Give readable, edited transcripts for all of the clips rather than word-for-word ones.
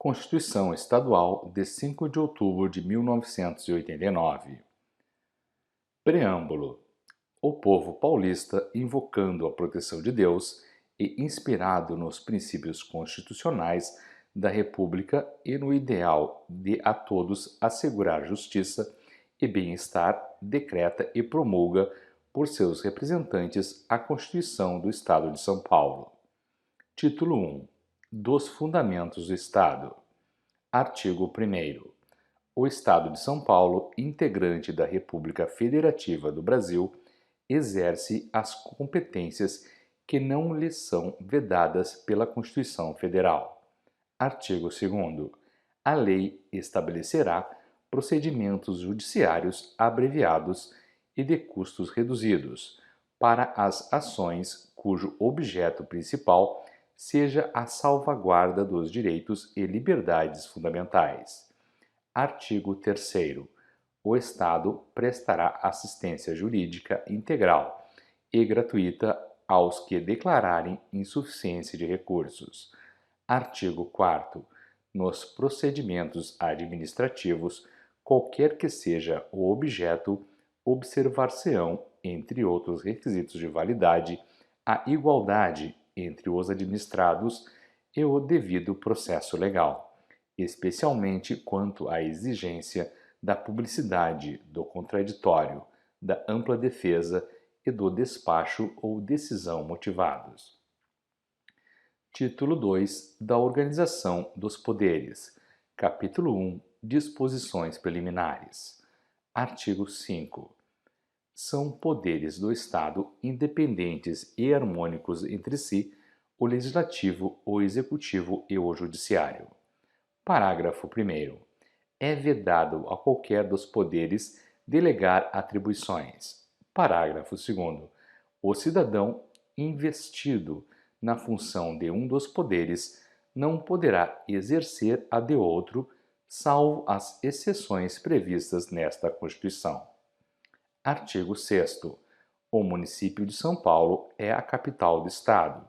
Constituição Estadual de 5 de outubro de 1989. Preâmbulo. O povo paulista, invocando a proteção de Deus e inspirado nos princípios constitucionais da República e no ideal de a todos assegurar justiça e bem-estar, decreta e promulga por seus representantes a Constituição do Estado de São Paulo. Título 1. Dos Fundamentos do Estado. Artigo 1º. O Estado de São Paulo, integrante da República Federativa do Brasil, exerce as competências que não lhe são vedadas pela Constituição Federal. Artigo 2º. A lei estabelecerá procedimentos judiciários abreviados e de custos reduzidos para as ações cujo objeto principal seja a salvaguarda dos direitos e liberdades fundamentais. Artigo 3º. O Estado prestará assistência jurídica integral e gratuita aos que declararem insuficiência de recursos. Artigo 4º. Nos procedimentos administrativos, qualquer que seja o objeto, observar-se-ão, entre outros requisitos de validade, a igualdade entre os administrados e o devido processo legal, especialmente quanto à exigência da publicidade, do contraditório, da ampla defesa e do despacho ou decisão motivados. Título 2 da Organização dos Poderes. Capítulo 1. Disposições preliminares. Artigo 5. São poderes do Estado, independentes e harmônicos entre si, o Legislativo, o Executivo e o Judiciário. Parágrafo 1º. É vedado a qualquer dos poderes delegar atribuições. Parágrafo 2º. O cidadão investido na função de um dos poderes não poderá exercer a de outro, salvo as exceções previstas nesta Constituição. Artigo 6º. O município de São Paulo é a capital do Estado.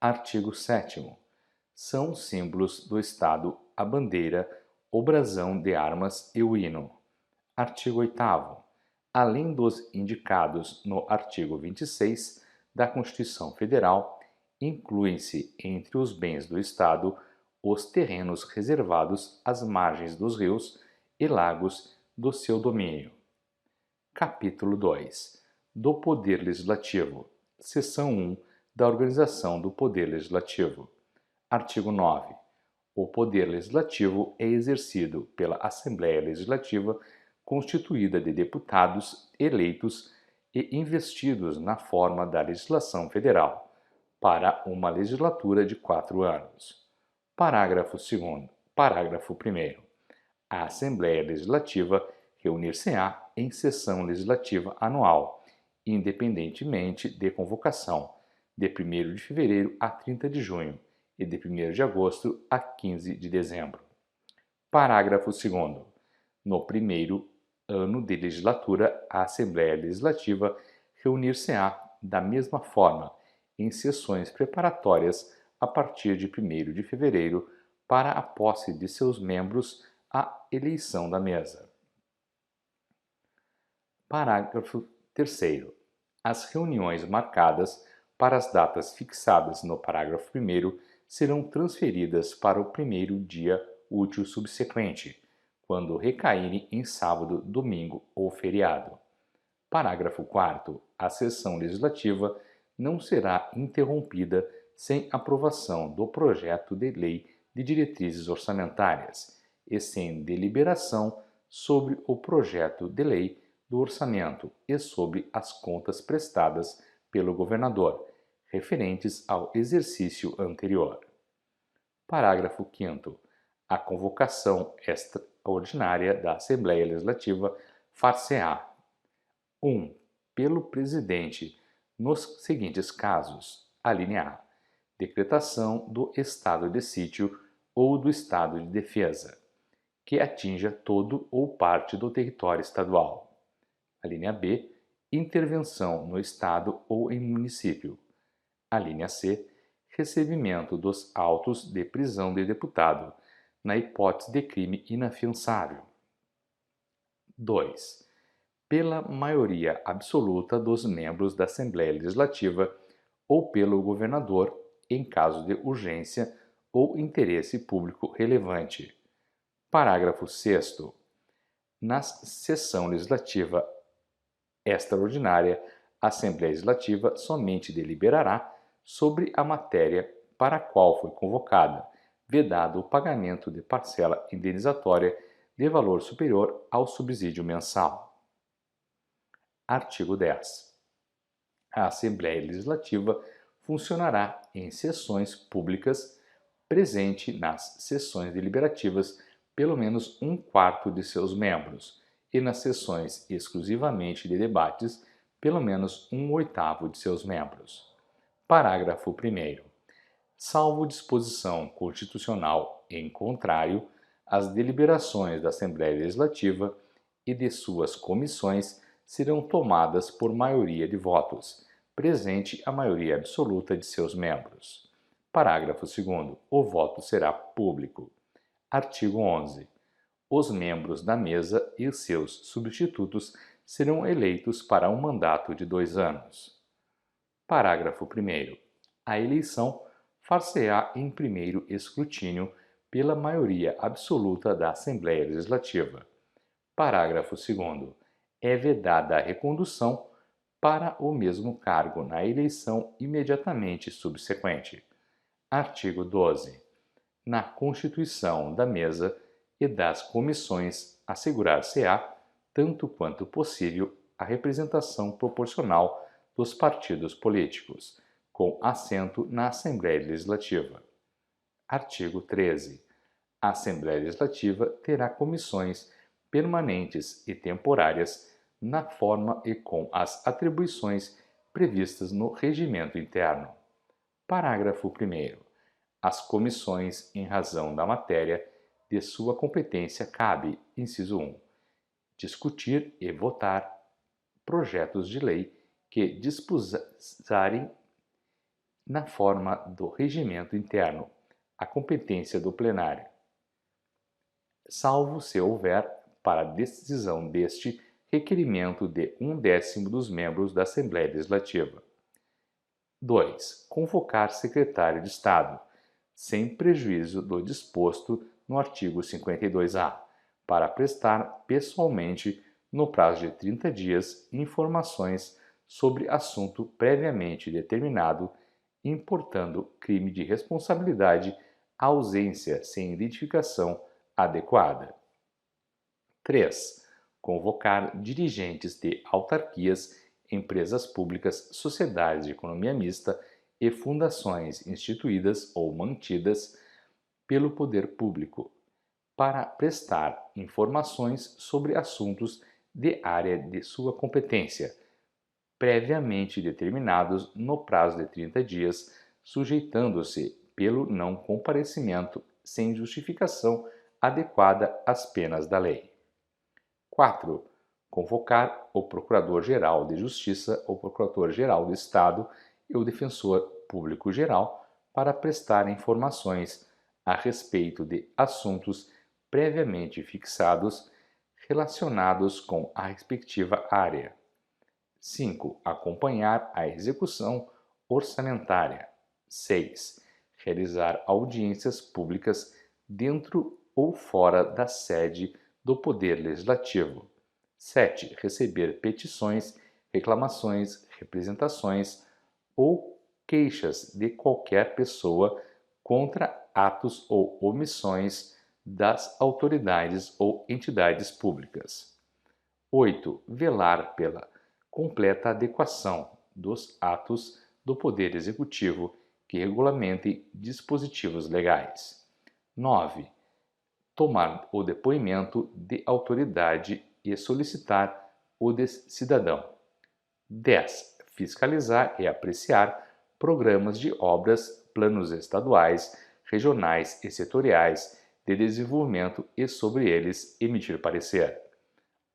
Artigo 7º. São símbolos do Estado a bandeira, o brasão de armas e o hino. Artigo 8º. Além dos indicados no artigo 26 da Constituição Federal, incluem-se entre os bens do Estado os terrenos reservados às margens dos rios e lagos do seu domínio. Capítulo 2. Do Poder Legislativo. Seção 1 da Organização do Poder Legislativo. Artigo 9. O Poder Legislativo é exercido pela Assembleia Legislativa, constituída de deputados eleitos e investidos na forma da legislação federal, para uma legislatura de 4 anos. Parágrafo 2º. Parágrafo 1º. A Assembleia Legislativa reunir-se-á em sessão legislativa anual, independentemente de convocação, de 1º de fevereiro a 30 de junho e de 1º de agosto a 15 de dezembro. Parágrafo 2º. No primeiro ano de legislatura, a Assembleia Legislativa reunir-se-á da mesma forma, em sessões preparatórias a partir de 1º de fevereiro, para a posse de seus membros, a eleição da mesa. Parágrafo 3º. As reuniões marcadas para as datas fixadas no parágrafo 1º serão transferidas para o primeiro dia útil subsequente, quando recaírem em sábado, domingo ou feriado. Parágrafo 4º. A sessão legislativa não será interrompida sem aprovação do projeto de lei de diretrizes orçamentárias e sem deliberação sobre o projeto de lei do orçamento e sobre as contas prestadas pelo governador, referentes ao exercício anterior. Parágrafo 5º. A convocação extraordinária da Assembleia Legislativa far-se-á: 1. Pelo presidente, nos seguintes casos: alínea A. Decretação do estado de sítio ou do estado de defesa, que atinja todo ou parte do território estadual. Alínea B. Intervenção no estado ou em município. Alínea C. recebimento dos autos de prisão de deputado, na hipótese de crime inafiançável. 2. Pela maioria absoluta dos membros da Assembleia Legislativa ou pelo governador, em caso de urgência ou interesse público relevante. Parágrafo 6º. Na sessão legislativa extraordinária, a Assembleia Legislativa somente deliberará sobre a matéria para a qual foi convocada, vedado o pagamento de parcela indenizatória de valor superior ao subsídio mensal. Artigo 10. A Assembleia Legislativa funcionará em sessões públicas, presente nas sessões deliberativas pelo menos 1/4 de seus membros, e nas sessões exclusivamente de debates, pelo menos 1/8 de seus membros. Parágrafo 1º. Salvo disposição constitucional em contrário, as deliberações da Assembleia Legislativa e de suas comissões serão tomadas por maioria de votos, presente a maioria absoluta de seus membros. Parágrafo 2º. O voto será público. Artigo 11. Os membros da mesa e seus substitutos serão eleitos para um mandato de 2 anos. Parágrafo 1º. A eleição far-se-á em primeiro escrutínio pela maioria absoluta da Assembleia Legislativa. Parágrafo 2º. É vedada a recondução para o mesmo cargo na eleição imediatamente subsequente. Artigo 12. Na constituição da mesa e das comissões assegurar-se-á, tanto quanto possível, a representação proporcional dos partidos políticos, com assento na Assembleia Legislativa. Artigo 13. A Assembleia Legislativa terá comissões permanentes e temporárias na forma e com as atribuições previstas no regimento interno. Parágrafo 1º. As comissões, em razão da matéria de sua competência, cabe, inciso 1, discutir e votar projetos de lei que dispuserem na forma do regimento interno a competência do plenário, salvo se houver, para decisão deste, requerimento de 1/10 dos membros da Assembleia Legislativa. 2. Convocar secretário de Estado, sem prejuízo do disposto no artigo 52-A, para prestar pessoalmente, no prazo de 30 dias, informações sobre assunto previamente determinado, importando crime de responsabilidade, ausência sem identificação adequada. 3. Convocar dirigentes de autarquias, empresas públicas, sociedades de economia mista e fundações instituídas ou mantidas pelo poder público, para prestar informações sobre assuntos de área de sua competência, previamente determinados no prazo de 30 dias, sujeitando-se pelo não comparecimento sem justificação adequada às penas da lei. 4. Convocar o Procurador-Geral de Justiça, o Procurador-Geral do Estado e o Defensor Público-Geral para prestar informações a respeito de assuntos previamente fixados relacionados com a respectiva área. 5. Acompanhar a execução orçamentária. 6. Realizar audiências públicas dentro ou fora da sede do Poder Legislativo. 7. Receber petições, reclamações, representações ou queixas de qualquer pessoa contra atos ou omissões das autoridades ou entidades públicas. 8. Velar pela completa adequação dos atos do Poder Executivo que regulamentem dispositivos legais. 9. Tomar o depoimento de autoridade e solicitar o de cidadão. 10. Fiscalizar e apreciar programas de obras, planos estaduais, regionais e setoriais de desenvolvimento e sobre eles emitir parecer.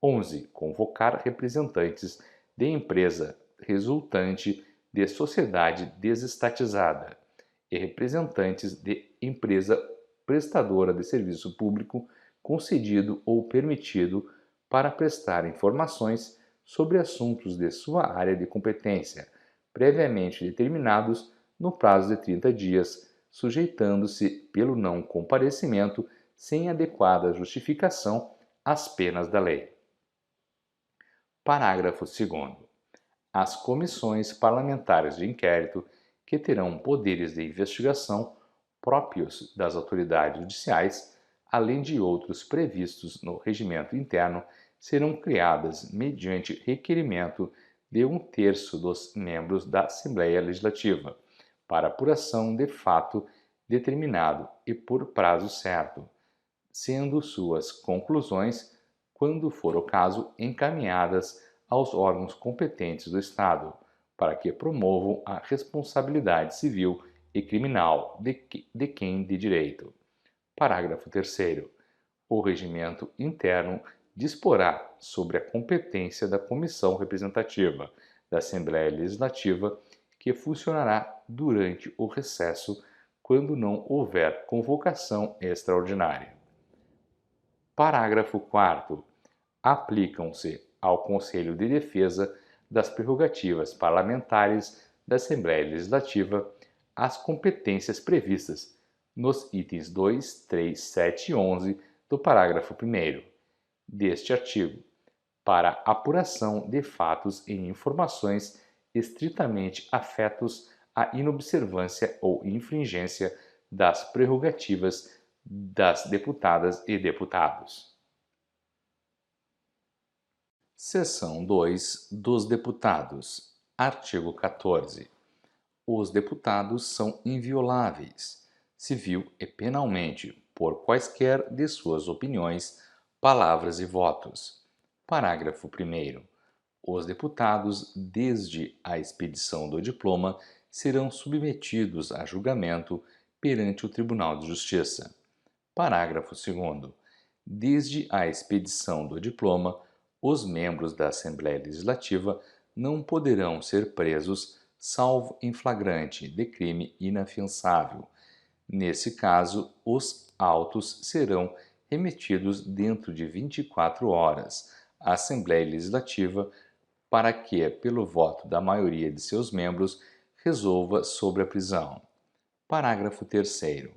11. Convocar representantes de empresa resultante de sociedade desestatizada e representantes de empresa prestadora de serviço público concedido ou permitido para prestar informações sobre assuntos de sua área de competência, previamente determinados no prazo de 30 dias, sujeitando-se pelo não comparecimento sem adequada justificação às penas da lei. Parágrafo 2º. As comissões parlamentares de inquérito, que terão poderes de investigação próprios das autoridades judiciais, além de outros previstos no regimento interno, serão criadas mediante requerimento de 1/3 dos membros da Assembleia Legislativa, para apuração de fato determinado e por prazo certo, sendo suas conclusões, quando for o caso, encaminhadas aos órgãos competentes do Estado, para que promovam a responsabilidade civil e criminal de quem de direito. Parágrafo 3º. O regimento interno disporá sobre a competência da Comissão Representativa da Assembleia Legislativa, que funcionará durante o recesso, quando não houver convocação extraordinária. Parágrafo 4º. Aplicam-se ao Conselho de Defesa das prerrogativas parlamentares da Assembleia Legislativa as competências previstas nos itens 2, 3, 7 e 11 do parágrafo 1º deste artigo, para apuração de fatos e informações estritamente afetos à inobservância ou infringência das prerrogativas das deputadas e deputados. Seção 2 dos deputados. Artigo 14. Os deputados são invioláveis, civil e penalmente, por quaisquer de suas opiniões, palavras e votos. Parágrafo 1º. Os deputados, desde a expedição do diploma, serão submetidos a julgamento perante o Tribunal de Justiça. Parágrafo 2º. Desde a expedição do diploma, os membros da Assembleia Legislativa não poderão ser presos, salvo em flagrante de crime inafiançável. Nesse caso, os autos serão remetidos dentro de 24 horas à Assembleia Legislativa para que, pelo voto da maioria de seus membros, resolva sobre a prisão. Parágrafo 3º.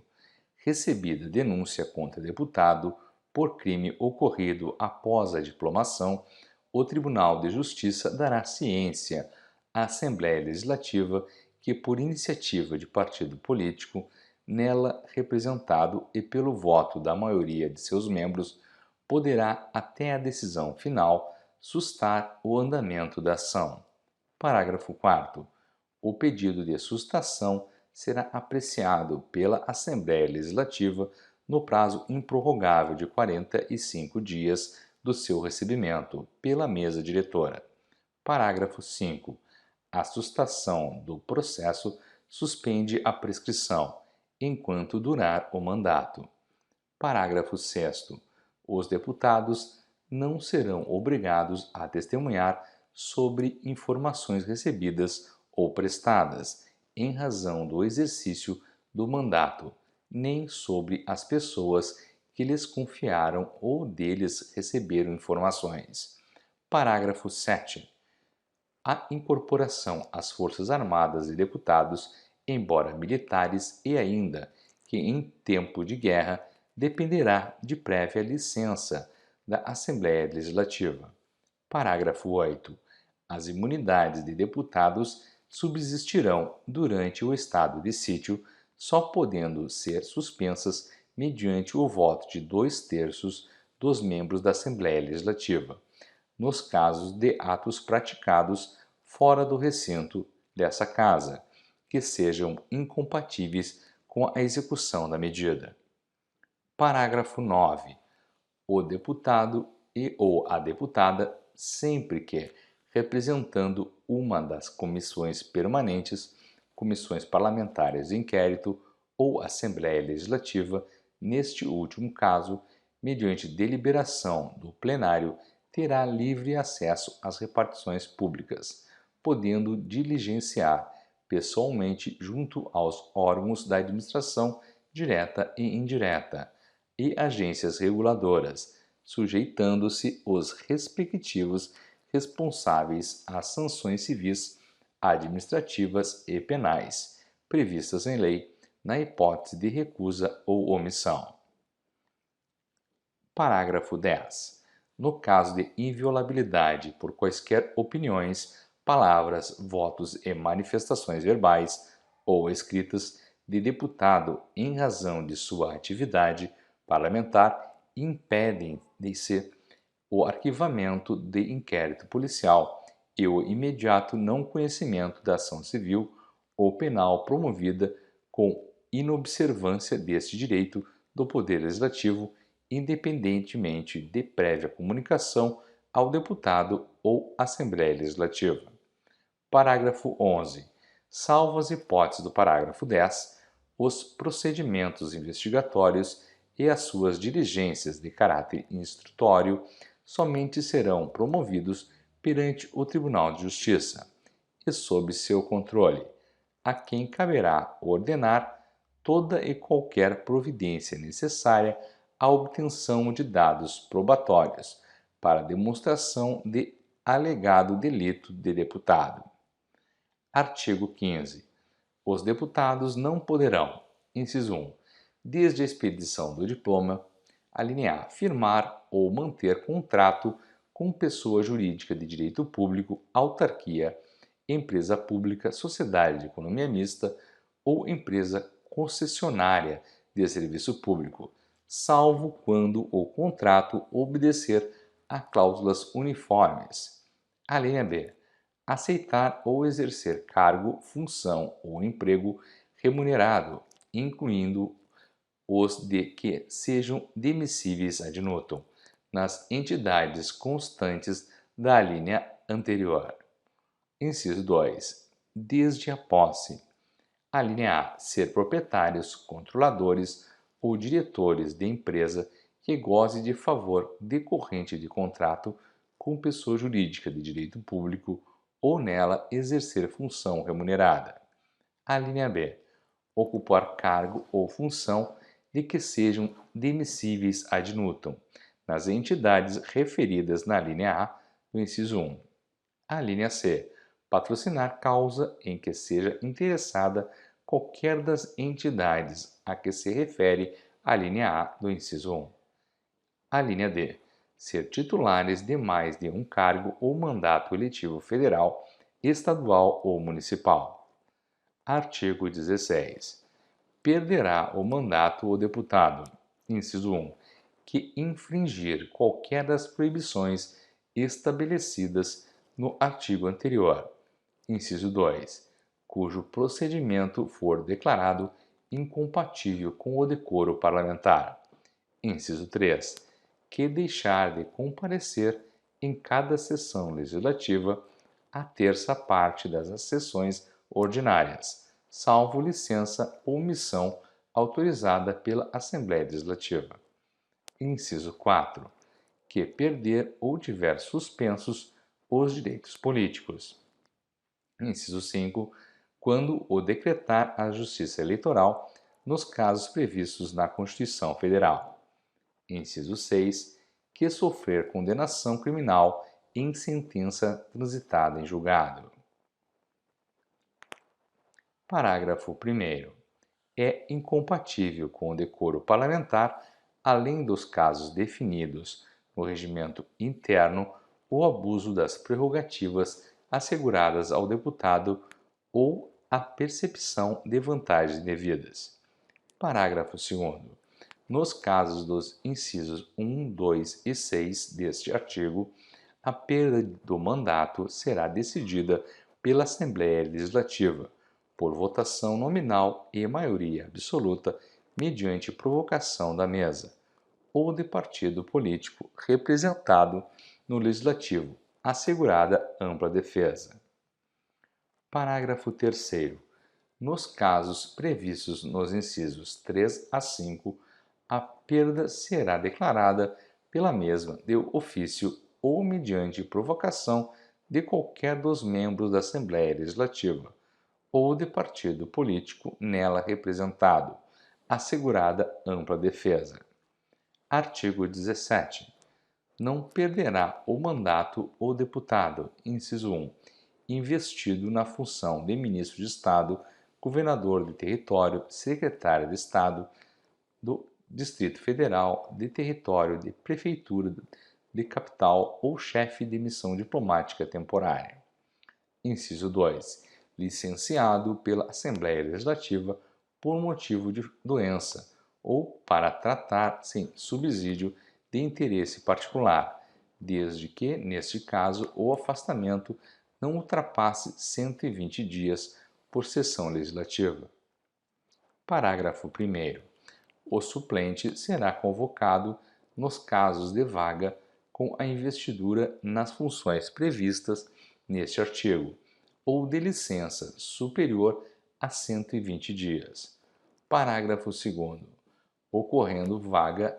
Recebida denúncia contra deputado por crime ocorrido após a diplomação, o Tribunal de Justiça dará ciência à Assembleia Legislativa que, por iniciativa de partido político, nela representado e pelo voto da maioria de seus membros, poderá, até a decisão final, sustar o andamento da ação. Parágrafo 4º. O pedido de sustação será apreciado pela Assembleia Legislativa no prazo improrrogável de 45 dias do seu recebimento pela mesa diretora. Parágrafo 5º. A sustação do processo suspende a prescrição, enquanto durar o mandato. Parágrafo 6º. Os deputados não serão obrigados a testemunhar sobre informações recebidas ou prestadas, em razão do exercício do mandato, nem sobre as pessoas que lhes confiaram ou deles receberam informações. Parágrafo 7º. A incorporação às Forças Armadas de deputados, embora militares e ainda que em tempo de guerra, dependerá de prévia licença da Assembleia Legislativa. Parágrafo 8º. As imunidades de deputados subsistirão durante o estado de sítio, só podendo ser suspensas mediante o voto de 2/3 dos membros da Assembleia Legislativa, nos casos de atos praticados fora do recinto dessa Casa, que sejam incompatíveis com a execução da medida. Parágrafo 9. O deputado e ou a deputada, sempre que representando uma das comissões permanentes, comissões parlamentares de inquérito ou Assembleia Legislativa, neste último caso, mediante deliberação do plenário, terá livre acesso às repartições públicas, podendo diligenciar pessoalmente junto aos órgãos da administração direta e indireta e agências reguladoras, sujeitando-se os respectivos responsáveis às sanções civis, administrativas e penais, previstas em lei, na hipótese de recusa ou omissão. Parágrafo 10. No caso de inviolabilidade por quaisquer opiniões, palavras, votos e manifestações verbais ou escritas de deputado em razão de sua atividade parlamentar impedem-se o arquivamento de inquérito policial e o imediato não conhecimento da ação civil ou penal promovida com inobservância deste direito do Poder Legislativo, independentemente de prévia comunicação ao deputado ou Assembleia Legislativa. Parágrafo 11. Salvo as hipóteses do parágrafo 10, os procedimentos investigatórios e as suas diligências de caráter instrutório somente serão promovidos perante o Tribunal de Justiça e sob seu controle, a quem caberá ordenar toda e qualquer providência necessária à obtenção de dados probatórios para demonstração de alegado delito de deputado. Artigo 15. Os deputados não poderão, inciso 1, desde a expedição do diploma, alínea A, firmar ou manter contrato com pessoa jurídica de direito público, autarquia, empresa pública, sociedade de economia mista ou empresa concessionária de serviço público, salvo quando o contrato obedecer a cláusulas uniformes. Alínea B. Aceitar ou exercer cargo, função ou emprego remunerado, incluindo os de que sejam demissíveis ad nutum, nas entidades constantes da linha anterior. Inciso 2. Desde a posse. A linha A. Ser proprietários, controladores ou diretores de empresa que goze de favor decorrente de contrato com pessoa jurídica de direito público ou nela exercer função remunerada. A linha B. Ocupar cargo ou função de que sejam demissíveis ad nutum, nas entidades referidas na linha A do inciso 1. A linha C. Patrocinar causa em que seja interessada qualquer das entidades a que se refere a linha A do inciso 1. A linha D. Ser titulares de mais de um cargo ou mandato eletivo federal, estadual ou municipal. Artigo 16. Perderá o mandato o deputado, inciso 1, que infringir qualquer das proibições estabelecidas no artigo anterior, inciso 2, cujo procedimento for declarado incompatível com o decoro parlamentar, inciso 3, que deixar de comparecer em cada sessão legislativa a terça parte das sessões ordinárias, salvo licença ou missão autorizada pela Assembleia Legislativa. Inciso 4. Que perder ou tiver suspensos os direitos políticos. Inciso 5. Quando o decretar a Justiça Eleitoral nos casos previstos na Constituição Federal. Inciso 6. Que sofrer condenação criminal em sentença transitada em julgado. Parágrafo 1º. É incompatível com o decoro parlamentar, além dos casos definidos no regimento interno, o abuso das prerrogativas asseguradas ao deputado ou a percepção de vantagens indevidas. Parágrafo 2º. Nos casos dos incisos 1, 2 e 6 deste artigo, a perda do mandato será decidida pela Assembleia Legislativa, por votação nominal e maioria absoluta mediante provocação da mesa, ou de partido político representado no Legislativo, assegurada ampla defesa. Parágrafo 3º. Nos casos previstos nos incisos 3 a 5, a perda será declarada pela mesma de ofício ou mediante provocação de qualquer dos membros da Assembleia Legislativa, ou de partido político nela representado, assegurada ampla defesa. Artigo 17. Não perderá o mandato o deputado, inciso 1, investido na função de ministro de Estado, governador de território, secretário de Estado do Distrito Federal, de território de prefeitura de capital ou chefe de missão diplomática temporária. Inciso 2. Licenciado pela Assembleia Legislativa por motivo de doença ou para tratar sem subsídio de interesse particular, desde que, neste caso, o afastamento não ultrapasse 120 dias por sessão legislativa. Parágrafo 1º. O suplente será convocado nos casos de vaga com a investidura nas funções previstas neste artigo, ou de licença superior a 120 dias. Parágrafo 2º. Ocorrendo vaga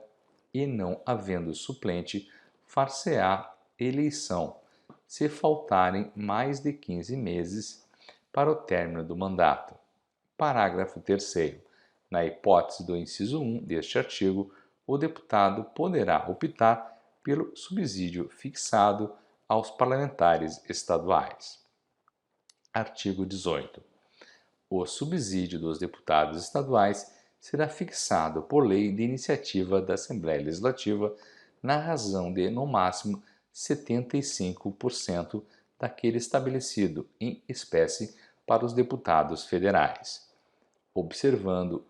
e não havendo suplente, far-se-á eleição, se faltarem mais de 15 meses para o término do mandato. Parágrafo 3º. Na hipótese do inciso 1 deste artigo, o deputado poderá optar pelo subsídio fixado aos parlamentares estaduais. Artigo 18. O subsídio dos deputados estaduais será fixado por lei de iniciativa da Assembleia Legislativa na razão de, no máximo, 75% daquele estabelecido em espécie para os deputados federais, observando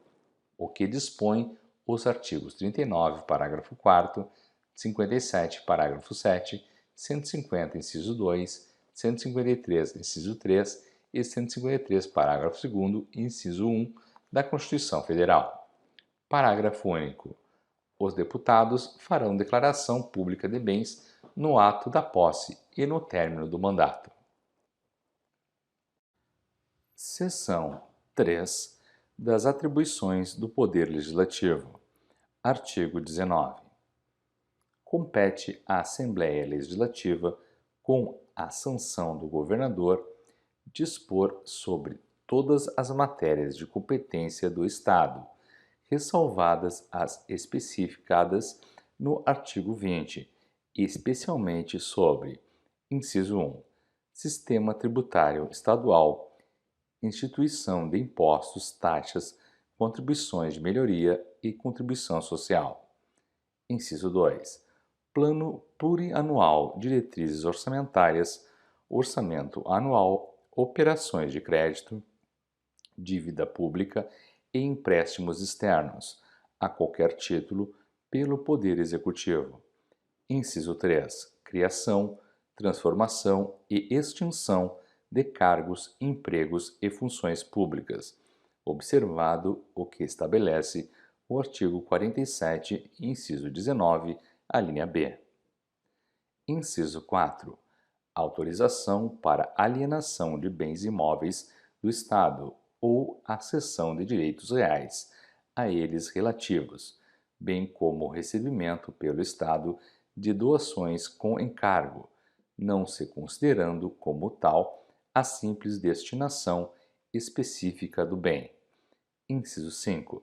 o que dispõe os artigos 39, parágrafo 4º, 57, parágrafo 7, 150, inciso 2, 153, inciso 3 e 153, parágrafo 2º, inciso 1 da Constituição Federal. Parágrafo único. Os deputados farão declaração pública de bens no ato da posse e no término do mandato. Seção 3 das atribuições do Poder Legislativo. Artigo 19. Compete à Assembleia Legislativa, com a sanção do governador, dispor sobre todas as matérias de competência do Estado, ressalvadas as especificadas no artigo 20, especialmente sobre: inciso 1, sistema tributário estadual, instituição de impostos, taxas, contribuições de melhoria e contribuição social. Inciso 2, plano plurianual, diretrizes orçamentárias, orçamento anual, operações de crédito, dívida pública e empréstimos externos, a qualquer título, pelo Poder Executivo. Inciso 3. Criação, transformação e extinção de cargos, empregos e funções públicas, observado o que estabelece o artigo 47, inciso 19, a linha B. Inciso 4. Autorização para alienação de bens imóveis do Estado ou a cessão de direitos reais a eles relativos, bem como o recebimento pelo Estado de doações com encargo, não se considerando como tal a simples destinação específica do bem. Inciso 5.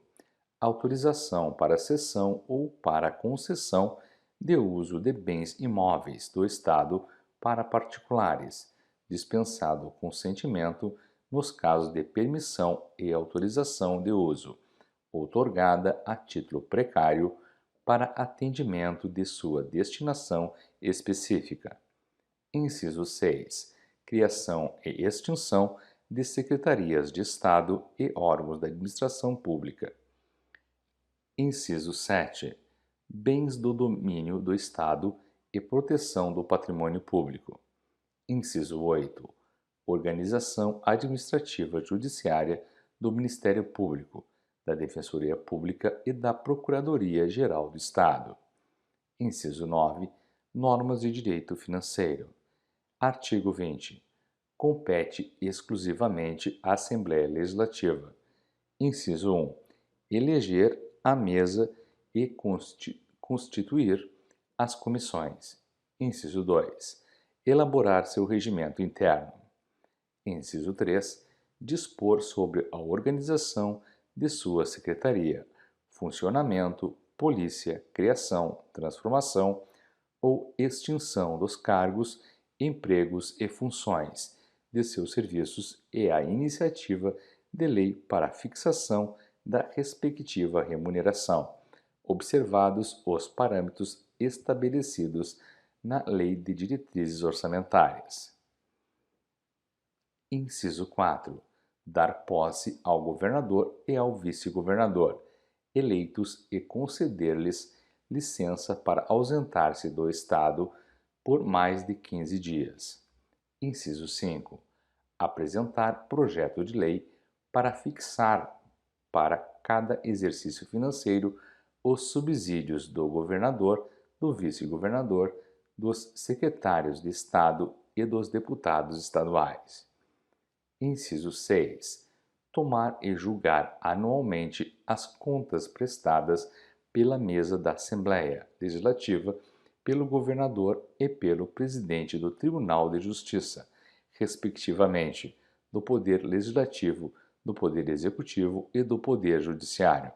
Autorização para cessão ou para concessão de uso de bens imóveis do Estado para particulares, dispensado o consentimento nos casos de permissão e autorização de uso, outorgada a título precário para atendimento de sua destinação específica. Inciso 6. Criação e extinção de secretarias de Estado e órgãos da administração pública. Inciso 7. Bens do domínio do Estado e proteção do patrimônio público. Inciso 8. Organização administrativa judiciária do Ministério Público, da Defensoria Pública e da Procuradoria-Geral do Estado. Inciso 9. Normas de direito financeiro. Artigo 20. Compete exclusivamente à Assembleia Legislativa. Inciso 1. Eleger a mesa e constituir as comissões. Inciso 2. Elaborar seu regimento interno. Inciso 3. dispor sobre a organização de sua secretaria, funcionamento, polícia, criação, transformação ou extinção dos cargos, empregos e funções de seus serviços e a iniciativa de lei para a fixação da respectiva remuneração, observados os parâmetros estabelecidos na Lei de Diretrizes Orçamentárias. Inciso 4. Dar posse ao governador e ao vice-governador, eleitos e conceder-lhes licença para ausentar-se do Estado por mais de 15 dias. Inciso 5. Apresentar projeto de lei para fixar para cada exercício financeiro os subsídios do governador, do vice-governador, dos secretários de Estado e dos deputados estaduais. Inciso 6. Tomar e julgar anualmente as contas prestadas pela mesa da Assembleia Legislativa, pelo governador e pelo presidente do Tribunal de Justiça, respectivamente, do Poder Legislativo, do Poder Executivo e do Poder Judiciário,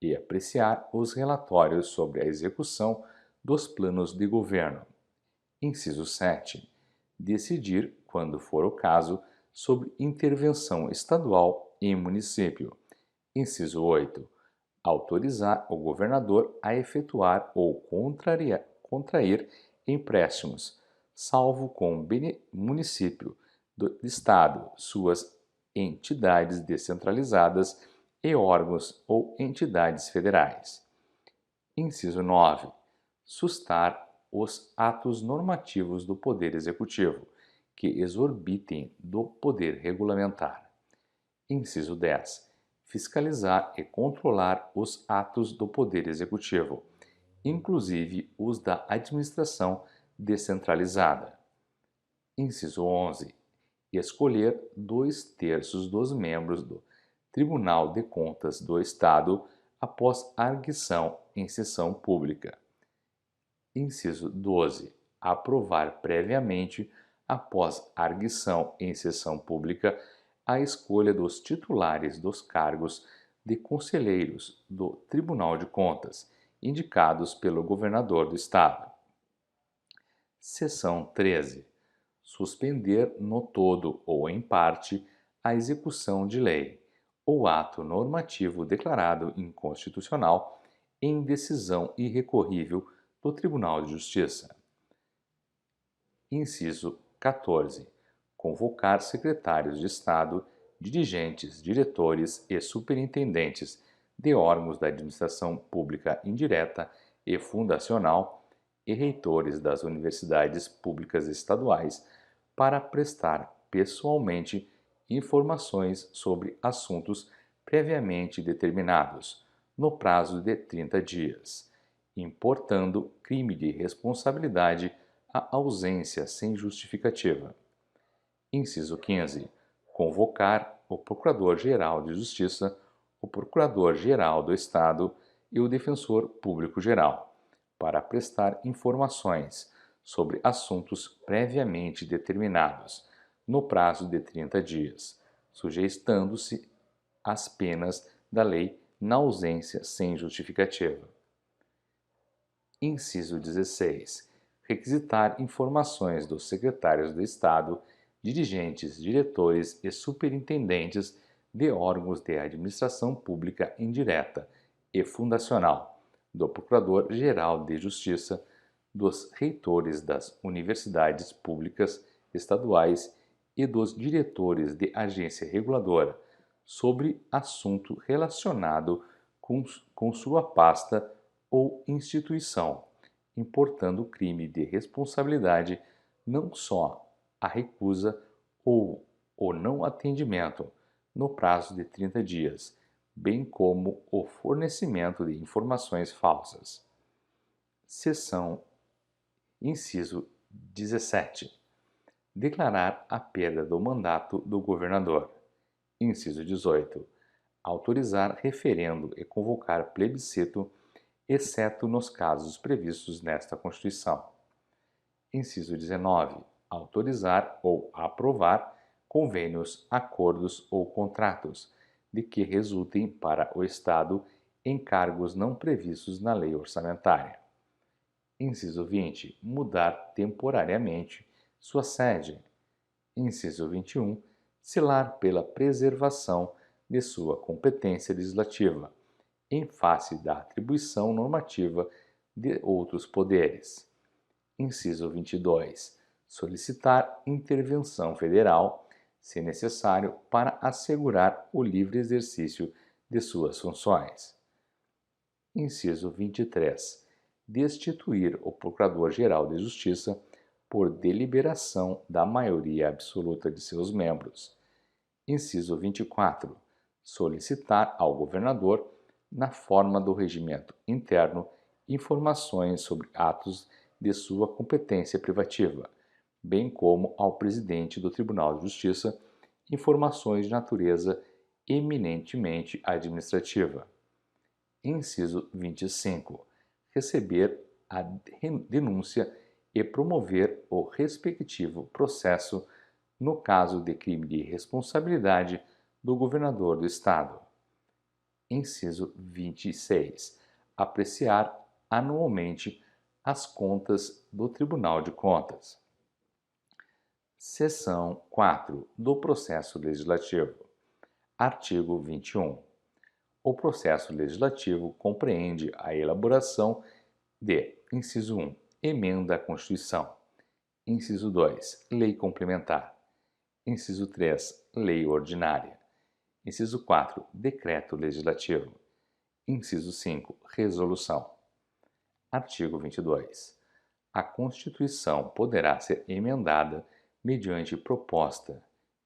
e apreciar os relatórios sobre a execução dos planos de governo. Inciso 7. Decidir, quando for o caso, sobre intervenção estadual em município. Inciso 8. Autorizar o governador a efetuar ou contrair empréstimos, salvo com o município do Estado, suas entidades descentralizadas e órgãos ou entidades federais. Inciso 9. Sustar os atos normativos do Poder Executivo, que exorbitem do poder regulamentar. Inciso 10. Fiscalizar e controlar os atos do Poder Executivo, inclusive os da administração descentralizada. Inciso 11. Escolher 2/3 dos membros do Tribunal de Contas do Estado após arguição em sessão pública. Inciso 12. Aprovar previamente, após arguição em sessão pública, a escolha dos titulares dos cargos de conselheiros do Tribunal de Contas, indicados pelo governador do Estado. Seção 13. Suspender no todo ou em parte a execução de lei ou ato normativo declarado inconstitucional em decisão irrecorrível do Tribunal de Justiça. Inciso 14. Convocar secretários de Estado, dirigentes, diretores e superintendentes de órgãos da administração pública indireta e fundacional e reitores das universidades públicas estaduais para prestar pessoalmente informações sobre assuntos previamente determinados, no prazo de 30 dias, importando crime de responsabilidade a ausência sem justificativa. Inciso 15. Convocar o Procurador-Geral de Justiça, o Procurador-Geral do Estado e o Defensor Público-Geral, para prestar informações sobre assuntos previamente determinados, no prazo de 30 dias, sujeitando-se às penas da lei na ausência sem justificativa. Inciso 16. Requisitar informações dos secretários do Estado, dirigentes, diretores e superintendentes de órgãos de administração pública indireta e fundacional, do Procurador-Geral de Justiça, dos reitores das universidades públicas estaduais e dos diretores de agência reguladora, sobre assunto relacionado com sua pasta ou instituição, importando crime de responsabilidade não só a recusa ou o não atendimento no prazo de 30 dias, bem como o fornecimento de informações falsas. Seção Inciso 17. Declarar a perda do mandato do governador. Inciso 18. Autorizar referendo e convocar plebiscito, exceto nos casos previstos nesta Constituição. Inciso 19. Autorizar ou aprovar convênios, acordos ou contratos, de que resultem para o Estado encargos não previstos na lei orçamentária. Inciso 20. Mudar temporariamente sua sede. Inciso 21. Zelar pela preservação de sua competência legislativa, em face da atribuição normativa de outros poderes. Inciso 22. Solicitar intervenção federal, se necessário, para assegurar o livre exercício de suas funções. Inciso 23. Destituir o Procurador-Geral de Justiça por deliberação da maioria absoluta de seus membros. Inciso 24. Solicitar ao governador, na forma do regimento interno, informações sobre atos de sua competência privativa, bem como ao presidente do Tribunal de Justiça informações de natureza eminentemente administrativa. Inciso 25. Receber a denúncia e promover o respectivo processo no caso de crime de responsabilidade do governador do Estado. Inciso 26. Apreciar anualmente as contas do Tribunal de Contas. Seção 4 do Processo Legislativo. Artigo 21. O processo legislativo compreende a elaboração de: inciso 1. Emenda à Constituição. Inciso 2. Lei complementar. Inciso 3. Lei ordinária. Inciso 4. Decreto legislativo. Inciso 5. Resolução. Artigo 22. A Constituição poderá ser emendada mediante proposta,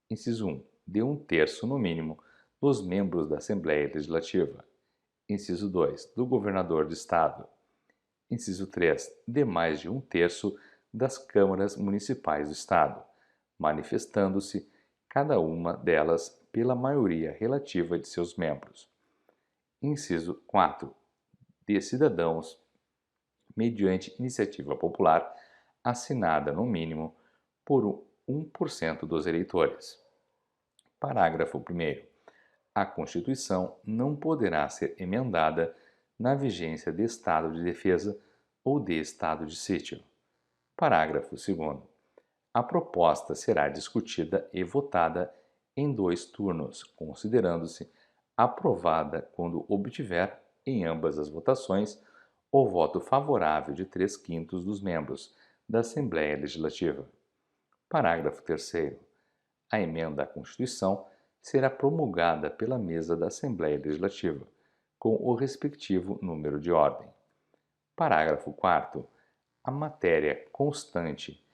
inciso 1, de 1/3 no mínimo dos membros da Assembleia Legislativa. Inciso 2, do governador do Estado. Inciso 3, de mais de 1/3 das câmaras municipais do Estado, manifestando-se cada uma delas pela maioria relativa de seus membros. Inciso 4, de cidadãos, mediante iniciativa popular, assinada no mínimo por 1% dos eleitores. Parágrafo 1º. A Constituição não poderá ser emendada na vigência de estado de defesa ou de estado de sítio. Parágrafo 2º. A proposta será discutida e votada em 2 turnos, considerando-se aprovada quando obtiver, em ambas as votações, o voto favorável de 3/5 dos membros da Assembleia Legislativa. Parágrafo 3º. A emenda à Constituição será promulgada pela mesa da Assembleia Legislativa, com o respectivo número de ordem. Parágrafo 4º. A matéria constante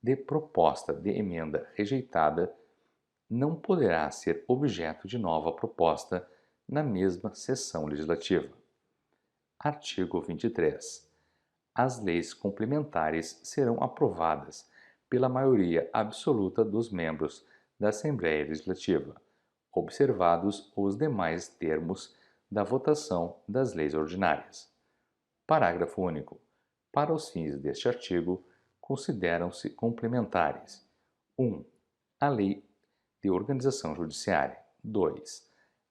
de proposta de emenda rejeitada não poderá ser objeto de nova proposta na mesma sessão legislativa. Artigo 23. As leis complementares serão aprovadas pela maioria absoluta dos membros da Assembleia Legislativa, observados os demais termos da votação das leis ordinárias. Parágrafo único. Para os fins deste artigo, consideram-se complementares: 1. A Lei de Organização Judiciária. 2.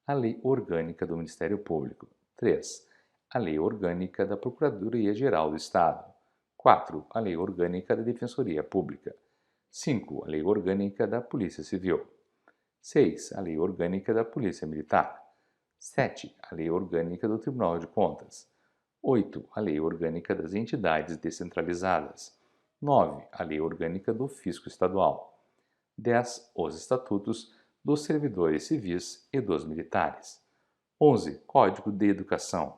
A Lei Orgânica do Ministério Público. 3. A Lei Orgânica da Procuradoria-Geral do Estado. 4. A Lei Orgânica da Defensoria Pública. 5. A Lei Orgânica da Polícia Civil. 6. A Lei Orgânica da Polícia Militar. 7. A Lei Orgânica do Tribunal de Contas. 8. A Lei Orgânica das Entidades Descentralizadas. 9. A Lei Orgânica do Fisco Estadual. 10. Os Estatutos dos Servidores Civis e dos Militares. 11. Código de Educação.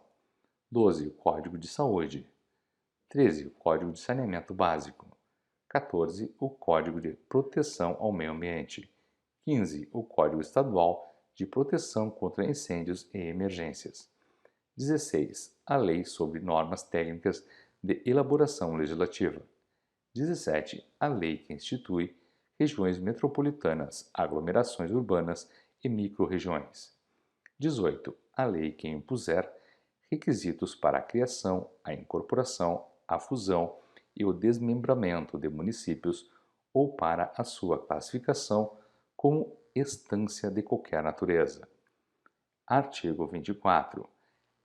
12. O Código de Saúde. 13. O Código de Saneamento Básico. 14. O Código de Proteção ao Meio Ambiente. 15. O Código Estadual de Proteção contra Incêndios e Emergências. 16. A Lei sobre Normas Técnicas de Elaboração Legislativa. 17. A lei que institui regiões metropolitanas, aglomerações urbanas e microrregiões. 18. A lei que impuser requisitos para a criação, a incorporação, a fusão e o desmembramento de municípios ou para a sua classificação como estância de qualquer natureza. Artigo 24.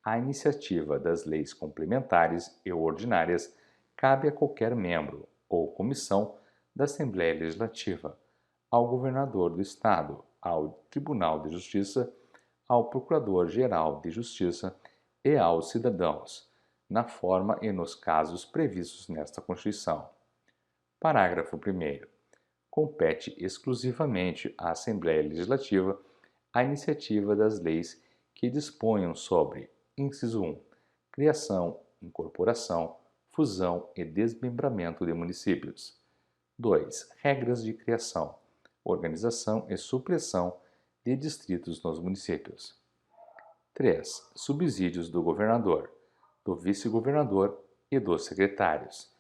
A iniciativa das leis complementares e ordinárias cabe a qualquer membro ou comissão da Assembleia Legislativa, ao Governador do Estado, ao Tribunal de Justiça, ao Procurador-Geral de Justiça e aos cidadãos, na forma e nos casos previstos nesta Constituição. Parágrafo 1º. Compete exclusivamente à Assembleia Legislativa a iniciativa das leis que disponham sobre: inciso 1. Criação, incorporação, fusão e desmembramento de municípios. 2. Regras de criação, organização e supressão de distritos nos municípios. 3. Subsídios do governador, do vice-governador e dos secretários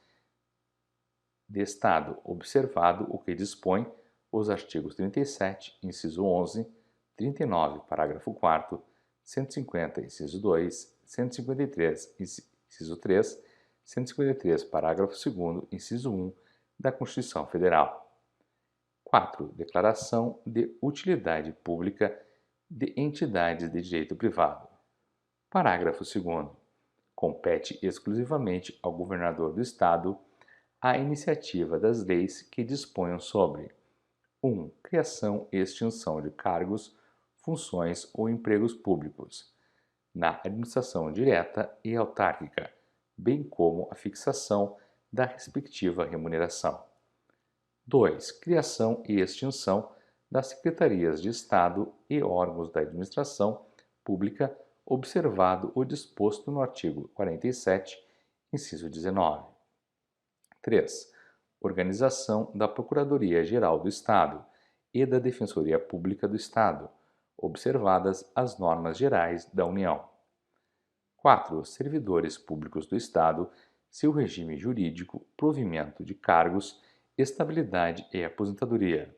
de Estado, observado o que dispõe os artigos 37, inciso 11, 39, parágrafo 4º, 150, inciso 2, 153, inciso 3, 153, parágrafo 2º, inciso 1 da Constituição Federal. 4. Declaração de utilidade pública de entidades de direito privado. Parágrafo 2º. Compete exclusivamente ao governador do Estado a iniciativa das leis que disponham sobre: 1. Criação e extinção de cargos, funções ou empregos públicos, na administração direta e autárquica, bem como a fixação da respectiva remuneração. 2. Criação e extinção das secretarias de Estado e órgãos da administração pública, observado o disposto no artigo 47, inciso 19. 3. Organização da Procuradoria-Geral do Estado e da Defensoria Pública do Estado, observadas as normas gerais da União. 4. Servidores públicos do Estado, seu regime jurídico, provimento de cargos, estabilidade e aposentadoria.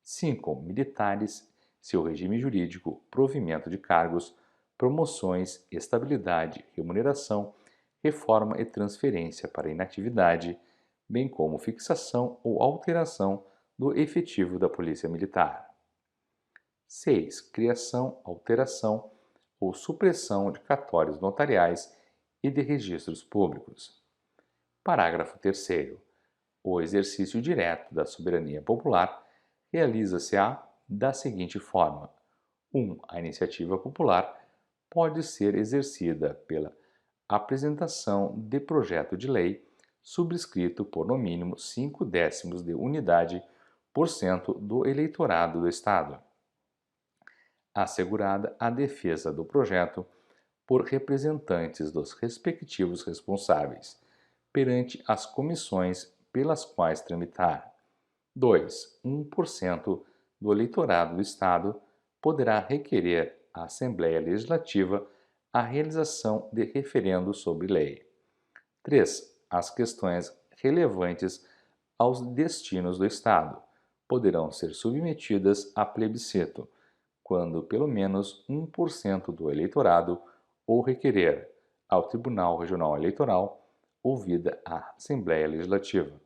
5. Militares, seu regime jurídico, provimento de cargos, promoções, estabilidade, remuneração, reforma e transferência para inatividade, bem como fixação ou alteração do efetivo da Polícia Militar. 6. Criação, alteração ou supressão de cartórios notariais e de registros públicos. Parágrafo 3º. O exercício direto da soberania popular realiza-se-á da seguinte forma: 1. A iniciativa popular pode ser exercida pela apresentação de projeto de lei subscrito por no mínimo 5/10 de unidade por cento do eleitorado do Estado, assegurada a defesa do projeto por representantes dos respectivos responsáveis, perante as comissões pelas quais tramitar. 2. 1% do eleitorado do Estado poderá requerer à Assembleia Legislativa a realização de referendo sobre lei. 3. As questões relevantes aos destinos do Estado poderão ser submetidas a plebiscito, quando pelo menos 1% do eleitorado o requerer, ao Tribunal Regional Eleitoral, ouvida a Assembleia Legislativa.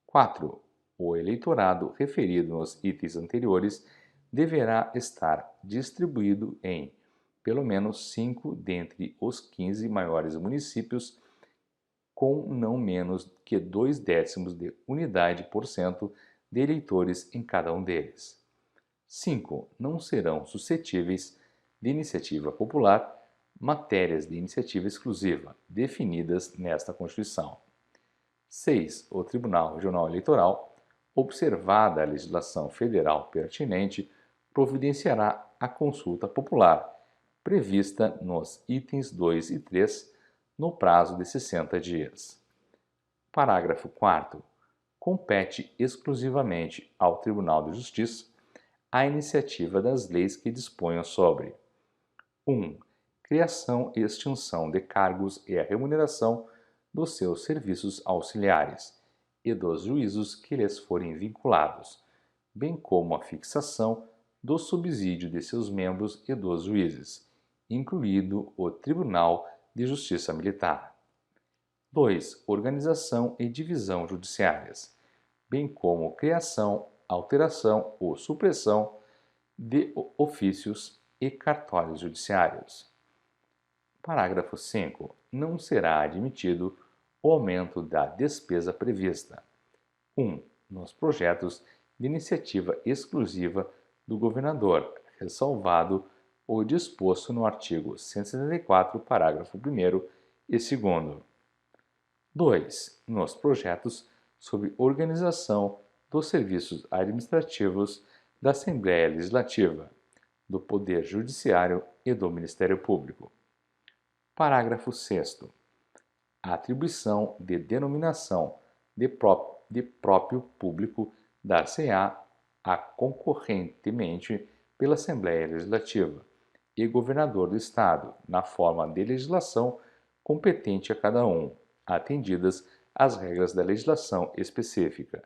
4. O eleitorado referido nos itens anteriores deverá estar distribuído em, pelo menos, 5 dentre os 15 maiores municípios, com não menos que 2/10 de unidade por cento de eleitores em cada um deles. 5. Não serão suscetíveis de iniciativa popular matérias de iniciativa exclusiva, definidas nesta Constituição. 6. O Tribunal Regional Eleitoral, observada a legislação federal pertinente, providenciará a consulta popular, prevista nos itens 2 e 3, no prazo de 60 dias. Parágrafo 4º. Compete exclusivamente ao Tribunal de Justiça a iniciativa das leis que disponham sobre: 1. Criação e extinção de cargos e a remuneração dos seus serviços auxiliares e dos juízos que lhes forem vinculados, bem como a fixação do subsídio de seus membros e dos juízes, incluído o Tribunal de Justiça Militar. 2. Organização e divisão judiciárias, bem como criação, alteração ou supressão de ofícios e cartórios judiciários. Parágrafo 5. Não será admitido o aumento da despesa prevista. 1. Nos projetos de iniciativa exclusiva do governador, ressalvado o disposto no artigo 174, parágrafo 1º e 2º. 2. Nos projetos sobre organização dos serviços administrativos da Assembleia Legislativa, do Poder Judiciário e do Ministério Público. Parágrafo 6º. A atribuição de denominação de próprio público dar-se-á concorrentemente pela Assembleia Legislativa e governador do Estado, na forma de legislação competente a cada um, atendidas as regras da legislação específica.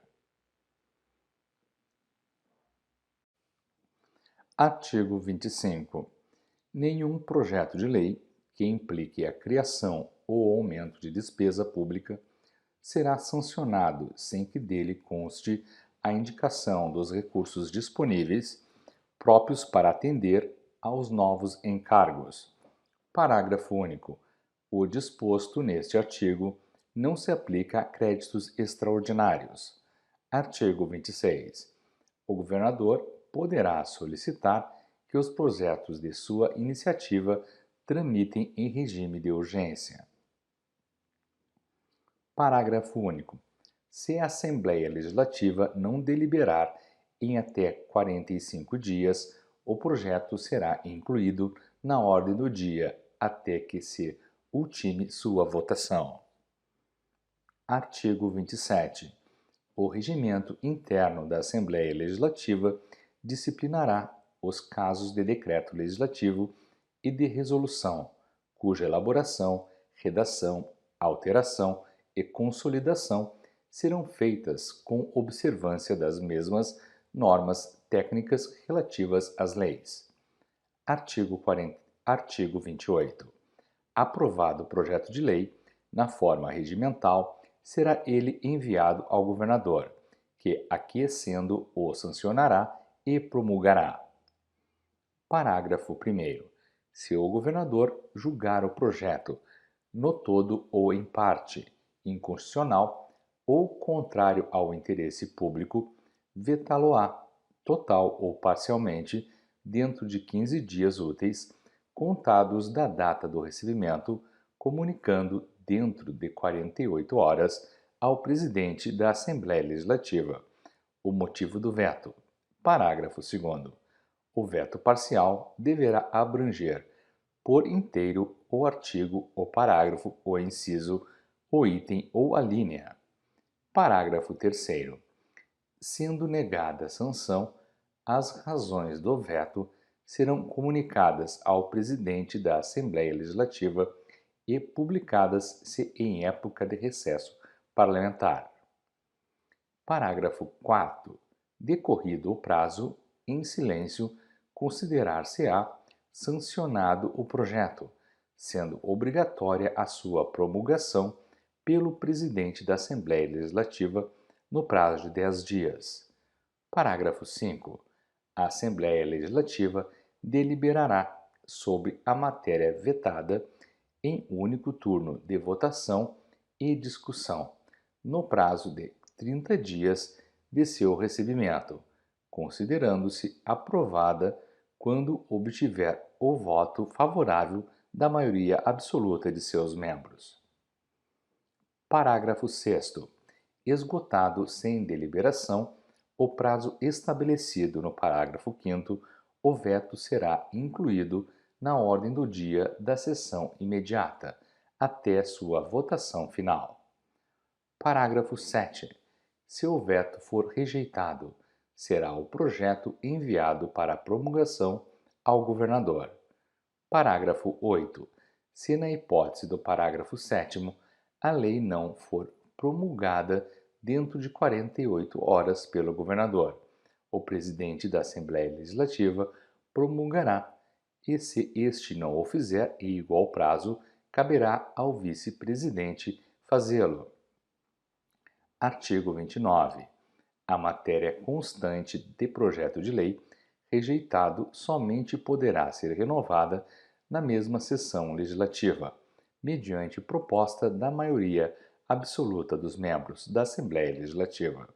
Artigo 25. Nenhum projeto de lei que implique a criação ou aumento de despesa pública será sancionado sem que dele conste a indicação dos recursos disponíveis próprios para atender aos novos encargos. Parágrafo único. O disposto neste artigo não se aplica a créditos extraordinários. Artigo 26. O governador poderá solicitar que os projetos de sua iniciativa tramitem em regime de urgência. Parágrafo único. Se a Assembleia Legislativa não deliberar em até 45 dias, o projeto será incluído na ordem do dia até que se ultime sua votação. Artigo 27. O regimento interno da Assembleia Legislativa disciplinará os casos de decreto legislativo e de resolução, cuja elaboração, redação, alteração e consolidação serão feitas com observância das mesmas normas técnicas relativas às leis. Artigo 28. Aprovado o projeto de lei, na forma regimental, será ele enviado ao governador, que, aquiescendo, o sancionará e promulgará. Parágrafo 1º. Se o governador julgar o projeto, no todo ou em parte, inconstitucional ou contrário ao interesse público, vetá-lo-á, total ou parcialmente, dentro de 15 dias úteis, contados da data do recebimento, comunicando dentro de 48 horas ao presidente da Assembleia Legislativa o motivo do veto. Parágrafo 2º. O veto parcial deverá abranger por inteiro o artigo, o parágrafo, o inciso, o item ou a linha. Parágrafo 3º. Sendo negada a sanção, as razões do veto serão comunicadas ao presidente da Assembleia Legislativa e publicadas se em época de recesso parlamentar. Parágrafo 4º. Decorrido o prazo, em silêncio, considerar-se-á sancionado o projeto, sendo obrigatória a sua promulgação pelo presidente da Assembleia Legislativa no prazo de 10 dias. Parágrafo 5º. A Assembleia Legislativa deliberará sobre a matéria vetada em único turno de votação e discussão, no prazo de 30 dias de seu recebimento, considerando-se aprovada quando obtiver o voto favorável da maioria absoluta de seus membros. Parágrafo 6º. Esgotado sem deliberação o prazo estabelecido no parágrafo 5º, o veto será incluído na ordem do dia da sessão imediata, até sua votação final. Parágrafo 7. Se o veto for rejeitado, será o projeto enviado para promulgação ao governador. Parágrafo 8. Se na hipótese do parágrafo 7º, a lei não for promulgada dentro de 48 horas pelo governador, o presidente da Assembleia Legislativa promulgará, e se este não o fizer em igual prazo, caberá ao vice-presidente fazê-lo. Artigo 29. A matéria constante de projeto de lei rejeitado somente poderá ser renovada na mesma sessão legislativa, mediante proposta da maioria absoluta dos membros da Assembleia Legislativa.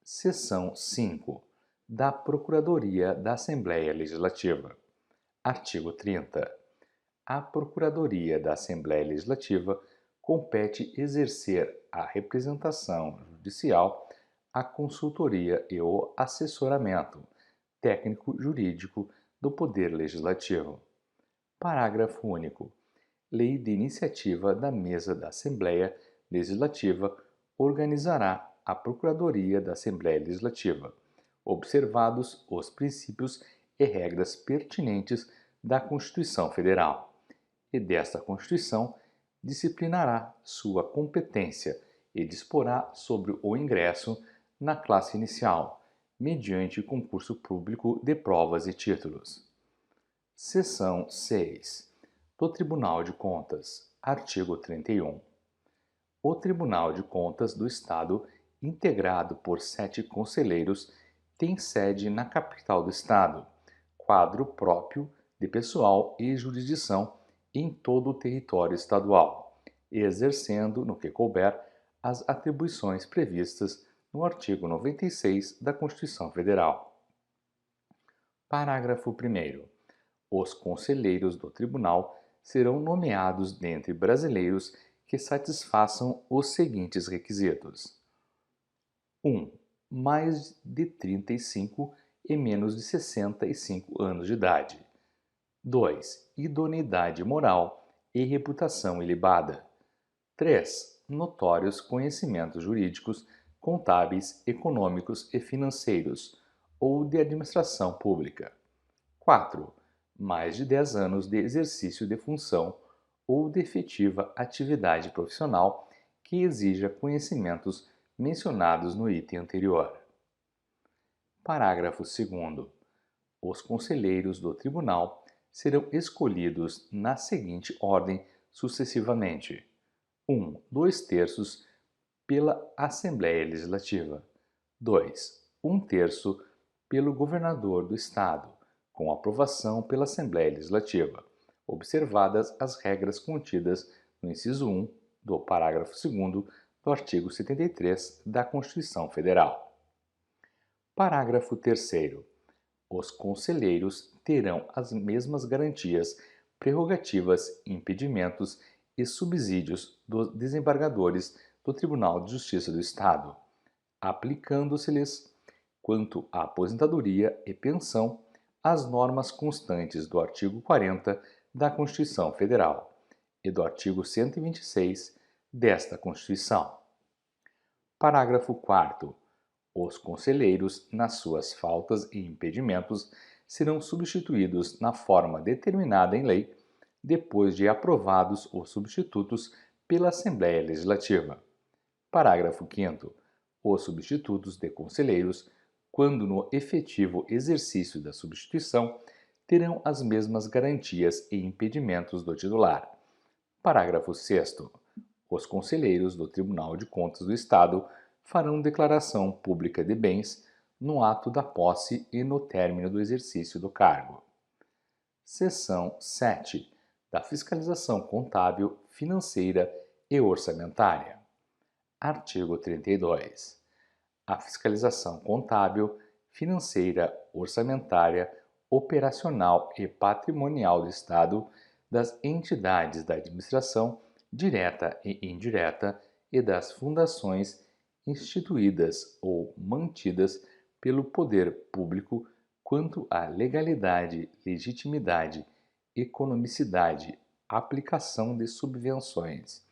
Seção 5. Da Procuradoria da Assembleia Legislativa. Artigo 30. À Procuradoria da Assembleia Legislativa compete exercer a representação judicial, a consultoria e o assessoramento técnico-jurídico do Poder Legislativo. Parágrafo único. Lei de iniciativa da Mesa da Assembleia Legislativa organizará a Procuradoria da Assembleia Legislativa, observados os princípios e regras pertinentes da Constituição Federal, e desta Constituição disciplinará sua competência e disporá sobre o ingresso na classe inicial, mediante concurso público de provas e títulos. Seção 6. Do Tribunal de Contas. Artigo 31. O Tribunal de Contas do Estado, integrado por 7 conselheiros, tem sede na capital do Estado, quadro próprio de pessoal e jurisdição em todo o território estadual, exercendo, no que couber, as atribuições previstas no artigo 96 da Constituição Federal. Parágrafo 1º. Os conselheiros do tribunal serão nomeados dentre brasileiros que satisfaçam os seguintes requisitos: 1. Mais de 35 e menos de 65 anos de idade. 2. Idoneidade moral e reputação ilibada. 3. Notórios conhecimentos jurídicos, contábeis, econômicos e financeiros ou de administração pública. 4. Mais de 10 anos de exercício de função ou de efetiva atividade profissional que exija conhecimentos mencionados no item anterior. Parágrafo 2º. Os conselheiros do tribunal serão escolhidos na seguinte ordem sucessivamente: 1. 2/3 pela Assembleia Legislativa. 2. 1/3 pelo governador do Estado, com aprovação pela Assembleia Legislativa, observadas as regras contidas no inciso 1 do parágrafo 2º do artigo 73 da Constituição Federal. Parágrafo 3º. Os conselheiros terão as mesmas garantias, prerrogativas, impedimentos e subsídios dos desembargadores do Tribunal de Justiça do Estado, aplicando-se-lhes, quanto à aposentadoria e pensão, as normas constantes do artigo 40 da Constituição Federal e do artigo 126 desta Constituição. Parágrafo 4º. Os conselheiros, nas suas faltas e impedimentos, serão substituídos na forma determinada em lei, depois de aprovados os substitutos pela Assembleia Legislativa. Parágrafo 5º. Os substitutos de conselheiros, quando no efetivo exercício da substituição, terão as mesmas garantias e impedimentos do titular. Parágrafo 6º. Os conselheiros do Tribunal de Contas do Estado farão declaração pública de bens no ato da posse e no término do exercício do cargo. Seção 7. Da Fiscalização Contábil, Financeira e Orçamentária. Artigo 32. A fiscalização contábil, financeira, orçamentária, operacional e patrimonial do Estado, das entidades da administração direta e indireta e das fundações instituídas ou mantidas pelo poder público quanto à legalidade, legitimidade, economicidade, aplicação de subvenções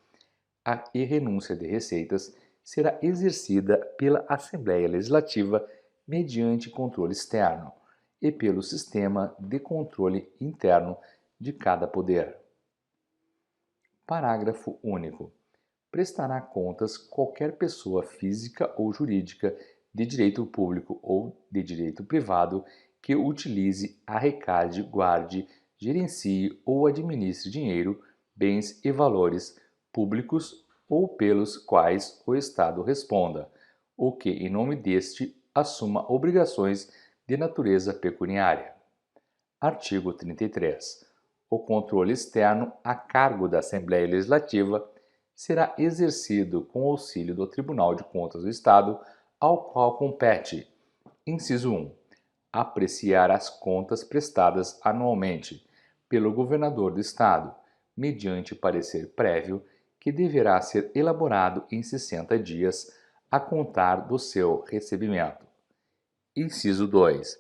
e renúncia de receitas será exercida pela Assembleia Legislativa mediante controle externo e pelo sistema de controle interno de cada poder. Parágrafo único. Prestará contas qualquer pessoa física ou jurídica de direito público ou de direito privado que utilize, arrecade, guarde, gerencie ou administre dinheiro, bens e valores públicos ou pelos quais o Estado responda, ou que, em nome deste, assuma obrigações de natureza pecuniária. Artigo 33. O controle externo a cargo da Assembleia Legislativa será exercido com auxílio do Tribunal de Contas do Estado, ao qual compete: inciso 1. Apreciar as contas prestadas anualmente pelo governador do Estado, mediante parecer prévio que deverá ser elaborado em 60 dias a contar do seu recebimento. Inciso 2.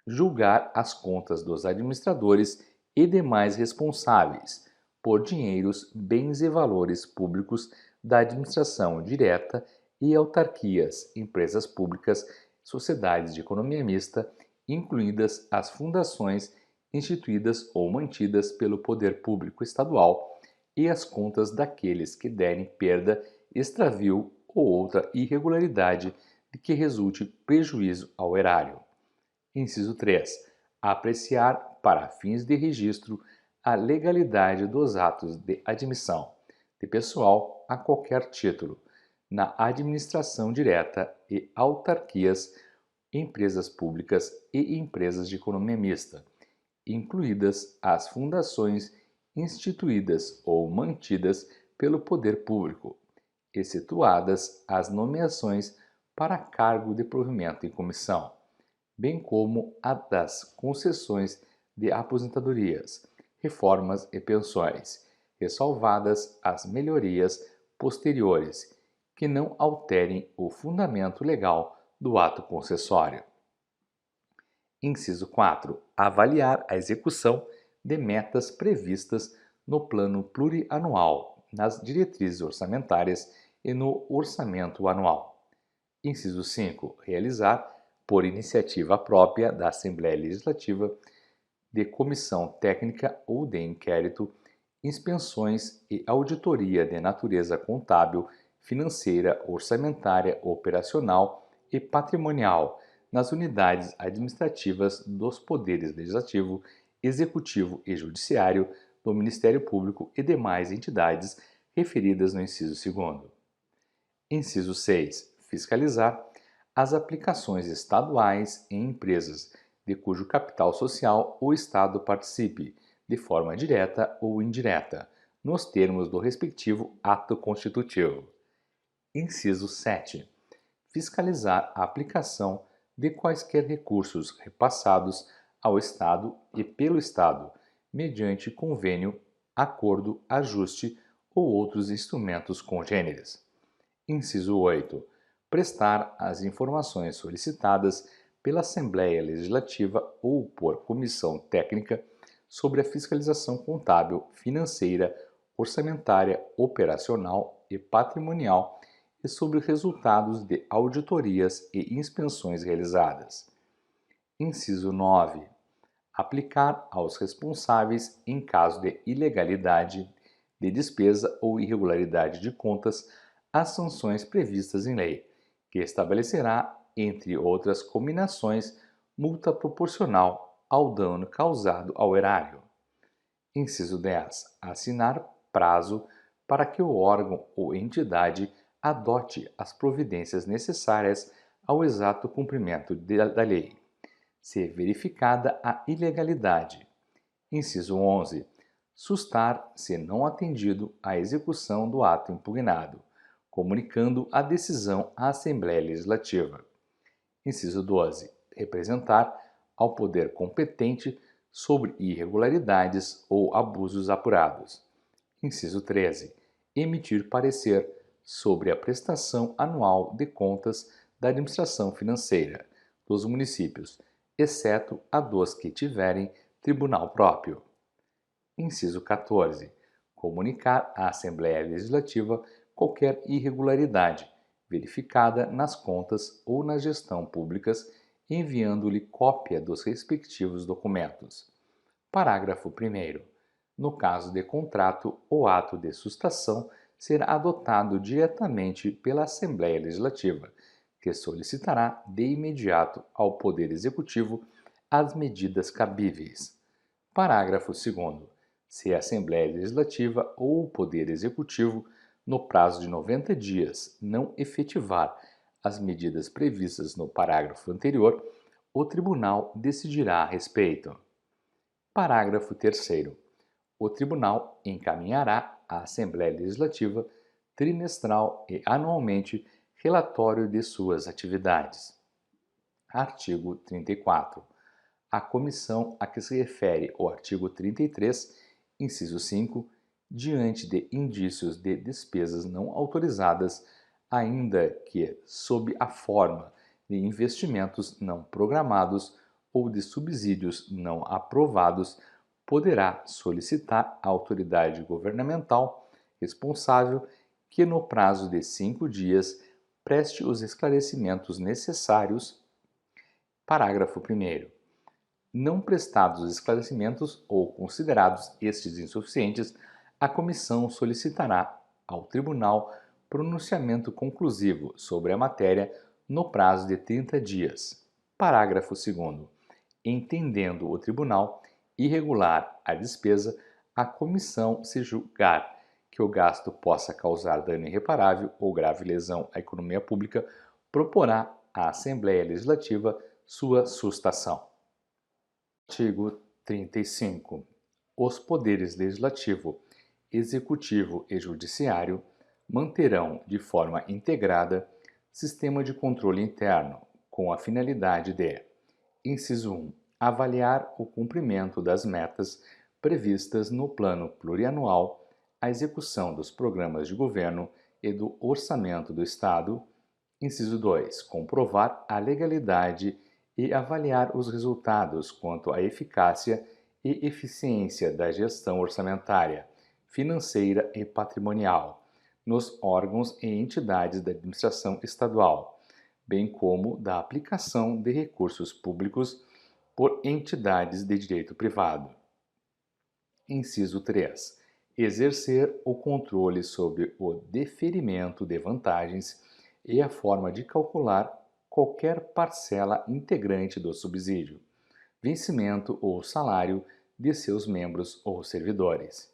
Julgar as contas dos administradores e demais responsáveis por dinheiros, bens e valores públicos da administração direta e autarquias, empresas públicas, sociedades de economia mista, incluídas as fundações instituídas ou mantidas pelo poder público estadual, e as contas daqueles que derem perda, extravio ou outra irregularidade de que resulte prejuízo ao erário. Inciso 3. Apreciar, para fins de registro, a legalidade dos atos de admissão de pessoal a qualquer título na administração direta e autarquias, empresas públicas e empresas de economia mista, incluídas as fundações instituídas ou mantidas pelo poder público, excetuadas as nomeações para cargo de provimento em comissão, bem como a das concessões de aposentadorias, reformas e pensões, ressalvadas as melhorias posteriores, que não alterem o fundamento legal do ato concessório. Inciso 4. Avaliar a execução de metas previstas no plano plurianual, nas diretrizes orçamentárias e no orçamento anual. Inciso 5. Realizar, por iniciativa própria da Assembleia Legislativa, de comissão técnica ou de inquérito, inspeções e auditoria de natureza contábil, financeira, orçamentária, operacional e patrimonial nas unidades administrativas dos poderes legislativo, executivo e judiciário, do Ministério Público e demais entidades referidas no inciso 2º. Inciso 6. Fiscalizar as aplicações estaduais em empresas de cujo capital social o Estado participe, de forma direta ou indireta, nos termos do respectivo ato constitutivo. Inciso 7. Fiscalizar a aplicação de quaisquer recursos repassados ao Estado e pelo Estado, mediante convênio, acordo, ajuste ou outros instrumentos congêneres. Inciso 8. Prestar as informações solicitadas pela Assembleia Legislativa ou por comissão técnica sobre a fiscalização contábil, financeira, orçamentária, operacional e patrimonial e sobre resultados de auditorias e inspeções realizadas. Inciso 9. Aplicar aos responsáveis, em caso de ilegalidade de despesa ou irregularidade de contas, as sanções previstas em lei, que estabelecerá, entre outras combinações, multa proporcional ao dano causado ao erário. Inciso 10. Assinar prazo para que o órgão ou entidade adote as providências necessárias ao exato cumprimento da lei, se verificada a ilegalidade. Inciso 11. Sustar, se não atendido, a execução do ato impugnado, comunicando a decisão à Assembleia Legislativa. Inciso 12. Representar ao poder competente sobre irregularidades ou abusos apurados. Inciso 13. Emitir parecer sobre a prestação anual de contas da administração financeira dos municípios, exceto a dos que tiverem tribunal próprio. Inciso 14. Comunicar à Assembleia Legislativa qualquer irregularidade verificada nas contas ou na gestão públicas, enviando-lhe cópia dos respectivos documentos. Parágrafo 1º. No caso de contrato, o ato de sustação será adotado diretamente pela Assembleia Legislativa, que solicitará de imediato ao Poder Executivo as medidas cabíveis. Parágrafo 2º. Se a Assembleia Legislativa ou o Poder Executivo, no prazo de 90 dias, não efetivar as medidas previstas no parágrafo anterior, o tribunal decidirá a respeito. Parágrafo 3º. O tribunal encaminhará à Assembleia Legislativa trimestral e anualmente relatório de suas atividades. Artigo 34. A comissão a que se refere o artigo 33, inciso 5, diante de indícios de despesas não autorizadas, ainda que sob a forma de investimentos não programados ou de subsídios não aprovados, poderá solicitar à autoridade governamental responsável que, no prazo de 5 dias, preste os esclarecimentos necessários. Parágrafo 1º. Não prestados os esclarecimentos ou considerados estes insuficientes, a comissão solicitará ao tribunal pronunciamento conclusivo sobre a matéria no prazo de 30 dias. Parágrafo 2º. Entendendo o tribunal irregular a despesa, a comissão, se julgar que o gasto possa causar dano irreparável ou grave lesão à economia pública, proporá à Assembleia Legislativa sua sustação. Artigo 35. Os poderes legislativo, executivo e judiciário manterão de forma integrada sistema de controle interno, com a finalidade de: inciso 1. Avaliar o cumprimento das metas previstas no Plano Plurianual, a execução dos programas de governo e do orçamento do Estado. Inciso 2. Comprovar a legalidade e avaliar os resultados quanto à eficácia e eficiência da gestão orçamentária, financeira e patrimonial nos órgãos e entidades da administração estadual, bem como da aplicação de recursos públicos por entidades de direito privado. Inciso 3. Exercer o controle sobre o deferimento de vantagens e a forma de calcular qualquer parcela integrante do subsídio, vencimento ou salário de seus membros ou servidores.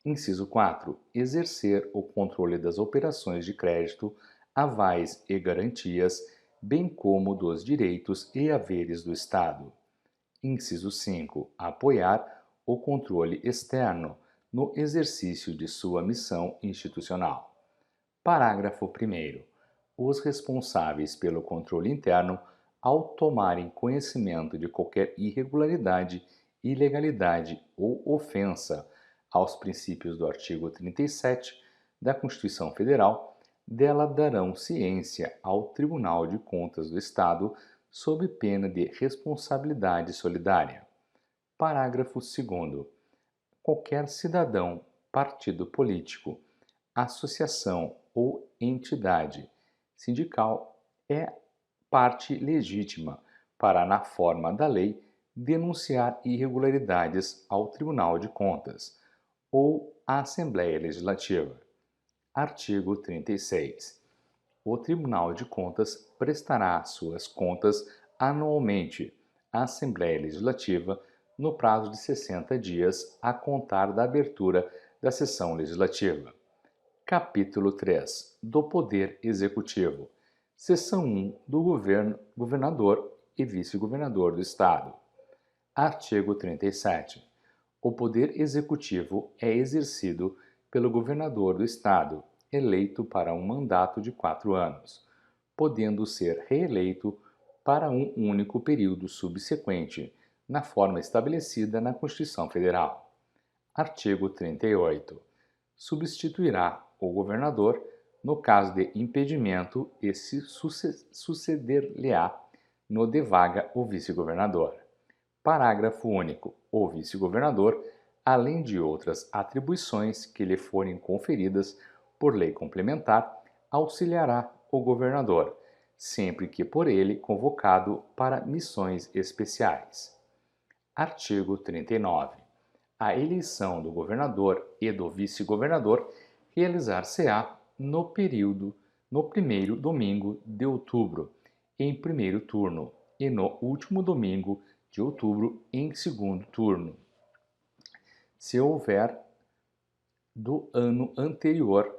Inciso 4. Exercer o controle das operações de crédito, avais e garantias, bem como dos direitos e haveres do Estado. Inciso 5. Apoiar o controle externo no exercício de sua missão institucional. Parágrafo 1º. Os responsáveis pelo controle interno, ao tomarem conhecimento de qualquer irregularidade, ilegalidade ou ofensa aos princípios do artigo 37 da Constituição Federal, dela darão ciência ao Tribunal de Contas do Estado sob pena de responsabilidade solidária. Parágrafo 2º. Qualquer cidadão, partido político, associação ou entidade sindical é parte legítima para, na forma da lei, denunciar irregularidades ao Tribunal de Contas ou à Assembleia Legislativa. Artigo 36. O Tribunal de Contas prestará suas contas anualmente à Assembleia Legislativa no prazo de 60 dias a contar da abertura da sessão legislativa. Capítulo 3. Do Poder Executivo. Seção 1. Do Governador e Vice-Governador do Estado. Artigo 37. O Poder Executivo é exercido pelo Governador do Estado, eleito para um mandato de 4 anos, podendo ser reeleito para um único período subsequente, na forma estabelecida na Constituição Federal. Artigo 38. Substituirá o governador no caso de impedimento e se suceder-lhe-á no de vaga o vice-governador. Parágrafo único. O vice-governador, além de outras atribuições que lhe forem conferidas por lei complementar, auxiliará o governador, sempre que por ele convocado para missões especiais. Artigo 39. A eleição do governador e do vice-governador realizar-se-á no primeiro domingo de outubro, em primeiro turno, e no último domingo de outubro, em segundo turno, se houver do ano anterior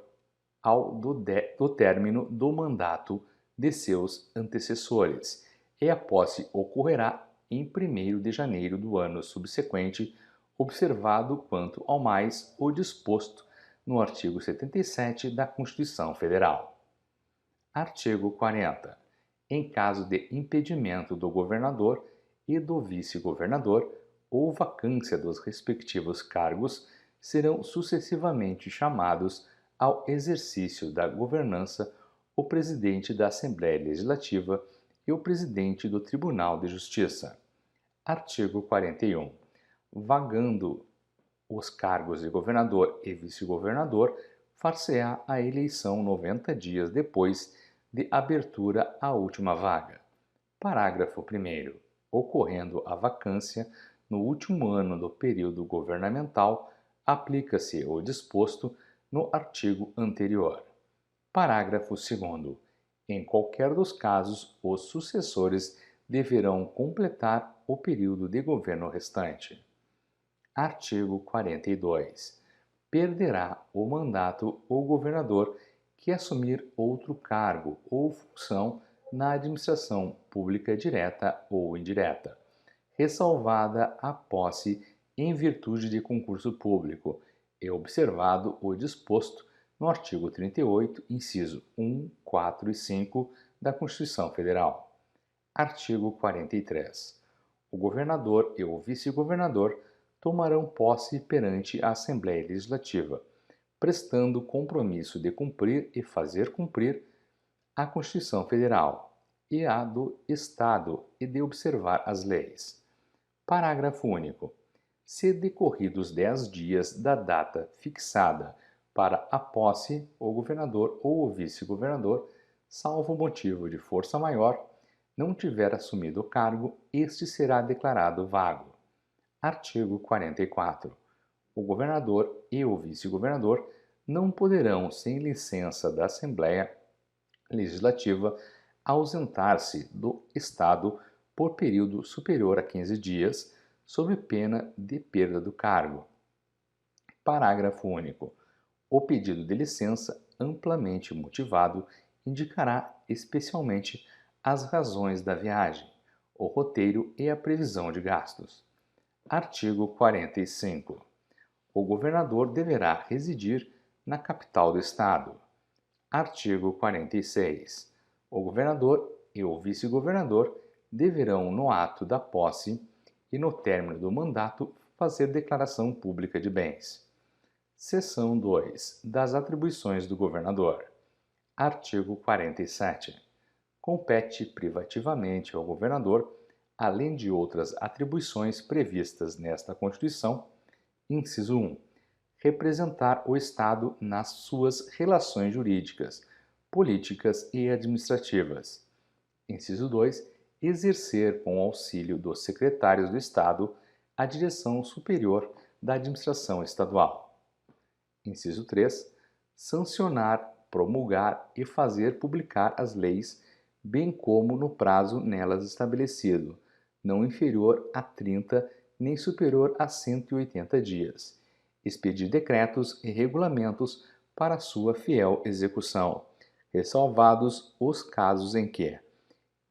ao do término do mandato de seus antecessores, e a posse ocorrerá em 1º de janeiro do ano subsequente, observado quanto ao mais o disposto no artigo 77 da Constituição Federal. Artigo 40. Em caso de impedimento do governador e do vice-governador ou vacância dos respectivos cargos, serão sucessivamente chamados ao exercício da governança o presidente da Assembleia Legislativa e o presidente do Tribunal de Justiça. Artigo 41. Vagando os cargos de governador e vice-governador, far-se-á a eleição 90 dias depois de abertura à última vaga. Parágrafo 1º. Ocorrendo a vacância no último ano do período governamental, aplica-se o disposto no artigo anterior. Parágrafo 2º. Em qualquer dos casos, os sucessores deverão completar o período de governo restante. Artigo 42. Perderá o mandato o governador que assumir outro cargo ou função na administração pública direta ou indireta, ressalvada a posse em virtude de concurso público e observado o disposto no artigo 38, inciso 1, 4 e 5 da Constituição Federal. Artigo 43. O governador e o vice-governador tomarão posse perante a Assembleia Legislativa, prestando compromisso de cumprir e fazer cumprir a Constituição Federal e a do Estado e de observar as leis. Parágrafo único. Se decorridos 10 dias da data fixada para a posse, o governador ou o vice-governador, salvo motivo de força maior, não tiver assumido o cargo, este será declarado vago. Artigo 44. O governador e o vice-governador não poderão, sem licença da Assembleia Legislativa, ausentar-se do Estado por período superior a 15 dias, sob pena de perda do cargo. Parágrafo único. O pedido de licença, amplamente motivado, indicará especialmente as razões da viagem, o roteiro e a previsão de gastos. Artigo 45. O governador deverá residir na capital do Estado. Artigo 46. O governador e o vice-governador deverão, no ato da posse e no término do mandato, fazer declaração pública de bens. Seção 2. Das atribuições do governador. Artigo 47. Compete privativamente ao governador, além de outras atribuições previstas nesta Constituição, inciso 1, representar o Estado nas suas relações jurídicas, políticas e administrativas. Inciso 2, exercer com auxílio dos secretários do Estado a direção superior da administração estadual. Inciso 3, sancionar, promulgar e fazer publicar as leis, bem como no prazo nelas estabelecido, não inferior a 30 nem superior a 180 dias. Expedir decretos e regulamentos para sua fiel execução, ressalvados os casos em que,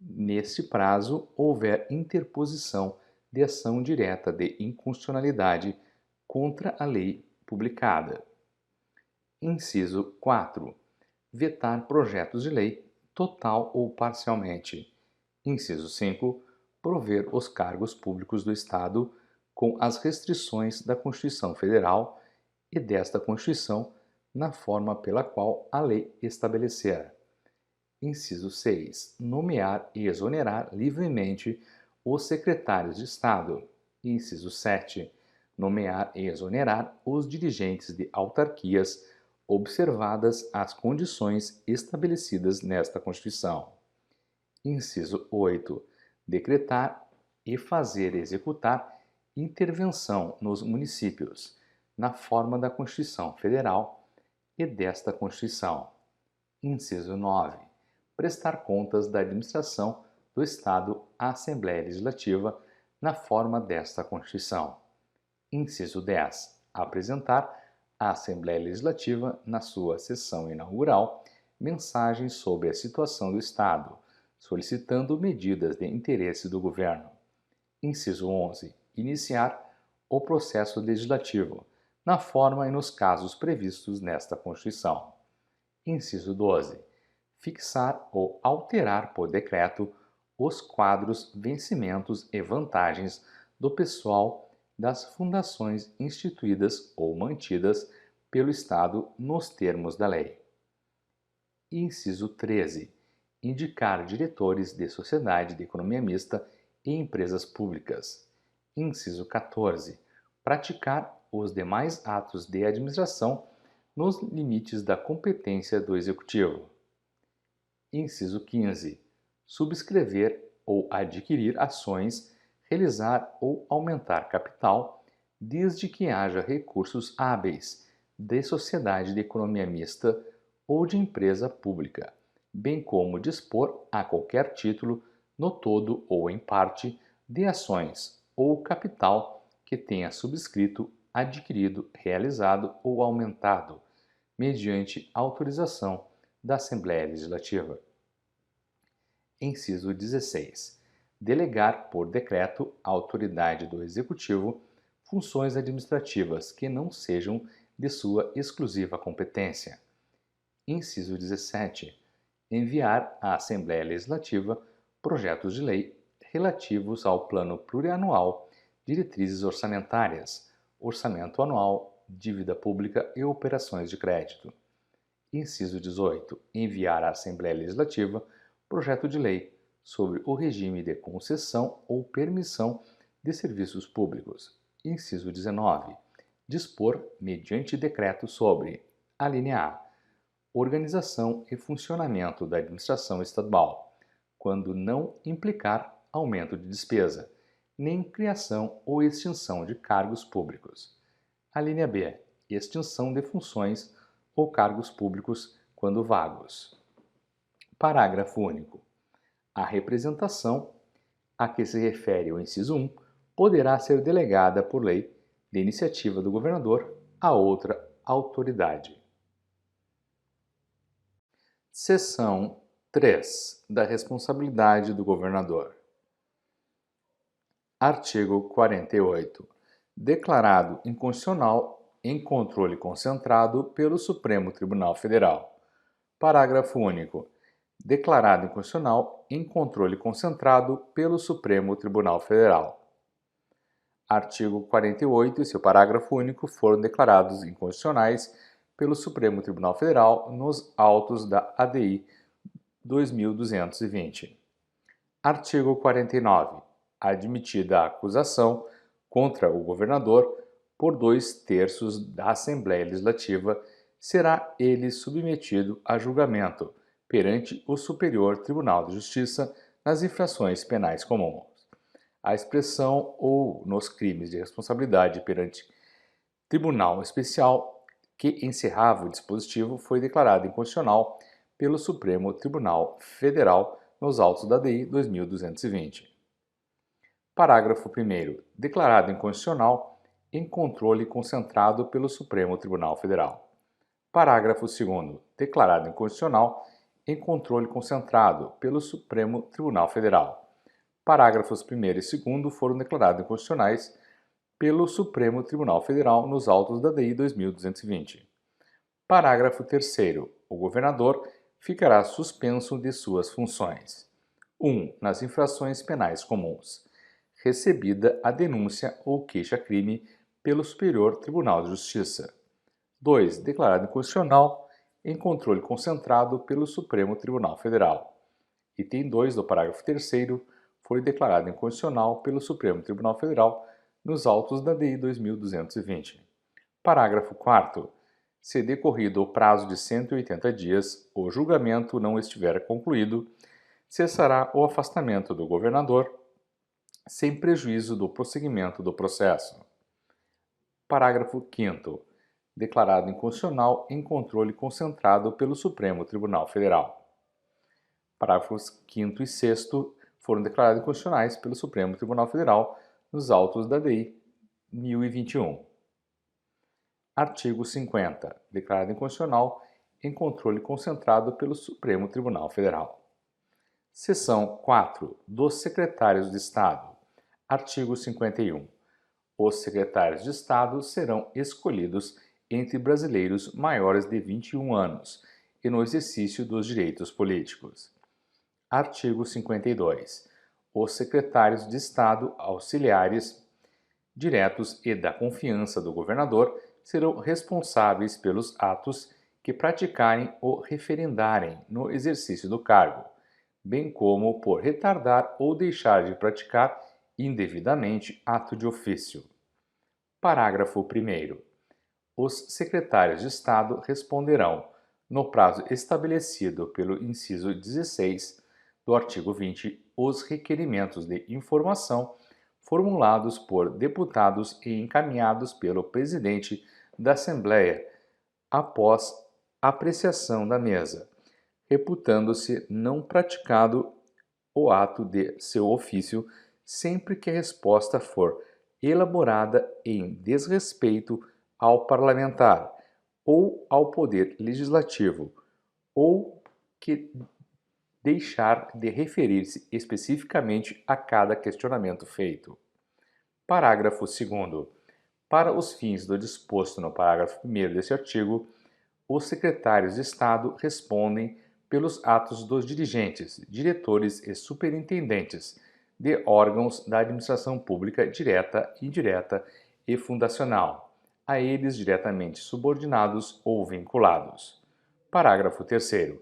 neste prazo, houver interposição de ação direta de inconstitucionalidade contra a lei publicada. Inciso 4. Vetar projetos de lei, total ou parcialmente. Inciso 5. Prover os cargos públicos do Estado com as restrições da Constituição Federal e desta Constituição na forma pela qual a lei estabelecer. Inciso 6. Nomear e exonerar livremente os secretários de Estado. Inciso 7. Nomear e exonerar os dirigentes de autarquias, observadas as condições estabelecidas nesta Constituição. Inciso 8. Decretar e fazer executar intervenção nos municípios, na forma da Constituição Federal e desta Constituição. Inciso 9. Prestar contas da administração do Estado à Assembleia Legislativa, na forma desta Constituição. Inciso 10. Apresentar à Assembleia Legislativa, na sua sessão inaugural, mensagens sobre a situação do Estado, solicitando medidas de interesse do governo. Inciso 11. Iniciar o processo legislativo, na forma e nos casos previstos nesta Constituição. Inciso 12. Fixar ou alterar por decreto os quadros, vencimentos e vantagens do pessoal das fundações instituídas ou mantidas pelo Estado nos termos da lei. Inciso 13. Indicar diretores de sociedade de economia mista e empresas públicas. Inciso 14. Praticar os demais atos de administração nos limites da competência do Executivo. Inciso 15. Subscrever ou adquirir ações, realizar ou aumentar capital, desde que haja recursos hábeis de sociedade de economia mista ou de empresa pública, bem como dispor a qualquer título, no todo ou em parte, de ações ou capital que tenha subscrito, adquirido, realizado ou aumentado, mediante autorização da Assembleia Legislativa. Inciso 16. Delegar por decreto à autoridade do Executivo funções administrativas que não sejam de sua exclusiva competência. Inciso 17. Enviar à Assembleia Legislativa projetos de lei relativos ao Plano Plurianual, diretrizes orçamentárias, orçamento anual, dívida pública e operações de crédito. Inciso 18. Enviar à Assembleia Legislativa projeto de lei sobre o regime de concessão ou permissão de serviços públicos. Inciso 19. Dispor, mediante decreto, sobre: alínea A. Organização e funcionamento da administração estadual, quando não implicar aumento de despesa, nem criação ou extinção de cargos públicos. Alínea B. Extinção de funções ou cargos públicos quando vagos. Parágrafo único. A representação a que se refere o inciso 1 poderá ser delegada por lei, de iniciativa do governador, a outra autoridade. Seção 3. Da responsabilidade do governador. Artigo 48. Declarado inconstitucional em controle concentrado pelo Supremo Tribunal Federal. Parágrafo único. Declarado inconstitucional em controle concentrado pelo Supremo Tribunal Federal. Artigo 48 e seu parágrafo único foram declarados inconstitucionais pelo Supremo Tribunal Federal nos autos da ADI 2220. Artigo 49. Admitida a acusação contra o governador por 2/3 da Assembleia Legislativa, será ele submetido a julgamento perante o Superior Tribunal de Justiça nas infrações penais comuns. A expressão ou nos crimes de responsabilidade perante Tribunal Especial que encerrava o dispositivo foi declarada inconstitucional pelo Supremo Tribunal Federal nos autos da ADI 2220. Parágrafo 1º. Declarado inconstitucional em controle concentrado pelo Supremo Tribunal Federal. Parágrafo 2º. Declarado inconstitucional em controle concentrado pelo Supremo Tribunal Federal. Parágrafos 1º e 2º foram declarados inconstitucionais pelo Supremo Tribunal Federal nos autos da DI 2220. Parágrafo 3º. O governador ficará suspenso de suas funções. 1. Nas infrações penais comuns. Recebida a denúncia ou queixa-crime pelo Superior Tribunal de Justiça. 2. Declarado inconstitucional em controle concentrado pelo Supremo Tribunal Federal. Item 2 do parágrafo 3º foi declarado inconstitucional pelo Supremo Tribunal Federal nos autos da DI 2220. Parágrafo 4º. Se decorrido o prazo de 180 dias, o julgamento não estiver concluído, cessará o afastamento do governador, sem prejuízo do prosseguimento do processo. Parágrafo 5º. Declarado inconstitucional em controle concentrado pelo Supremo Tribunal Federal. Parágrafos 5º e 6º foram declarados inconstitucionais pelo Supremo Tribunal Federal nos autos da DI 1021. Artigo 50. Declarado inconstitucional em controle concentrado pelo Supremo Tribunal Federal. Seção 4. Dos Secretários de Estado. Artigo 51. Os secretários de Estado serão escolhidos entre brasileiros maiores de 21 anos e no exercício dos direitos políticos. Artigo 52. Os secretários de Estado auxiliares diretos e da confiança do governador serão responsáveis pelos atos que praticarem ou referendarem no exercício do cargo, bem como por retardar ou deixar de praticar indevidamente ato de ofício. Parágrafo 1º. Os secretários de Estado responderão, no prazo estabelecido pelo inciso 16 do artigo 20, os requerimentos de informação formulados por deputados e encaminhados pelo presidente da Assembleia após apreciação da mesa, reputando-se não praticado o ato de seu ofício sempre que a resposta for elaborada em desrespeito ao parlamentar ou ao poder legislativo, ou que deixar de referir-se especificamente a cada questionamento feito. Parágrafo 2º. Para os fins do disposto no parágrafo 1º deste artigo, os secretários de Estado respondem pelos atos dos dirigentes, diretores e superintendentes de órgãos da administração pública direta, indireta e fundacional, a eles diretamente subordinados ou vinculados. Parágrafo 3º.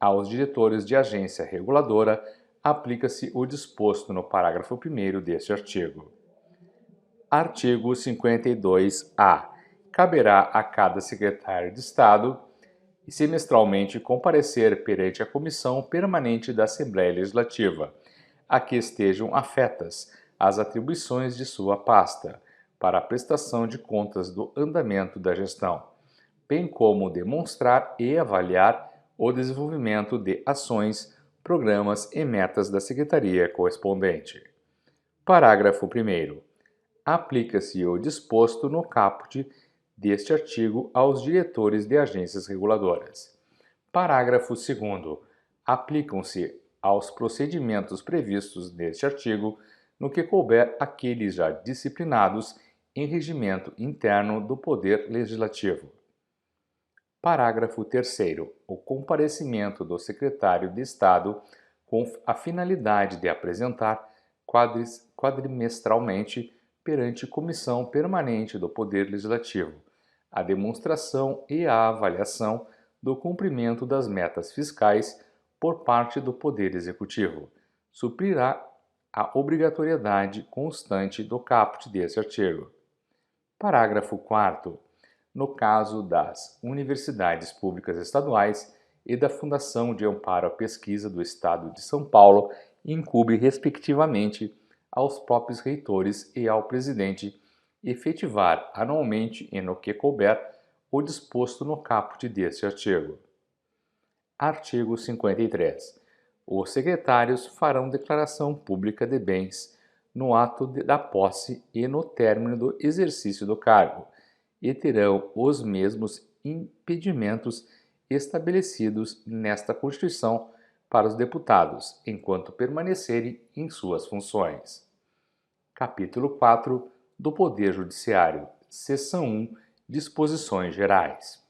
Aos diretores de agência reguladora aplica-se o disposto no parágrafo 1º deste artigo. Artigo 52-A. Caberá a cada secretário de Estado semestralmente comparecer perante a Comissão Permanente da Assembleia Legislativa, a que estejam afetas as atribuições de sua pasta, para a prestação de contas do andamento da gestão, bem como demonstrar e avaliar o desenvolvimento de ações, programas e metas da Secretaria correspondente. Parágrafo 1º. Aplica-se o disposto no caput deste artigo aos diretores de agências reguladoras. Parágrafo 2º. Aplicam-se aos procedimentos previstos neste artigo no que couber aqueles já disciplinados em regimento interno do Poder Legislativo. Parágrafo 3º. O comparecimento do secretário de Estado com a finalidade de apresentar quadrimestralmente perante Comissão Permanente do Poder Legislativo a demonstração e a avaliação do cumprimento das metas fiscais por parte do Poder Executivo suprirá a obrigatoriedade constante do caput deste artigo. Parágrafo 4º. No caso das universidades públicas estaduais e da Fundação de Amparo à Pesquisa do Estado de São Paulo, incumbe, respectivamente, aos próprios reitores e ao presidente efetivar anualmente e no que couber o disposto no caput deste artigo. Artigo 53. Os secretários farão declaração pública de bens no ato da posse e no término do exercício do cargo, e terão os mesmos impedimentos estabelecidos nesta Constituição para os deputados, enquanto permanecerem em suas funções. Capítulo 4 do Poder Judiciário, Seção 1, Disposições Gerais.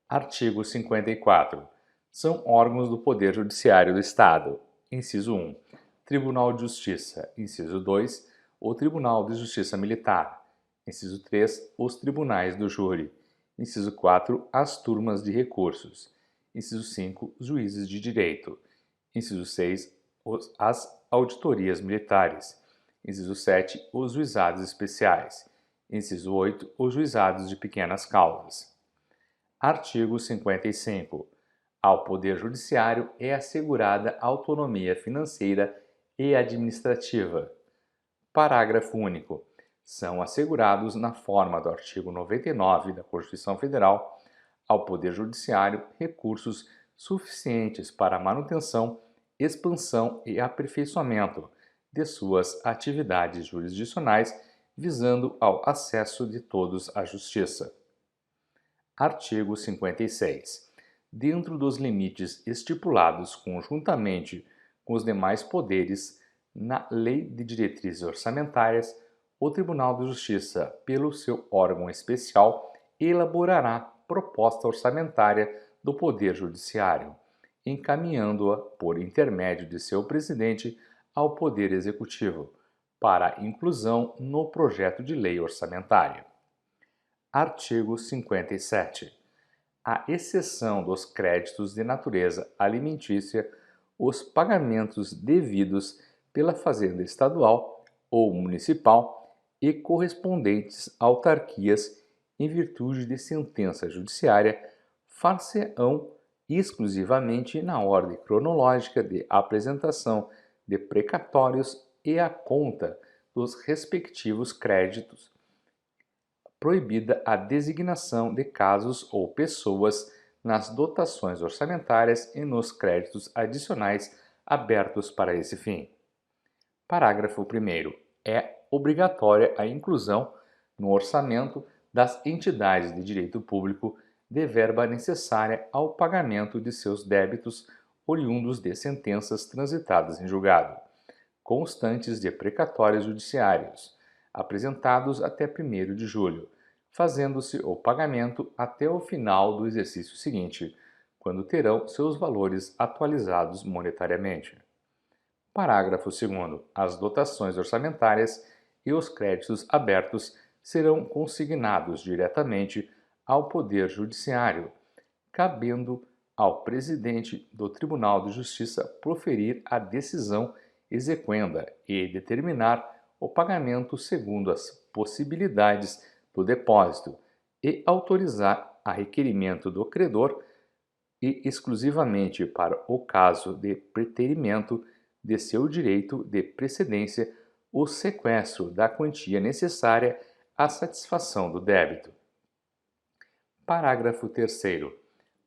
Artigo 54. São órgãos do Poder Judiciário do Estado. Inciso 1. Tribunal de Justiça. Inciso 2. O Tribunal de Justiça Militar. Inciso 3. Os Tribunais do Júri. Inciso 4. As Turmas de Recursos. Inciso 5. Juízes de Direito. Inciso 6. As Auditorias Militares. Inciso 7. Os Juizados Especiais. Inciso 8. Os Juizados de Pequenas Causas. Artigo 55. Ao Poder Judiciário é assegurada autonomia financeira e administrativa. Parágrafo único. São assegurados, na forma do artigo 99 da Constituição Federal, ao Poder Judiciário recursos suficientes para a manutenção, expansão e aperfeiçoamento de suas atividades jurisdicionais, visando ao acesso de todos à justiça. Artigo 56. Dentro dos limites estipulados conjuntamente com os demais poderes na Lei de Diretrizes Orçamentárias, o Tribunal de Justiça, pelo seu órgão especial, elaborará proposta orçamentária do Poder Judiciário, encaminhando-a, por intermédio de seu presidente, ao Poder Executivo, para inclusão no projeto de lei orçamentária. Artigo 57. À exceção dos créditos de natureza alimentícia, os pagamentos devidos pela Fazenda Estadual ou Municipal e correspondentes autarquias em virtude de sentença judiciária far-se-ão exclusivamente na ordem cronológica de apresentação de precatórios e à conta dos respectivos créditos, proibida a designação de casos ou pessoas nas dotações orçamentárias e nos créditos adicionais abertos para esse fim. Parágrafo 1º. É obrigatória a inclusão no orçamento das entidades de direito público de verba necessária ao pagamento de seus débitos oriundos de sentenças transitadas em julgado, constantes de precatórios judiciários, apresentados até 1º de julho, fazendo-se o pagamento até o final do exercício seguinte, quando terão seus valores atualizados monetariamente. Parágrafo 2º. As dotações orçamentárias e os créditos abertos serão consignados diretamente ao Poder Judiciário, cabendo ao presidente do Tribunal de Justiça proferir a decisão exequenda e determinar o pagamento segundo as possibilidades do depósito e autorizar a requerimento do credor e exclusivamente para o caso de preterimento de seu direito de precedência o sequestro da quantia necessária à satisfação do débito. Parágrafo 3º.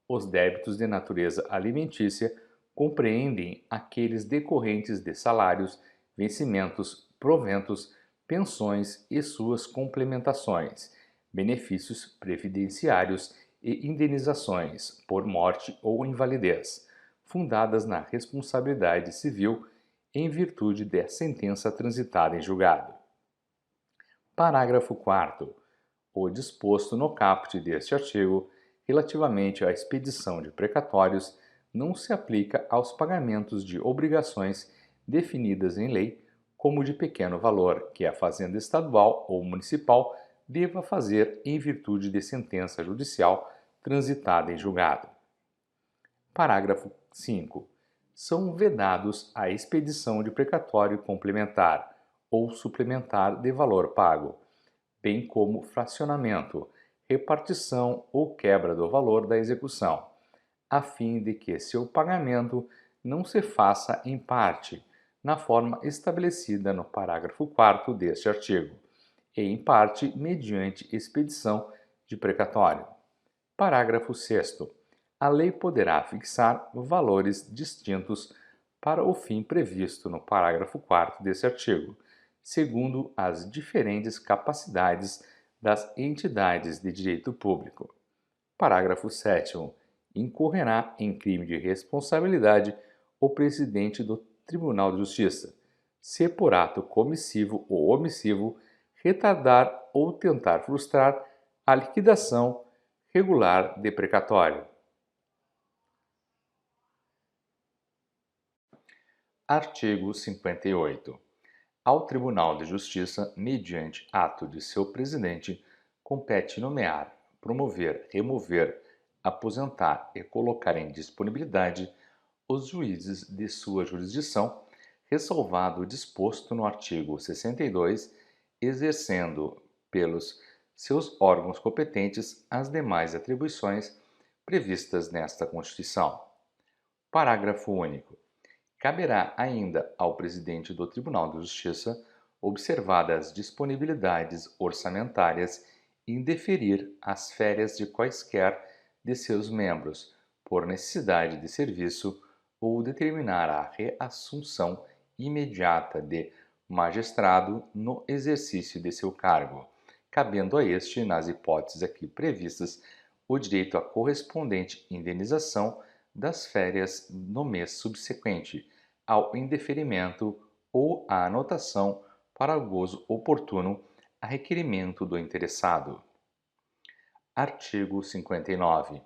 Os débitos de natureza alimentícia compreendem aqueles decorrentes de salários, vencimentos, proventos, pensões e suas complementações, benefícios previdenciários e indenizações por morte ou invalidez, fundadas na responsabilidade civil em virtude de sentença transitada em julgado. Parágrafo 4º. O disposto no caput deste artigo, relativamente à expedição de precatórios, não se aplica aos pagamentos de obrigações definidas em lei como de pequeno valor, que a Fazenda Estadual ou Municipal deva fazer em virtude de sentença judicial transitada em julgado. Parágrafo 5. São vedados a expedição de precatório complementar ou suplementar de valor pago, bem como fracionamento, repartição ou quebra do valor da execução, a fim de que seu pagamento não se faça em parte, na forma estabelecida no parágrafo 4º deste artigo, e em parte mediante expedição de precatório. Parágrafo 6º. A lei poderá fixar valores distintos para o fim previsto no parágrafo 4º deste artigo, segundo as diferentes capacidades das entidades de direito público. Parágrafo 7º. Incorrerá em crime de responsabilidade o presidente do Tribunal de Justiça, se por ato comissivo ou omissivo retardar ou tentar frustrar a liquidação regular de precatório. Artigo 58. Ao Tribunal de Justiça, mediante ato de seu presidente, compete nomear, promover, remover, aposentar e colocar em disponibilidade os juízes de sua jurisdição, ressalvado o disposto no artigo 62, exercendo pelos seus órgãos competentes as demais atribuições previstas nesta Constituição. Parágrafo único. Caberá ainda ao presidente do Tribunal de Justiça, observadas as disponibilidades orçamentárias, indeferir as férias de quaisquer de seus membros, por necessidade de serviço, ou determinar a reassunção imediata de magistrado no exercício de seu cargo, cabendo a este, nas hipóteses aqui previstas, o direito à correspondente indenização das férias no mês subsequente ao indeferimento ou à anotação para o gozo oportuno a requerimento do interessado. Artigo 59.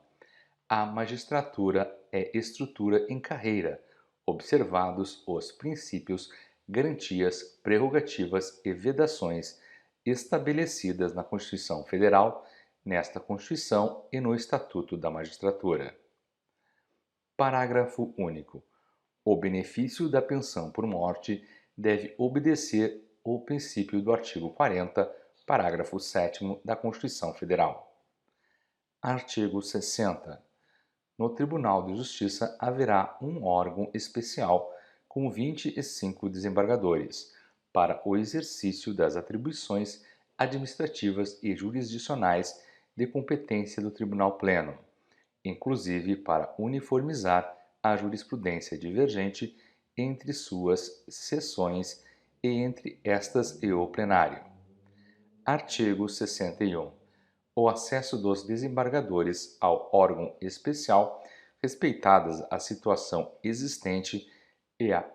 A magistratura é estrutura em carreira, observados os princípios, garantias, prerrogativas e vedações estabelecidas na Constituição Federal, nesta Constituição e no Estatuto da Magistratura. Parágrafo único. O benefício da pensão por morte deve obedecer ao princípio do artigo 40, parágrafo 7º da Constituição Federal. Artigo 60. No Tribunal de Justiça haverá um órgão especial com 25 desembargadores para o exercício das atribuições administrativas e jurisdicionais de competência do Tribunal Pleno, inclusive para uniformizar a jurisprudência divergente entre suas seções e entre estas e o plenário. Artigo 61. O acesso dos desembargadores ao órgão especial, respeitadas a situação existente e a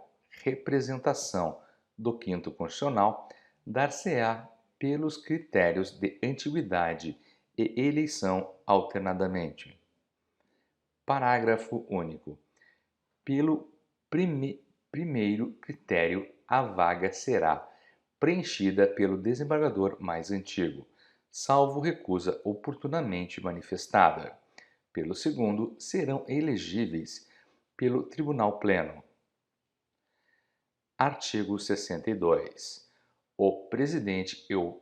representação do quinto constitucional, dar-se-á pelos critérios de antiguidade e eleição alternadamente. Parágrafo único. Pelo primeiro critério, a vaga será preenchida pelo desembargador mais antigo, salvo recusa oportunamente manifestada. Pelo segundo, serão elegíveis pelo Tribunal Pleno. Artigo 62. O presidente e o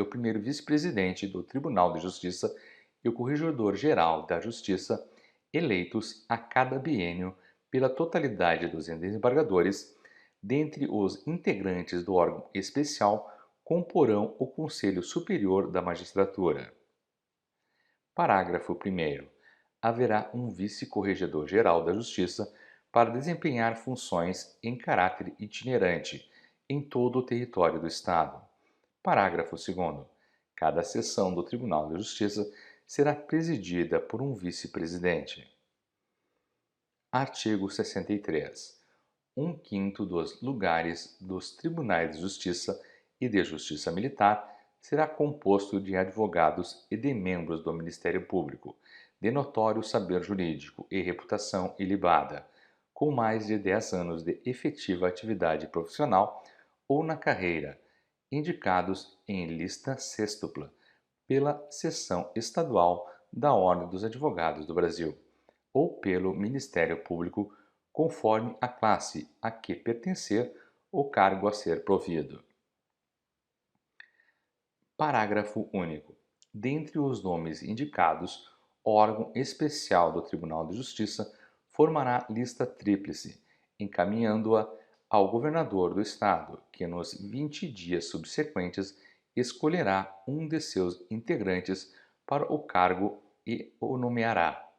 primeiro vice-presidente do Tribunal de Justiça e o corregedor-geral da Justiça, eleitos a cada biênio pela totalidade dos desembargadores, dentre os integrantes do órgão especial, comporão o Conselho Superior da Magistratura. Parágrafo 1º. Haverá um vice-corregedor-geral da Justiça para desempenhar funções em caráter itinerante em todo o território do Estado. Parágrafo 2º. Cada seção do Tribunal de Justiça será presidida por um vice-presidente. Artigo 63. 1/5 dos lugares dos Tribunais de Justiça e de Justiça Militar será composto de advogados e de membros do Ministério Público, de notório saber jurídico e reputação ilibada, com mais de 10 anos de efetiva atividade profissional ou na carreira, indicados em lista sextupla pela Seção Estadual da Ordem dos Advogados do Brasil, ou pelo Ministério Público, conforme a classe a que pertencer o cargo a ser provido. Parágrafo único. Dentre os nomes indicados, o órgão especial do Tribunal de Justiça formará lista tríplice, encaminhando-a ao governador do Estado, que nos 20 dias subsequentes escolherá um de seus integrantes para o cargo e o nomeará.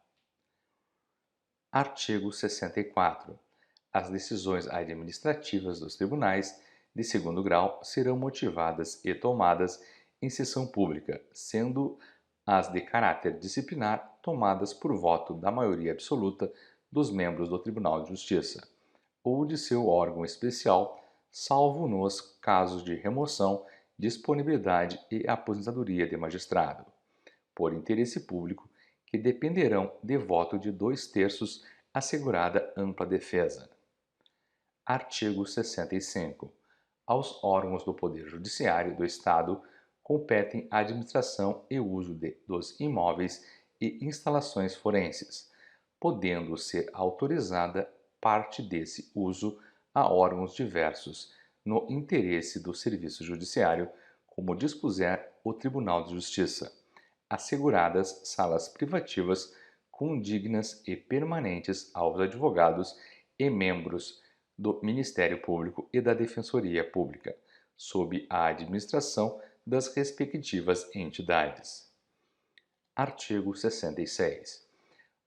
Artigo 64. As decisões administrativas dos tribunais de segundo grau serão motivadas e tomadas em sessão pública, sendo as de caráter disciplinar tomadas por voto da maioria absoluta dos membros do Tribunal de Justiça ou de seu órgão especial, salvo nos casos de remoção, disponibilidade e aposentadoria de magistrado, por interesse público, que dependerão de voto de 2/3, assegurada ampla defesa. Artigo 65. Aos órgãos do Poder Judiciário do Estado competem a administração e uso dos imóveis e instalações forenses, podendo ser autorizada parte desse uso a órgãos diversos, no interesse do serviço judiciário, como dispuser o Tribunal de Justiça, asseguradas salas privativas condignas e permanentes aos advogados e membros do Ministério Público e da Defensoria Pública, sob a administração das respectivas entidades. Artigo 66.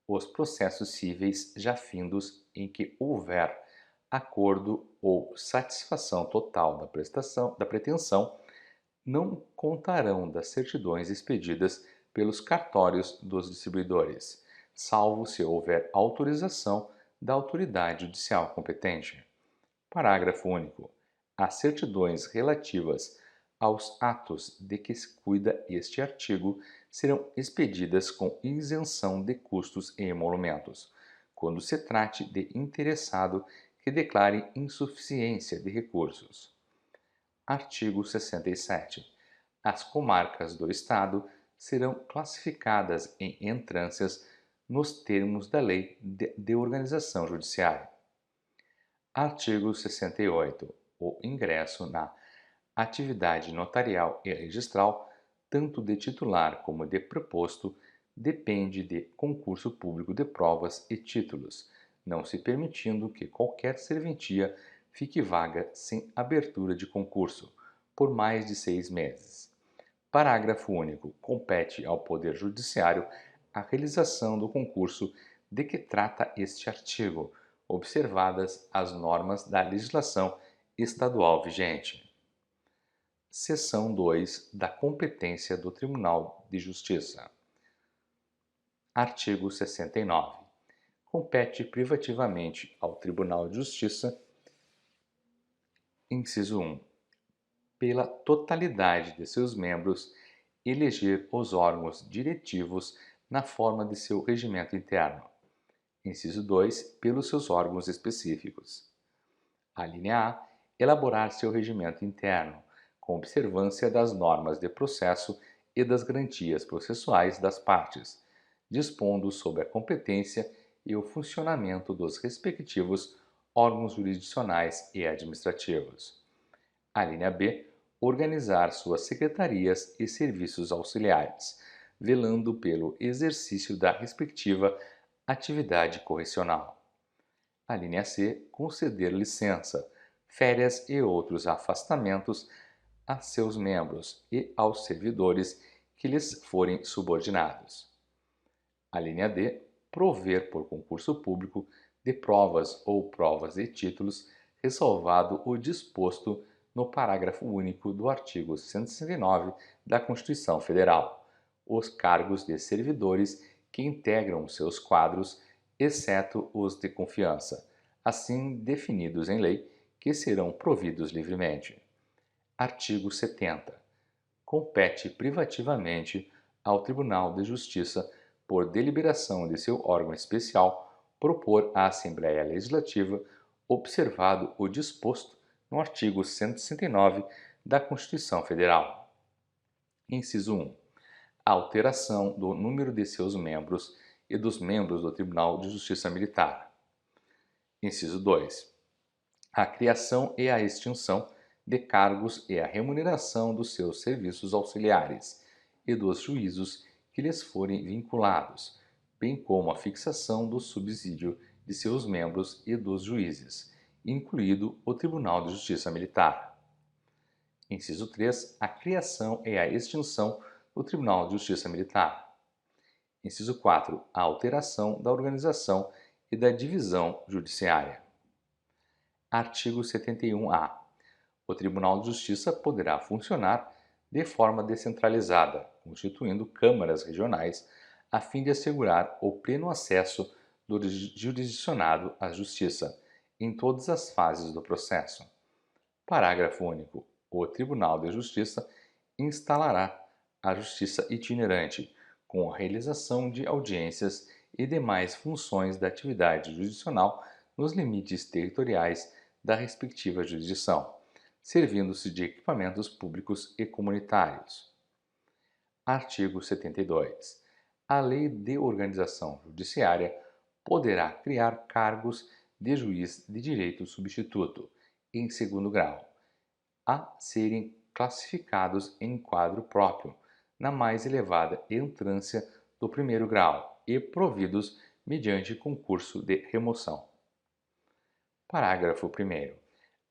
Os processos cíveis já findos em que houver acordo ou satisfação total da pretensão não contarão das certidões expedidas pelos cartórios dos distribuidores, salvo se houver autorização da autoridade judicial competente. Parágrafo único. As certidões relativas aos atos de que se cuida este artigo serão expedidas com isenção de custos e emolumentos, quando se trate de interessado que declare insuficiência de recursos. Artigo 67. As comarcas do Estado serão classificadas em entrâncias nos termos da Lei de Organização Judiciária. Artigo 68. O ingresso na atividade notarial e registral, tanto de titular como de preposto, depende de concurso público de provas e títulos, não se permitindo que qualquer serventia fique vaga sem abertura de concurso, por mais de 6 meses. Parágrafo único. Compete ao Poder Judiciário a realização do concurso de que trata este artigo, observadas as normas da legislação estadual vigente. Seção 2 da competência do Tribunal de Justiça. Artigo 69. Compete privativamente ao Tribunal de Justiça, inciso 1, pela totalidade de seus membros, eleger os órgãos diretivos na forma de seu regimento interno. Inciso 2, pelos seus órgãos específicos. A linha A, elaborar seu regimento interno, com observância das normas de processo e das garantias processuais das partes, dispondo sobre a competência e o funcionamento dos respectivos órgãos jurisdicionais e administrativos. A linha B, organizar suas secretarias e serviços auxiliares, velando pelo exercício da respectiva atividade correcional. A linha C, conceder licença, férias e outros afastamentos a seus membros e aos servidores que lhes forem subordinados. A linha D, prover por concurso público de provas ou provas e títulos, ressalvado o disposto no parágrafo único do artigo 169 da Constituição Federal, os cargos de servidores que integram seus quadros, exceto os de confiança, assim definidos em lei, que serão providos livremente. Artigo 70. Compete privativamente ao Tribunal de Justiça, por deliberação de seu órgão especial, propor à Assembleia Legislativa, observado o disposto no artigo 169 da Constituição Federal. Inciso 1. A alteração do número de seus membros e dos membros do Tribunal de Justiça Militar. Inciso 2. A criação e a extinção de cargos e a remuneração dos seus serviços auxiliares e dos juízos que lhes forem vinculados, bem como a fixação do subsídio de seus membros e dos juízes, incluído o Tribunal de Justiça Militar. Inciso 3. A criação e a extinção do Tribunal de Justiça Militar. Inciso 4. A alteração da organização e da divisão judiciária. Artigo 71-A. O Tribunal de Justiça poderá funcionar de forma descentralizada, constituindo câmaras regionais, a fim de assegurar o pleno acesso do jurisdicionado à justiça em todas as fases do processo. Parágrafo único. O Tribunal de Justiça instalará a justiça itinerante, com a realização de audiências e demais funções da atividade jurisdicional nos limites territoriais da respectiva jurisdição, servindo-se de equipamentos públicos e comunitários. Artigo 72. A Lei de Organização Judiciária poderá criar cargos de juiz de direito substituto, em segundo grau, a serem classificados em quadro próprio, na mais elevada entrância do primeiro grau e providos mediante concurso de remoção. Parágrafo 1º.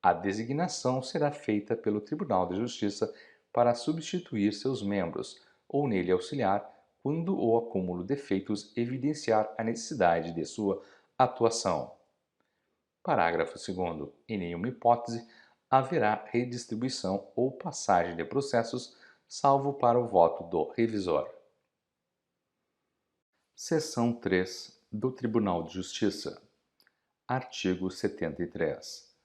A designação será feita pelo Tribunal de Justiça para substituir seus membros ou nele auxiliar quando o acúmulo de feitos evidenciar a necessidade de sua atuação. Parágrafo 2º. Em nenhuma hipótese haverá redistribuição ou passagem de processos, salvo para o voto do revisor. Seção 3 do Tribunal de Justiça. Artigo 73.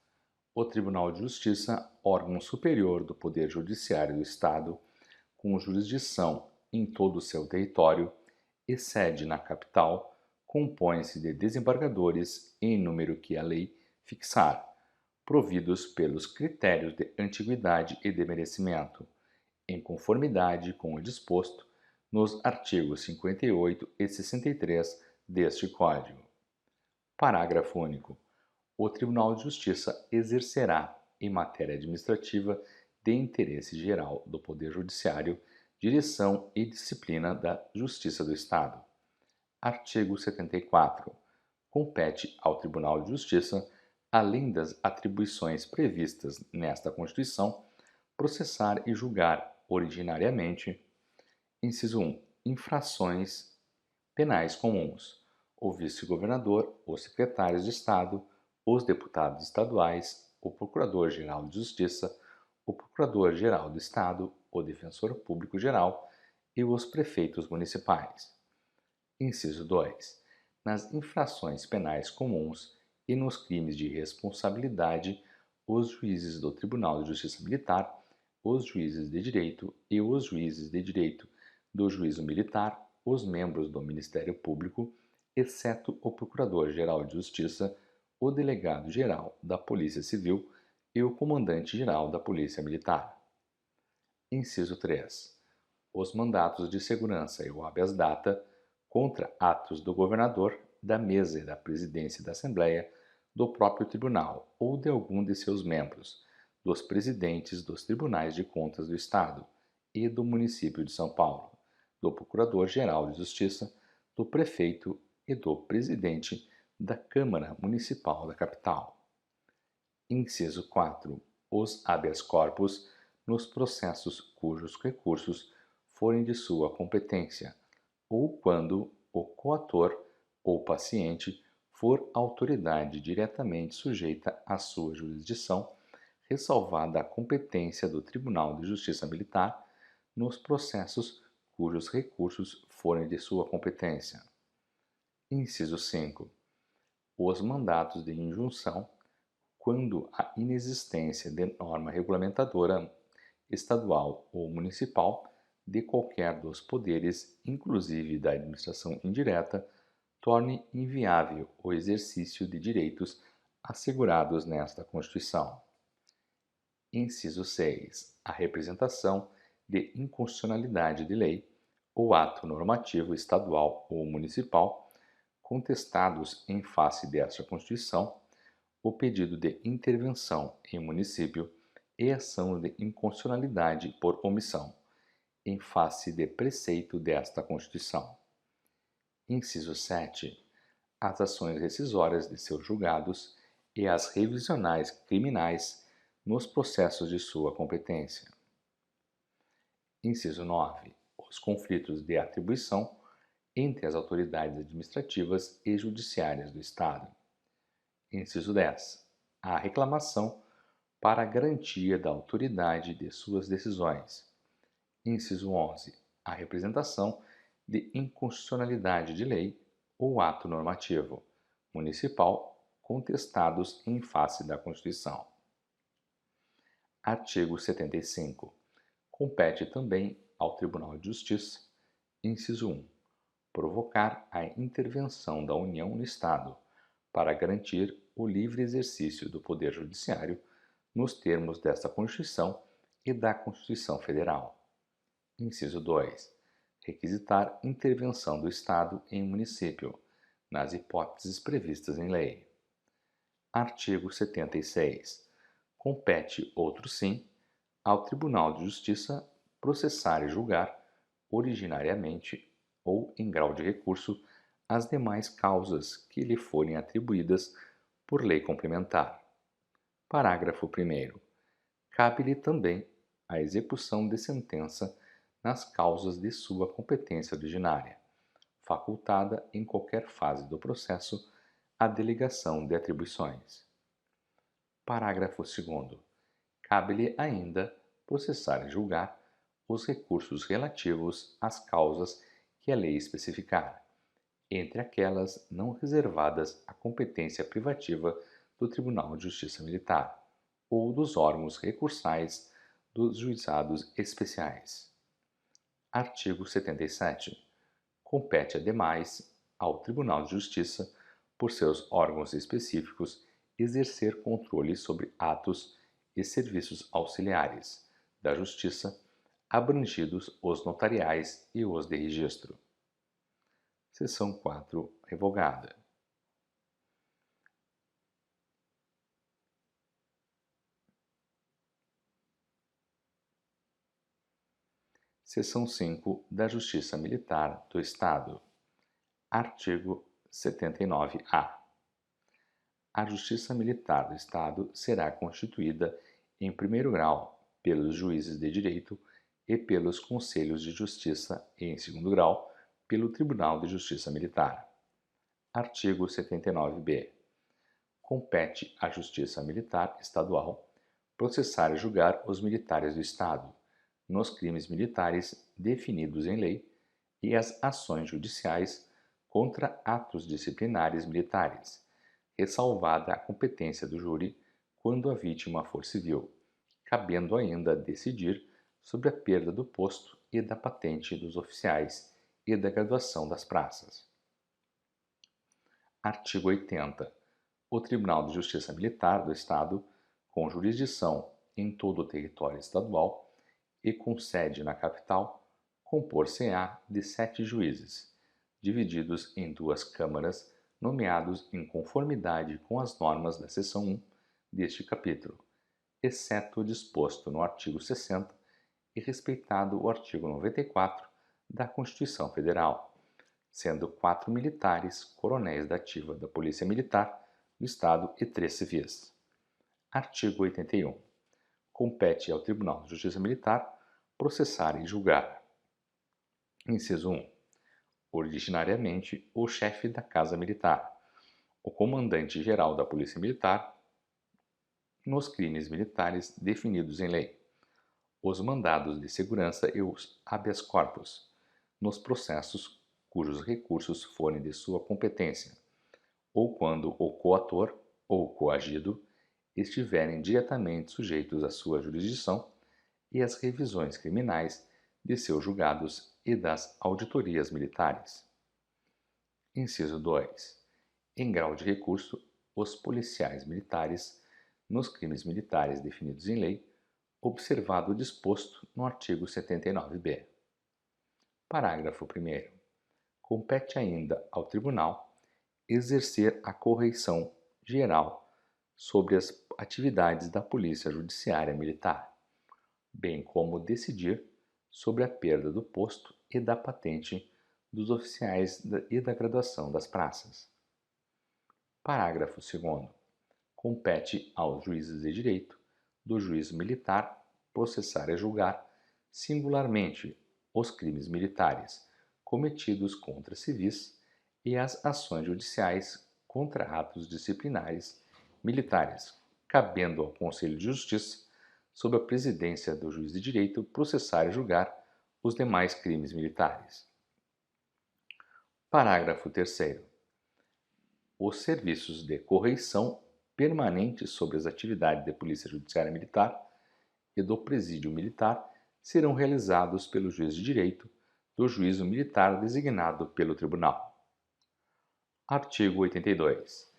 O Tribunal de Justiça, órgão superior do Poder Judiciário do Estado, com jurisdição em todo o seu território e sede na capital, compõe-se de desembargadores em número que a lei fixar, providos pelos critérios de antiguidade e de merecimento, em conformidade com o disposto nos artigos 58 e 63 deste Código. Parágrafo único. O Tribunal de Justiça exercerá, em matéria administrativa de interesse geral do Poder Judiciário, direção e disciplina da Justiça do Estado. Artigo 74. Compete ao Tribunal de Justiça, além das atribuições previstas nesta Constituição, processar e julgar ordinariamente: inciso 1. Infrações penais comuns. O vice-governador, os secretários de Estado, os deputados estaduais, o Procurador-Geral de Justiça, o Procurador-Geral do Estado, o Defensor Público-Geral e os prefeitos municipais. Inciso 2. Nas infrações penais comuns e nos crimes de responsabilidade, os juízes do Tribunal de Justiça Militar, os juízes de direito e os juízes de direito do Juízo Militar, os membros do Ministério Público, exceto o Procurador-Geral de Justiça, o Delegado-Geral da Polícia Civil e o Comandante-Geral da Polícia Militar. Inciso 3. Os mandatos de segurança e o habeas data contra atos do governador, da mesa e da presidência da Assembleia, do próprio tribunal ou de algum de seus membros, dos presidentes dos tribunais de contas do Estado e do município de São Paulo, do Procurador-Geral de Justiça, do prefeito e do presidente da Câmara Municipal da capital. Inciso 4. Os habeas corpus nos processos cujos recursos forem de sua competência, ou quando o coator ou paciente for autoridade diretamente sujeita à sua jurisdição, ressalvada a competência do Tribunal de Justiça Militar nos processos cujos recursos forem de sua competência. Inciso 5. Os mandatos de injunção, quando a inexistência de norma regulamentadora estadual ou municipal de qualquer dos poderes, inclusive da administração indireta, torne inviável o exercício de direitos assegurados nesta Constituição. Inciso 6. A representação de inconstitucionalidade de lei ou ato normativo estadual ou municipal contestados em face desta Constituição, o pedido de intervenção em município e ação de inconstitucionalidade por omissão, em face de preceito desta Constituição. Inciso 7. As ações rescisórias de seus julgados e as revisionais criminais nos processos de sua competência. Inciso 9. Os conflitos de atribuição entre as autoridades administrativas e judiciárias do Estado. Inciso 10. A reclamação para a garantia da autoridade de suas decisões. Inciso 11. A representação de inconstitucionalidade de lei ou ato normativo municipal contestados em face da Constituição. Artigo 75. Compete também ao Tribunal de Justiça, inciso 1, provocar a intervenção da União no Estado para garantir o livre exercício do Poder Judiciário nos termos desta Constituição e da Constituição Federal. Inciso 2. Requisitar intervenção do Estado em município, nas hipóteses previstas em lei. Artigo 76. Compete, outro sim, ao Tribunal de Justiça processar e julgar, originariamente ou em grau de recurso, as demais causas que lhe forem atribuídas por lei complementar. Parágrafo 1º. Cabe-lhe também a execução de sentença nas causas de sua competência originária, facultada em qualquer fase do processo a delegação de atribuições. Parágrafo 2º. Cabe-lhe ainda processar e julgar os recursos relativos às causas que a lei especificar, entre aquelas não reservadas à competência privativa do Tribunal de Justiça Militar ou dos órgãos recursais dos juizados especiais. Artigo 77. Compete, ademais, ao Tribunal de Justiça, por seus órgãos específicos, exercer controle sobre atos e serviços auxiliares da Justiça, abrangidos os notariais e os de registro. Seção 4. Revogada. Seção 5 da Justiça Militar do Estado. Artigo 79-A. A Justiça Militar do Estado será constituída em primeiro grau pelos juízes de direito e pelos conselhos de justiça e, em segundo grau, pelo Tribunal de Justiça Militar. Artigo 79-B. Compete à Justiça Militar Estadual processar e julgar os militares do Estado nos crimes militares definidos em lei e as ações judiciais contra atos disciplinares militares, ressalvada a competência do júri quando a vítima for civil, cabendo ainda decidir sobre a perda do posto e da patente dos oficiais e da graduação das praças. Artigo 80. O Tribunal de Justiça Militar do Estado, com jurisdição em todo o território estadual e com sede na capital, compor-se-á de 7 juízes, divididos em 2 câmaras, nomeados em conformidade com as normas da seção 1 deste capítulo, exceto o disposto no artigo 60 e respeitado o artigo 94 da Constituição Federal, sendo 4 militares, coronéis da ativa da Polícia Militar do Estado e 3 civis. Artigo 81. Compete ao Tribunal de Justiça Militar processar e julgar. Inciso 1. Originariamente, o chefe da Casa Militar, o comandante-geral da Polícia Militar, nos crimes militares definidos em lei, os mandados de segurança e os habeas corpus, nos processos cujos recursos forem de sua competência, ou quando o coator ou coagido estiverem diretamente sujeitos à sua jurisdição, e as revisões criminais de seus julgados e das auditorias militares. Inciso 2. Em grau de recurso, os policiais militares, nos crimes militares definidos em lei, observado o disposto no artigo 79-B. Parágrafo 1º. Compete ainda ao Tribunal exercer a correição geral sobre as atividades da Polícia Judiciária Militar, bem como decidir sobre a perda do posto e da patente dos oficiais e da graduação das praças. Parágrafo 2º. Compete aos juízes de direito do juízo militar processar e julgar singularmente os crimes militares cometidos contra civis e as ações judiciais contra atos disciplinares militares, cabendo ao Conselho de Justiça, sob a presidência do juiz de direito, processar e julgar os demais crimes militares. Parágrafo 3º. Os serviços de correição permanentes sobre as atividades da Polícia Judiciária Militar e do Presídio Militar serão realizados pelo juiz de direito do juízo militar designado pelo Tribunal. Artigo 82.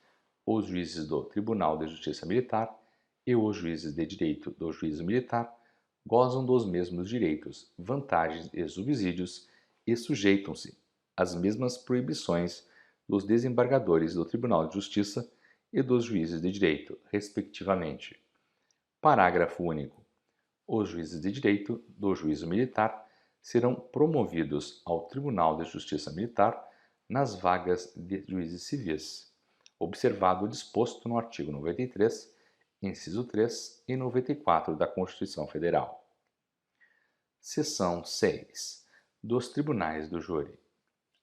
Os juízes do Tribunal de Justiça Militar e os juízes de direito do juízo militar gozam dos mesmos direitos, vantagens e subsídios e sujeitam-se às mesmas proibições dos desembargadores do Tribunal de Justiça e dos juízes de direito, respectivamente. Parágrafo único. Os juízes de direito do juízo militar serão promovidos ao Tribunal de Justiça Militar nas vagas de juízes civis, observado o disposto no artigo 93, inciso 3 e 94 da Constituição Federal. Seção 6. Dos Tribunais do Júri.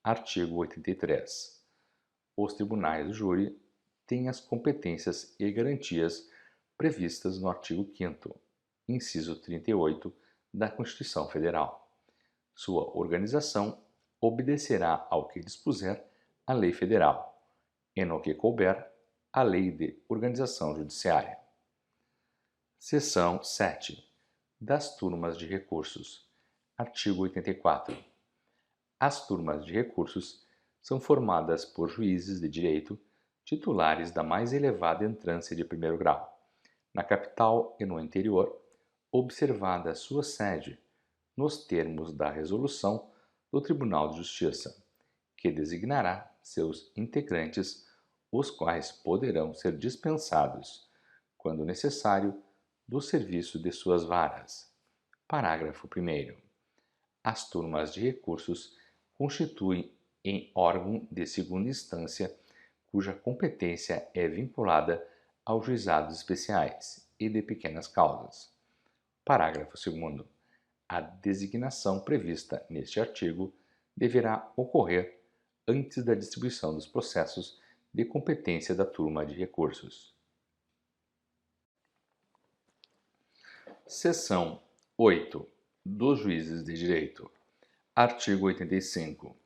Artigo 83. Os tribunais do júri têm as competências e garantias previstas no artigo 5º, inciso 38 da Constituição Federal. Sua organização obedecerá ao que dispuser a lei federal e, no que couber, a lei de organização judiciária. Seção 7. Das turmas de recursos. Artigo 84. As turmas de recursos são formadas por juízes de direito titulares da mais elevada entrância de primeiro grau, na capital e no interior, observada sua sede, nos termos da resolução do Tribunal de Justiça, que designará seus integrantes, os quais poderão ser dispensados, quando necessário, do serviço de suas varas. Parágrafo 1º. As turmas de recursos constituem em órgão de segunda instância cuja competência é vinculada aos juizados especiais e de pequenas causas. Parágrafo 2º. A designação prevista neste artigo deverá ocorrer antes da distribuição dos processos de competência da turma de recursos. Seção 8. Dos juízes de direito. Artigo 85.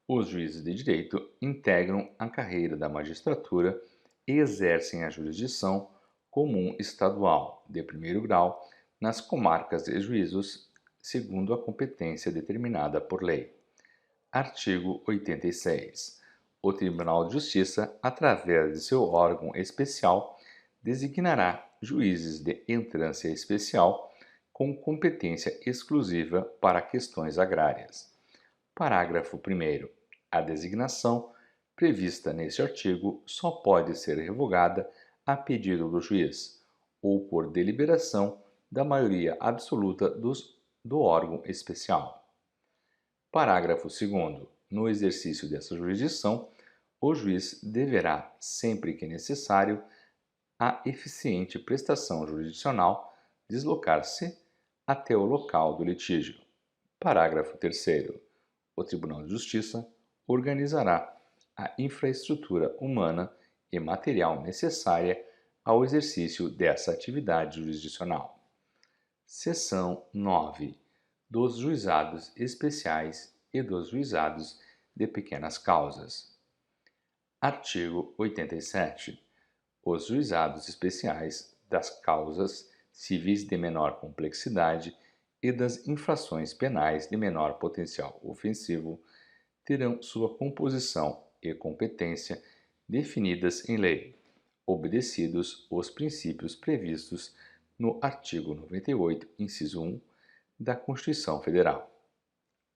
Os juízes de direito integram a carreira da magistratura e exercem a jurisdição comum estadual de primeiro grau nas comarcas de juízos, segundo a competência determinada por lei. Artigo 86. O Tribunal de Justiça, através de seu órgão especial, designará juízes de entrância especial com competência exclusiva para questões agrárias. Parágrafo 1º. A designação prevista neste artigo só pode ser revogada a pedido do juiz ou por deliberação da maioria absoluta do órgão especial. Parágrafo 2º. No exercício dessa jurisdição, o juiz deverá, sempre que necessário, a eficiente prestação jurisdicional, deslocar-se até o local do litígio. Parágrafo 3º. O Tribunal de Justiça organizará a infraestrutura humana e material necessária ao exercício dessa atividade jurisdicional. Seção 9. Dos juizados especiais e dos juizados de pequenas causas. Artigo 87. Os juizados especiais das causas civis de menor complexidade e das infrações penais de menor potencial ofensivo terão sua composição e competência definidas em lei, obedecidos os princípios previstos no artigo 98, inciso 1 da Constituição Federal.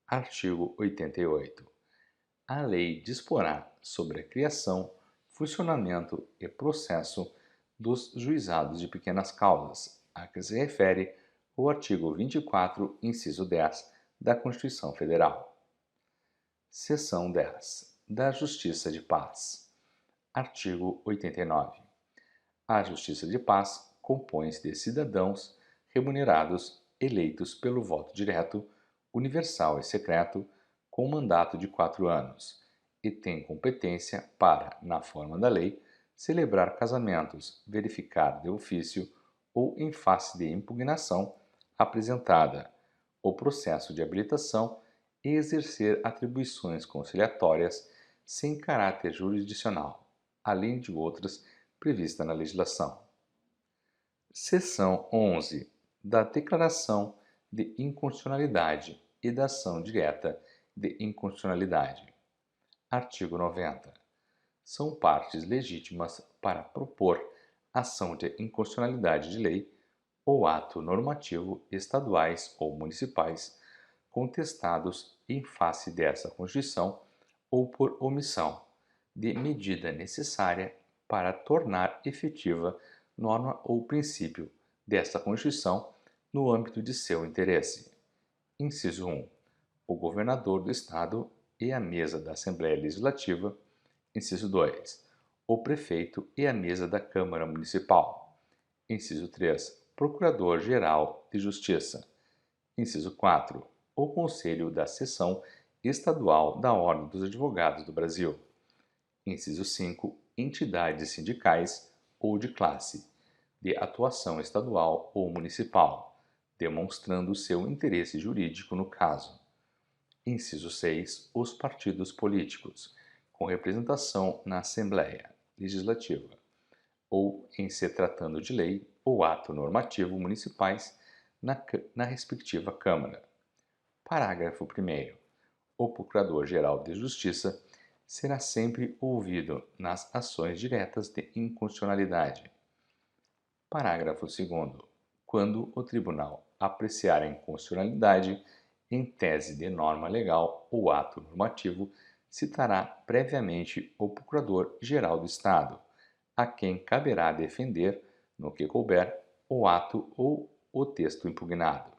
Artigo 88. A lei disporá sobre a criação, funcionamento e processo dos juizados de pequenas causas, a que se refere o artigo 24, inciso 10 da Constituição Federal. Seção 10. Da Justiça de Paz. Artigo 89. A Justiça de Paz compõe-se de cidadãos remunerados eleitos pelo voto direto, universal e secreto, com mandato de 4 anos, e tem competência para, na forma da lei, celebrar casamentos, verificar de ofício ou em face de impugnação apresentada o processo de habilitação e exercer atribuições conciliatórias sem caráter jurisdicional, além de outras previstas na legislação. Seção 11. Da declaração de inconstitucionalidade e da ação direta de inconstitucionalidade. Artigo 90. São partes legítimas para propor ação de inconstitucionalidade de lei ou ato normativo estaduais ou municipais contestados em face dessa Constituição ou por omissão de medida necessária para tornar efetiva norma ou princípio desta Constituição no âmbito de seu interesse. Inciso 1. O governador do Estado e a mesa da Assembleia Legislativa. Inciso 2. O prefeito e a mesa da Câmara Municipal. Inciso 3. Procurador-Geral de Justiça. Inciso 4. O Conselho da Seção Estadual da Ordem dos Advogados do Brasil. Inciso 5. Entidades sindicais ou de classe, de atuação estadual ou municipal, demonstrando seu interesse jurídico no caso. Inciso 6. Os partidos políticos, com representação na Assembleia Legislativa, ou em se tratando de lei ou ato normativo municipais na respectiva Câmara. Parágrafo 1º. O Procurador-Geral de Justiça será sempre ouvido nas ações diretas de inconstitucionalidade. Parágrafo 2º. Quando o Tribunal apreciar a inconstitucionalidade em tese de norma legal ou ato normativo, citará previamente o Procurador-Geral do Estado, a quem caberá defender, no que couber, o ato ou o texto impugnado.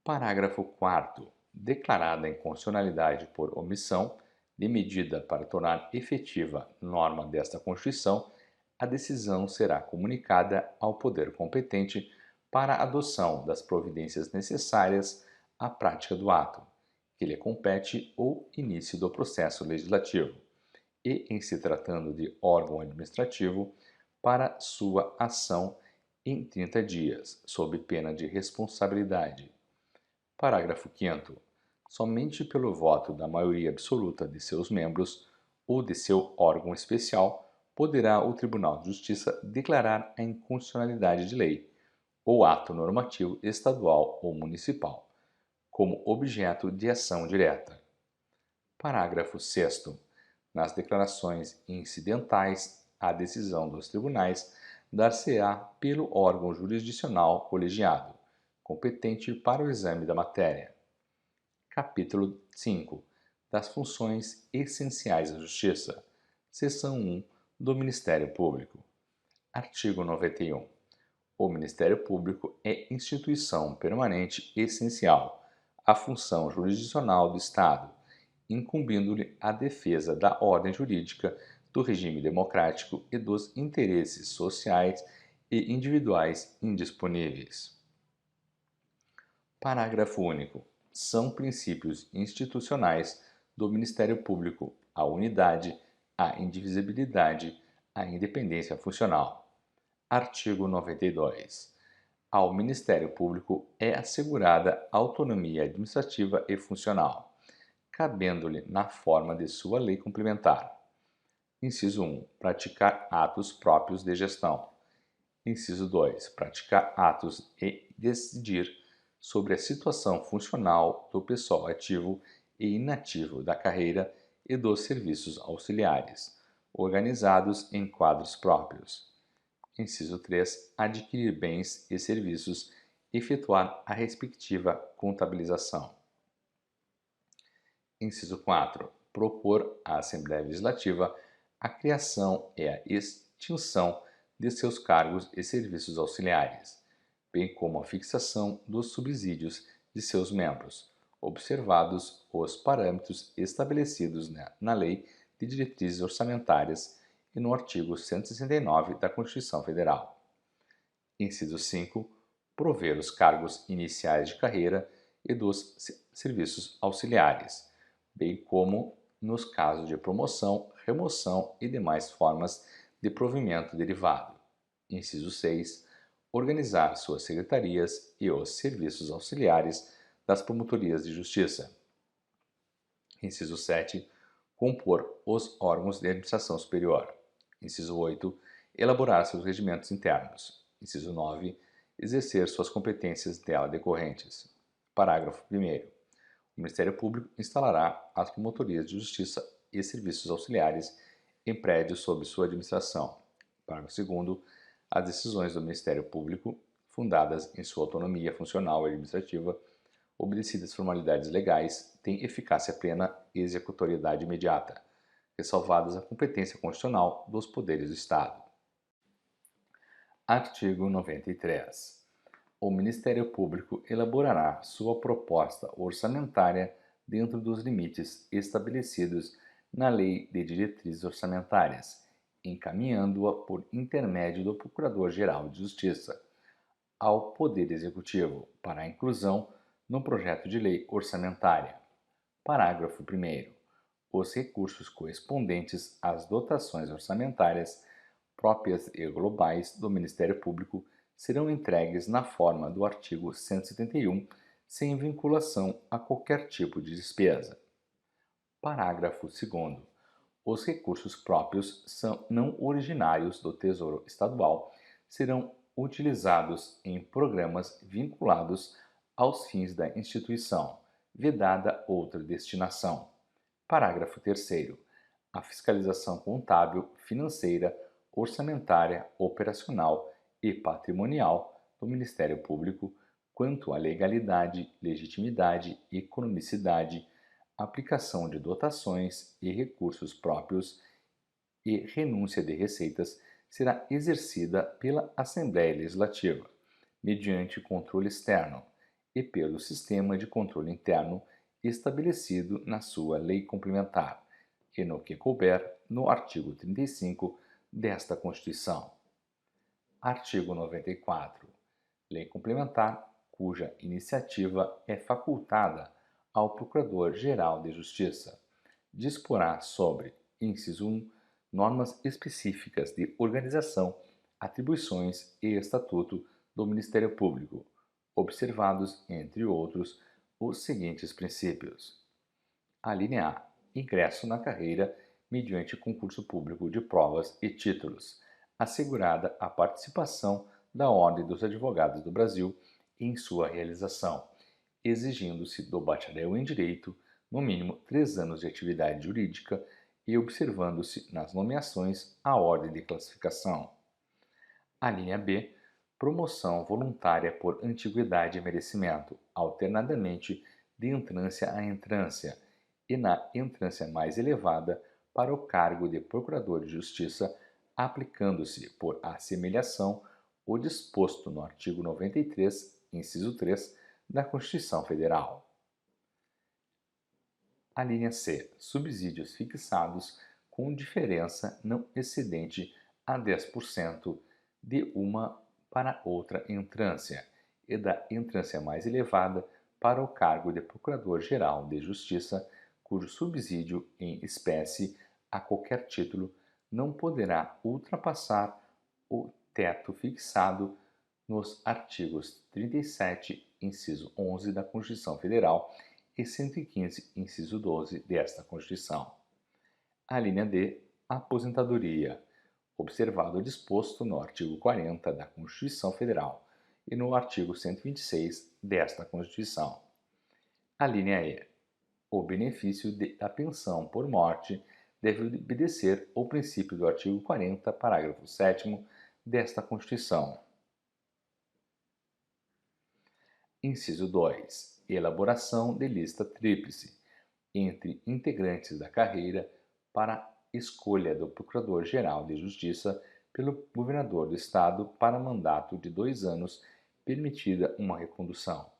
Parágrafo 4º. Declarada a inconstitucionalidade por omissão de medida para tornar efetiva norma desta Constituição, a decisão será comunicada ao poder competente para a adoção das providências necessárias à prática do ato, que lhe compete ou início do processo legislativo, e, em se tratando de órgão administrativo, para sua ação em 30 dias, sob pena de responsabilidade. Parágrafo 5º. Somente pelo voto da maioria absoluta de seus membros ou de seu órgão especial poderá o Tribunal de Justiça declarar a inconstitucionalidade de lei ou ato normativo estadual ou municipal, como objeto de ação direta. Parágrafo 6º. Nas declarações incidentais à decisão dos tribunais, dar-se-á pelo órgão jurisdicional colegiado, competente para o exame da matéria. Capítulo 5. Das funções essenciais da Justiça. Seção 1 do Ministério Público. Artigo 91. O Ministério Público é instituição permanente essencial à função jurisdicional do Estado, incumbindo-lhe a defesa da ordem jurídica, do regime democrático e dos interesses sociais e individuais indisponíveis. Parágrafo único. São princípios institucionais do Ministério Público a unidade, a indivisibilidade, a independência funcional. Artigo 92. Ao Ministério Público é assegurada autonomia administrativa e funcional, cabendo-lhe na forma de sua lei complementar. Inciso 1. Praticar atos próprios de gestão. Inciso 2. Praticar atos e decidir sobre a situação funcional do pessoal ativo e inativo da carreira e dos serviços auxiliares, organizados em quadros próprios. Inciso 3. Adquirir bens e serviços, efetuar a respectiva contabilização. Inciso 4. Propor à Assembleia Legislativa a criação e a extinção de seus cargos e serviços auxiliares, bem como a fixação dos subsídios de seus membros, observados os parâmetros estabelecidos na Lei de Diretrizes Orçamentárias e no artigo 169 da Constituição Federal. Inciso 5. Prover os cargos iniciais de carreira e dos serviços auxiliares, bem como nos casos de promoção, remoção e demais formas de provimento derivado. Inciso 6. Organizar suas secretarias e os serviços auxiliares das promotorias de justiça. Inciso 7. Compor os órgãos de administração superior. Inciso 8. Elaborar seus regimentos internos. Inciso 9. Exercer suas competências dela decorrentes. Parágrafo 1º. O Ministério Público instalará as promotorias de justiça e serviços auxiliares em prédios sob sua administração. Parágrafo 2º. As decisões do Ministério Público, fundadas em sua autonomia funcional e administrativa, obedecidas formalidades legais, têm eficácia plena e executoriedade imediata, ressalvadas a competência constitucional dos poderes do Estado. Artigo 93. O Ministério Público elaborará sua proposta orçamentária dentro dos limites estabelecidos na Lei de Diretrizes Orçamentárias, encaminhando-a por intermédio do Procurador-Geral de Justiça ao Poder Executivo para a inclusão no projeto de lei orçamentária. Parágrafo 1º. Os recursos correspondentes às dotações orçamentárias próprias e globais do Ministério Público serão entregues na forma do artigo 171 sem vinculação a qualquer tipo de despesa. Parágrafo 2º. Os recursos próprios não originários do Tesouro Estadual serão utilizados em programas vinculados aos fins da instituição, vedada outra destinação. Parágrafo 3º. A fiscalização contábil, financeira, orçamentária, operacional e patrimonial do Ministério Público, quanto à legalidade, legitimidade, economicidade, aplicação de dotações e recursos próprios e renúncia de receitas, será exercida pela Assembleia Legislativa, mediante controle externo, e pelo sistema de controle interno estabelecido na sua lei complementar, e no que couber no artigo 35 desta Constituição. Artigo 94. Lei complementar cuja iniciativa é facultada ao Procurador-Geral de Justiça. Disporá sobre, inciso 1, normas específicas de organização, atribuições e estatuto do Ministério Público, observados, entre outros, os seguintes princípios. A linha A. Ingresso na carreira mediante concurso público de provas e títulos, assegurada a participação da Ordem dos Advogados do Brasil em sua realização, exigindo-se do bacharel em Direito, no mínimo 3 anos de atividade jurídica e observando-se nas nomeações a ordem de classificação. A linha B. Promoção voluntária por antiguidade e merecimento, alternadamente de entrância a entrância, e na entrância mais elevada para o cargo de Procurador de Justiça, aplicando-se por assemelhação o disposto no artigo 93, inciso 3, da Constituição Federal. A linha C. Subsídios fixados com diferença não excedente a 10% de uma para outra entrância e da entrância mais elevada para o cargo de Procurador-Geral de Justiça, cujo subsídio em espécie, a qualquer título, não poderá ultrapassar o teto fixado nos artigos 37, inciso 11 da Constituição Federal e 115, inciso 12 desta Constituição. A linha D. Aposentadoria, observado o disposto no artigo 40 da Constituição Federal e no artigo 126 desta Constituição. A linha E. O benefício da pensão por morte deve obedecer ao princípio do artigo 40, parágrafo 7º desta Constituição. Inciso 2. Elaboração de lista tríplice entre integrantes da carreira para escolha do Procurador-Geral de Justiça pelo Governador do Estado para mandato de 2 anos, permitida uma recondução.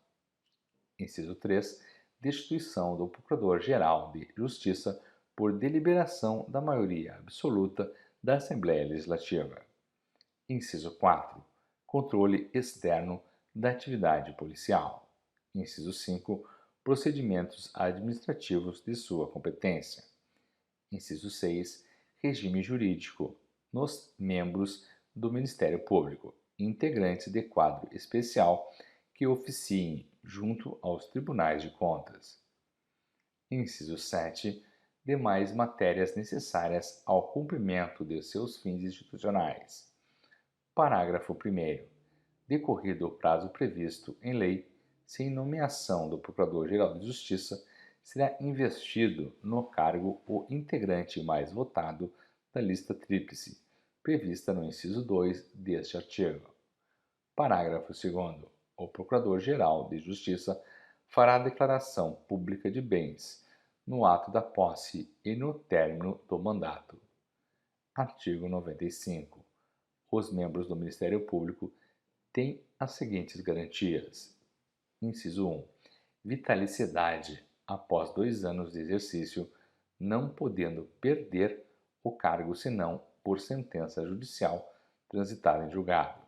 Inciso 3. Destituição do Procurador-Geral de Justiça por deliberação da maioria absoluta da Assembleia Legislativa. Inciso 4. Controle externo da atividade policial. Inciso 5. Procedimentos administrativos de sua competência. Inciso 6. Regime jurídico nos membros do Ministério Público, integrantes de quadro especial que oficiem junto aos tribunais de contas. Inciso 7. Demais matérias necessárias ao cumprimento de seus fins institucionais. Parágrafo 1º. Decorrido o prazo previsto em lei, sem nomeação do Procurador-Geral de Justiça, será investido no cargo o integrante mais votado da lista tríplice, prevista no inciso 2 deste artigo. Parágrafo 2º. O Procurador-Geral de Justiça fará declaração pública de bens no ato da posse e no término do mandato. Artigo 95. Os membros do Ministério Público têm as seguintes garantias. Inciso 1. Vitalicidade após 2 anos de exercício, não podendo perder o cargo senão por sentença judicial transitada em julgado.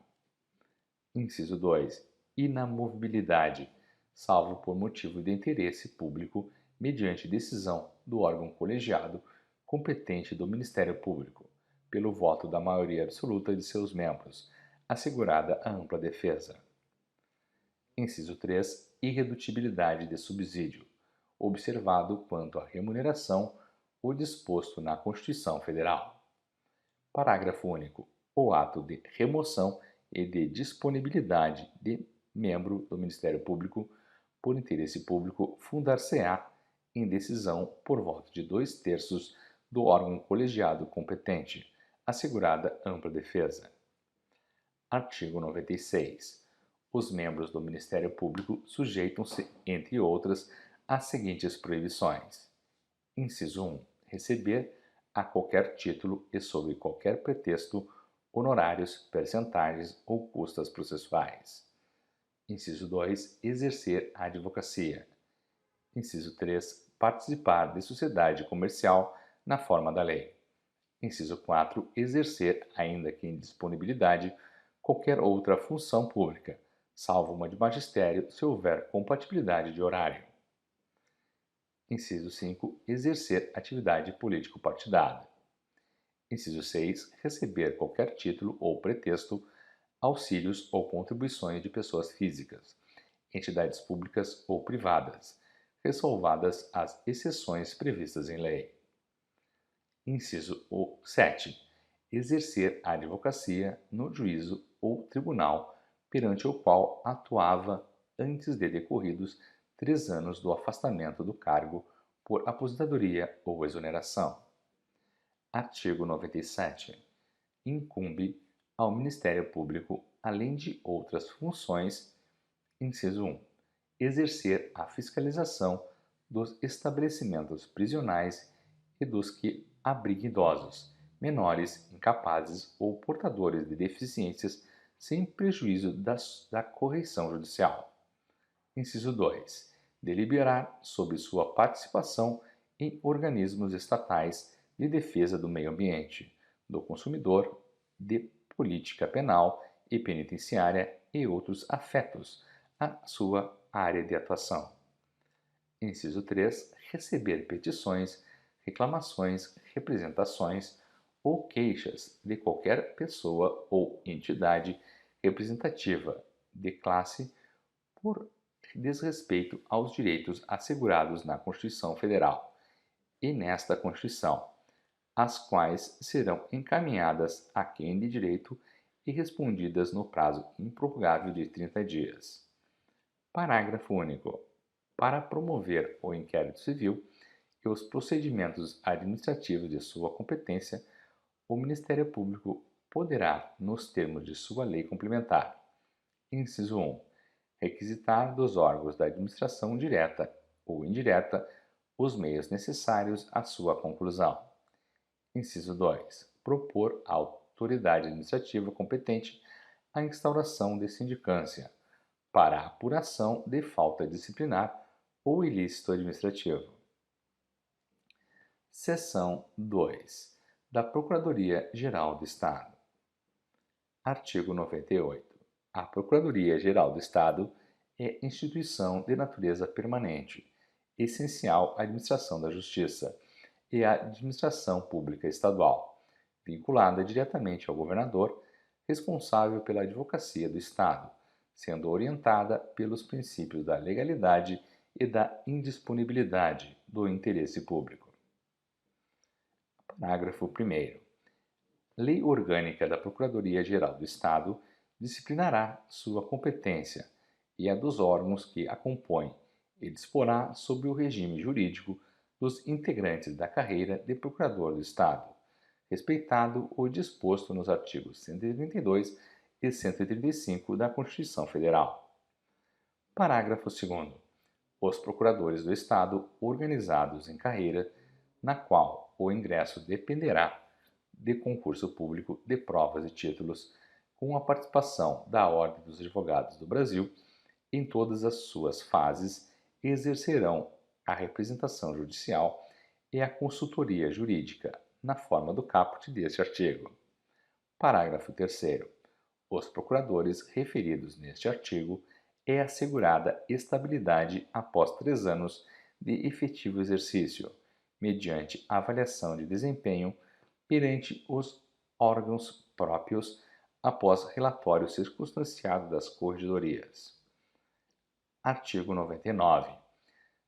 Inciso 2. Inamovibilidade, salvo por motivo de interesse público, mediante decisão do órgão colegiado competente do Ministério Público, pelo voto da maioria absoluta de seus membros, assegurada a ampla defesa. Inciso 3. irredutibilidade de subsídio, observado quanto à remuneração o disposto na Constituição Federal. Parágrafo único. O ato de remoção e de disponibilidade de membro do Ministério Público por interesse público fundar-se-á em decisão por voto de 2/3 do órgão colegiado competente, assegurada ampla defesa. Artigo 96. Os membros do Ministério Público sujeitam-se, entre outras, às seguintes proibições. Inciso 1. Receber, a qualquer título e sob qualquer pretexto, honorários, percentagens ou custas processuais. Inciso 2. Exercer a advocacia. Inciso 3. Participar de sociedade comercial na forma da lei. Inciso 4. Exercer, ainda que em disponibilidade, qualquer outra função pública, salvo uma de magistério, se houver compatibilidade de horário. Inciso 5. Exercer atividade político-partidária. Inciso 6. Receber qualquer título ou pretexto, auxílios ou contribuições de pessoas físicas, entidades públicas ou privadas, ressalvadas as exceções previstas em lei. Inciso 7. Exercer a advocacia no juízo ou tribunal perante o qual atuava antes de decorridos 3 anos do afastamento do cargo por aposentadoria ou exoneração. Artigo 97. Incumbe ao Ministério Público, além de outras funções, inciso 1, exercer a fiscalização dos estabelecimentos prisionais e dos que abriguem idosos, menores, incapazes ou portadores de deficiências sem prejuízo da correição judicial. Inciso 2. Deliberar sobre sua participação em organismos estatais de defesa do meio ambiente, do consumidor, de política penal e penitenciária e outros afetos à sua área de atuação. Inciso 3. Receber petições, reclamações, representações ou queixas de qualquer pessoa ou entidade representativa de classe por desrespeito aos direitos assegurados na Constituição Federal e nesta Constituição, as quais serão encaminhadas a quem de direito e respondidas no prazo improrrogável de 30 dias. Parágrafo único. Para promover o inquérito civil e os procedimentos administrativos de sua competência, o Ministério Público poderá, nos termos de sua lei complementar, inciso 1, requisitar dos órgãos da administração direta ou indireta os meios necessários à sua conclusão. Inciso 2. Propor à autoridade administrativa competente a instauração de sindicância para a apuração de falta disciplinar ou ilícito administrativo. Seção 2. Da Procuradoria-Geral do Estado. Artigo 98. A Procuradoria-Geral do Estado é instituição de natureza permanente, essencial à administração da Justiça e à administração pública estadual, vinculada diretamente ao governador, responsável pela advocacia do Estado, sendo orientada pelos princípios da legalidade e da indisponibilidade do interesse público. Parágrafo 1º. Lei Orgânica da Procuradoria-Geral do Estado disciplinará sua competência e a dos órgãos que a compõem e disporá sobre o regime jurídico dos integrantes da carreira de Procurador do Estado, respeitado o disposto nos artigos 132 e 135 da Constituição Federal. Parágrafo 2º. Os Procuradores do Estado organizados em carreira, na qual o ingresso dependerá de concurso público de provas e títulos, com a participação da Ordem dos Advogados do Brasil, em todas as suas fases, exercerão a representação judicial e a consultoria jurídica, na forma do caput deste artigo. Parágrafo 3º. Os procuradores referidos neste artigo é assegurada estabilidade após 3 anos de efetivo exercício, mediante avaliação de desempenho perante os órgãos próprios após relatório circunstanciado das corregedorias. Artigo 99.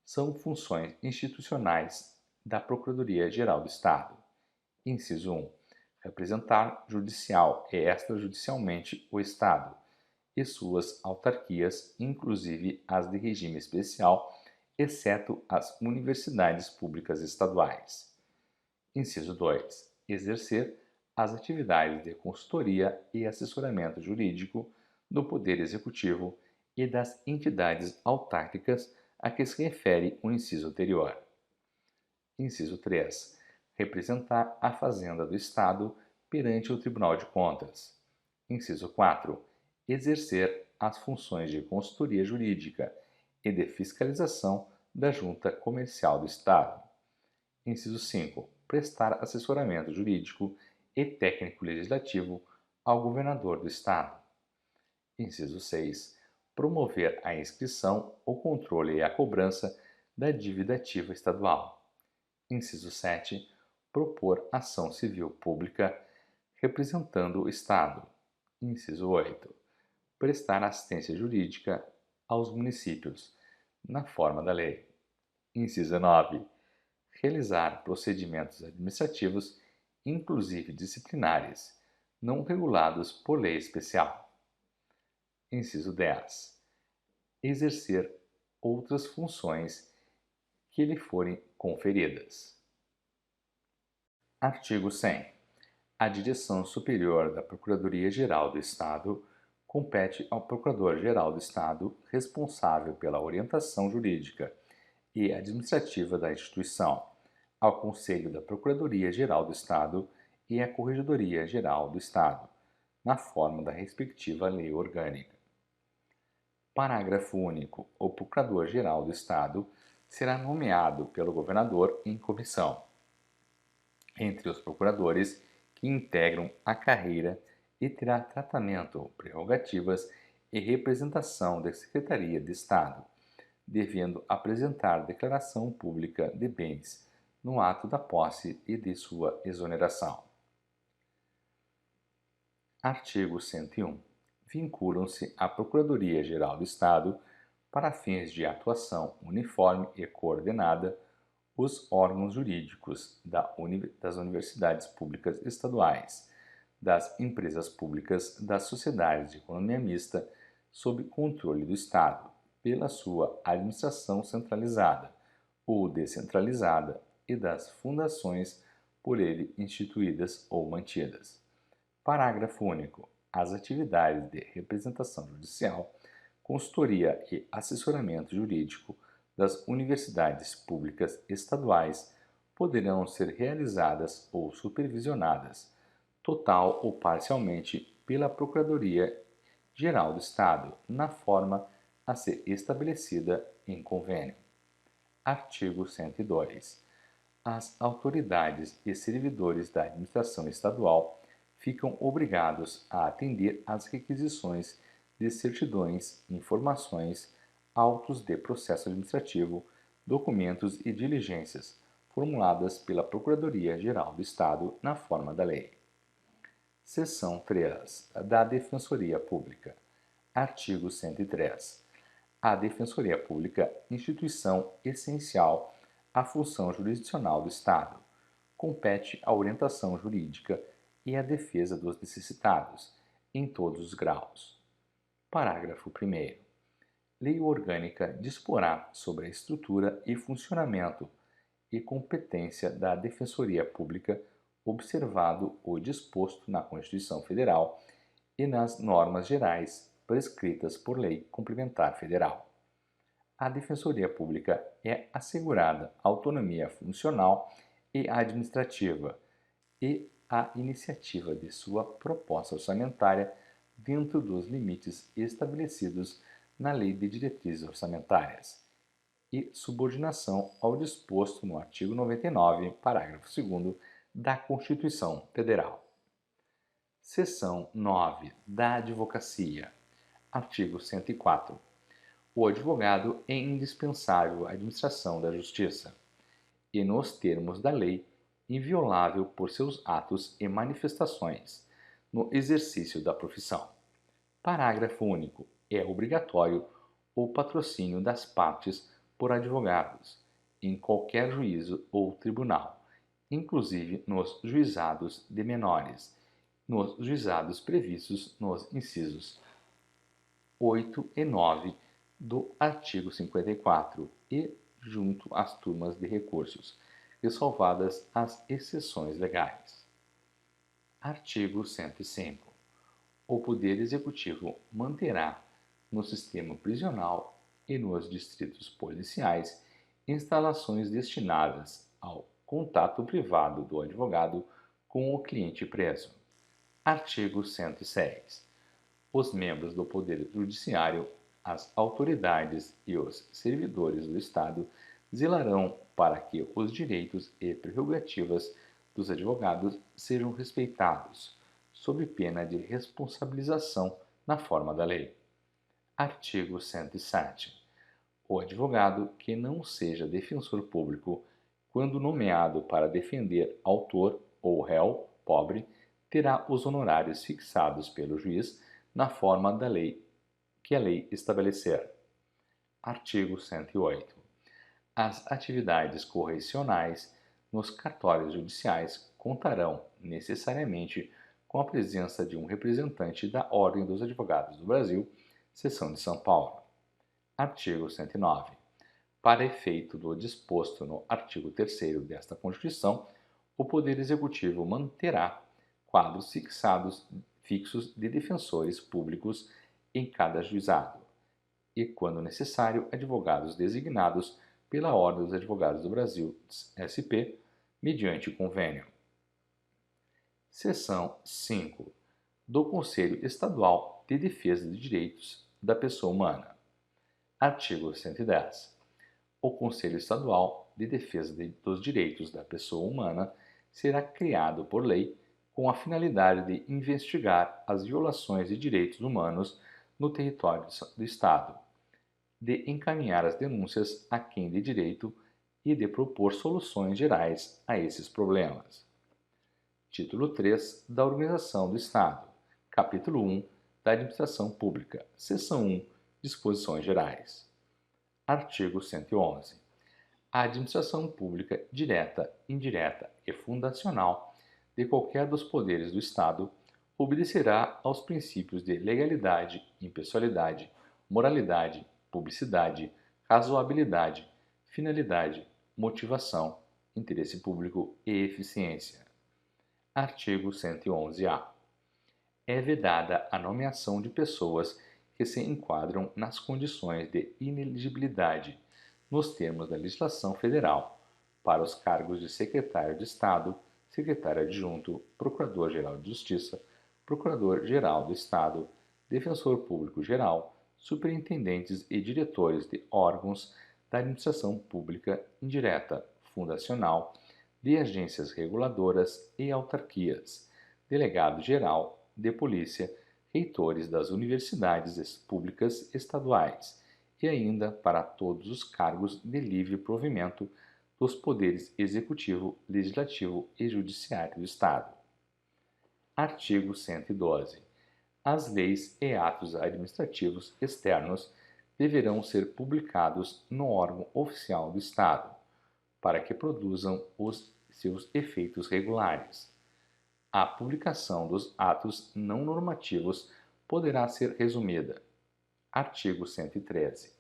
São funções institucionais da Procuradoria-Geral do Estado. Inciso 1. Representar judicial e extrajudicialmente o Estado e suas autarquias, inclusive as de regime especial, exceto as universidades públicas estaduais. Inciso 2. Exercer as atividades de consultoria e assessoramento jurídico do Poder Executivo e das entidades autárquicas a que se refere o inciso anterior. Inciso 3. Representar a Fazenda do Estado perante o Tribunal de Contas. Inciso 4. Exercer as funções de consultoria jurídica e de fiscalização da Junta Comercial do Estado. Inciso 5. Prestar assessoramento jurídico e técnico-legislativo ao governador do Estado. Inciso 6. Promover a inscrição, o controle e a cobrança da dívida ativa estadual. Inciso 7. Propor ação civil pública representando o Estado. Inciso 8. Prestar assistência jurídica aos municípios, na forma da lei. Inciso 9. Realizar procedimentos administrativos, inclusive disciplinares, não regulados por lei especial. Inciso 10. Exercer outras funções que lhe forem conferidas. Artigo 100. A direção superior da Procuradoria-Geral do Estado compete ao Procurador-Geral do Estado responsável pela orientação jurídica e administrativa da instituição, ao Conselho da Procuradoria-Geral do Estado e à Corregedoria-Geral do Estado, na forma da respectiva lei orgânica. Parágrafo único. O Procurador-Geral do Estado será nomeado pelo governador em comissão, entre os procuradores que integram a carreira e terá tratamento, prerrogativas e representação da Secretaria de Estado, devendo apresentar declaração pública de bens no ato da posse e de sua exoneração. Artigo 101. Vinculam-se à Procuradoria-Geral do Estado, para fins de atuação uniforme e coordenada, os órgãos jurídicos das universidades públicas estaduais, das empresas públicas, das sociedades de economia mista, sob controle do Estado, pela sua administração centralizada ou descentralizada e das fundações por ele instituídas ou mantidas. Parágrafo único. As atividades de representação judicial, consultoria e assessoramento jurídico das universidades públicas estaduais poderão ser realizadas ou supervisionadas, total ou parcialmente, pela Procuradoria-Geral do Estado, na forma a ser estabelecida em convênio. Artigo 102. As autoridades e servidores da administração estadual ficam obrigados a atender às requisições de certidões, informações, autos de processo administrativo, documentos e diligências formuladas pela Procuradoria-Geral do Estado na forma da lei. Seção 3. Da Defensoria Pública. Artigo 103. A Defensoria Pública, instituição essencial à função jurisdicional do Estado, compete a orientação jurídica e a defesa dos necessitados, em todos os graus. Parágrafo 1º. Lei orgânica disporá sobre a estrutura e funcionamento e competência da Defensoria Pública, observado o disposto na Constituição Federal e nas normas gerais prescritas por lei complementar federal. A Defensoria Pública é assegurada autonomia funcional e administrativa e a iniciativa de sua proposta orçamentária dentro dos limites estabelecidos na Lei de Diretrizes Orçamentárias e subordinação ao disposto no artigo 99, parágrafo 2º da Constituição Federal. Seção 9. Da Advocacia. Artigo 104. O advogado é indispensável à administração da justiça e, nos termos da lei, inviolável por seus atos e manifestações no exercício da profissão. Parágrafo único. É obrigatório ou patrocínio das partes por advogados, em qualquer juízo ou tribunal, inclusive nos juizados de menores, nos juizados previstos nos incisos 8 e 9 do artigo 54 e junto às turmas de recursos, ressalvadas as exceções legais. Artigo 105. O Poder Executivo manterá no sistema prisional e nos distritos policiais instalações destinadas ao contato privado do advogado com o cliente preso. Artigo 106. Os membros do Poder Judiciário, as autoridades e os servidores do Estado zelarão para que os direitos e prerrogativas dos advogados sejam respeitados, sob pena de responsabilização na forma da lei. Artigo 107. O advogado que não seja defensor público, quando nomeado para defender autor ou réu pobre, terá os honorários fixados pelo juiz na forma da lei que a lei estabelecer. Artigo 108. As atividades correcionais nos cartórios judiciais contarão necessariamente com a presença de um representante da Ordem dos Advogados do Brasil, seção de São Paulo. Artigo 109. Para efeito do disposto no artigo 3º desta Constituição, o Poder Executivo manterá quadros fixos de defensores públicos em cada juizado e, quando necessário, advogados designados pela Ordem dos Advogados do Brasil, SP, mediante convênio. Seção 5. Do Conselho Estadual de Defesa dos Direitos da Pessoa Humana. Artigo 110. O Conselho Estadual de Defesa dos Direitos da Pessoa Humana será criado por lei com a finalidade de investigar as violações de direitos humanos no território do Estado, de encaminhar as denúncias a quem de direito e de propor soluções gerais a esses problemas. Título 3 da Organização do Estado, Capítulo 1 da Administração Pública, Seção 1, Disposições Gerais. Artigo 111. A administração pública direta, indireta e fundacional de qualquer dos poderes do Estado obedecerá aos princípios de legalidade, impessoalidade, moralidade, publicidade, razoabilidade, finalidade, motivação, interesse público e eficiência. Artigo 111-A. É vedada a nomeação de pessoas que se enquadram nas condições de ineligibilidade, nos termos da legislação federal, para os cargos de secretário de Estado, secretário adjunto, procurador-geral de Justiça, procurador-geral do Estado, defensor público geral, superintendentes e diretores de órgãos da administração pública indireta, fundacional, de agências reguladoras e autarquias, delegado-geral de polícia, reitores das universidades públicas estaduais e ainda para todos os cargos de livre provimento dos poderes executivo, legislativo e judiciário do Estado. Artigo 112. As leis e atos administrativos externos deverão ser publicados no órgão oficial do Estado, para que produzam os seus efeitos regulares. A publicação dos atos não normativos poderá ser resumida. Artigo 113.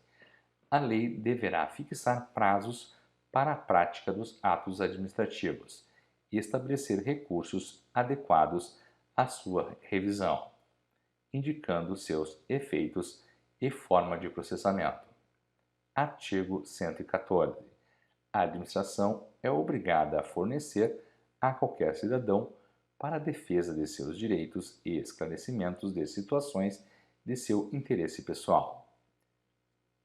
A lei deverá fixar prazos para a prática dos atos administrativos e estabelecer recursos adequados à sua revisão, indicando seus efeitos e forma de processamento. Artigo 114. A administração é obrigada a fornecer a qualquer cidadão para a defesa de seus direitos e esclarecimentos de situações de seu interesse pessoal,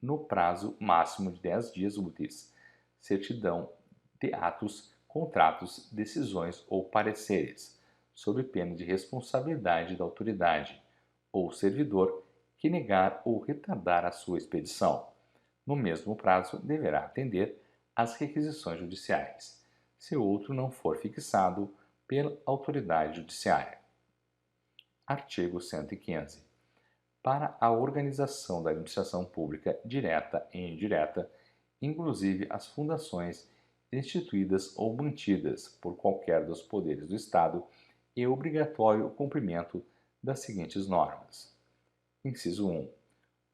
no prazo máximo de 10 dias úteis, certidão de atos, contratos, decisões ou pareceres, sob pena de responsabilidade da autoridade ou servidor que negar ou retardar a sua expedição. No mesmo prazo, deverá atender às requisições judiciais, se outro não for fixado pela autoridade judiciária. Artigo 115. para a organização da administração pública direta e indireta, inclusive as fundações instituídas ou mantidas por qualquer dos poderes do Estado, é obrigatório o cumprimento das seguintes normas. Inciso 1.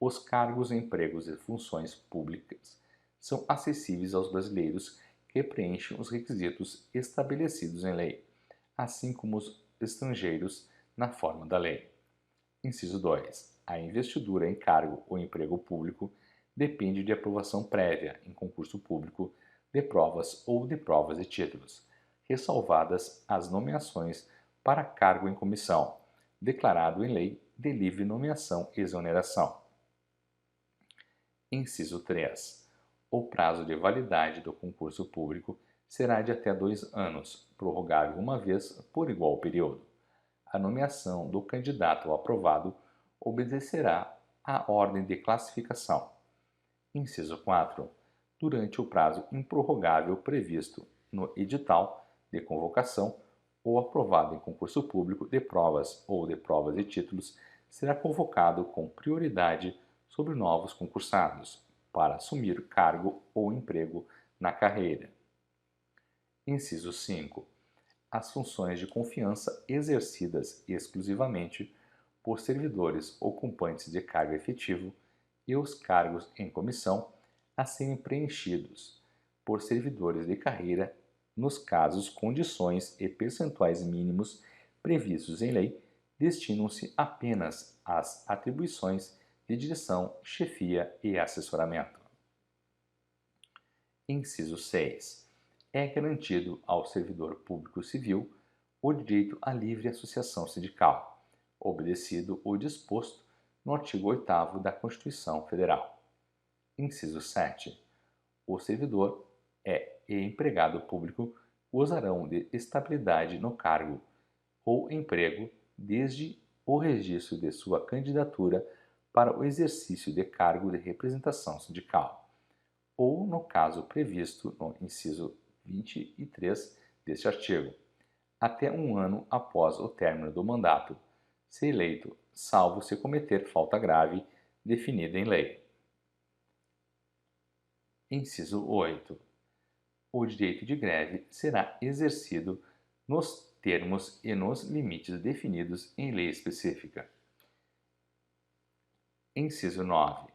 Os cargos, empregos e funções públicas são acessíveis aos brasileiros que preenchem os requisitos estabelecidos em lei, assim como os estrangeiros na forma da lei. Inciso 2. A investidura em cargo ou emprego público depende de aprovação prévia em concurso público de provas ou de provas e títulos, ressalvadas as nomeações para cargo em comissão, declarado em lei de livre nomeação e exoneração. Inciso 3. O prazo de validade do concurso público será de até 2 anos, prorrogável uma vez por igual período. A nomeação do candidato aprovado obedecerá à ordem de classificação. Inciso 4. Durante o prazo improrrogável previsto no edital de convocação ou aprovado em concurso público de provas ou de provas e títulos, será convocado com prioridade sobre novos concursados para assumir cargo ou emprego na carreira. Inciso 5. As funções de confiança exercidas exclusivamente por servidores ocupantes de cargo efetivo e os cargos em comissão a serem preenchidos por servidores de carreira nos casos, condições e percentuais mínimos previstos em lei destinam-se apenas às atribuições de direção, chefia e assessoramento. Inciso 6. É garantido ao servidor público civil o direito à livre associação sindical, obedecido o disposto no artigo 8º da Constituição Federal. Inciso 7. O servidor e empregado público gozarão de estabilidade no cargo ou emprego desde o registro de sua candidatura para o exercício de cargo de representação sindical, ou no caso previsto no inciso 23 deste artigo, até 1 ano após o término do mandato, se eleito, salvo se cometer falta grave definida em lei. Inciso 8. O direito de greve será exercido nos termos e nos limites definidos em lei específica. Inciso 9.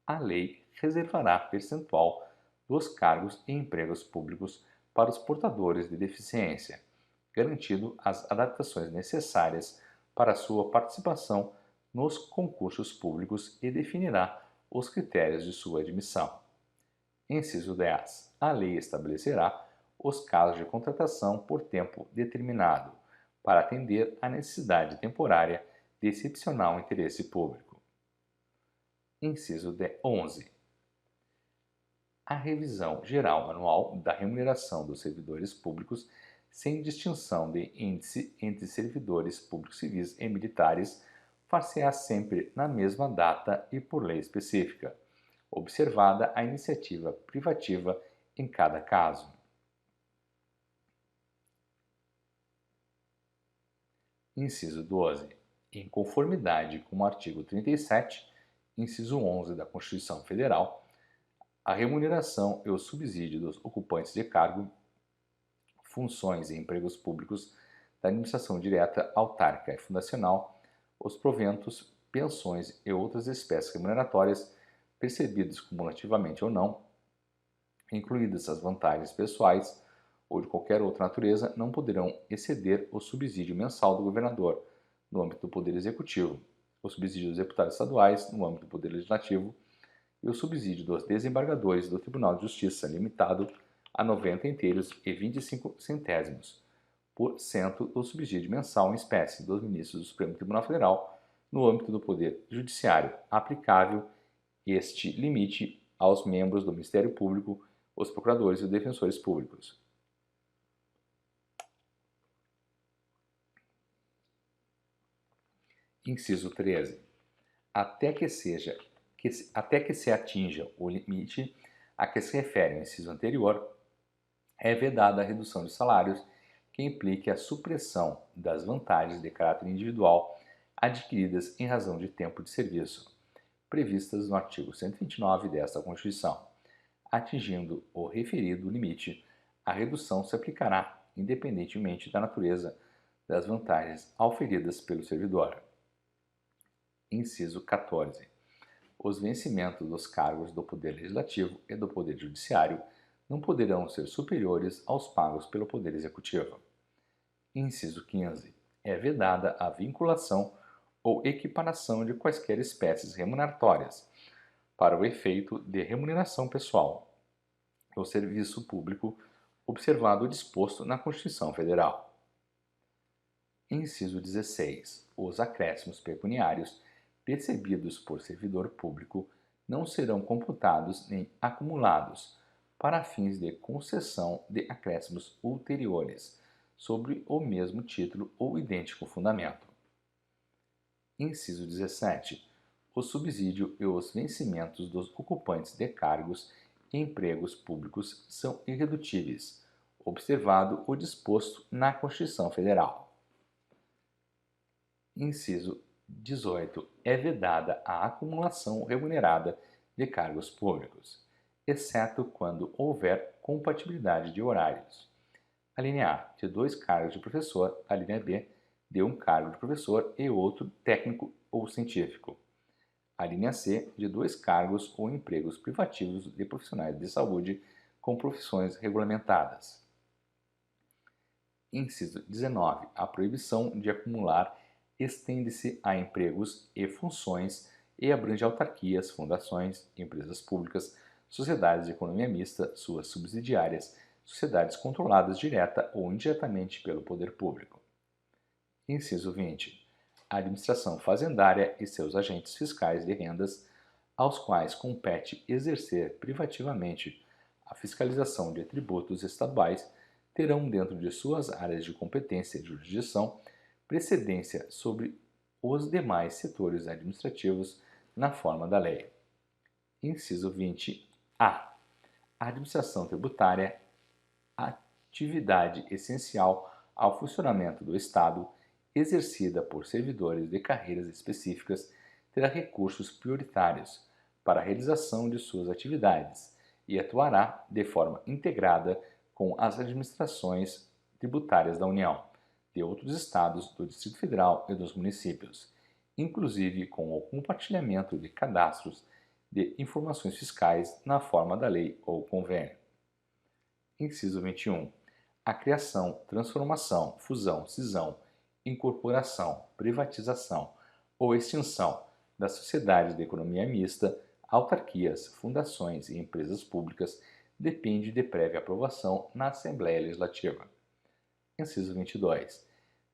A lei reservará percentual dos cargos e empregos públicos para os portadores de deficiência, garantindo as adaptações necessárias para sua participação nos concursos públicos e definirá os critérios de sua admissão. Inciso 10. A lei estabelecerá os casos de contratação por tempo determinado, para atender à necessidade temporária de excepcional interesse público. Inciso 11. A revisão geral anual da remuneração dos servidores públicos, sem distinção de índice entre servidores públicos civis e militares, far-se-á sempre na mesma data e por lei específica, observada a iniciativa privativa em cada caso. Inciso 12. Em conformidade com o artigo 37, inciso 11 da Constituição Federal, a remuneração e o subsídio dos ocupantes de cargo, funções e empregos públicos da administração direta, autárquica e fundacional, os proventos, pensões e outras espécies remuneratórias percebidos cumulativamente ou não, incluídas as vantagens pessoais ou de qualquer outra natureza, não poderão exceder o subsídio mensal do governador, no âmbito do Poder Executivo, o subsídio dos deputados estaduais, no âmbito do Poder Legislativo, e o subsídio dos desembargadores do Tribunal de Justiça, limitado a 90 inteiros e 25 centésimos por cento do subsídio mensal em espécie dos ministros do Supremo Tribunal Federal, no âmbito do Poder Judiciário, aplicável este limite aos membros do Ministério Público, os procuradores e os defensores públicos. Inciso 13. Até que se atinja o limite a que se refere o inciso anterior, é vedada a redução de salários que implique a supressão das vantagens de caráter individual adquiridas em razão de tempo de serviço, previstas no artigo 129 desta Constituição. Atingindo o referido limite, a redução se aplicará independentemente da natureza das vantagens auferidas pelo servidor. Inciso 14. Os vencimentos dos cargos do Poder Legislativo e do Poder Judiciário não poderão ser superiores aos pagos pelo Poder Executivo. Inciso 15. É vedada a vinculação ou equiparação de quaisquer espécies remuneratórias para o efeito de remuneração pessoal do serviço público, observado o disposto na Constituição Federal. Inciso 16. Os acréscimos pecuniários percebidos por servidor público não serão computados nem acumulados para fins de concessão de acréscimos ulteriores sobre o mesmo título ou idêntico fundamento. Inciso 17. O subsídio e os vencimentos dos ocupantes de cargos e empregos públicos são irredutíveis, observado o disposto na Constituição Federal. Inciso 18. É vedada a acumulação remunerada de cargos públicos, exceto quando houver compatibilidade de horários. A linha A, de 2 cargos de professor, a linha B, de 1 cargo de professor e outro técnico ou científico. A linha C, de 2 cargos ou empregos privativos de profissionais de saúde com profissões regulamentadas. Inciso 19. A proibição de acumular estende-se a empregos e funções e abrange autarquias, fundações, empresas públicas, sociedades de economia mista, suas subsidiárias, sociedades controladas direta ou indiretamente pelo poder público. Inciso 20. A administração fazendária e seus agentes fiscais de rendas, aos quais compete exercer privativamente a fiscalização de tributos estaduais, terão dentro de suas áreas de competência e jurisdição precedência sobre os demais setores administrativos na forma da lei. Inciso 20-A. A administração tributária, atividade essencial ao funcionamento do Estado, exercida por servidores de carreiras específicas, terá recursos prioritários para a realização de suas atividades e atuará de forma integrada com as administrações tributárias da União, de outros estados, do Distrito Federal e dos municípios, inclusive com o compartilhamento de cadastros de informações fiscais na forma da lei ou convênio. Inciso 21. A criação, transformação, fusão, cisão, incorporação, privatização ou extinção das sociedades de economia mista, autarquias, fundações e empresas públicas depende de prévia aprovação na Assembleia Legislativa. Inciso 22.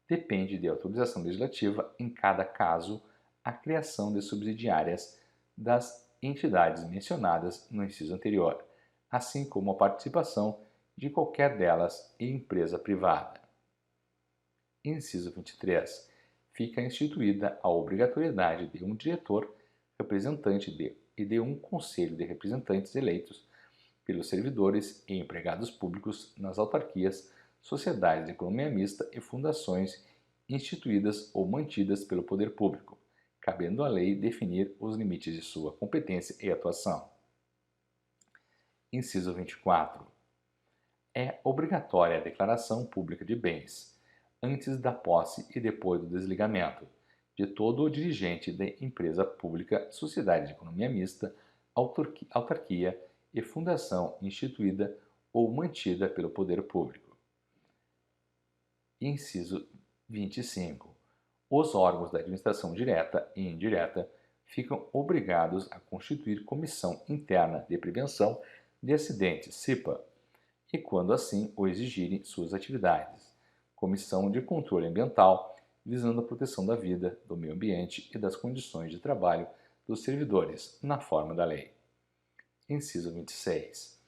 Depende de autorização legislativa, em cada caso, a criação de subsidiárias das entidades mencionadas no inciso anterior, assim como a participação de qualquer delas em empresa privada. Inciso 23. Fica instituída a obrigatoriedade de um diretor, representante e de um conselho de representantes eleitos pelos servidores e empregados públicos nas autarquias, sociedades de economia mista e fundações instituídas ou mantidas pelo poder público, cabendo à lei definir os limites de sua competência e atuação. Inciso 24. É obrigatória a declaração pública de bens, antes da posse e depois do desligamento, de todo o dirigente de empresa pública, sociedade de economia mista, autarquia e fundação instituída ou mantida pelo poder público. Inciso 25. Os órgãos da administração direta e indireta ficam obrigados a constituir comissão interna de prevenção de acidentes, CIPA, e quando assim o exigirem suas atividades, comissão de controle ambiental, visando a proteção da vida, do meio ambiente e das condições de trabalho dos servidores, na forma da lei. Inciso 26.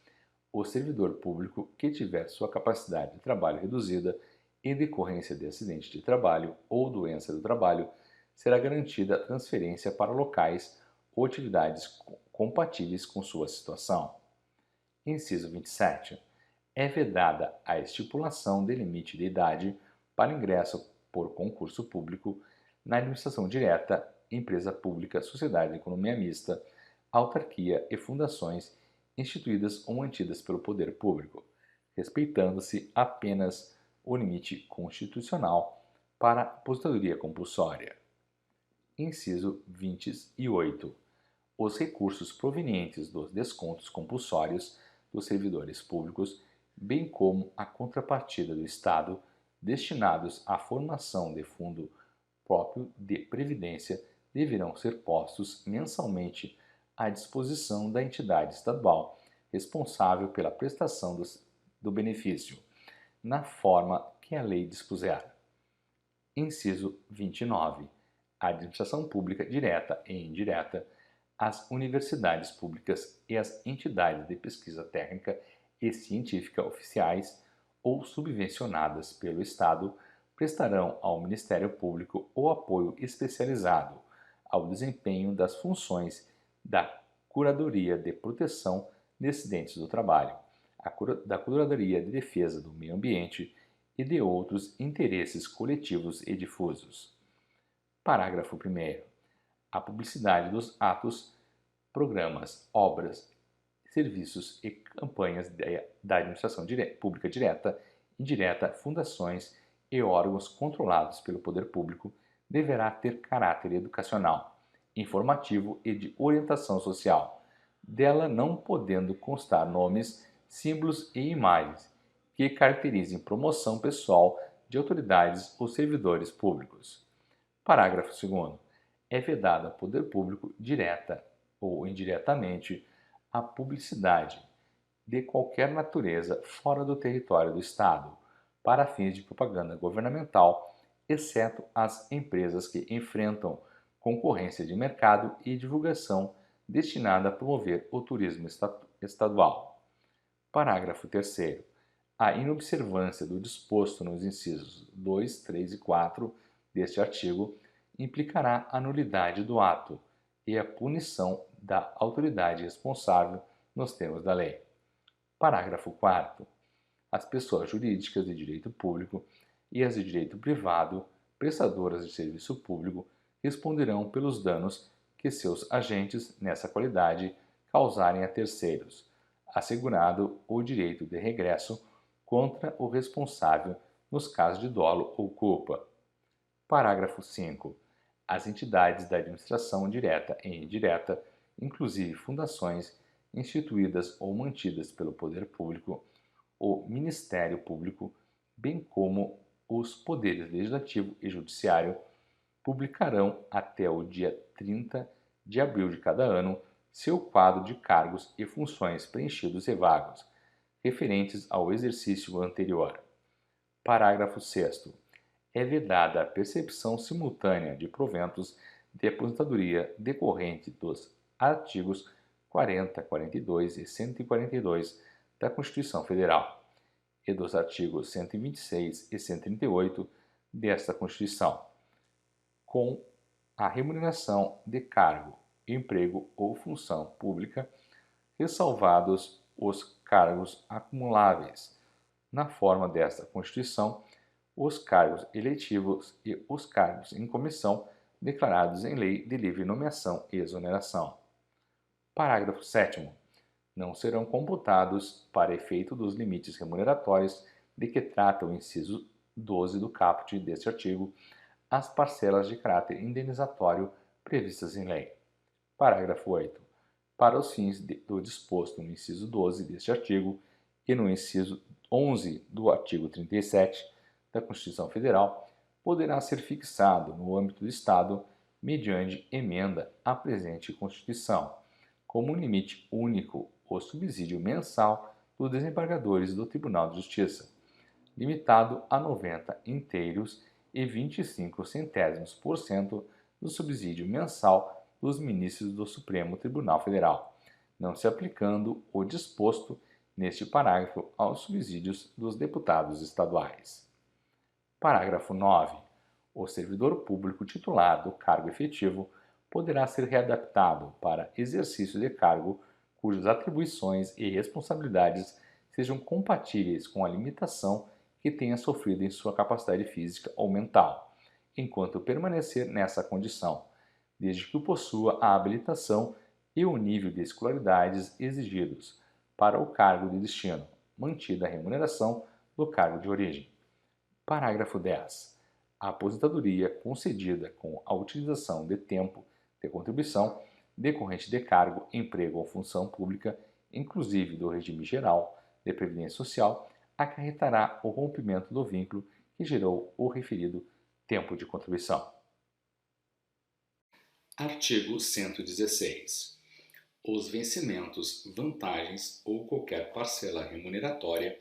O servidor público que tiver sua capacidade de trabalho reduzida em decorrência de acidente de trabalho ou doença do trabalho, será garantida a transferência para locais ou atividades compatíveis com sua situação. Inciso 27. É vedada a estipulação de limite de idade para ingresso por concurso público, na administração direta, empresa pública, sociedade de economia mista, autarquia e fundações instituídas ou mantidas pelo poder público, respeitando-se apenas o limite constitucional para a aposentadoria compulsória. Inciso 28. Os recursos provenientes dos descontos compulsórios dos servidores públicos, bem como a contrapartida do Estado, destinados à formação de fundo próprio de previdência, deverão ser postos mensalmente à disposição da entidade estadual responsável pela prestação do benefício, na forma que a lei dispuser. Inciso 29. A administração pública direta e indireta, as universidades públicas e as entidades de pesquisa técnica e científica oficiais ou subvencionadas pelo Estado prestarão ao Ministério Público o apoio especializado ao desempenho das funções da Curadoria de Proteção de Acidentes do Trabalho, da Curadoria de Defesa do Meio Ambiente e de outros interesses coletivos e difusos. Parágrafo 1º. A publicidade dos atos, programas, obras, serviços e campanhas da administração pública direta, indireta, fundações e órgãos controlados pelo poder público deverá ter caráter educacional, informativo e de orientação social, dela não podendo constar nomes, símbolos e imagens que caracterizem promoção pessoal de autoridades ou servidores públicos. Parágrafo 2º. É vedado ao poder público, direta ou indiretamente, a publicidade de qualquer natureza fora do território do Estado, para fins de propaganda governamental, exceto as empresas que enfrentam concorrência de mercado e divulgação destinada a promover o turismo estadual. Parágrafo 3º. A inobservância do disposto nos incisos 2, 3 e 4 deste artigo implicará a nulidade do ato e a punição da autoridade responsável nos termos da lei. Parágrafo 4º. As pessoas jurídicas de direito público e as de direito privado, prestadoras de serviço público, responderão pelos danos que seus agentes, nessa qualidade, causarem a terceiros, assegurado o direito de regresso contra o responsável nos casos de dolo ou culpa. Parágrafo 5º. As entidades da administração direta e indireta, inclusive fundações, instituídas ou mantidas pelo poder público, o Ministério Público, bem como os poderes legislativo e judiciário, publicarão até o dia 30 de abril de cada ano seu quadro de cargos e funções preenchidos e vagos, referentes ao exercício anterior. Parágrafo 6º. É vedada a percepção simultânea de proventos de aposentadoria decorrente dos artigos 40, 42 e 142 da Constituição Federal e dos artigos 126 e 138 desta Constituição, com a remuneração de cargo, emprego ou função pública, ressalvados os cargos acumuláveis, na forma desta Constituição, os cargos eletivos e os cargos em comissão declarados em lei de livre nomeação e exoneração. Parágrafo 7º. Não serão computados, para efeito dos limites remuneratórios de que trata o inciso 12 do caput deste artigo, as parcelas de caráter indenizatório previstas em lei. Parágrafo 8º. Para os fins do disposto no inciso 12 deste artigo e no inciso 11 do artigo 37 da Constituição Federal, poderá ser fixado no âmbito do Estado, mediante emenda à presente Constituição, como um limite único o subsídio mensal dos desembargadores do Tribunal de Justiça, limitado a 90 inteiros e 25 centésimos por cento do subsídio mensal dos ministros do Supremo Tribunal Federal, não se aplicando o disposto neste parágrafo aos subsídios dos deputados estaduais. Parágrafo 9. O servidor público titular do cargo efetivo poderá ser readaptado para exercício de cargo cujas atribuições e responsabilidades sejam compatíveis com a limitação que tenha sofrido em sua capacidade física ou mental, enquanto permanecer nessa condição, desde que possua a habilitação e o nível de escolaridades exigidos para o cargo de destino, mantida a remuneração do cargo de origem. Parágrafo 10. A aposentadoria concedida com a utilização de tempo de contribuição decorrente de cargo, emprego ou função pública, inclusive do regime geral de previdência social, acarretará o rompimento do vínculo que gerou o referido tempo de contribuição. Artigo 116. Os vencimentos, vantagens ou qualquer parcela remuneratória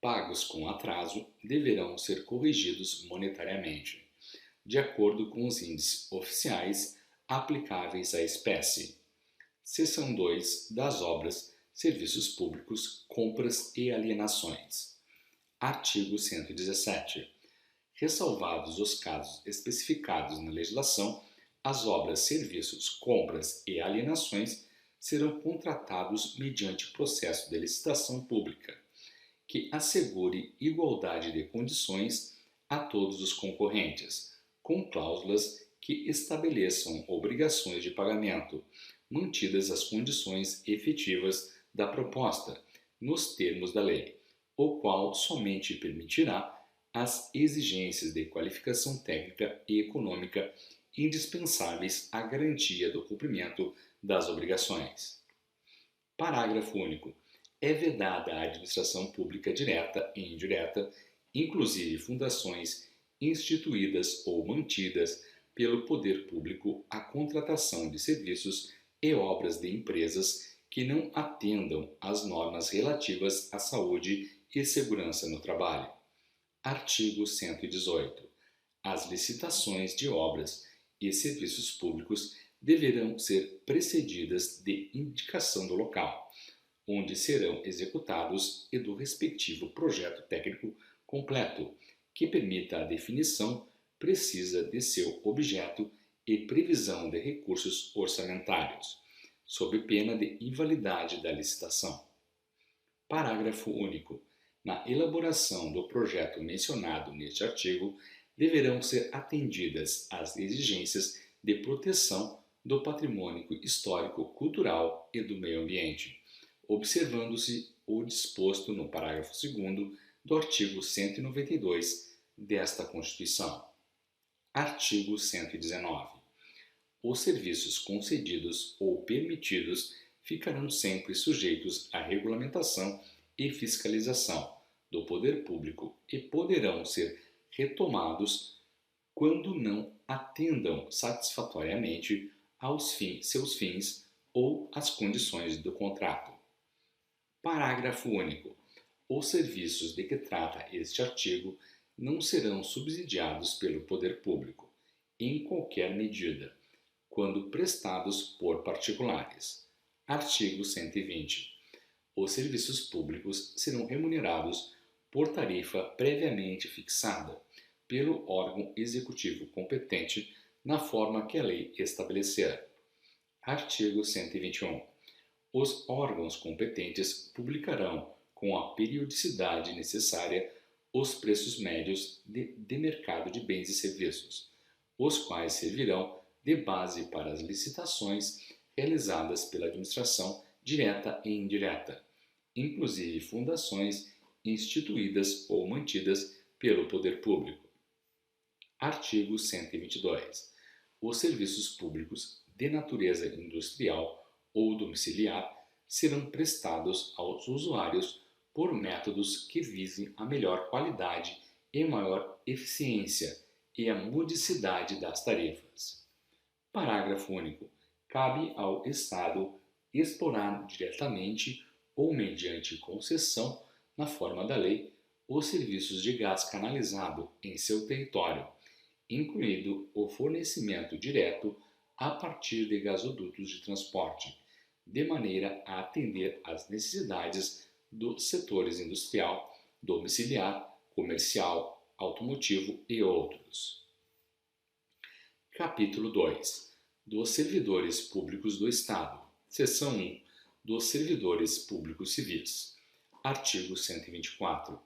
pagos com atraso deverão ser corrigidos monetariamente, de acordo com os índices oficiais aplicáveis à espécie. Seção 2 das obras, serviços públicos, compras e alienações. Artigo 117. Ressalvados os casos especificados na legislação, as obras, serviços, compras e alienações serão contratados mediante processo de licitação pública, que assegure igualdade de condições a todos os concorrentes, com cláusulas que estabeleçam obrigações de pagamento, mantidas as condições efetivas da proposta, nos termos da lei, o qual somente permitirá as exigências de qualificação técnica e econômica indispensáveis à garantia do cumprimento das obrigações. Parágrafo único. É vedada à administração pública direta e indireta, inclusive fundações instituídas ou mantidas pelo poder público, a contratação de serviços e obras de empresas que não atendam às normas relativas à saúde e segurança no trabalho. Artigo 118. As licitações de obras e serviços públicos deverão ser precedidas de indicação do local onde serão executados e do respectivo projeto técnico completo, que permita a definição precisa de seu objeto e previsão de recursos orçamentários, sob pena de invalidade da licitação. Parágrafo único. Na elaboração do projeto mencionado neste artigo, deverão ser atendidas as exigências de proteção do patrimônio histórico, cultural e do meio ambiente, observando-se o disposto no parágrafo 2º do artigo 192 desta Constituição. Artigo 119. Os serviços concedidos ou permitidos ficarão sempre sujeitos à regulamentação e fiscalização do poder público e poderão ser retomados quando não atendam satisfatoriamente aos seus fins ou às condições do contrato. Parágrafo único. Os serviços de que trata este artigo não serão subsidiados pelo poder público, em qualquer medida, quando prestados por particulares. Artigo 120. Os serviços públicos serão remunerados por tarifa previamente fixada pelo órgão executivo competente na forma que a lei estabelecer. Artigo 121. Os órgãos competentes publicarão, com a periodicidade necessária, os preços médios de mercado de bens e serviços, os quais servirão de base para as licitações realizadas pela administração direta e indireta, inclusive fundações instituídas ou mantidas pelo poder público. Artigo 122. Os serviços públicos de natureza industrial ou domiciliar serão prestados aos usuários por métodos que visem a melhor qualidade e maior eficiência e a modicidade das tarifas. Parágrafo único. Cabe ao Estado explorar diretamente ou mediante concessão, na forma da lei, os serviços de gás canalizado em seu território, incluído o fornecimento direto a partir de gasodutos de transporte, de maneira a atender às necessidades dos setores industrial, domiciliar, comercial, automotivo e outros. Capítulo 2. Dos servidores públicos do Estado. Seção 1. Dos servidores públicos civis. Artigo 124.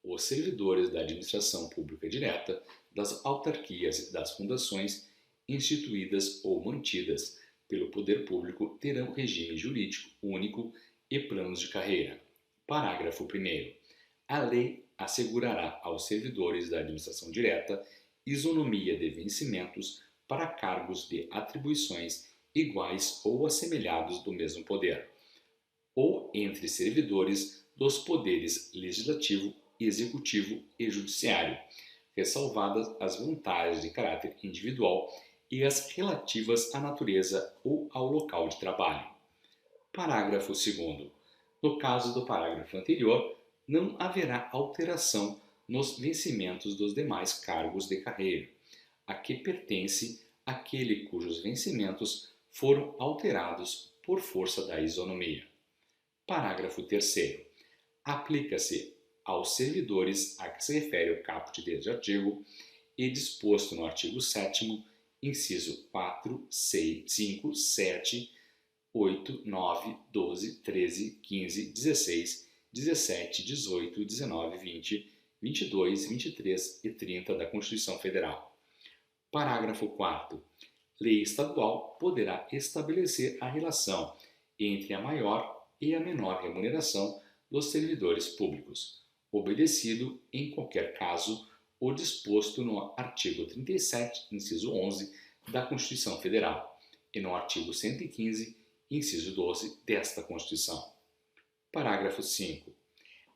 Os servidores da administração pública direta, das autarquias e das fundações instituídas ou mantidas pelo poder público terão regime jurídico único e planos de carreira. Parágrafo 1º. A lei assegurará aos servidores da administração direta isonomia de vencimentos para cargos de atribuições iguais ou assemelhados do mesmo poder, ou entre servidores dos poderes legislativo, executivo e judiciário, ressalvadas as vantagens de caráter individual e as relativas à natureza ou ao local de trabalho. Parágrafo 2º. No caso do parágrafo anterior, não haverá alteração nos vencimentos dos demais cargos de carreira, a que pertence aquele cujos vencimentos foram alterados por força da isonomia. Parágrafo 3º. Aplica-se aos servidores a que se refere o caput deste artigo e disposto no artigo 7º, inciso 4, 6, 5, 7, 8, 9, 12, 13, 15, 16, 17, 18, 19, 20, 22, 23 e 30 da Constituição Federal. Parágrafo 4º. Lei estadual poderá estabelecer a relação entre a maior e a menor remuneração dos servidores públicos, obedecido, em qualquer caso, o disposto no artigo 37, inciso 11 da Constituição Federal e no artigo 115, inciso 12 desta Constituição. Parágrafo 5º.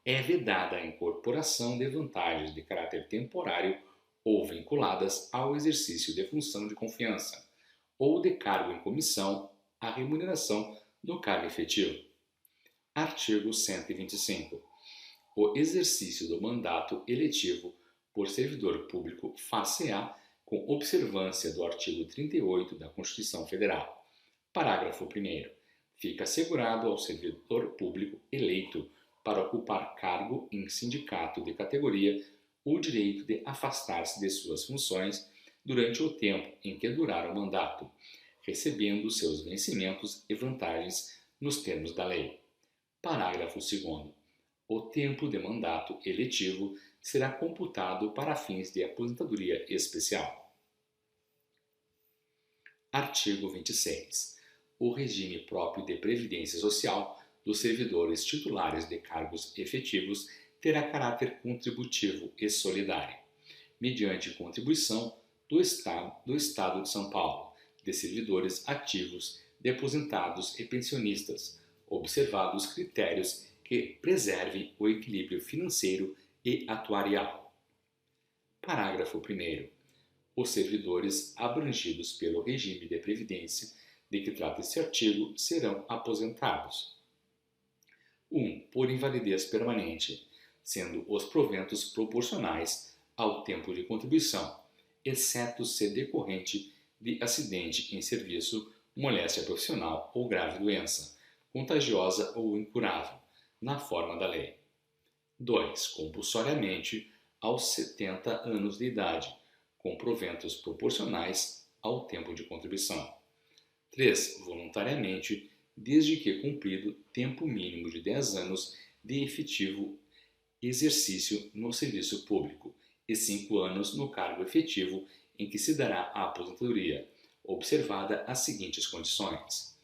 É vedada a incorporação de vantagens de caráter temporário ou vinculadas ao exercício de função de confiança ou de cargo em comissão à remuneração do cargo efetivo. Artigo 125. O exercício do mandato eletivo por servidor público far-se-á com observância do artigo 38 da Constituição Federal. Parágrafo 1º. Fica assegurado ao servidor público eleito para ocupar cargo em sindicato de categoria o direito de afastar-se de suas funções durante o tempo em que durar o mandato, recebendo seus vencimentos e vantagens nos termos da lei. Parágrafo 2º. O tempo de mandato eletivo será computado para fins de aposentadoria especial. Artigo 26. O regime próprio de previdência social dos servidores titulares de cargos efetivos terá caráter contributivo e solidário, mediante contribuição do Estado de São Paulo, de servidores ativos, de aposentados e pensionistas, observados critérios que preservem o equilíbrio financeiro e atuarial. Parágrafo 1º. Os servidores abrangidos pelo regime de previdência de que trata este artigo serão aposentados. 1. Por invalidez permanente, sendo os proventos proporcionais ao tempo de contribuição, exceto se decorrente de acidente em serviço, moléstia profissional ou grave doença, contagiosa ou incurável, na forma da lei. 2. Compulsoriamente aos 70 anos de idade, com proventos proporcionais ao tempo de contribuição. 3. Voluntariamente, desde que cumprido tempo mínimo de 10 anos de efetivo exercício no serviço público e 5 anos no cargo efetivo em que se dará a aposentadoria, observada as seguintes condições.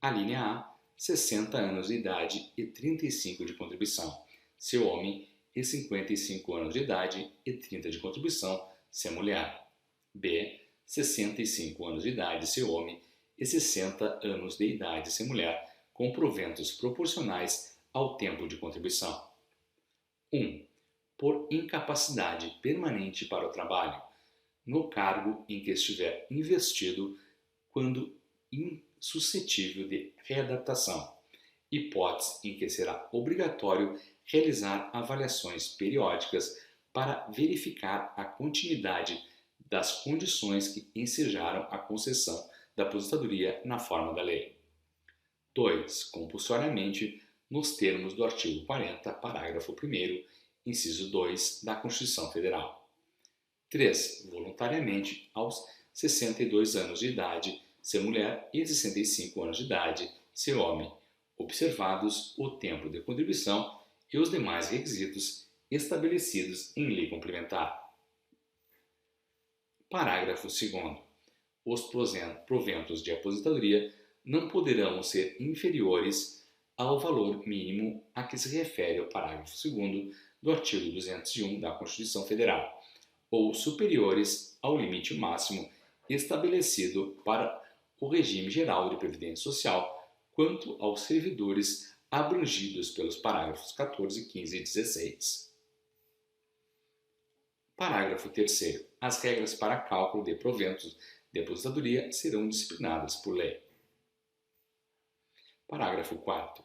A linha A, 60 anos de idade e 35 de contribuição, se homem, e 55 anos de idade e 30 de contribuição, se mulher. B, 65 anos de idade, se homem, e 60 anos de idade, se mulher, com proventos proporcionais ao tempo de contribuição. 1. Por incapacidade permanente para o trabalho, no cargo em que estiver investido quando insuscetível de readaptação, hipótese em que será obrigatório realizar avaliações periódicas para verificar a continuidade das condições que ensejaram a concessão da aposentadoria na forma da lei. 2. Compulsoriamente, nos termos do artigo 40, parágrafo 1º, inciso 2 da Constituição Federal. 3. Voluntariamente, aos 62 anos de idade, se mulher, e 65 anos de idade, se homem, observados o tempo de contribuição e os demais requisitos estabelecidos em lei complementar. Parágrafo 2º. Os proventos de aposentadoria não poderão ser inferiores ao valor mínimo a que se refere o parágrafo 2º do artigo 201 da Constituição Federal, ou superiores ao limite máximo estabelecido para o regime geral de previdência social quanto aos servidores abrangidos pelos parágrafos 14, 15 e 16. Parágrafo 3º. As regras para cálculo de proventos de aposentadoria serão disciplinadas por lei. Parágrafo 4º.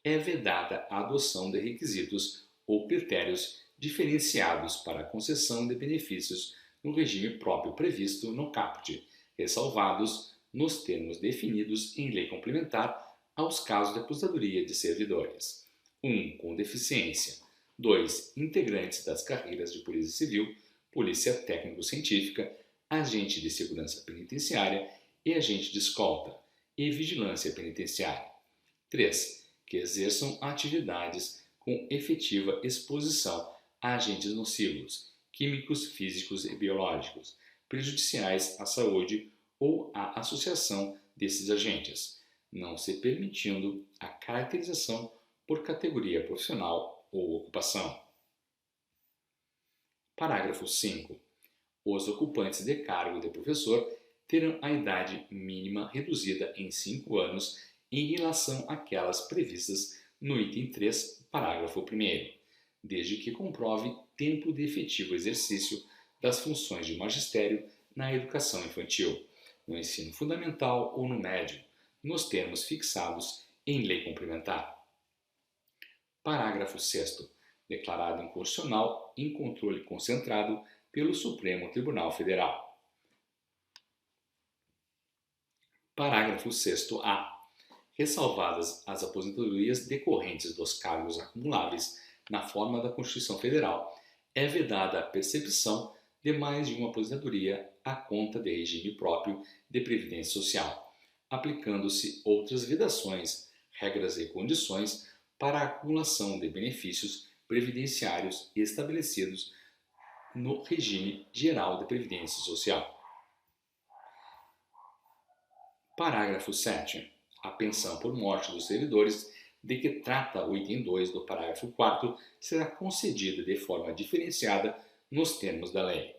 É vedada a adoção de requisitos ou critérios diferenciados para a concessão de benefícios no regime próprio previsto no caput, ressalvados nos termos definidos em lei complementar aos casos de aposentadoria de servidores. 1. Com deficiência. 2. Integrantes das carreiras de Polícia Civil, Polícia Técnico-Científica, Agente de Segurança Penitenciária e Agente de Escolta e Vigilância Penitenciária. 3. Que exerçam atividades com efetiva exposição a agentes nocivos, químicos, físicos e biológicos, prejudiciais à saúde ou à associação desses agentes, não se permitindo a caracterização por categoria profissional ou ocupação. Parágrafo 5. Os ocupantes de cargo de professor terão a idade mínima reduzida em 5 anos em relação àquelas previstas no item 3, parágrafo 1º, desde que comprove tempo de efetivo exercício das funções de magistério na educação infantil, no ensino fundamental ou no médio, nos termos fixados em lei complementar. Parágrafo 6º. Declarado inconstitucional em controle concentrado pelo Supremo Tribunal Federal. Parágrafo 6º-A. Ressalvadas as aposentadorias decorrentes dos cargos acumuláveis na forma da Constituição Federal, é vedada a percepção de mais de uma aposentadoria à conta de regime próprio de previdência social, aplicando-se outras vedações, regras e condições para a acumulação de benefícios previdenciários estabelecidos no regime geral de previdência social. Parágrafo 7º. A pensão por morte dos servidores, de que trata o item 2 do parágrafo 4º, será concedida de forma diferenciada nos termos da lei.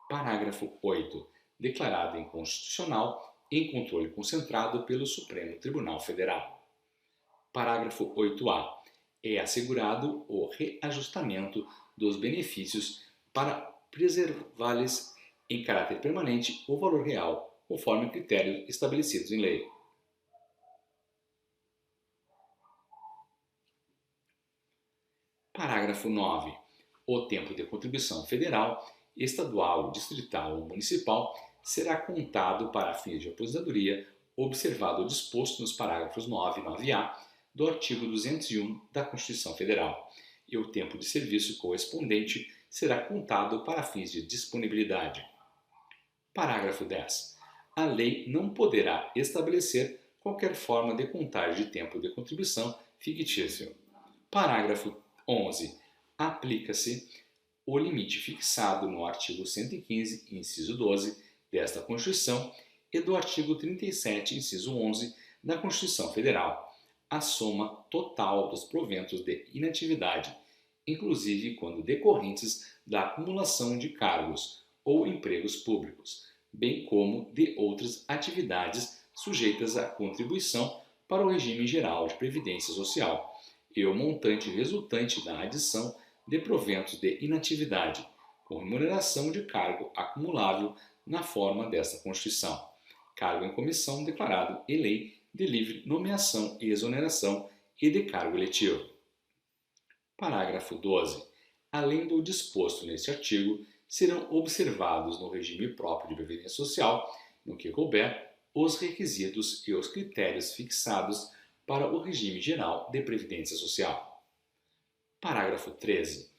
Parágrafo 8º. Declarada inconstitucional em controle concentrado pelo Supremo Tribunal Federal. Parágrafo 8A. É assegurado o reajustamento dos benefícios para preservar-lhes em caráter permanente o valor real, conforme critérios estabelecidos em lei. Parágrafo 9. O tempo de contribuição federal, estadual, distrital ou municipal será contado para fins de aposentadoria, observado o disposto nos parágrafos 9 e 9A do artigo 201 da Constituição Federal, e o tempo de serviço correspondente será contado para fins de disponibilidade. Parágrafo 10. A lei não poderá estabelecer qualquer forma de contagem de tempo de contribuição fictício. Parágrafo 11. Aplica-se o limite fixado no artigo 115, inciso 12, desta Constituição e do artigo 37, inciso 11, da Constituição Federal, a soma total dos proventos de inatividade, inclusive quando decorrentes da acumulação de cargos ou empregos públicos, bem como de outras atividades sujeitas à contribuição para o regime geral de previdência social, e o montante resultante da adição de proventos de inatividade, com remuneração de cargo acumulável na forma desta Constituição, cargo em comissão declarado em lei de livre nomeação e exoneração e de cargo eletivo. Parágrafo 12. Além do disposto neste artigo, serão observados no regime próprio de previdência social, no que couber, os requisitos e os critérios fixados para o regime geral de previdência social. Parágrafo 13.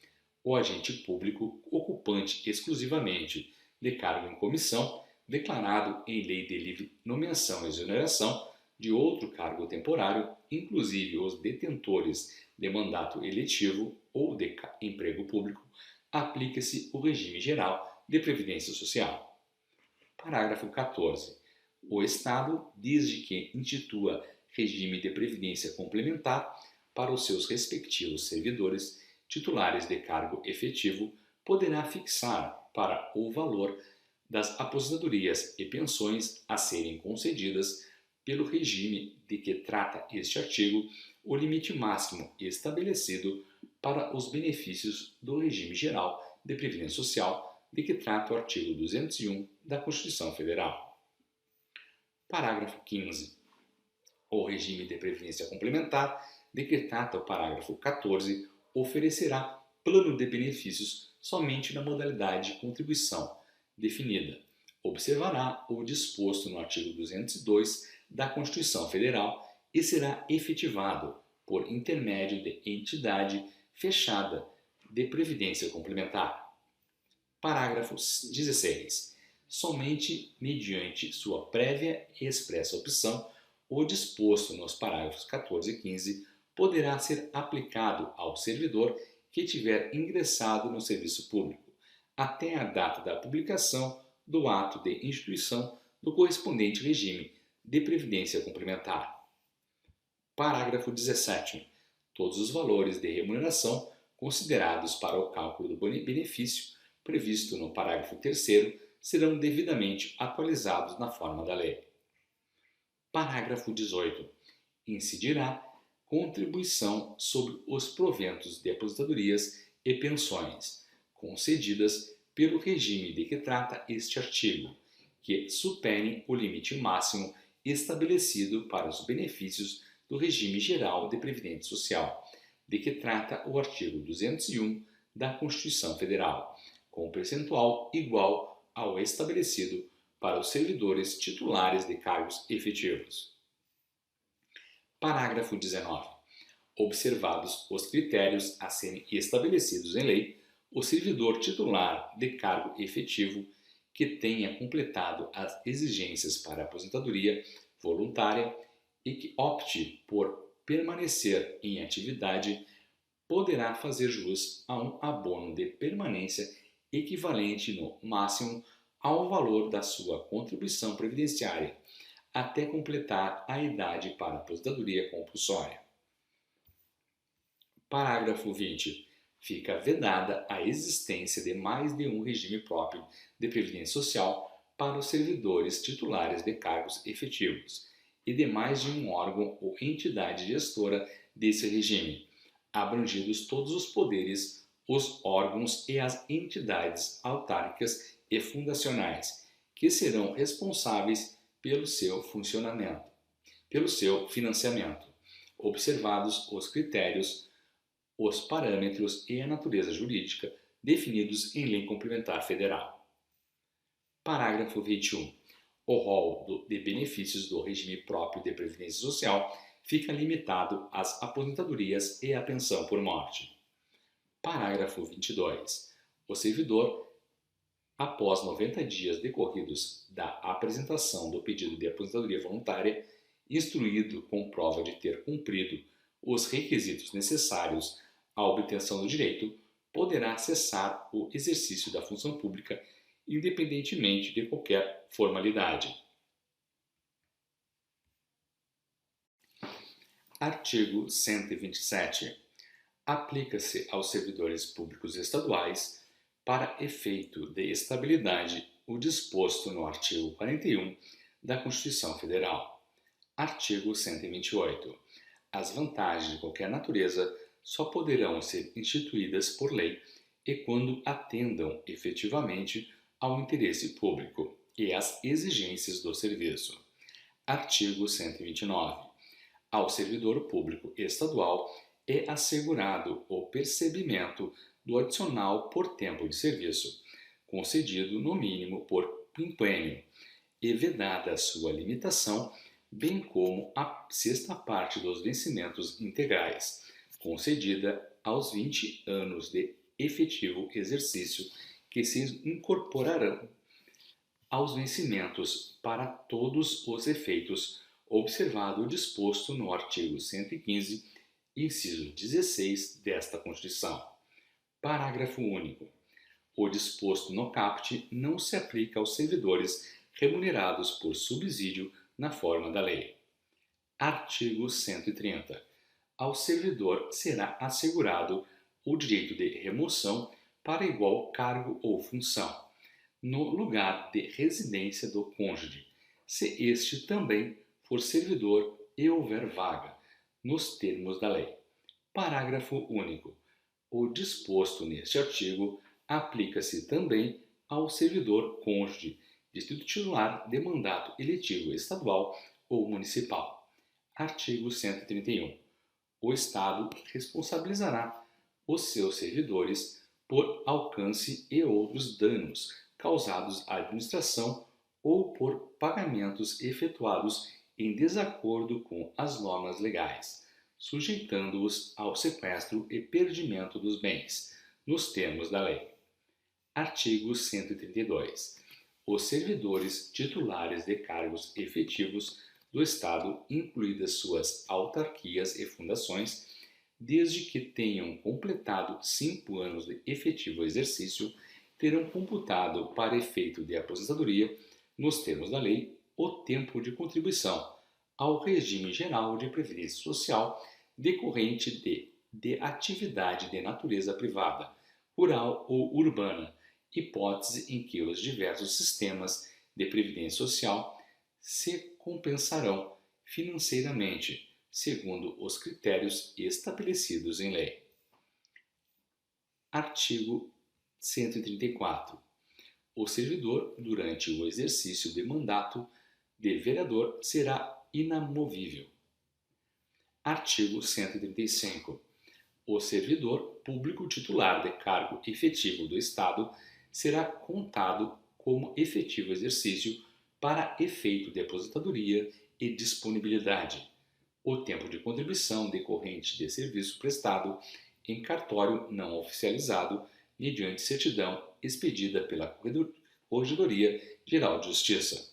O agente público ocupante exclusivamente de cargo em comissão, declarado em lei de livre nomeação e exoneração, de outro cargo temporário, inclusive os detentores de mandato eletivo ou de emprego público, aplica-se o regime geral de previdência social. Parágrafo 14. O Estado, desde que institua regime de previdência complementar para os seus respectivos servidores titulares de cargo efetivo, poderá fixar para o valor das aposentadorias e pensões a serem concedidas pelo regime de que trata este artigo o limite máximo estabelecido para os benefícios do regime geral de previdência social de que trata o artigo 201 da Constituição Federal. Parágrafo 15. O regime de previdência complementar de que trata o parágrafo 14 oferecerá plano de benefícios somente na modalidade de contribuição definida. Observará o disposto no artigo 202 da Constituição Federal e será efetivado por intermédio de entidade fechada de previdência complementar. Parágrafo 16. Somente mediante sua prévia e expressa opção, o disposto nos parágrafos 14 e 15 poderá ser aplicado ao servidor que tiver ingressado no serviço público, até a data da publicação do ato de instituição do correspondente regime de previdência complementar. Parágrafo 17. Todos os valores de remuneração considerados para o cálculo do benefício previsto no parágrafo 3º serão devidamente atualizados na forma da lei. Parágrafo 18. Incidirá contribuição sobre os proventos de aposentadorias e pensões concedidas pelo regime de que trata este artigo, que superem o limite máximo estabelecido para os benefícios do regime geral de previdência social, de que trata o artigo 201 da Constituição Federal, com percentual igual ao estabelecido para os servidores titulares de cargos efetivos. Parágrafo 19. Observados os critérios a serem estabelecidos em lei, o servidor titular de cargo efetivo que tenha completado as exigências para aposentadoria voluntária e que opte por permanecer em atividade poderá fazer jus a um abono de permanência equivalente no máximo ao valor da sua contribuição previdenciária, até completar a idade para aposentadoria compulsória. Parágrafo 20. Fica vedada a existência de mais de um regime próprio de previdência social para os servidores titulares de cargos efetivos e de mais de um órgão ou entidade gestora desse regime, abrangidos todos os poderes, os órgãos e as entidades autárquicas e fundacionais, que serão responsáveis pelo seu funcionamento, pelo seu financiamento, observados os critérios, os parâmetros e a natureza jurídica definidos em lei complementar federal. Parágrafo 21. O rol de benefícios do regime próprio de previdência social fica limitado às aposentadorias e à pensão por morte. Parágrafo 22. O servidor, após 90 dias decorridos da apresentação do pedido de aposentadoria voluntária, instruído com prova de ter cumprido os requisitos necessários à obtenção do direito, poderá cessar o exercício da função pública independentemente de qualquer formalidade. Artigo 127. Aplica-se aos servidores públicos estaduais, para efeito de estabilidade, o disposto no artigo 41 da Constituição Federal. Artigo 128. As vantagens de qualquer natureza só poderão ser instituídas por lei e quando atendam efetivamente ao interesse público e às exigências do serviço. Artigo 129. Ao servidor público estadual é assegurado o percebimento do adicional por tempo de serviço, concedido no mínimo por quinquênio, e vedada sua limitação, bem como a sexta parte dos vencimentos integrais, concedida aos 20 anos de efetivo exercício que se incorporarão aos vencimentos para todos os efeitos observado o disposto no artigo 115, inciso 16 desta Constituição. Parágrafo único. O disposto no caput não se aplica aos servidores remunerados por subsídio na forma da lei. Artigo 130. Ao servidor será assegurado o direito de remoção para igual cargo ou função, no lugar de residência do cônjuge, se este também for servidor e houver vaga, nos termos da lei. Parágrafo único. O disposto neste artigo aplica-se também ao servidor cônjuge, distrito titular de mandato eletivo estadual ou municipal. Artigo 131. O Estado responsabilizará os seus servidores por alcance e outros danos causados à administração ou por pagamentos efetuados em desacordo com as normas legais, sujeitando-os ao sequestro e perdimento dos bens, nos termos da lei. Artigo 132. Os servidores titulares de cargos efetivos do Estado, incluídas suas autarquias e fundações, desde que tenham completado 5 anos de efetivo exercício, terão computado para efeito de aposentadoria, nos termos da lei, o tempo de contribuição ao regime geral de previdência social decorrente de atividade de natureza privada, rural ou urbana, hipótese em que os diversos sistemas de previdência social se compensarão financeiramente, segundo os critérios estabelecidos em lei. Artigo 134. O servidor, durante o exercício de mandato de vereador, será inamovível. Artigo 135. O servidor público titular de cargo efetivo do Estado será contado como efetivo exercício para efeito de aposentadoria e disponibilidade. O tempo de contribuição decorrente de serviço prestado em cartório não oficializado, mediante certidão expedida pela Corregedoria Geral de Justiça.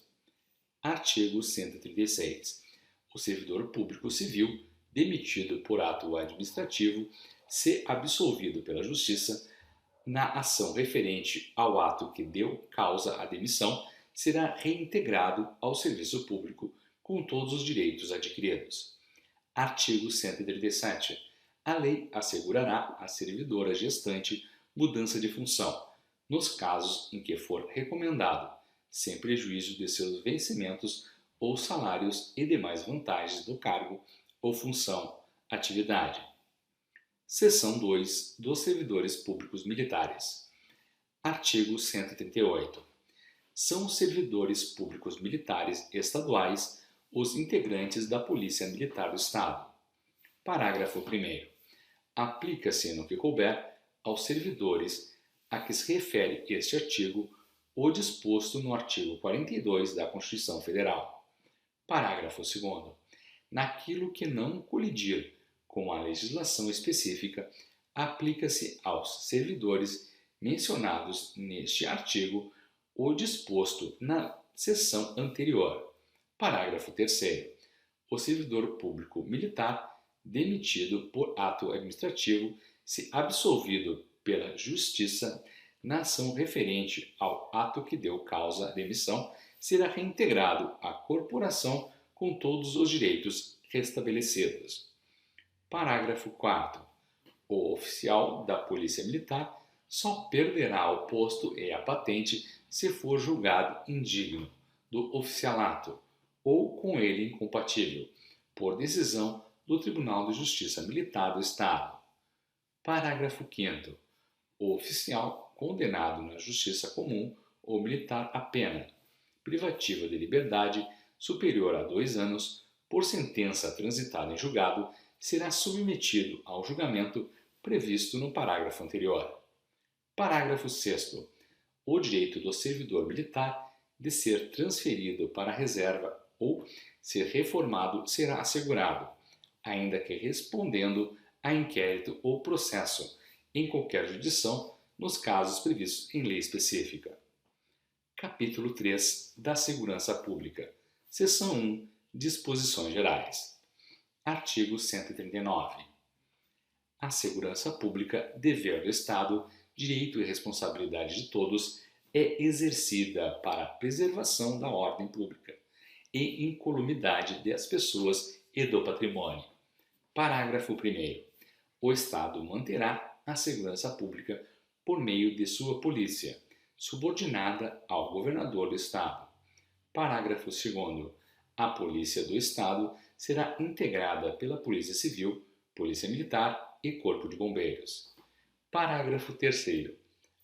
Artigo 136. O servidor público civil, demitido por ato administrativo, se absolvido pela Justiça, na ação referente ao ato que deu causa à demissão, será reintegrado ao serviço público com todos os direitos adquiridos. Artigo 137. A lei assegurará à servidora gestante mudança de função, nos casos em que for recomendado, sem prejuízo de seus vencimentos ou salários e demais vantagens do cargo ou função, atividade. Seção 2 dos servidores públicos militares. Artigo 138. São os servidores públicos militares estaduais os integrantes da Polícia Militar do Estado. Parágrafo 1º. Aplica-se, no que couber, aos servidores a que se refere este artigo o disposto no artigo 42 da Constituição Federal. Parágrafo 2º. Naquilo que não colidir com a legislação específica, aplica-se aos servidores mencionados neste artigo o disposto na seção anterior. Parágrafo 3º. O servidor público militar demitido por ato administrativo, se absolvido pela Justiça na ação referente ao ato que deu causa à demissão, será reintegrado à corporação com todos os direitos restabelecidos. Parágrafo 4º. O oficial da Polícia Militar só perderá o posto e a patente se for julgado indigno do oficialato ou com ele incompatível, por decisão do Tribunal de Justiça Militar do Estado. Parágrafo 5º. O oficial condenado na Justiça Comum ou Militar a pena privativa de liberdade superior a 2 anos, por sentença transitada em julgado, será submetido ao julgamento previsto no parágrafo anterior. Parágrafo 6º. O direito do servidor militar de ser transferido para a reserva ou ser reformado será assegurado, ainda que respondendo a inquérito ou processo em qualquer jurisdição, nos casos previstos em lei específica. Capítulo 3 da Segurança Pública. Seção 1 Disposições Gerais. Artigo 139. A segurança pública, dever do Estado, direito e responsabilidade de todos, é exercida para a preservação da ordem pública e incolumidade das pessoas e do patrimônio. Parágrafo 1º. O Estado manterá a segurança pública por meio de sua polícia, subordinada ao governador do Estado. Parágrafo 2º. A Polícia do Estado será integrada pela Polícia Civil, Polícia Militar e Corpo de Bombeiros. Parágrafo 3º.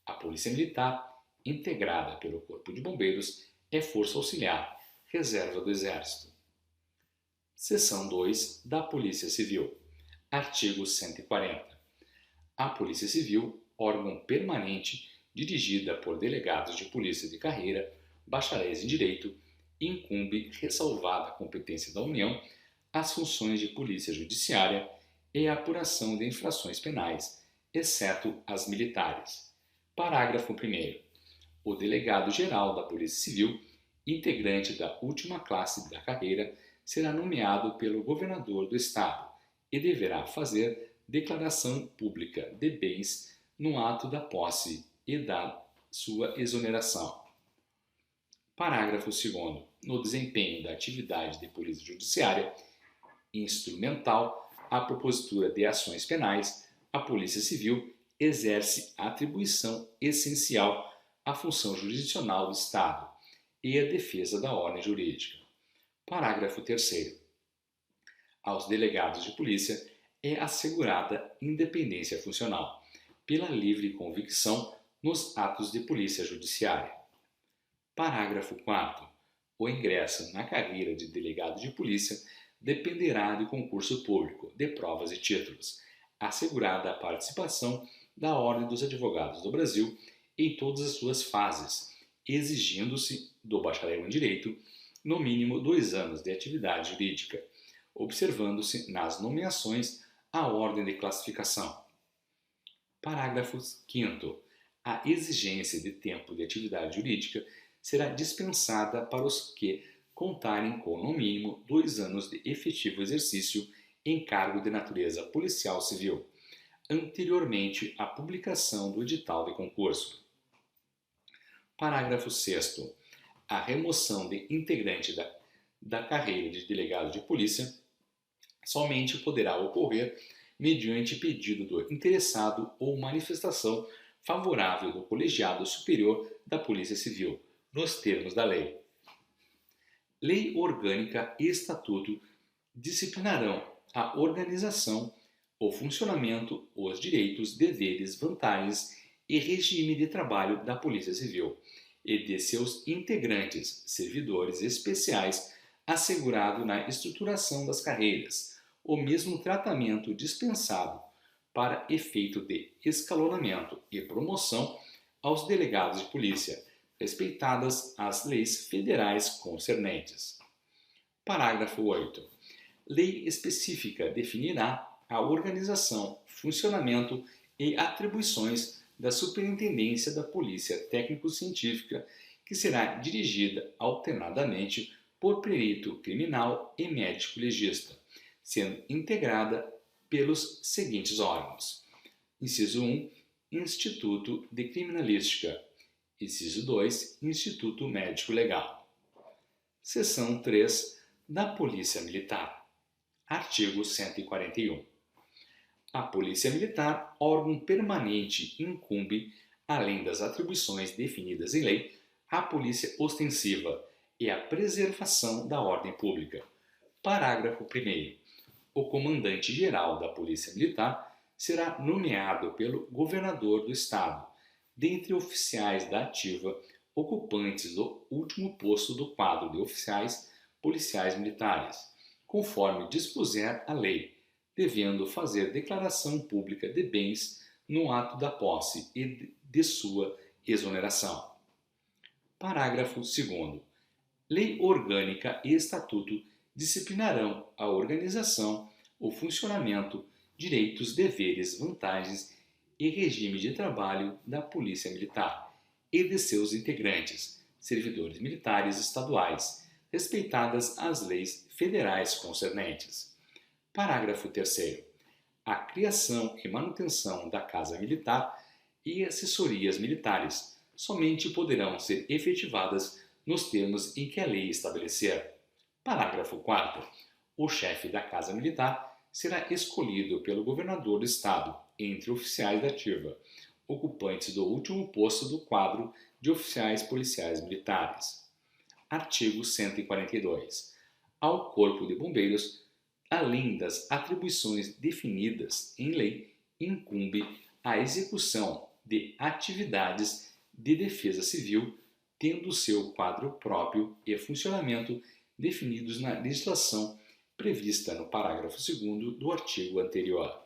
A Polícia Militar, integrada pelo Corpo de Bombeiros, é força auxiliar, reserva do Exército. Seção 2 da Polícia Civil. Artigo 140. A Polícia Civil, órgão permanente dirigida por delegados de polícia de carreira, bacharéis em direito, incumbe, ressalvada a competência da União, as funções de polícia judiciária e a apuração de infrações penais, exceto as militares. Parágrafo 1º. O delegado-geral da Polícia Civil, integrante da última classe da carreira, será nomeado pelo governador do Estado e deverá fazer declaração pública de bens no ato da posse e da sua exoneração. Parágrafo 2º. No desempenho da atividade de polícia judiciária instrumental à propositura de ações penais, a Polícia Civil exerce atribuição essencial à função jurisdicional do Estado e à defesa da ordem jurídica. Parágrafo 3º. Aos delegados de polícia é assegurada independência funcional, pela livre convicção nos atos de polícia judiciária. Parágrafo 4º. O ingresso na carreira de delegado de polícia dependerá de concurso público, de provas e títulos, assegurada a participação da Ordem dos Advogados do Brasil em todas as suas fases, exigindo-se do bacharel em Direito no mínimo 2 anos de atividade jurídica, observando-se nas nomeações a ordem de classificação. Parágrafo 5º. A exigência de tempo de atividade jurídica será dispensada para os que contarem com, no mínimo, 2 anos de efetivo exercício em cargo de natureza policial civil, anteriormente à publicação do edital de concurso. Parágrafo 6º. A remoção de integrante da carreira de delegado de polícia somente poderá ocorrer mediante pedido do interessado ou manifestação favorável do colegiado superior da Polícia Civil, nos termos da lei. Lei orgânica e estatuto disciplinarão a organização, o funcionamento, os direitos, deveres, vantagens e regime de trabalho da Polícia Civil e de seus integrantes, servidores especiais, assegurado na estruturação das carreiras, o mesmo tratamento dispensado para efeito de escalonamento e promoção aos delegados de polícia, respeitadas as leis federais concernentes. Parágrafo 8. Lei específica definirá a organização, funcionamento e atribuições da Superintendência da Polícia Técnico-Científica, que será dirigida alternadamente por perito criminal e médico legista, sendo integrada pelos seguintes órgãos: Inciso 1, Instituto de Criminalística. Inciso 2, Instituto Médico Legal. Seção 3 da Polícia Militar. Artigo 141. A Polícia Militar, órgão permanente, incumbe, além das atribuições definidas em lei, a polícia ostensiva e a preservação da ordem pública. Parágrafo 1º. O comandante-geral da Polícia Militar será nomeado pelo governador do Estado, dentre oficiais da ativa ocupantes do último posto do quadro de oficiais policiais militares, conforme dispuser a lei, devendo fazer declaração pública de bens no ato da posse e de sua exoneração. Parágrafo 2º. Lei orgânica e estatuto disciplinarão a organização, o funcionamento, direitos, deveres, vantagens e regime de trabalho da Polícia Militar e de seus integrantes, servidores militares estaduais, respeitadas as leis federais concernentes. Parágrafo 3º. A criação e manutenção da Casa Militar e assessorias militares somente poderão ser efetivadas nos termos em que a lei estabelecer. Parágrafo 4º. O chefe da Casa Militar será escolhido pelo governador do Estado, entre oficiais da ativa, ocupantes do último posto do quadro de oficiais policiais militares. Artigo 142. Ao Corpo de Bombeiros, além das atribuições definidas em lei, incumbe a execução de atividades de defesa civil, tendo seu quadro próprio e funcionamento definidos na legislação prevista no parágrafo 2º do artigo anterior.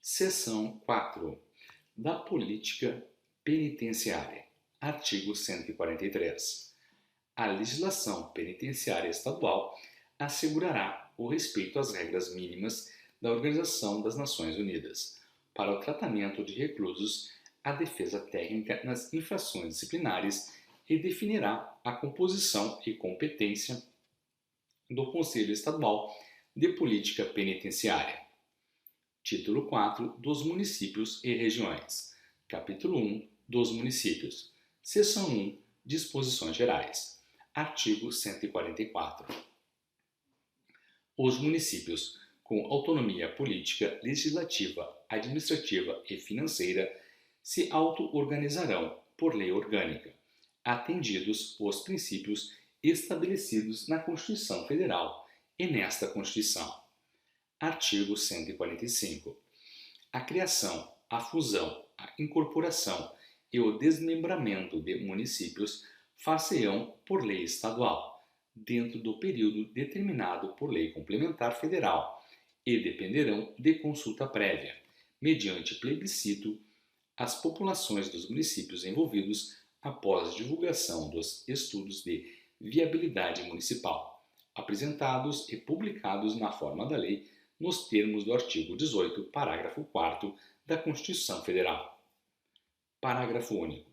Seção 4. Da Política Penitenciária. Artigo 143. A legislação penitenciária estadual assegurará o respeito às regras mínimas da Organização das Nações Unidas para o tratamento de reclusos, a defesa técnica nas infrações disciplinares e definirá a composição e competência do Conselho Estadual de Política Penitenciária. Título 4 dos Municípios e Regiões. Capítulo 1 dos Municípios. Seção 1. Disposições Gerais. Artigo 144. Os municípios com autonomia política, legislativa, administrativa e financeira se auto-organizarão por lei orgânica, atendidos os princípios estabelecidos na Constituição Federal e nesta Constituição. Artigo 145. A criação, a fusão, a incorporação e o desmembramento de municípios far-se-ão por lei estadual, dentro do período determinado por lei complementar federal, e dependerão de consulta prévia, mediante plebiscito, às populações dos municípios envolvidos após divulgação dos estudos de viabilidade municipal, apresentados e publicados na forma da lei, nos termos do artigo 18, parágrafo 4º da Constituição Federal. Parágrafo único.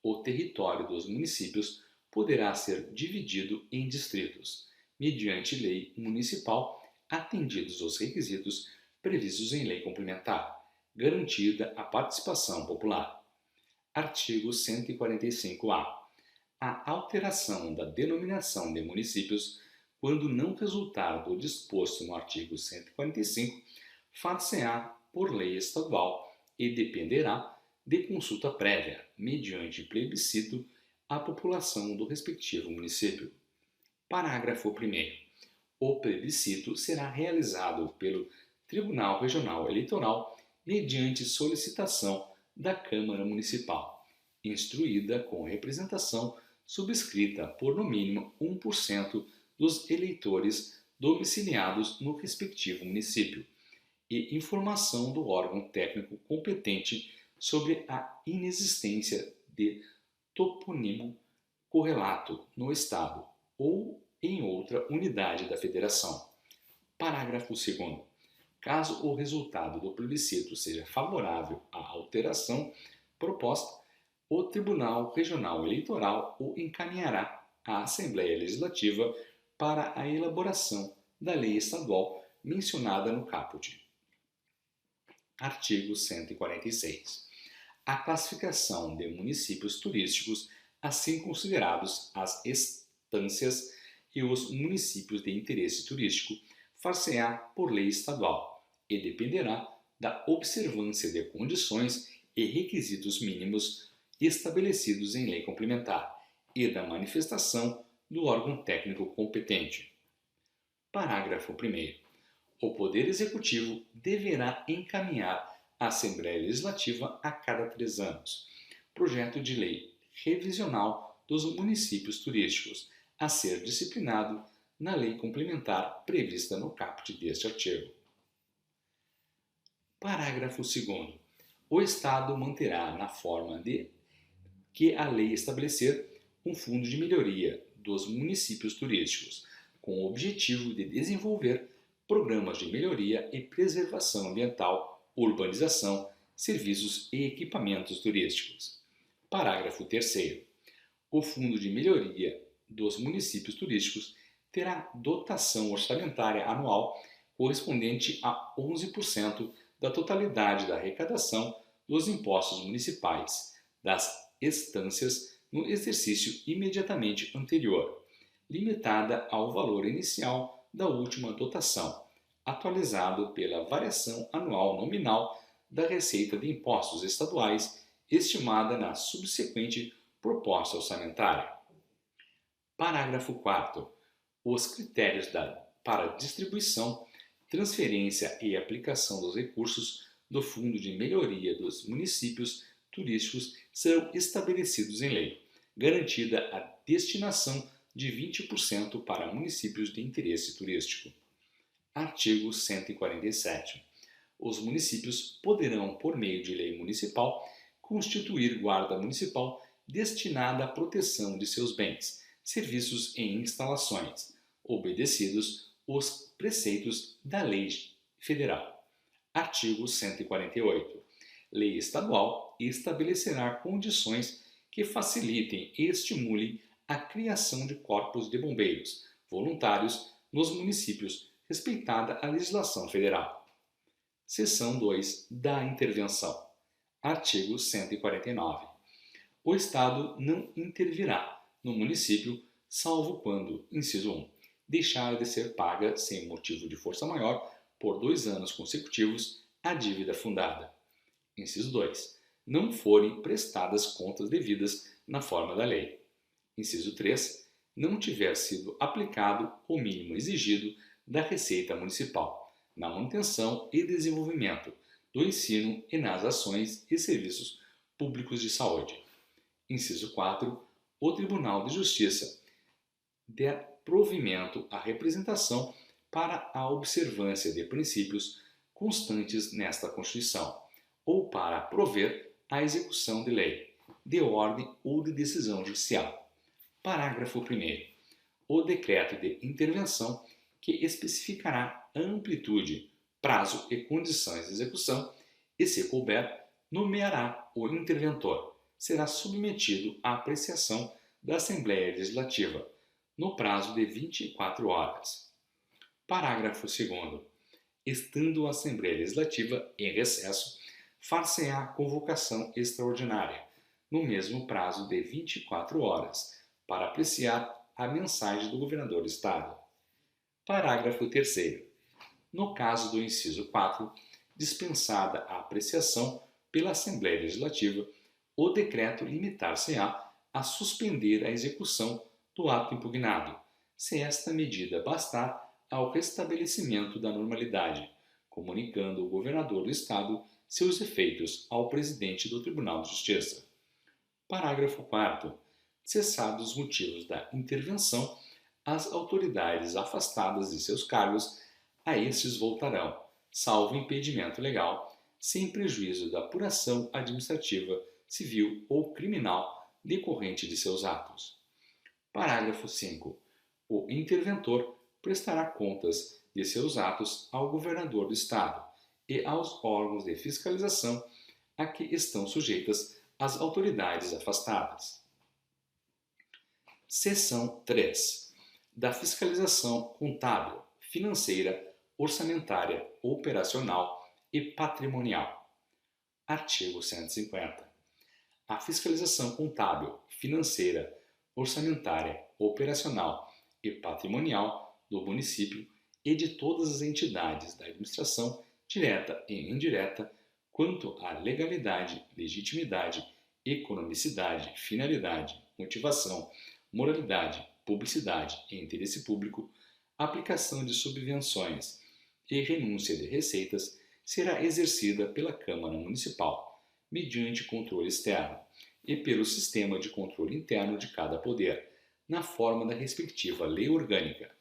O território dos municípios poderá ser dividido em distritos, mediante lei municipal, atendidos os requisitos previstos em lei complementar, garantida a participação popular. Artigo 145-A. A alteração da denominação de municípios, quando não resultar do disposto no artigo 145, far-se-á por lei estadual e dependerá de consulta prévia, mediante plebiscito, à população do respectivo município. Parágrafo 1º. O plebiscito será realizado pelo Tribunal Regional Eleitoral mediante solicitação da Câmara Municipal, instruída com representação subscrita por no mínimo 1% dos eleitores domiciliados no respectivo município, e informação do órgão técnico competente sobre a inexistência de topônimo correlato no Estado ou em outra unidade da Federação. Parágrafo 2º. Caso o resultado do plebiscito seja favorável à alteração proposta, o Tribunal Regional Eleitoral o encaminhará à Assembleia Legislativa para a elaboração da lei estadual mencionada no caput. Artigo 146. A classificação de municípios turísticos, assim considerados as estâncias e os municípios de interesse turístico, far-se-á por lei estadual e dependerá da observância de condições e requisitos mínimos estabelecidos em lei complementar e da manifestação do órgão técnico competente. Parágrafo 1º. O Poder Executivo deverá encaminhar à Assembleia Legislativa a cada 3 anos projeto de lei revisional dos municípios turísticos, a ser disciplinado na lei complementar prevista no caput deste artigo. Parágrafo 2º. O Estado manterá, na forma de que a lei estabelecer, um fundo de melhoria dos municípios turísticos, com o objetivo de desenvolver programas de melhoria e preservação ambiental, urbanização, serviços e equipamentos turísticos. Parágrafo 3º. O Fundo de Melhoria dos Municípios Turísticos terá dotação orçamentária anual correspondente a 11% da totalidade da arrecadação dos impostos municipais das estâncias no exercício imediatamente anterior, limitada ao valor inicial da última dotação, atualizado pela variação anual nominal da receita de impostos estaduais estimada na subsequente proposta orçamentária. Parágrafo 4º. Os critérios para distribuição, transferência e aplicação dos recursos do Fundo de Melhoria dos Municípios Turísticos serão estabelecidos em lei, garantida a destinação de 20% para municípios de interesse turístico. Artigo 147. Os municípios poderão, por meio de lei municipal, constituir guarda municipal destinada à proteção de seus bens, serviços e instalações, obedecidos os preceitos da Lei Federal. Artigo 148. Lei estadual estabelecerá condições que facilitem e estimulem a criação de corpos de bombeiros voluntários nos municípios, respeitada a legislação federal. Seção 2 da intervenção. Artigo 149. O Estado não intervirá no município, salvo quando, inciso 1, deixar de ser paga sem motivo de força maior por 2 anos consecutivos a dívida fundada. Inciso 2. Não forem prestadas contas devidas na forma da lei. Inciso 3. Não tiver sido aplicado o mínimo exigido da Receita Municipal na manutenção e desenvolvimento do ensino e nas ações e serviços públicos de saúde. Inciso 4. O Tribunal de Justiça der provimento à representação para a observância de princípios constantes nesta Constituição, ou para prover a execução de lei, de ordem ou de decisão judicial. Parágrafo 1º. O decreto de intervenção, que especificará a amplitude, prazo e condições de execução, e, se couber, nomeará o interventor, será submetido à apreciação da Assembleia Legislativa, no prazo de 24 horas. Parágrafo 2º. Estando a Assembleia Legislativa em recesso, far-se-á convocação extraordinária, no mesmo prazo de 24 horas, para apreciar a mensagem do governador do Estado. Parágrafo 3º. No caso do inciso 4, dispensada a apreciação pela Assembleia Legislativa, o decreto limitar-se-á a suspender a execução do ato impugnado, se esta medida bastar ao restabelecimento da normalidade, comunicando o governador do Estado seus efeitos ao presidente do Tribunal de Justiça. Parágrafo 4º. Cessados os motivos da intervenção, as autoridades afastadas de seus cargos a estes voltarão, salvo impedimento legal, sem prejuízo da apuração administrativa, civil ou criminal decorrente de seus atos. Parágrafo 5º. O interventor prestará contas de seus atos ao governador do Estado e aos órgãos de fiscalização a que estão sujeitas as autoridades afastadas. Seção 3. Da fiscalização contábil, financeira, orçamentária, operacional e patrimonial. Artigo 150. A fiscalização contábil, financeira, orçamentária, operacional e patrimonial do município e de todas as entidades da administração, direta e indireta, quanto à legalidade, legitimidade, economicidade, finalidade, motivação, moralidade, publicidade e interesse público, aplicação de subvenções e renúncia de receitas será exercida pela Câmara Municipal, mediante controle externo, e pelo sistema de controle interno de cada poder, na forma da respectiva lei orgânica,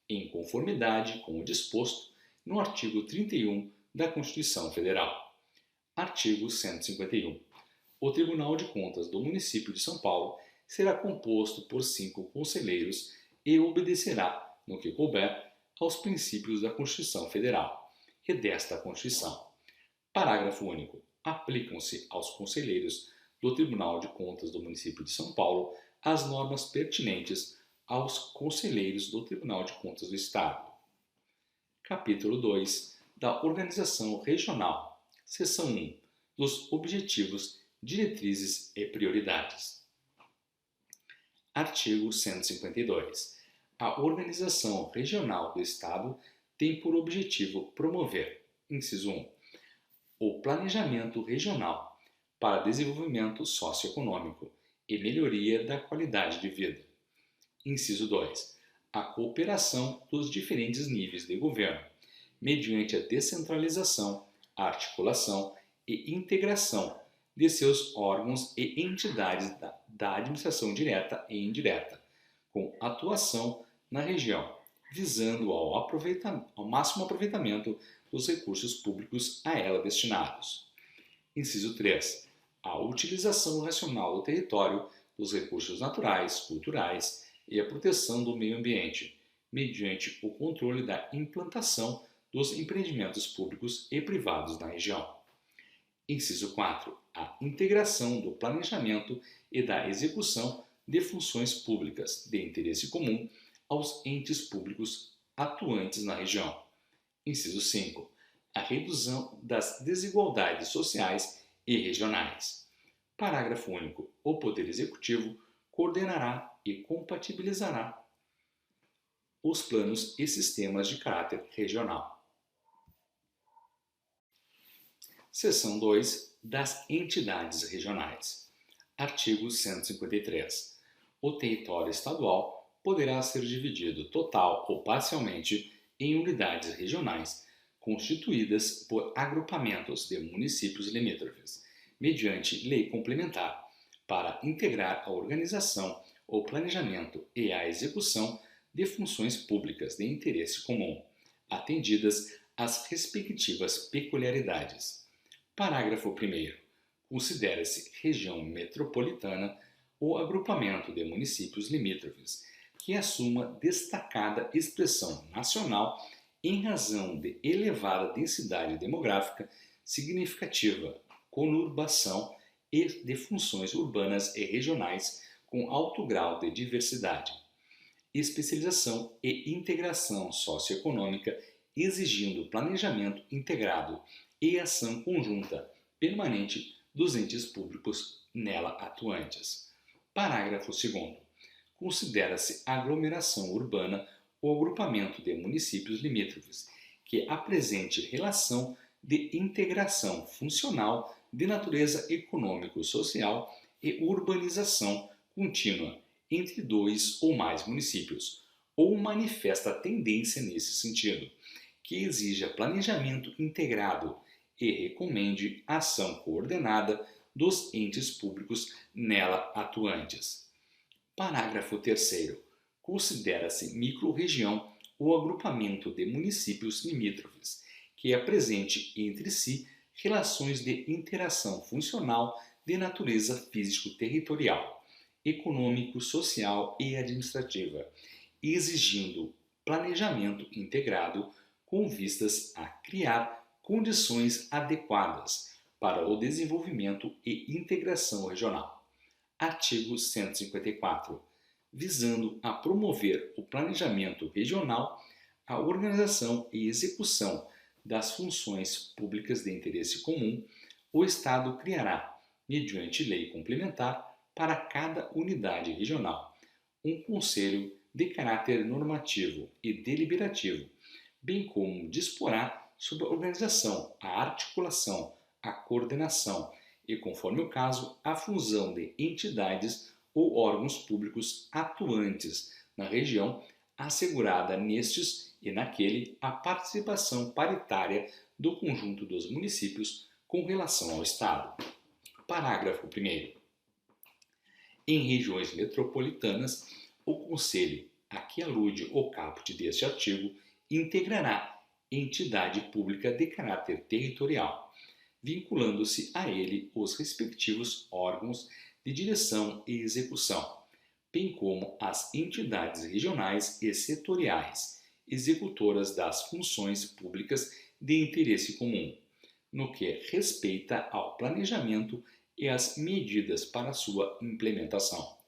em conformidade com o disposto no artigo 31 da Constituição Federal. Artigo 151. O Tribunal de Contas do Município de São Paulo será composto por 5 conselheiros e obedecerá, no que couber, aos princípios da Constituição Federal e desta Constituição. Parágrafo único. Aplicam-se aos conselheiros do Tribunal de Contas do Município de São Paulo as normas pertinentes aos conselheiros do Tribunal de Contas do Estado. Capítulo 2 da Organização Regional. Seção 1 dos Objetivos, Diretrizes e Prioridades. Artigo 152. A Organização Regional do Estado tem por objetivo promover, inciso 1, o planejamento regional para desenvolvimento socioeconômico e melhoria da qualidade de vida. Inciso 2. A cooperação dos diferentes níveis de governo, mediante a descentralização, a articulação e integração de seus órgãos e entidades da administração direta e indireta, com atuação na região, visando ao máximo aproveitamento dos recursos públicos a ela destinados. Inciso 3. A utilização racional do território, dos recursos naturais, culturais e a proteção do meio ambiente, mediante o controle da implantação dos empreendimentos públicos e privados na região. Inciso 4. A integração do planejamento e da execução de funções públicas de interesse comum aos entes públicos atuantes na região. Inciso 5. A redução das desigualdades sociais e regionais. Parágrafo único. O Poder Executivo coordenará e compatibilizará os planos e sistemas de caráter regional. Seção 2 das entidades regionais. Artigo 153. O território estadual poderá ser dividido total ou parcialmente em unidades regionais constituídas por agrupamentos de municípios limítrofes, mediante lei complementar, para integrar a organização, o planejamento e a execução de funções públicas de interesse comum, atendidas as respectivas peculiaridades. Parágrafo 1º. Considera-se região metropolitana o agrupamento de municípios limítrofes que assuma destacada expressão nacional em razão de elevada densidade demográfica significativa, conurbação e de funções urbanas e regionais com alto grau de diversidade, especialização e integração socioeconômica, exigindo planejamento integrado e ação conjunta permanente dos entes públicos nela atuantes. Parágrafo 2º. Considera-se aglomeração urbana o agrupamento de municípios limítrofes que apresente relação de integração funcional de natureza econômico-social e urbanização contínua entre dois ou mais municípios, ou manifesta tendência nesse sentido, que exija planejamento integrado e recomende ação coordenada dos entes públicos nela atuantes. Parágrafo 3º. Considera-se microrregião o agrupamento de municípios limítrofes que apresente entre si relações de interação funcional de natureza físico-territorial, econômico-social e administrativa, exigindo planejamento integrado com vistas a criar condições adequadas para o desenvolvimento e integração regional. Artigo 154. Visando a promover o planejamento regional, a organização e execução das funções públicas de interesse comum, o Estado criará, mediante lei complementar, para cada unidade regional, um conselho de caráter normativo e deliberativo, bem como disporá sobre a organização, a articulação, a coordenação e, conforme o caso, a fusão de entidades ou órgãos públicos atuantes na região, assegurada nestes e naquele a participação paritária do conjunto dos municípios com relação ao Estado. Parágrafo 1º. Em regiões metropolitanas, o Conselho, a que alude o caput deste artigo, integrará entidade pública de caráter territorial, vinculando-se a ele os respectivos órgãos de direção e execução, bem como as entidades regionais e setoriais, executoras das funções públicas de interesse comum, no que respeita ao planejamento e às medidas para sua implementação.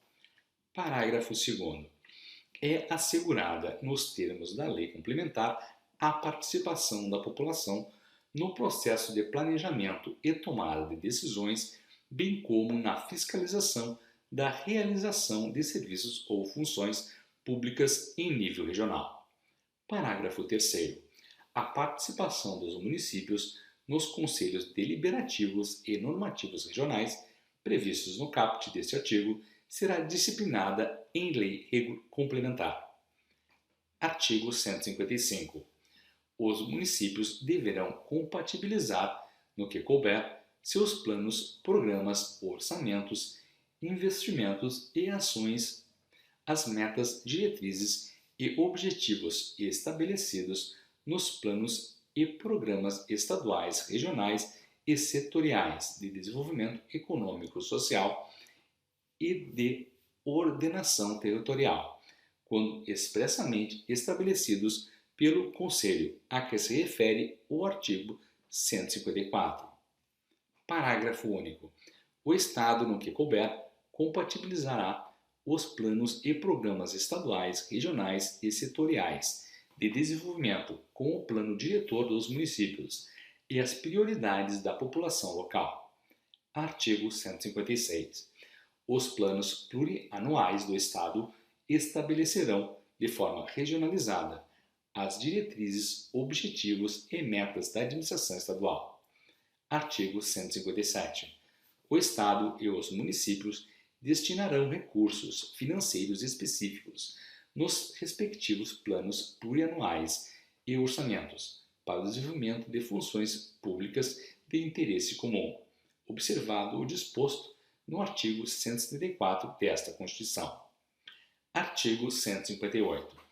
Parágrafo 2º. É assegurada, nos termos da lei complementar, a participação da população no processo de planejamento e tomada de decisões, bem como na fiscalização da realização de serviços ou funções públicas em nível regional. Parágrafo 3º. A participação dos municípios nos conselhos deliberativos e normativos regionais, previstos no caput deste artigo, será disciplinada em lei complementar. Artigo 155. Os municípios deverão compatibilizar, no que couber, seus planos, programas, orçamentos, investimentos e ações, as metas, diretrizes e objetivos estabelecidos nos planos e programas estaduais, regionais e setoriais de desenvolvimento econômico, social e de ordenação territorial, quando expressamente estabelecidos pelo Conselho, a que se refere o artigo 154. Parágrafo único. O Estado, no que couber, compatibilizará os planos e programas estaduais, regionais e setoriais de desenvolvimento com o plano diretor dos municípios e as prioridades da população local. Artigo 156. Os planos plurianuais do Estado estabelecerão, de forma regionalizada, as diretrizes, objetivos e metas da administração estadual. Artigo 157. O Estado e os municípios destinarão recursos financeiros específicos nos respectivos planos plurianuais e orçamentos para o desenvolvimento de funções públicas de interesse comum, observado o disposto no artigo 174 desta Constituição. Artigo 158.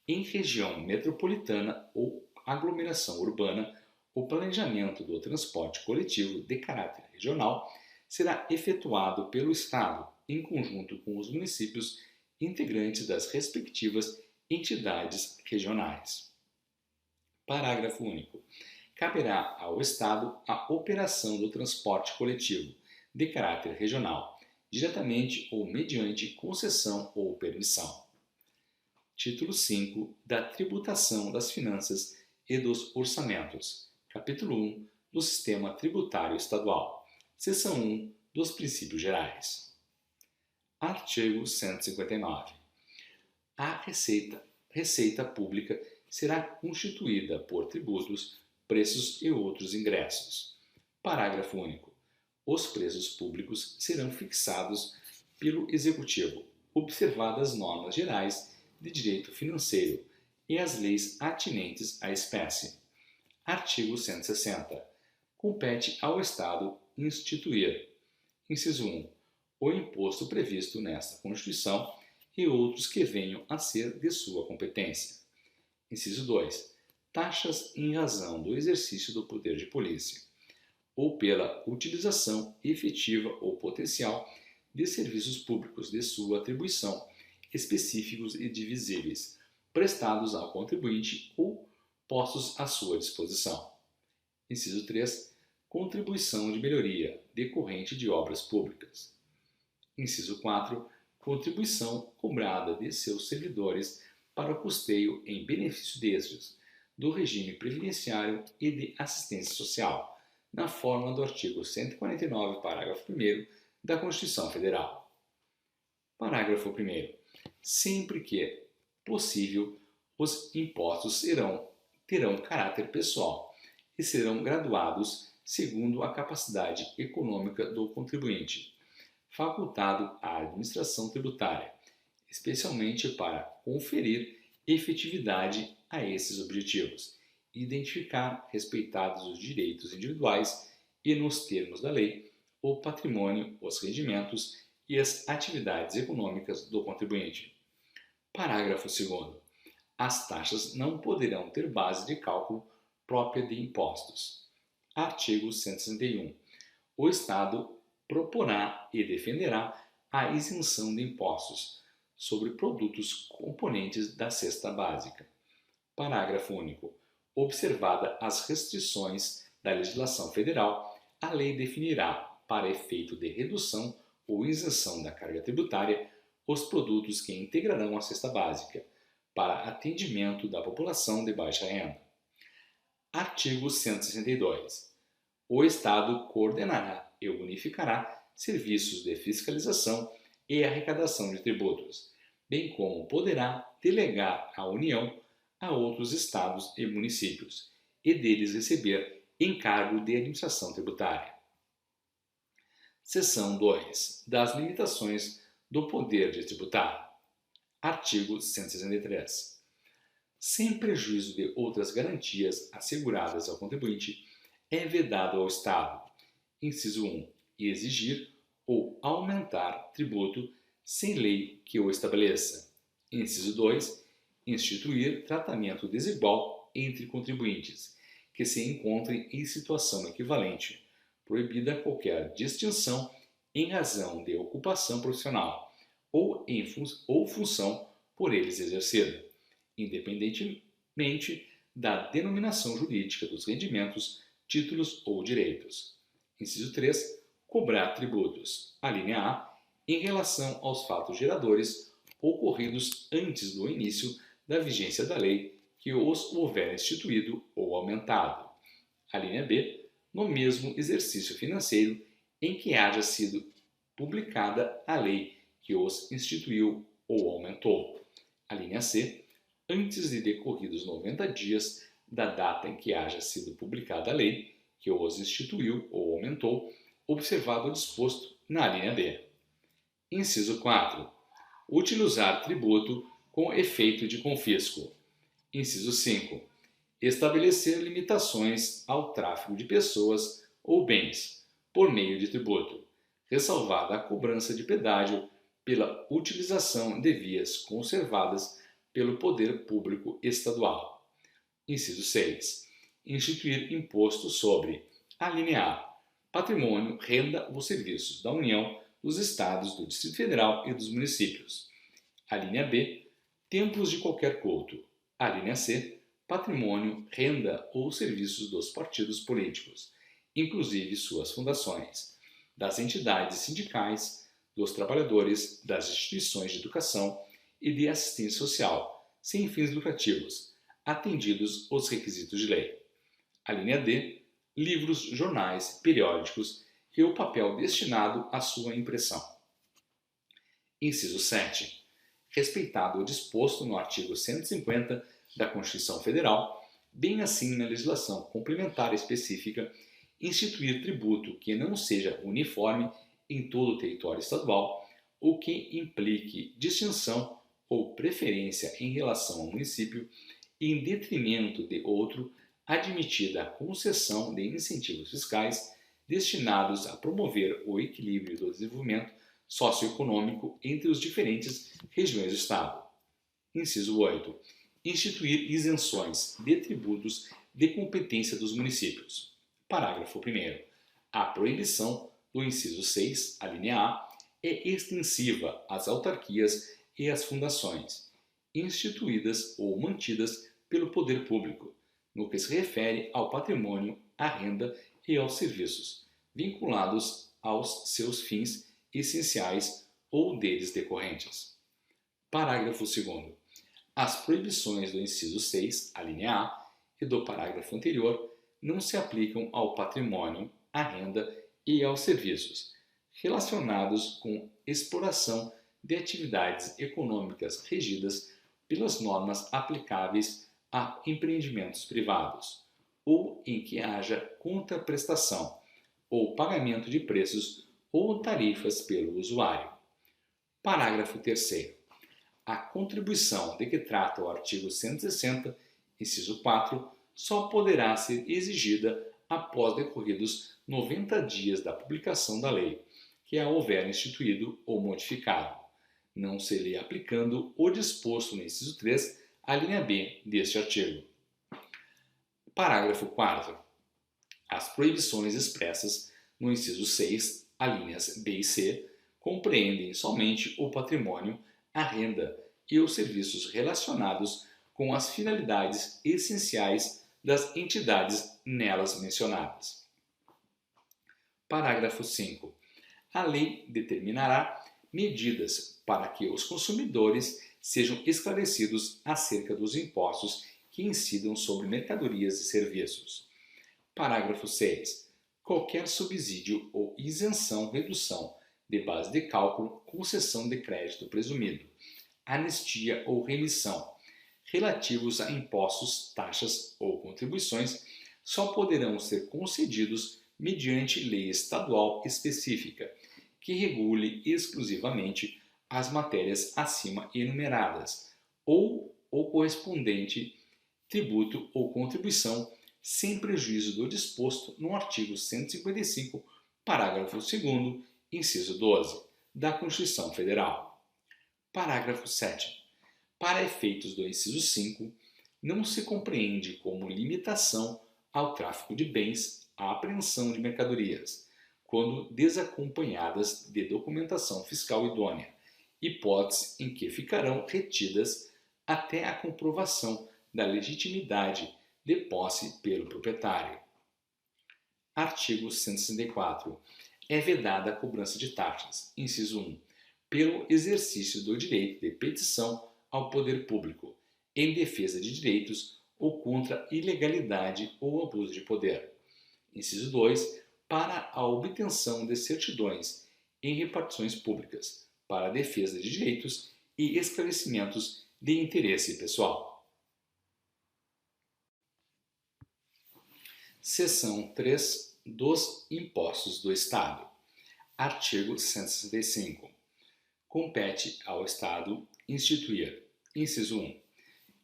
Em região metropolitana ou aglomeração urbana, o planejamento do transporte coletivo de caráter regional será efetuado pelo Estado, em conjunto com os municípios integrantes das respectivas entidades regionais. Parágrafo único. Caberá ao Estado a operação do transporte coletivo de caráter regional, diretamente ou mediante concessão ou permissão. Título 5 da Tributação das Finanças e dos Orçamentos. Capítulo 1 do Sistema Tributário Estadual. Seção 1 dos Princípios Gerais. Artigo 159. A Receita Pública será constituída por tributos, preços e outros ingressos. Parágrafo único. Os preços públicos serão fixados pelo Executivo, observadas normas gerais de direito financeiro e as leis atinentes à espécie. Artigo 160. Compete ao Estado instituir: inciso 1. O imposto previsto nesta Constituição e outros que venham a ser de sua competência. Inciso 2. Taxas em razão do exercício do poder de polícia, ou pela utilização efetiva ou potencial de serviços públicos de sua atribuição, específicos e divisíveis, prestados ao contribuinte ou postos à sua disposição. Inciso 3. Contribuição de melhoria decorrente de obras públicas. Inciso 4. Contribuição cobrada de seus servidores para o custeio em benefício destes, do regime previdenciário e de assistência social, na forma do artigo 149, parágrafo 1º da Constituição Federal. Parágrafo 1º. Sempre que possível, os impostos terão caráter pessoal e serão graduados segundo a capacidade econômica do contribuinte, facultado à administração tributária, especialmente para conferir efetividade a esses objetivos, identificar, respeitados os direitos individuais e, nos termos da lei, o patrimônio, os rendimentos e as atividades econômicas do contribuinte. Parágrafo 2º. As taxas não poderão ter base de cálculo própria de impostos. Artigo 161. O Estado proporá e defenderá a isenção de impostos sobre produtos componentes da cesta básica. Parágrafo único. Observada as restrições da legislação federal, a lei definirá, para efeito de redução ou isenção da carga tributária, os produtos que integrarão a cesta básica, para atendimento da população de baixa renda. Artigo 162. O Estado coordenará e unificará serviços de fiscalização e arrecadação de tributos, bem como poderá delegar a União a outros estados e municípios, e deles receber encargo de administração tributária. Seção 2. Das limitações do poder de tributar. Artigo 163. Sem prejuízo de outras garantias asseguradas ao contribuinte, é vedado ao Estado, inciso 1, exigir ou aumentar tributo sem lei que o estabeleça. Inciso 2, instituir tratamento desigual entre contribuintes que se encontrem em situação equivalente, proibida qualquer distinção em razão de ocupação profissional ou função por eles exercida, independentemente da denominação jurídica dos rendimentos, títulos ou direitos. Inciso 3. Cobrar tributos. A linha A, em relação aos fatos geradores ocorridos antes do início da vigência da lei que os houver instituído ou aumentado. A linha B, no mesmo exercício financeiro em que haja sido publicada a lei que os instituiu ou aumentou. A linha C, antes de decorridos 90 dias da data em que haja sido publicada a lei que os instituiu ou aumentou, observado o disposto na linha B. Inciso 4. Utilizar tributo com efeito de confisco. Inciso 5. Estabelecer limitações ao tráfego de pessoas ou bens por meio de tributo, ressalvada a cobrança de pedágio pela utilização de vias conservadas pelo poder público estadual. Inciso 6. Instituir imposto sobre a linha A, patrimônio, renda ou serviços da União, dos Estados, do Distrito Federal e dos municípios. A linha B, templos de qualquer culto. A linha C, patrimônio, renda ou serviços dos partidos políticos, inclusive suas fundações, das entidades sindicais, dos trabalhadores, das instituições de educação e de assistência social, sem fins lucrativos, atendidos os requisitos de lei. A linha D, livros, jornais, periódicos e o papel destinado à sua impressão. Inciso 7. Respeitado o disposto no artigo 150 da Constituição Federal, bem assim na legislação complementar específica, instituir tributo que não seja uniforme em todo o território estadual ou que implique distinção ou preferência em relação ao município em detrimento de outro, admitida a concessão de incentivos fiscais destinados a promover o equilíbrio do desenvolvimento socioeconômico entre as diferentes regiões do Estado. Inciso 8. Instituir isenções de tributos de competência dos municípios. Parágrafo 1º. A proibição do inciso 6, a linha A, é extensiva às autarquias e às fundações, instituídas ou mantidas pelo poder público, no que se refere ao patrimônio, à renda e aos serviços, vinculados aos seus fins essenciais ou deles decorrentes. Parágrafo 2º. As proibições do inciso 6, a linha A, e do parágrafo anterior não se aplicam ao patrimônio, à renda e aos serviços relacionados com exploração de atividades econômicas regidas pelas normas aplicáveis a empreendimentos privados, ou em que haja contraprestação ou pagamento de preços ou tarifas pelo usuário. Parágrafo 3º. A contribuição de que trata o artigo 160, inciso 4, só poderá ser exigida após decorridos 90 dias da publicação da lei, que a houver instituído ou modificado, não se lhe aplicando o disposto no inciso 3, a linha B deste artigo. Parágrafo 4º. As proibições expressas no inciso 6, alíneas B e C, compreendem somente o patrimônio, a renda e os serviços relacionados com as finalidades essenciais das entidades nelas mencionadas. Parágrafo 5. A lei determinará medidas para que os consumidores sejam esclarecidos acerca dos impostos que incidam sobre mercadorias e serviços. Parágrafo 6. Qualquer subsídio ou isenção, redução de base de cálculo, concessão de crédito presumido, anistia ou remissão relativos a impostos, taxas ou contribuições só poderão ser concedidos mediante lei estadual específica, que regule exclusivamente as matérias acima enumeradas, ou o correspondente tributo ou contribuição, sem prejuízo do disposto no artigo 155, parágrafo 2º, inciso 12, da Constituição Federal. Parágrafo 7º. Para efeitos do inciso 5, não se compreende como limitação ao tráfico de bens a apreensão de mercadorias, quando desacompanhadas de documentação fiscal idônea, hipótese em que ficarão retidas até a comprovação da legitimidade de posse pelo proprietário. Artigo 164. É vedada a cobrança de taxas, inciso 1, pelo exercício do direito de petição ao poder público, em defesa de direitos ou contra ilegalidade ou abuso de poder. Inciso 2, para a obtenção de certidões em repartições públicas, para a defesa de direitos e esclarecimentos de interesse pessoal. Seção 3 dos Impostos do Estado. Artigo 165. Compete ao Estado instituir, inciso 1,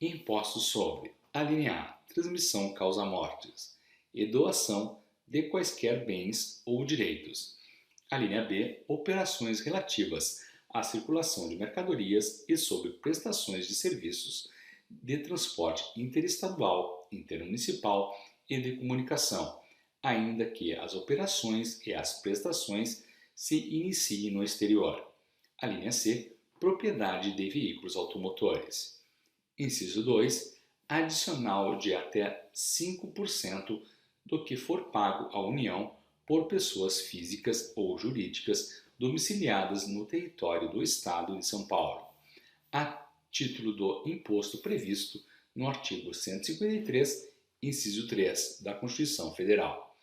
impostos sobre, alínea A, transmissão causa-mortes e doação de quaisquer bens ou direitos. Alínea B, operações relativas à circulação de mercadorias e sobre prestações de serviços de transporte interestadual, intermunicipal e de comunicação, ainda que as operações e as prestações se iniciem no exterior. Alínea C, propriedade de veículos automotores. Inciso 2, adicional de até 5% do que for pago à União por pessoas físicas ou jurídicas domiciliadas no território do Estado de São Paulo, a título do imposto previsto no artigo 153, inciso 3 da Constituição Federal,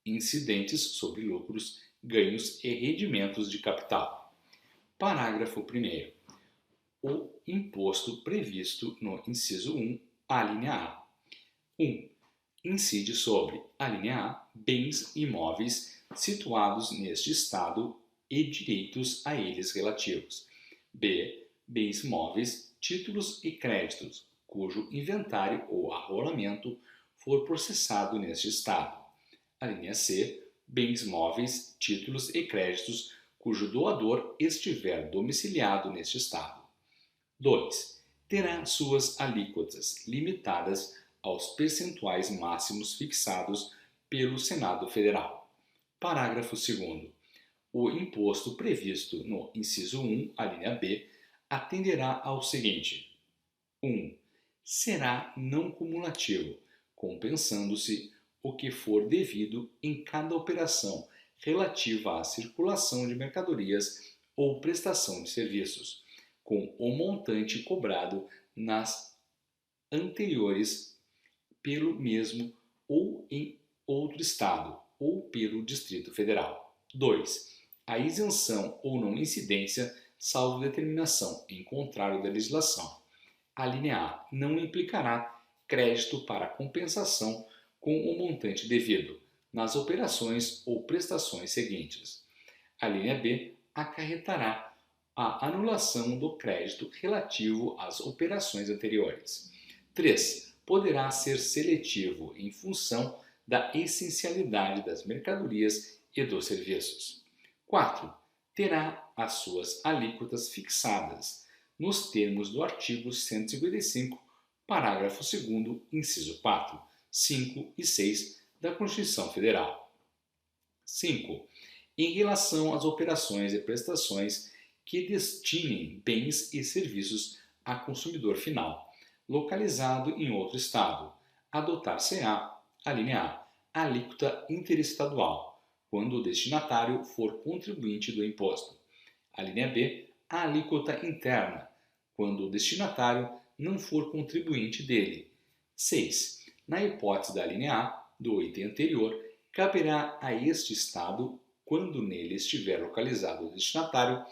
incidentes sobre lucros, ganhos e rendimentos de capital. Parágrafo 1º. O imposto previsto no inciso 1, alínea A. 1. Incide sobre, alínea A, bens imóveis situados neste Estado e direitos a eles relativos. B. Bens móveis, títulos e créditos, cujo inventário ou arrolamento for processado neste Estado. Alínea C. Bens móveis, títulos e créditos, cujo doador estiver domiciliado neste Estado. 2. Terá suas alíquotas limitadas aos percentuais máximos fixados pelo Senado Federal. Parágrafo 2º. O imposto previsto no inciso 1, alínea B, atenderá ao seguinte: 1. Será não cumulativo, compensando-se o que for devido em cada operação relativa à circulação de mercadorias ou prestação de serviços, com o montante cobrado nas anteriores pelo mesmo ou em outro Estado ou pelo Distrito Federal. 2. A isenção ou não incidência, salvo determinação em contrário da legislação. A linha A não implicará crédito para compensação com o montante devido nas operações ou prestações seguintes. A linha B acarretará a anulação do crédito relativo às operações anteriores. 3. Poderá ser seletivo em função da essencialidade das mercadorias e dos serviços. 4. Terá as suas alíquotas fixadas nos termos do artigo 155, parágrafo 2º, inciso 4, 5 e 6 da Constituição Federal. 5. Em relação às operações e prestações que destinem bens e serviços a consumidor final, localizado em outro Estado, adotar-se-á, alínea A, alíquota interestadual, quando o destinatário for contribuinte do imposto. A linha B, a alíquota interna, quando o destinatário não for contribuinte dele. 6. Na hipótese da linha A, do item anterior, caberá a este Estado, quando nele estiver localizado o destinatário,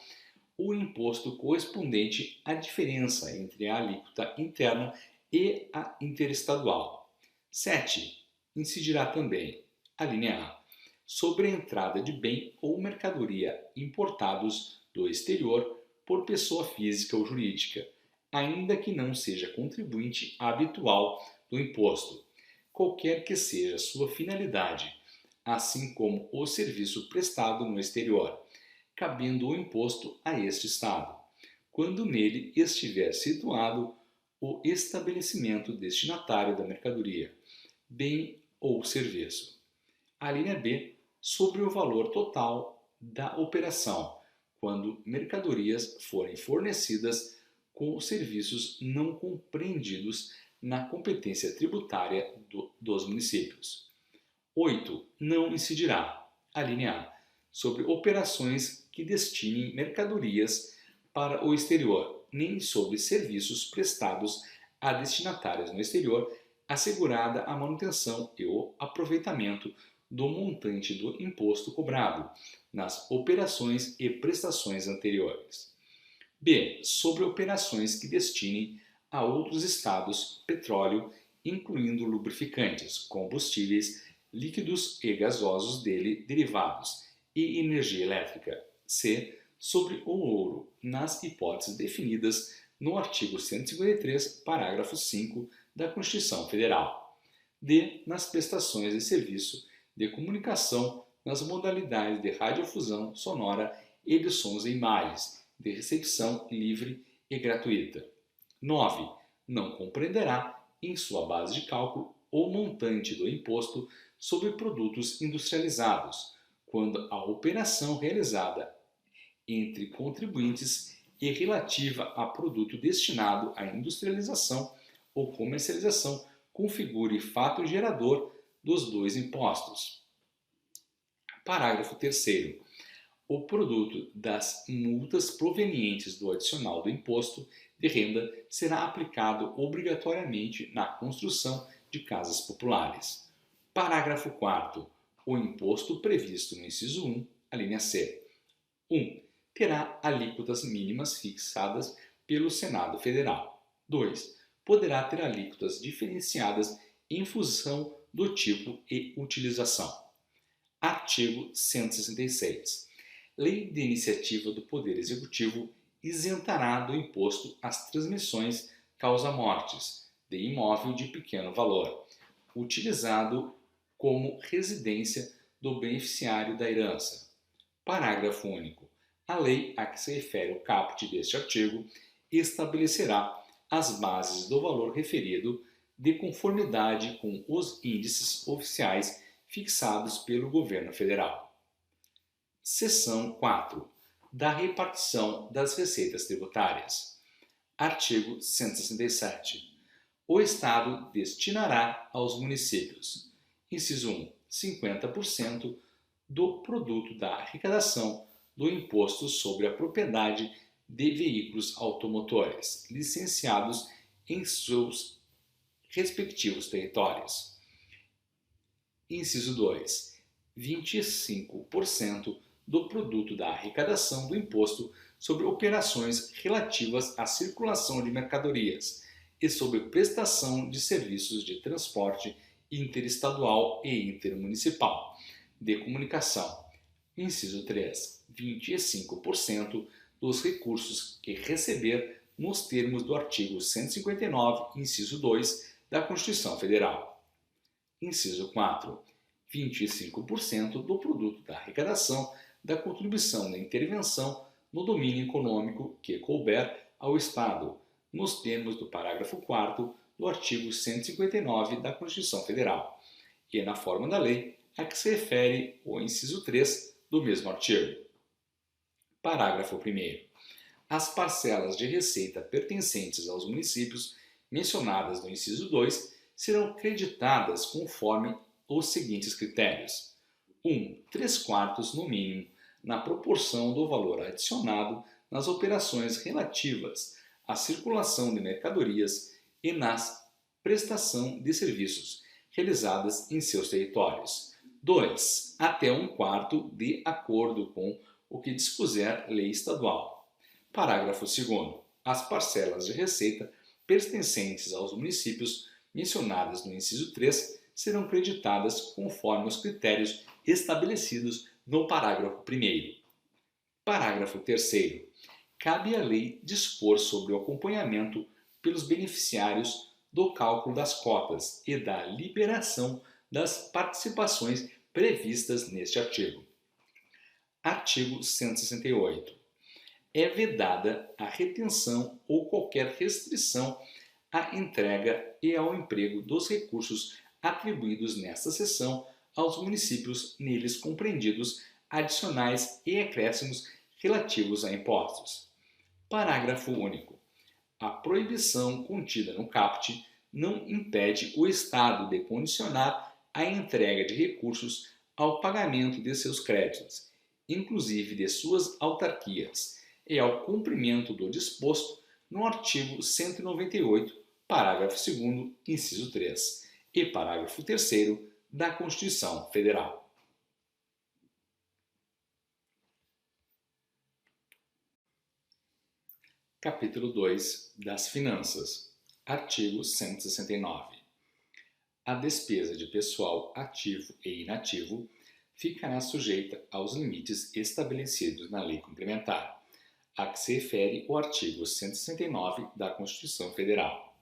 o imposto correspondente à diferença entre a alíquota interna e a interestadual. 7. Incidirá também a linha A sobre a entrada de bem ou mercadoria importados do exterior por pessoa física ou jurídica, ainda que não seja contribuinte habitual do imposto, qualquer que seja sua finalidade, assim como o serviço prestado no exterior, cabendo o imposto a este Estado, quando nele estiver situado o estabelecimento destinatário da mercadoria, bem ou serviço. A linha B, sobre o valor total da operação, quando mercadorias forem fornecidas com serviços não compreendidos na competência tributária dos municípios. 8. Não incidirá, a linha A, sobre operações que destinem mercadorias para o exterior, nem sobre serviços prestados a destinatários no exterior, assegurada a manutenção e o aproveitamento do montante do imposto cobrado nas operações e prestações anteriores. B. Sobre operações que destinem a outros estados petróleo, incluindo lubrificantes, combustíveis, líquidos e gasosos dele derivados e energia elétrica. C. Sobre o ouro, nas hipóteses definidas no artigo 153, parágrafo 5 da Constituição Federal. D. Nas prestações de serviço de comunicação nas modalidades de radiodifusão sonora e de sons e imagens, de recepção livre e gratuita. 9. Não compreenderá, em sua base de cálculo, o montante do imposto sobre produtos industrializados, quando a operação realizada entre contribuintes e relativa a produto destinado à industrialização ou comercialização configure fato gerador dos dois impostos. Parágrafo 3º. O produto das multas provenientes do adicional do imposto de renda será aplicado obrigatoriamente na construção de casas populares. Parágrafo 4º. O imposto previsto no inciso 1, a linha C. 1. Terá alíquotas mínimas fixadas pelo Senado Federal. 2. Poderá ter alíquotas diferenciadas em função do tipo e utilização. Artigo 166. Lei de iniciativa do Poder Executivo isentará do imposto as transmissões causa-mortes de imóvel de pequeno valor, utilizado como residência do beneficiário da herança. Parágrafo único. A lei a que se refere o caput deste artigo estabelecerá as bases do valor referido de conformidade com os índices oficiais fixados pelo Governo Federal. Seção 4. Da repartição das receitas tributárias. Artigo 167. O Estado destinará aos municípios, inciso 1, 50% do produto da arrecadação do Imposto sobre a Propriedade de Veículos Automotores, licenciados em seus respectivos territórios. Inciso 2, 25% do produto da arrecadação do Imposto sobre operações relativas à circulação de mercadorias e sobre prestação de serviços de transporte interestadual e intermunicipal de comunicação. Inciso 3, 25% dos recursos que receber nos termos do artigo 159, inciso 2 da Constituição Federal. Inciso 4, 25% do produto da arrecadação da contribuição da intervenção no domínio econômico que couber ao Estado, nos termos do parágrafo 4º do artigo 159 da Constituição Federal, e na forma da lei a que se refere o inciso 3 do mesmo artigo. Parágrafo 1º. As parcelas de receita pertencentes aos municípios mencionadas no inciso 2 serão creditadas conforme os seguintes critérios: 1. 3/4 no mínimo na proporção do valor adicionado nas operações relativas à circulação de mercadorias e na prestação de serviços realizadas em seus territórios. 2. Até 1/4 de acordo com o que dispuser lei estadual. Parágrafo 2º. As parcelas de receita pertencentes aos municípios mencionadas no inciso 3 serão creditadas conforme os critérios estabelecidos no parágrafo 1º. Parágrafo 3º. Cabe à lei dispor sobre o acompanhamento pelos beneficiários do cálculo das cotas e da liberação das participações previstas neste artigo. Artigo 168. É vedada a retenção ou qualquer restrição à entrega e ao emprego dos recursos atribuídos nesta seção aos municípios neles compreendidos, adicionais e acréscimos relativos a impostos. Parágrafo único. A proibição contida no caput não impede o Estado de condicionar a entrega de recursos ao pagamento de seus créditos, inclusive de suas autarquias, e ao cumprimento do disposto no artigo 198, parágrafo 2º, inciso 3, e parágrafo 3º da Constituição Federal. Capítulo 2 das Finanças. Artigo 169. A despesa de pessoal ativo e inativo ficará sujeita aos limites estabelecidos na Lei Complementar, a que se refere o artigo 169 da Constituição Federal.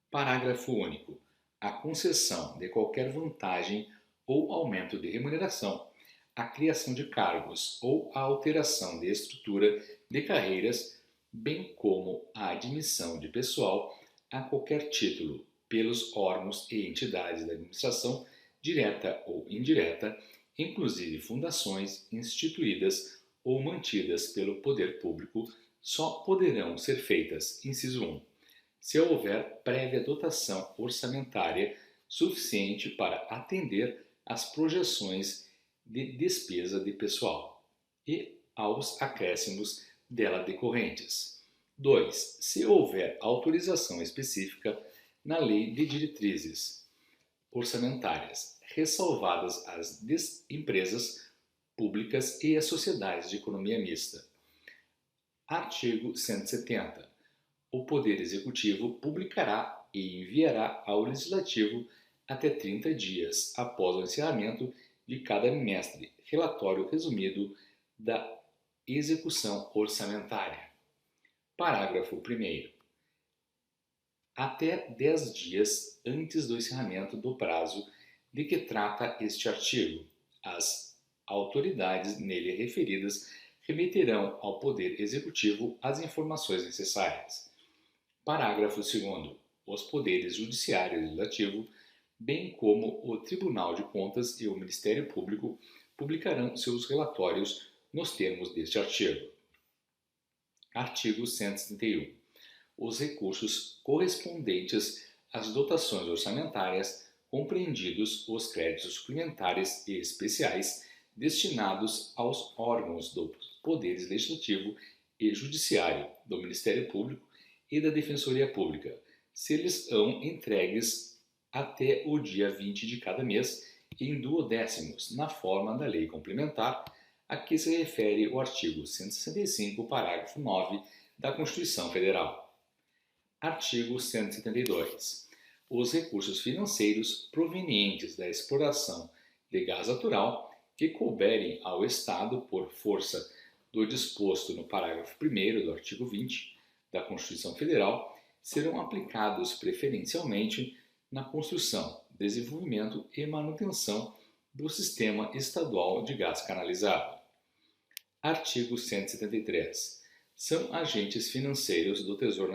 Parágrafo único. A concessão de qualquer vantagem ou aumento de remuneração, a criação de cargos ou a alteração de estrutura de carreiras, bem como a admissão de pessoal a qualquer título pelos órgãos e entidades da administração, direta ou indireta, inclusive fundações instituídas ou mantidas pelo poder público, só poderão ser feitas, inciso 1, se houver prévia dotação orçamentária suficiente para atender às projeções de despesa de pessoal e aos acréscimos dela decorrentes. 2. Se houver autorização específica na Lei de Diretrizes Orçamentárias, ressalvadas as empresas públicas e as sociedades de economia mista. Artigo 170. O Poder Executivo publicará e enviará ao Legislativo até 30 dias após o encerramento de cada bimestre relatório resumido da execução orçamentária. Parágrafo 1º. Até 10 dias antes do encerramento do prazo de que trata este artigo, as autoridades nele referidas remeterão ao Poder Executivo as informações necessárias. Parágrafo 2º. Os poderes Judiciário e Legislativo, bem como o Tribunal de Contas e o Ministério Público, publicarão seus relatórios nos termos deste artigo. Artigo 171. Os recursos correspondentes às dotações orçamentárias, compreendidos os créditos suplementares e especiais destinados aos órgãos dos poderes legislativo e judiciário, do Ministério Público e da Defensoria Pública, ser-lhes-ão entregues até o dia 20 de cada mês em duodécimos, na forma da Lei Complementar, a que se refere o artigo 165, parágrafo 9 da Constituição Federal. Artigo 172. Os recursos financeiros provenientes da exploração de gás natural que couberem ao Estado por força do disposto no parágrafo 1º do artigo 20 da Constituição Federal serão aplicados preferencialmente na construção, desenvolvimento e manutenção do Sistema Estadual de Gás Canalizado. Artigo 173. São agentes financeiros do Tesouro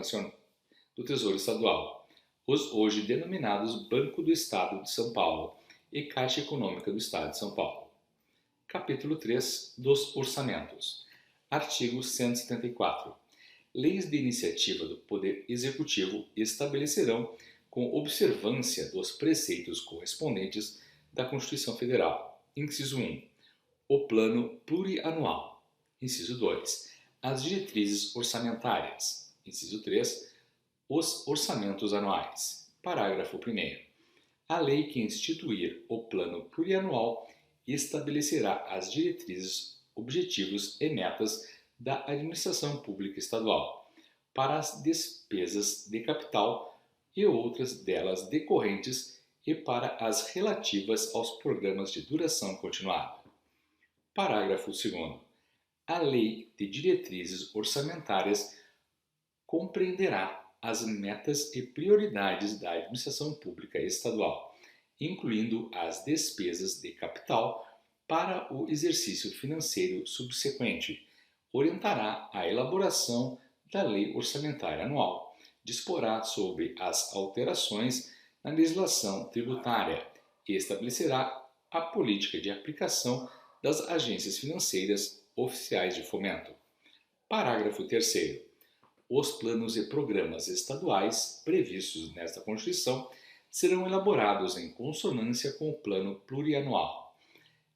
Estadual, os hoje denominados Banco do Estado de São Paulo e Caixa Econômica do Estado de São Paulo. Capítulo 3 dos Orçamentos. Artigo 174. Leis de iniciativa do Poder Executivo estabelecerão, com observância dos preceitos correspondentes da Constituição Federal, inciso 1, o plano plurianual. Inciso 2. As diretrizes orçamentárias. Inciso 3. Os orçamentos anuais. Parágrafo 1º. A lei que instituir o plano plurianual estabelecerá as diretrizes, objetivos e metas da administração pública estadual para as despesas de capital e outras delas decorrentes e para as relativas aos programas de duração continuada. Parágrafo 2º. A Lei de Diretrizes Orçamentárias compreenderá as metas e prioridades da administração pública estadual, incluindo as despesas de capital para o exercício financeiro subsequente, orientará a elaboração da Lei Orçamentária Anual, disporá sobre as alterações na legislação tributária e estabelecerá a política de aplicação das agências financeiras oficiais de fomento. Parágrafo 3º. Os planos e programas estaduais previstos nesta Constituição serão elaborados em consonância com o Plano Plurianual.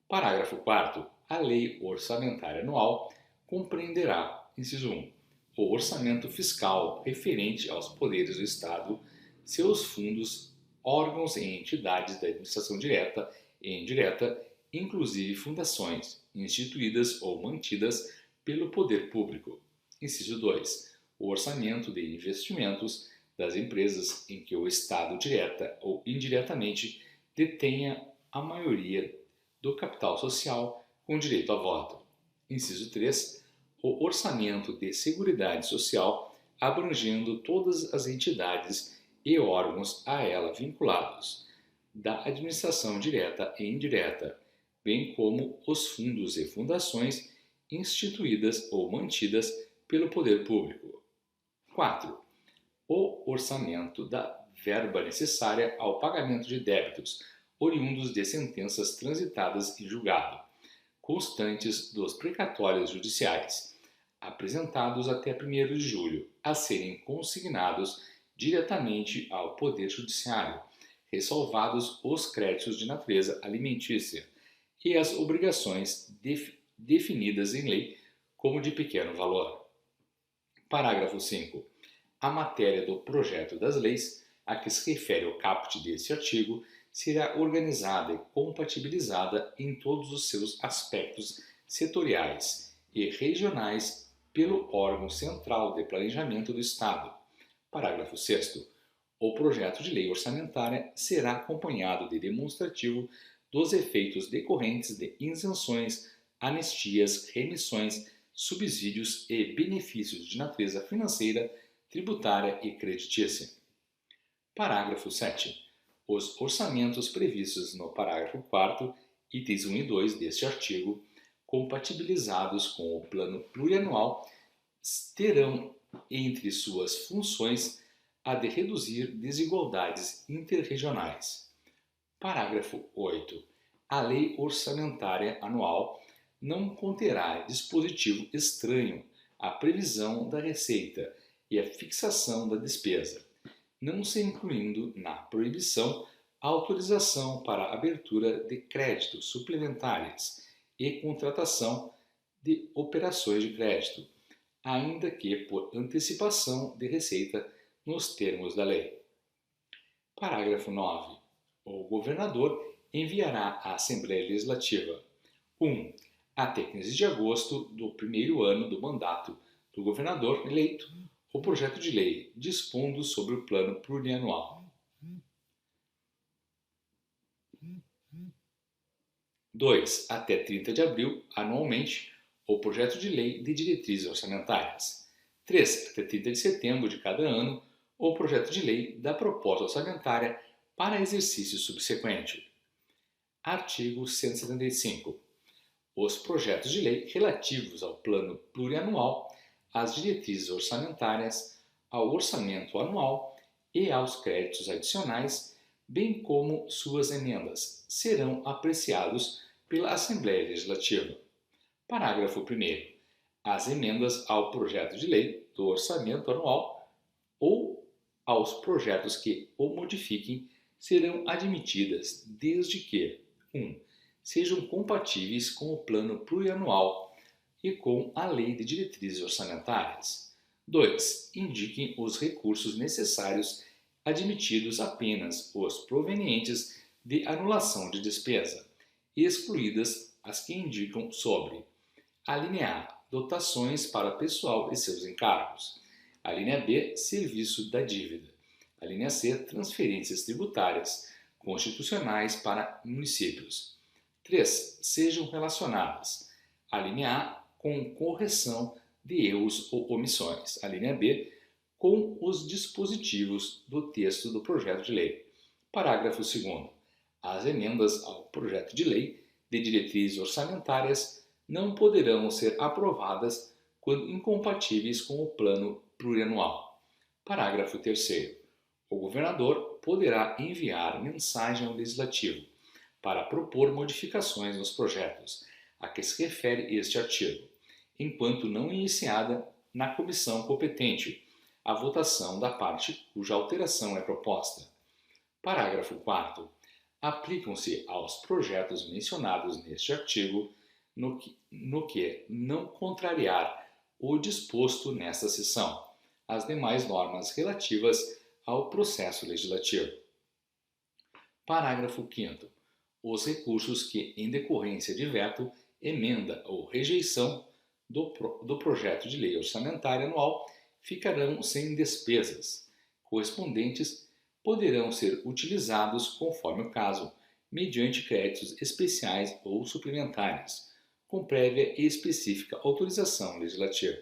Parágrafo 4º. A Lei Orçamentária Anual compreenderá, inciso 1, o orçamento fiscal referente aos poderes do Estado, seus fundos, órgãos e entidades da administração direta e indireta, inclusive fundações, instituídas ou mantidas pelo poder público. Inciso 2. O orçamento de investimentos das empresas em que o Estado, direta ou indiretamente, detenha a maioria do capital social com direito a voto. Inciso 3. O orçamento de Seguridade Social, abrangendo todas as entidades e órgãos a ela vinculados, da administração direta e indireta, bem como os fundos e fundações instituídas ou mantidas pelo poder público. 4. O orçamento da verba necessária ao pagamento de débitos oriundos de sentenças transitadas em julgado, constantes dos precatórios judiciais, apresentados até 1º de julho, a serem consignados diretamente ao Poder Judiciário, ressalvados os créditos de natureza alimentícia e as obrigações definidas em lei como de pequeno valor. Parágrafo 5. A matéria do projeto das leis a que se refere o caput deste artigo será organizada e compatibilizada em todos os seus aspectos setoriais e regionais pelo órgão central de planejamento do Estado. Parágrafo 6º. O projeto de lei orçamentária será acompanhado de demonstrativo dos efeitos decorrentes de isenções, anistias, remissões, subsídios e benefícios de natureza financeira, tributária e creditícia. Parágrafo 7. Os orçamentos previstos no parágrafo 4º, itens 1 e 2 deste artigo, compatibilizados com o Plano Plurianual, terão entre suas funções a de reduzir desigualdades interregionais. Parágrafo 8. A Lei Orçamentária Anual não conterá dispositivo estranho à previsão da receita e à fixação da despesa, não se incluindo na proibição a autorização para a abertura de créditos suplementares e contratação de operações de crédito, ainda que por antecipação de receita nos termos da lei. Parágrafo 9. O governador enviará à Assembleia Legislativa 1. Até 15 de agosto do primeiro ano do mandato do governador eleito, o projeto de lei dispondo sobre o plano plurianual. 2. Até 30 de abril, anualmente, o projeto de lei de diretrizes orçamentárias. 3. Até 30 de setembro de cada ano, o projeto de lei da proposta orçamentária para exercício subsequente. Artigo 175. Os projetos de lei relativos ao plano plurianual, às diretrizes orçamentárias, ao orçamento anual e aos créditos adicionais, bem como suas emendas, serão apreciados pela Assembleia Legislativa. Parágrafo 1º. As emendas ao projeto de lei do orçamento anual ou aos projetos que o modifiquem serão admitidas desde que 1. sejam compatíveis com o plano plurianual e com a Lei de Diretrizes Orçamentárias. 2. Indiquem os recursos necessários admitidos apenas os provenientes de anulação de despesa, excluídas as que indicam sobre a linha A, dotações para pessoal e seus encargos. A linha B, serviço da dívida. A linha C, transferências tributárias constitucionais para municípios. 3. Sejam relacionadas. A linha A, com correção de erros ou omissões. A linha B, com os dispositivos do texto do projeto de lei. Parágrafo 2º. As emendas ao projeto de lei de diretrizes orçamentárias não poderão ser aprovadas quando incompatíveis com o plano plurianual. Parágrafo 3º. O governador poderá enviar mensagem ao legislativo para propor modificações nos projetos a que se refere este artigo, enquanto não iniciada na comissão competente a votação da parte cuja alteração é proposta. Parágrafo 4º. Aplicam-se aos projetos mencionados neste artigo no que não contrariar o disposto nesta seção, as demais normas relativas ao processo legislativo. Parágrafo 5º. Os recursos que, em decorrência de veto, emenda ou rejeição do projeto de lei orçamentária anual ficarão sem despesas correspondentes, poderão ser utilizados, conforme o caso, mediante créditos especiais ou suplementares, com prévia e específica autorização legislativa.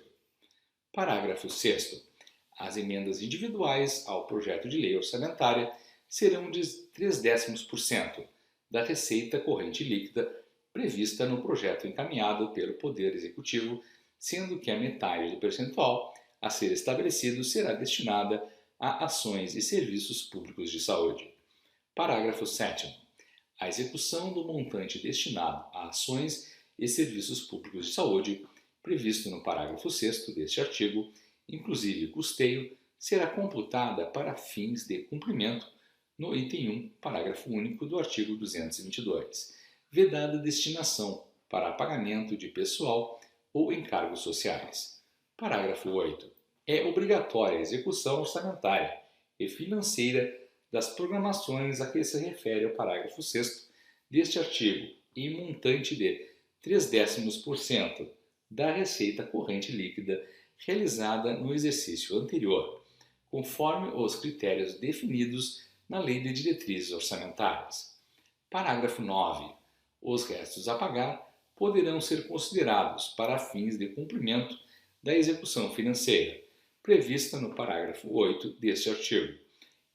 Parágrafo 6º. As emendas individuais ao projeto de lei orçamentária serão de 0,3% da receita corrente líquida prevista no projeto encaminhado pelo Poder Executivo, sendo que a metade do percentual a ser estabelecido será destinada a ações e serviços públicos de saúde. Parágrafo 7º. A execução do montante destinado a ações e serviços públicos de saúde, previsto no parágrafo 6º deste artigo, inclusive custeio, será computada para fins de cumprimento no item 1, parágrafo único do artigo 222, vedada destinação para pagamento de pessoal ou encargos sociais. Parágrafo 8º. É obrigatória a execução orçamentária e financeira das programações a que se refere o parágrafo 6º deste artigo em montante de 0,3% da receita corrente líquida realizada no exercício anterior, conforme os critérios definidos na Lei de Diretrizes Orçamentárias. Parágrafo 9º. Os restos a pagar poderão ser considerados para fins de cumprimento da execução financeira, prevista no parágrafo 8 deste artigo,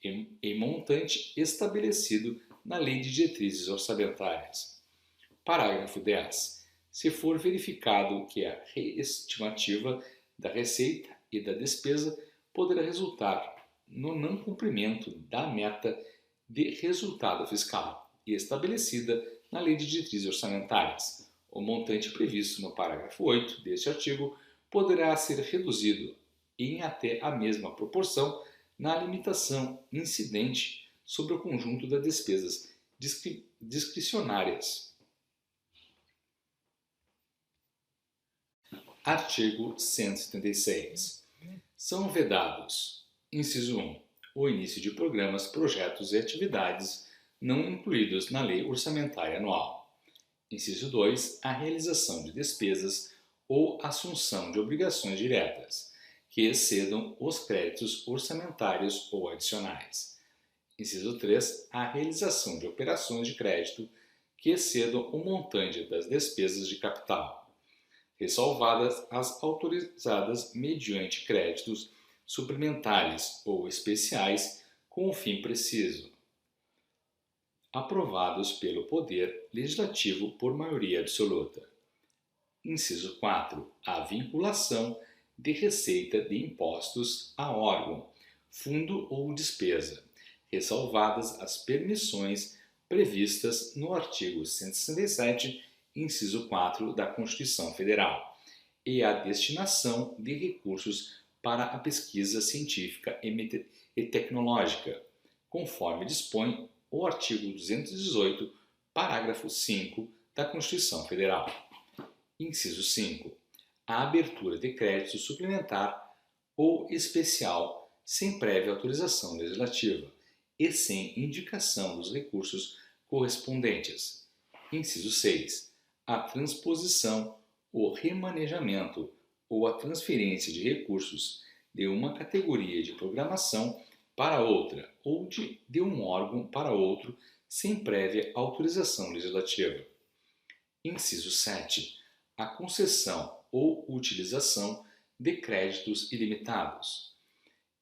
em montante estabelecido na Lei de Diretrizes Orçamentárias. Parágrafo 10. Se for verificado que a reestimativa da receita e da despesa poderá resultar no não cumprimento da meta de resultado fiscal e estabelecida na Lei de Diretrizes Orçamentárias, o montante previsto no parágrafo 8 deste artigo poderá ser reduzido em até a mesma proporção na limitação incidente sobre o conjunto das despesas discricionárias. Artigo 176. São vedados: inciso 1. O início de programas, projetos e atividades não incluídos na Lei Orçamentária Anual. Inciso 2. A realização de despesas ou assunção de obrigações diretas que excedam os créditos orçamentários ou adicionais. Inciso 3. A realização de operações de crédito que excedam o montante das despesas de capital, ressalvadas as autorizadas mediante créditos suplementares ou especiais com o fim preciso, aprovados pelo Poder Legislativo por maioria absoluta. Inciso 4. A vinculação de receita de impostos a órgão, fundo ou despesa, ressalvadas as permissões previstas no artigo 167, inciso 4 da Constituição Federal, e a destinação de recursos para a pesquisa científica e tecnológica, conforme dispõe o artigo 218, Parágrafo 5 da Constituição Federal. Inciso 5. A abertura de crédito suplementar ou especial sem prévia autorização legislativa e sem indicação dos recursos correspondentes. Inciso 6. A transposição, o remanejamento ou a transferência de recursos de uma categoria de programação para outra ou de um órgão para outro sem prévia autorização legislativa. Inciso 7. A concessão ou utilização de créditos ilimitados.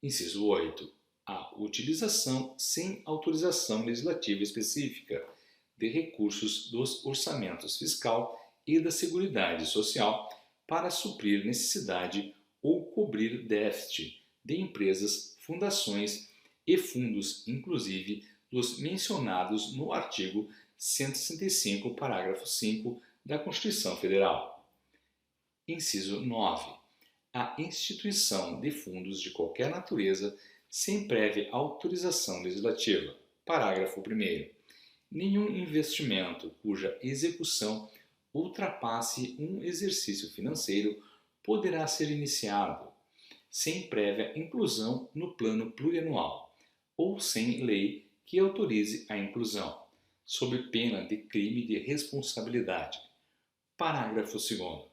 Inciso 8. A utilização sem autorização legislativa específica de recursos dos orçamentos fiscal e da Seguridade Social para suprir necessidade ou cobrir déficit de empresas, fundações e fundos, inclusive dos mencionados no artigo 165, parágrafo 5 da Constituição Federal. Inciso 9. A instituição de fundos de qualquer natureza sem prévia autorização legislativa. Parágrafo 1º. Nenhum investimento cuja execução ultrapasse um exercício financeiro poderá ser iniciado sem prévia inclusão no plano plurianual ou sem lei que autorize a inclusão, sob pena de crime de responsabilidade. Parágrafo 2º.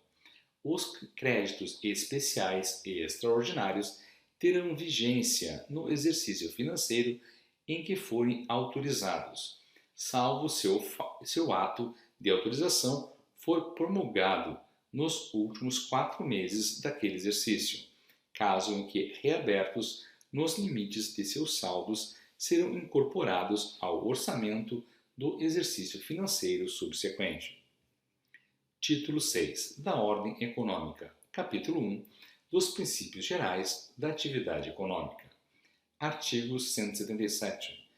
Os créditos especiais e extraordinários terão vigência no exercício financeiro em que forem autorizados, salvo seu ato de autorização for promulgado nos últimos 4 meses daquele exercício, caso em que reabertos nos limites de seus saldos serão incorporados ao orçamento do exercício financeiro subsequente. Título 6 da Ordem Econômica, Capítulo 1 dos Princípios Gerais da Atividade Econômica. Artigo 177.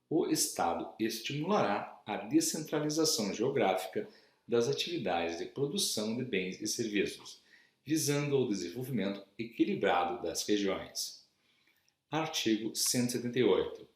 O Estado estimulará a descentralização geográfica das atividades de produção de bens e serviços, visando ao desenvolvimento equilibrado das regiões. Artigo 178.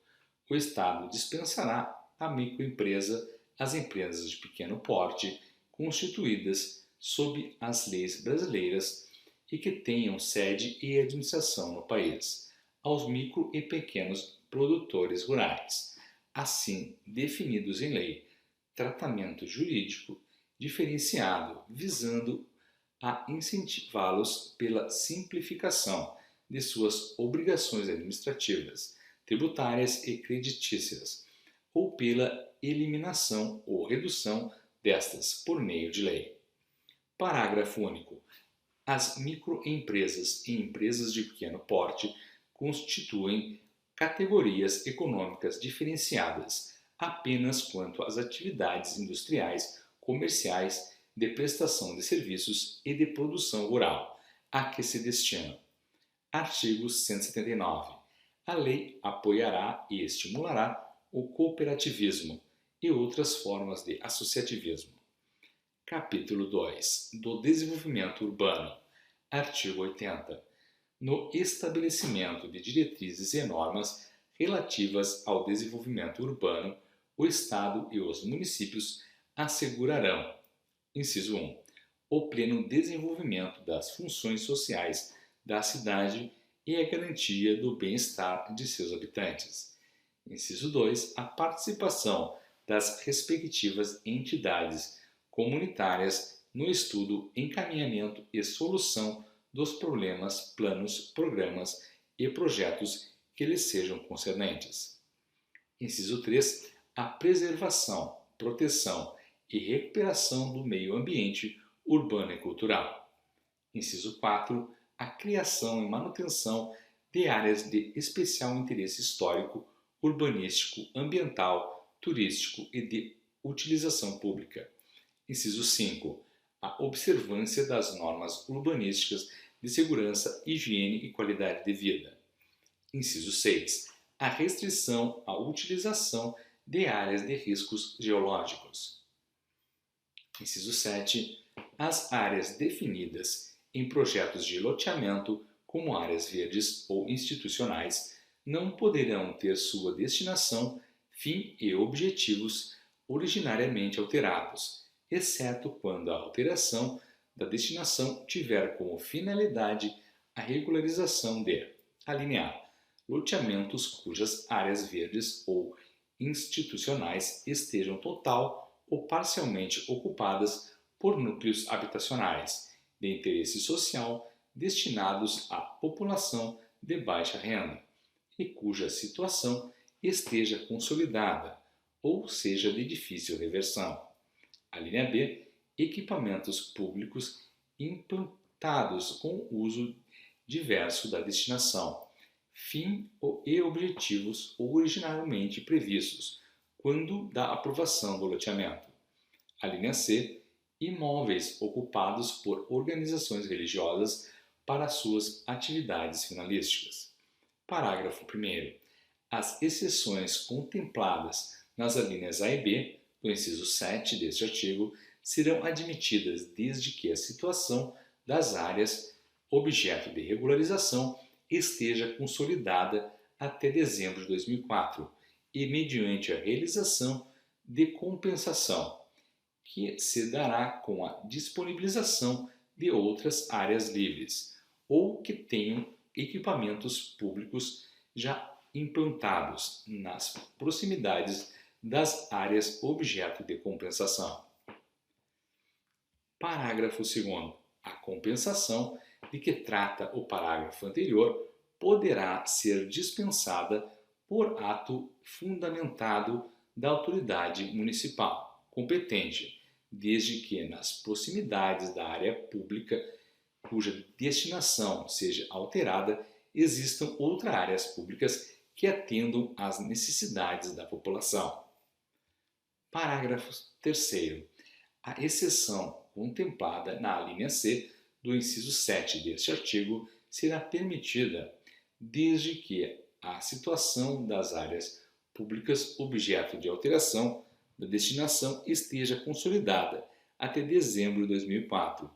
O Estado dispensará à microempresa as empresas de pequeno porte constituídas sob as leis brasileiras e que tenham sede e administração no país, aos micro e pequenos produtores rurais, assim definidos em lei, tratamento jurídico diferenciado, visando a incentivá-los pela simplificação de suas obrigações administrativas, tributárias e creditícias, ou pela eliminação ou redução destas por meio de lei. Parágrafo único. As microempresas e empresas de pequeno porte constituem categorias econômicas diferenciadas apenas quanto às atividades industriais, comerciais, de prestação de serviços e de produção rural, a que se destinam. Artigo 179. A lei apoiará e estimulará o cooperativismo e outras formas de associativismo. Capítulo 2 do Desenvolvimento Urbano. Artigo 80. No estabelecimento de diretrizes e normas relativas ao desenvolvimento urbano, o Estado e os municípios assegurarão: inciso 1. O pleno desenvolvimento das funções sociais da cidade e a garantia do bem-estar de seus habitantes. Inciso 2. A participação das respectivas entidades comunitárias no estudo, encaminhamento e solução dos problemas, planos, programas e projetos que lhes sejam concernentes. Inciso 3. A preservação, proteção e recuperação do meio ambiente urbano e cultural. Inciso 4. A criação e manutenção de áreas de especial interesse histórico, urbanístico, ambiental, turístico e de utilização pública. Inciso 5. A observância das normas urbanísticas de segurança, higiene e qualidade de vida. Inciso 6. A restrição à utilização de áreas de riscos geológicos. Inciso 7. As áreas definidas em projetos de loteamento como áreas verdes ou institucionais não poderão ter sua destinação, fim e objetivos originariamente alterados, exceto quando a alteração da destinação tiver como finalidade a regularização de, alínea A, loteamentos cujas áreas verdes ou institucionais estejam total ou parcialmente ocupadas por núcleos habitacionais de interesse social destinados à população de baixa renda e cuja situação esteja consolidada ou seja de difícil reversão. A linha B, equipamentos públicos implantados com uso diverso da destinação, fim e objetivos originalmente previstos, quando da aprovação do loteamento. A linha C, imóveis ocupados por organizações religiosas para suas atividades finalísticas. Parágrafo 1º. As exceções contempladas nas alíneas A e B do inciso 7 deste artigo serão admitidas desde que a situação das áreas objeto de regularização esteja consolidada até dezembro de 2004 e mediante a realização de compensação, que se dará com a disponibilização de outras áreas livres ou que tenham equipamentos públicos já implantados nas proximidades das áreas objeto de compensação. Parágrafo 2º. A compensação de que trata o parágrafo anterior poderá ser dispensada por ato fundamentado da autoridade municipal competente, desde que nas proximidades da área pública cuja destinação seja alterada existam outras áreas públicas que atendam às necessidades da população. Parágrafo 3º. A exceção contemplada na linha C do inciso 7 deste artigo será permitida desde que a situação das áreas públicas objeto de alteração da destinação esteja consolidada até dezembro de 2004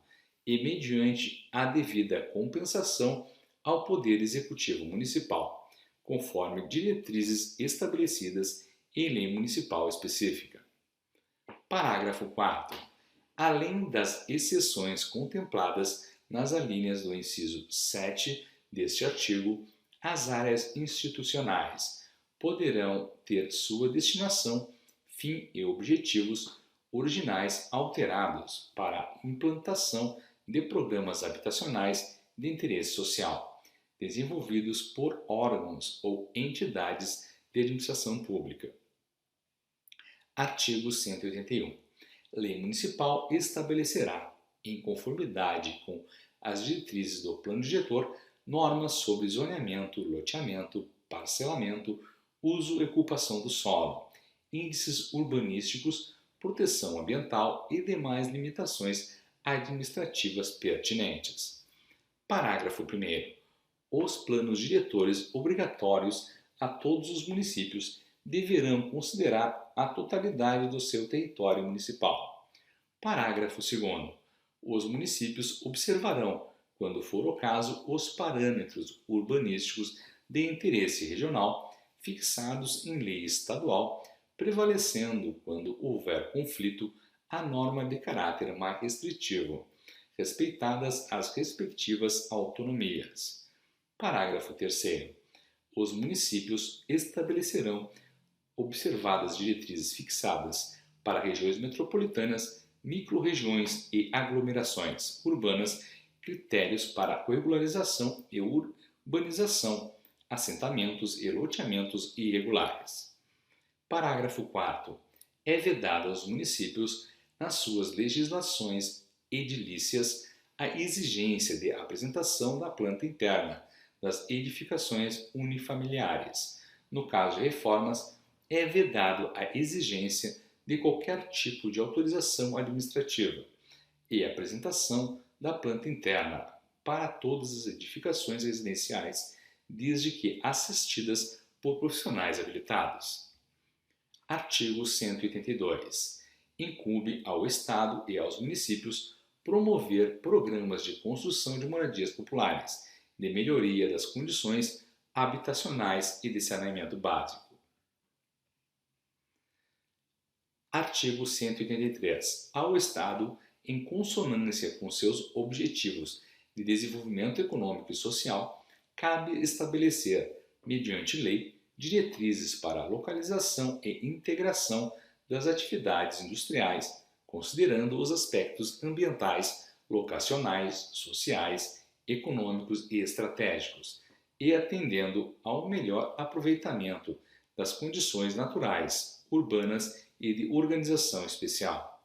e mediante a devida compensação ao Poder Executivo Municipal, conforme diretrizes estabelecidas em lei municipal específica. Parágrafo 4º. Além das exceções contempladas nas alíneas do inciso 7 deste artigo, as áreas institucionais poderão ter sua destinação, fim e objetivos originais alterados para a implantação de programas habitacionais de interesse social, desenvolvidos por órgãos ou entidades de administração pública. Artigo 181. Lei municipal estabelecerá, em conformidade com as diretrizes do plano diretor, normas sobre zoneamento, loteamento, parcelamento, uso e ocupação do solo, índices urbanísticos, proteção ambiental e demais limitações administrativas pertinentes. Parágrafo 1º. Os planos diretores obrigatórios a todos os municípios deverão considerar a totalidade do seu território municipal. Parágrafo 2º. Os municípios observarão, quando for o caso, os parâmetros urbanísticos de interesse regional fixados em lei estadual, prevalecendo, quando houver conflito, a norma de caráter mais restritivo, respeitadas as respectivas autonomias. Parágrafo 3º. Os municípios estabelecerão, observadas diretrizes fixadas para regiões metropolitanas, microrregiões e aglomerações urbanas, critérios para regularização e urbanização, assentamentos e loteamentos irregulares. Parágrafo 4º. É vedado aos municípios, nas suas legislações edilícias, a exigência de apresentação da planta interna das edificações unifamiliares. No caso de reformas, é vedado a exigência de qualquer tipo de autorização administrativa e a apresentação da planta interna para todas as edificações residenciais, desde que assistidas por profissionais habilitados. Artigo 182. Incumbe ao Estado e aos municípios promover programas de construção de moradias populares, de melhoria das condições habitacionais e de saneamento básico. Artigo 183. Ao Estado, em consonância com seus objetivos de desenvolvimento econômico e social, cabe estabelecer, mediante lei, diretrizes para a localização e integração das atividades industriais, considerando os aspectos ambientais, locacionais, sociais, econômicos e estratégicos, e atendendo ao melhor aproveitamento das condições naturais, urbanas e de organização especial.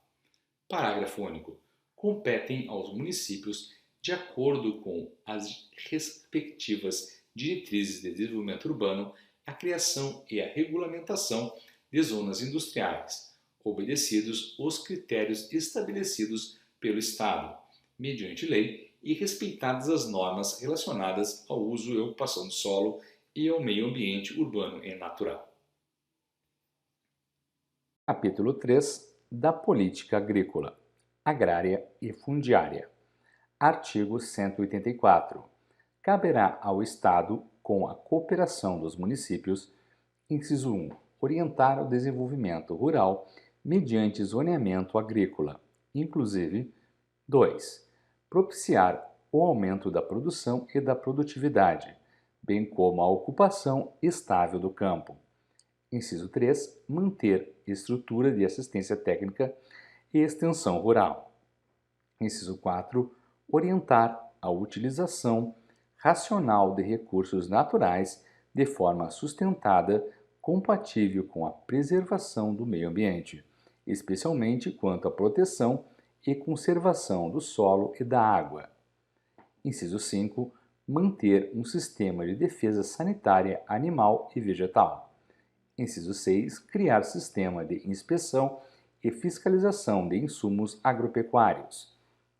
Parágrafo único. Competem aos municípios, de acordo com as respectivas diretrizes de desenvolvimento urbano, a criação e a regulamentação de zonas industriais, obedecidos os critérios estabelecidos pelo Estado, mediante lei, e respeitadas as normas relacionadas ao uso e ocupação do solo e ao meio ambiente urbano e natural. Capítulo 3 da Política Agrícola, Agrária e Fundiária. Artigo 184. Caberá ao Estado, com a cooperação dos municípios, inciso 1, orientar o desenvolvimento rural mediante zoneamento agrícola, inclusive 2, propiciar o aumento da produção e da produtividade, bem como a ocupação estável do campo. Inciso 3, manter estrutura de assistência técnica e extensão rural. Inciso 4, orientar a utilização racional de recursos naturais de forma sustentada, compatível com a preservação do meio ambiente, especialmente quanto à proteção e conservação do solo e da água. Inciso 5, manter um sistema de defesa sanitária animal e vegetal. Inciso 6, criar sistema de inspeção e fiscalização de insumos agropecuários.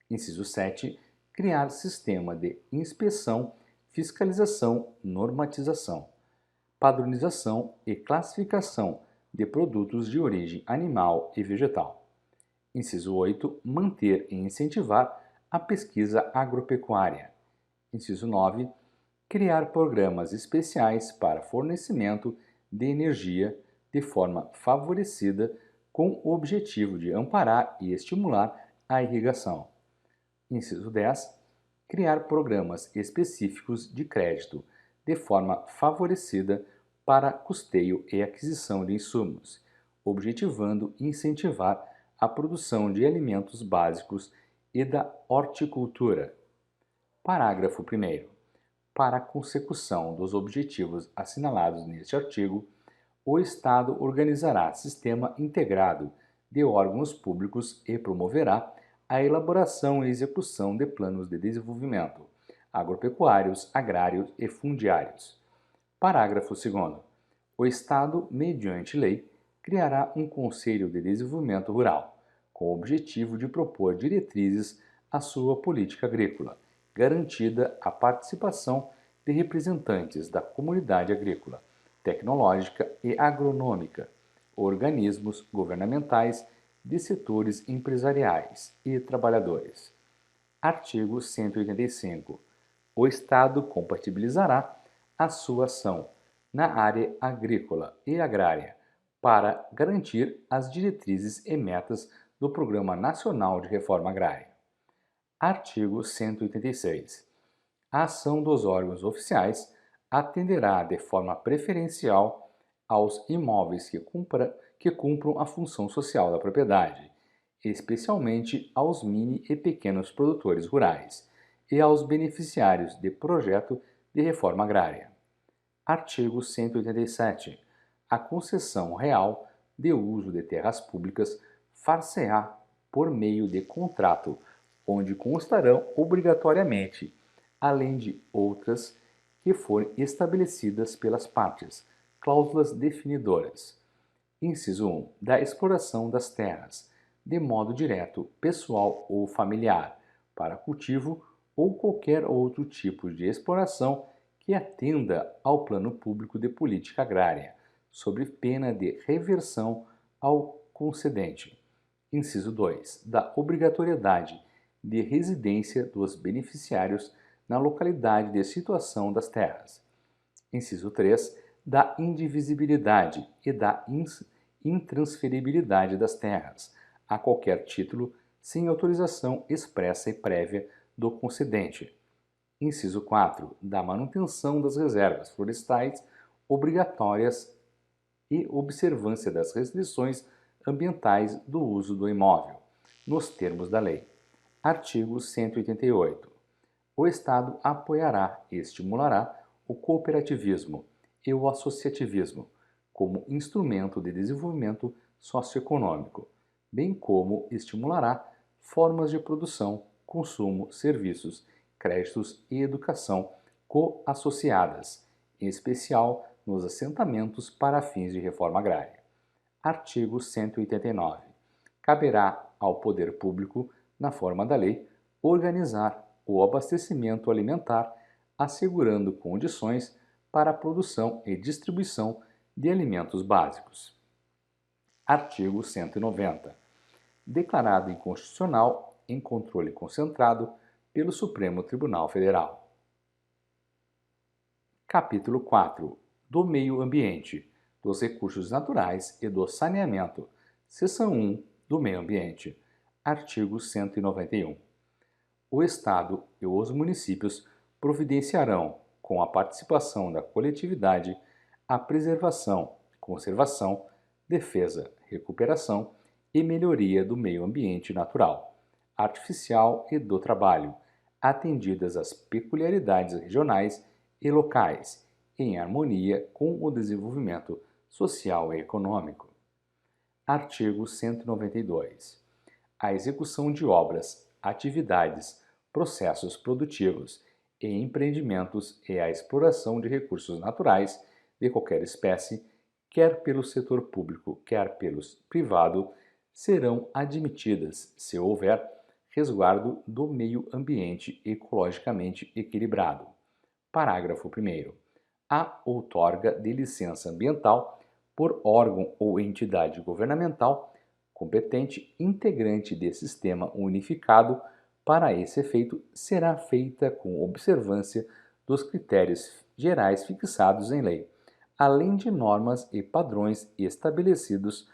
Inciso 7, criar sistema de inspeção, fiscalização, normatização, padronização e classificação de produtos de origem animal e vegetal. Inciso 8, manter e incentivar a pesquisa agropecuária. Inciso 9, criar programas especiais para fornecimento de energia de forma favorecida com o objetivo de amparar e estimular a irrigação. Inciso 10. Criar programas específicos de crédito de forma favorecida para custeio e aquisição de insumos, objetivando incentivar a produção de alimentos básicos e da horticultura. Parágrafo 1º. Para a consecução dos objetivos assinalados neste artigo, o Estado organizará sistema integrado de órgãos públicos e promoverá a elaboração e execução de planos de desenvolvimento agropecuários, agrários e fundiários. Parágrafo 2º. O Estado, mediante lei, criará um Conselho de Desenvolvimento Rural, com o objetivo de propor diretrizes à sua política agrícola, garantida a participação de representantes da comunidade agrícola, tecnológica e agronômica, organismos governamentais, de setores empresariais e trabalhadores. Artigo 185. O Estado compatibilizará a sua ação na área agrícola e agrária para garantir as diretrizes e metas do Programa Nacional de Reforma Agrária. Artigo 186. A ação dos órgãos oficiais atenderá de forma preferencial aos imóveis que cumpram a função social da propriedade, especialmente aos mini e pequenos produtores rurais e aos beneficiários de projeto de reforma agrária. Artigo 187. A concessão real de uso de terras públicas far-se-á por meio de contrato, onde constarão obrigatoriamente, além de outras que forem estabelecidas pelas partes, cláusulas definidoras. Inciso 1. Da exploração das terras, de modo direto, pessoal ou familiar, para cultivo ou qualquer outro tipo de exploração que atenda ao plano público de política agrária, sob pena de reversão ao concedente. Inciso 2. Da obrigatoriedade de residência dos beneficiários na localidade de situação das terras. Inciso 3. Da indivisibilidade e da intransferibilidade das terras, a qualquer título, sem autorização expressa e prévia do concedente. Inciso 4. Da manutenção das reservas florestais obrigatórias e observância das restrições ambientais do uso do imóvel, nos termos da lei. Artigo 188. O Estado apoiará e estimulará o cooperativismo e o associativismo como instrumento de desenvolvimento socioeconômico, bem como estimulará formas de produção, consumo, serviços, créditos e educação coassociadas, em especial nos assentamentos para fins de reforma agrária. Artigo 189. Caberá ao poder público, na forma da lei, organizar o abastecimento alimentar, assegurando condições para a produção e distribuição de alimentos básicos. Artigo 190. Declarado inconstitucional em controle concentrado pelo Supremo Tribunal Federal. Capítulo 4. Do meio ambiente, dos recursos naturais e do saneamento. Seção 1 do meio ambiente. Artigo 191. O Estado e os municípios providenciarão, com a participação da coletividade, a preservação, conservação, defesa, recuperação e melhoria do meio ambiente natural, artificial e do trabalho, atendidas as peculiaridades regionais e locais, em harmonia com o desenvolvimento social e econômico. Artigo 192. A execução de obras, atividades, processos produtivos e empreendimentos e a exploração de recursos naturais de qualquer espécie, quer pelo setor público, quer pelo privado, serão admitidas se houver resguardo do meio ambiente ecologicamente equilibrado. Parágrafo 1º. A outorga de licença ambiental por órgão ou entidade governamental competente integrante de sistema unificado para esse efeito será feita com observância dos critérios gerais fixados em lei, além de normas e padrões estabelecidos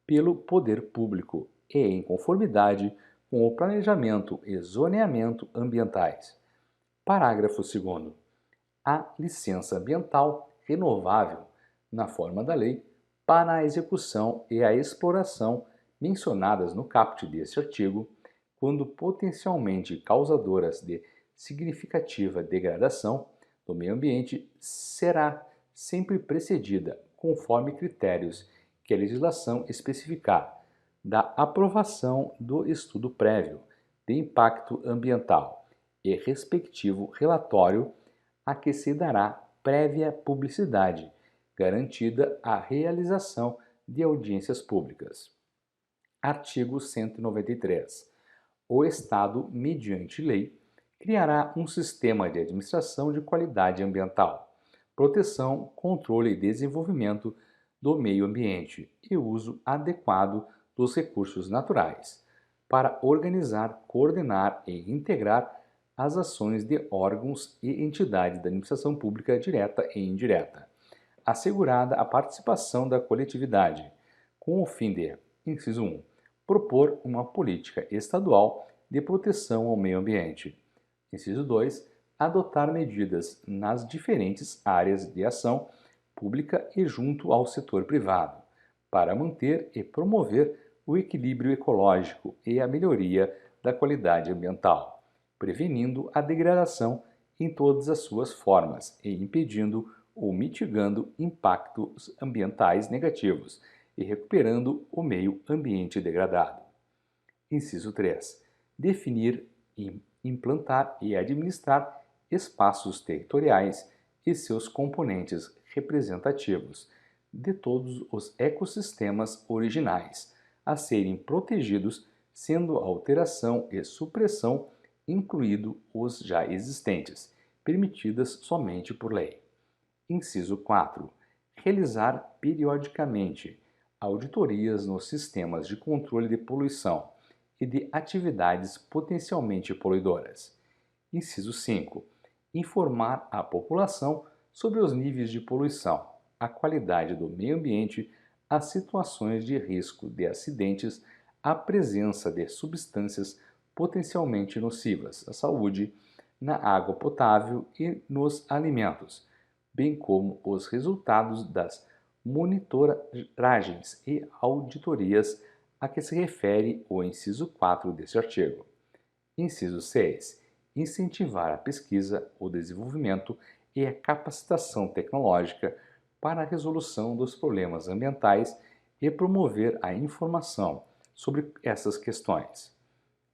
pelo poder público e em conformidade com o planejamento e zoneamento ambientais. Parágrafo 2º. A licença ambiental renovável, na forma da lei, para a execução e a exploração mencionadas no caput deste artigo, quando potencialmente causadoras de significativa degradação do meio ambiente, será sempre precedida, conforme critérios que a legislação especificar, da aprovação do estudo prévio de impacto ambiental e respectivo relatório a que se dará prévia publicidade, garantida a realização de audiências públicas. Artigo 193. O Estado, mediante lei, criará um sistema de administração de qualidade ambiental, proteção, controle e desenvolvimento do meio ambiente e uso adequado dos recursos naturais, para organizar, coordenar e integrar as ações de órgãos e entidades da administração pública direta e indireta, assegurada a participação da coletividade, com o fim de, inciso 1, propor uma política estadual de proteção ao meio ambiente. Inciso 2, adotar medidas nas diferentes áreas de ação pública e junto ao setor privado, para manter e promover o equilíbrio ecológico e a melhoria da qualidade ambiental, prevenindo a degradação em todas as suas formas e impedindo ou mitigando impactos ambientais negativos e recuperando o meio ambiente degradado. Inciso 3. Definir, implantar e administrar espaços territoriais e seus componentes representativos de todos os ecossistemas originais a serem protegidos, sendo a alteração e supressão, incluído os já existentes, permitidas somente por lei. Inciso 4. Realizar periodicamente auditorias nos sistemas de controle de poluição e de atividades potencialmente poluidoras. Inciso 5. Informar a população sobre os níveis de poluição, a qualidade do meio ambiente, as situações de risco de acidentes, a presença de substâncias potencialmente nocivas à saúde na água potável e nos alimentos, bem como os resultados das monitoragens e auditorias a que se refere o inciso 4 deste artigo. Inciso 6. Incentivar a pesquisa, o desenvolvimento e a capacitação tecnológica para a resolução dos problemas ambientais e promover a informação sobre essas questões.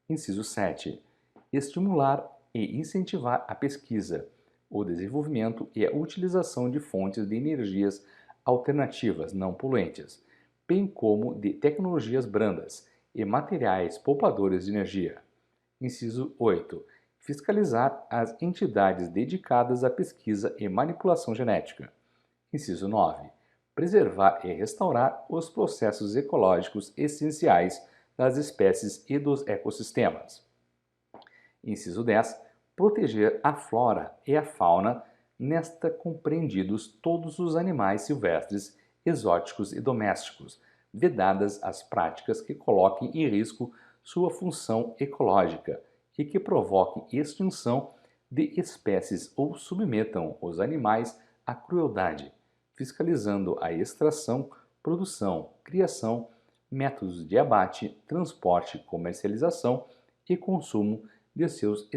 Inciso 7. Estimular e incentivar a pesquisa, o desenvolvimento e a utilização de fontes de energias alternativas não poluentes, bem como de tecnologias brandas e materiais poupadores de energia. Inciso 8. Fiscalizar as entidades dedicadas à pesquisa e manipulação genética. Inciso 9. Preservar e restaurar os processos ecológicos essenciais das espécies e dos ecossistemas. Inciso 10. Proteger a flora e a fauna, nesta compreendidos todos os animais silvestres, exóticos e domésticos, vedadas as práticas que coloquem em risco sua função ecológica e que provoquem extinção de espécies ou submetam os animais à crueldade, fiscalizando a extração, produção, criação, métodos de abate, transporte, comercialização e consumo de seus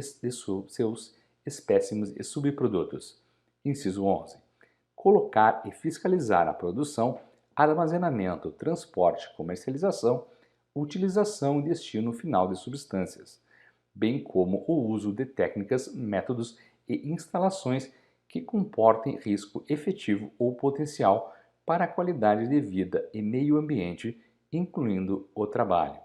espécimes e subprodutos. Inciso 11. Colocar e fiscalizar a produção, armazenamento, transporte, comercialização, utilização e destino final de substâncias, bem como o uso de técnicas, métodos e instalações que comportem risco efetivo ou potencial para a qualidade de vida e meio ambiente, incluindo o trabalho.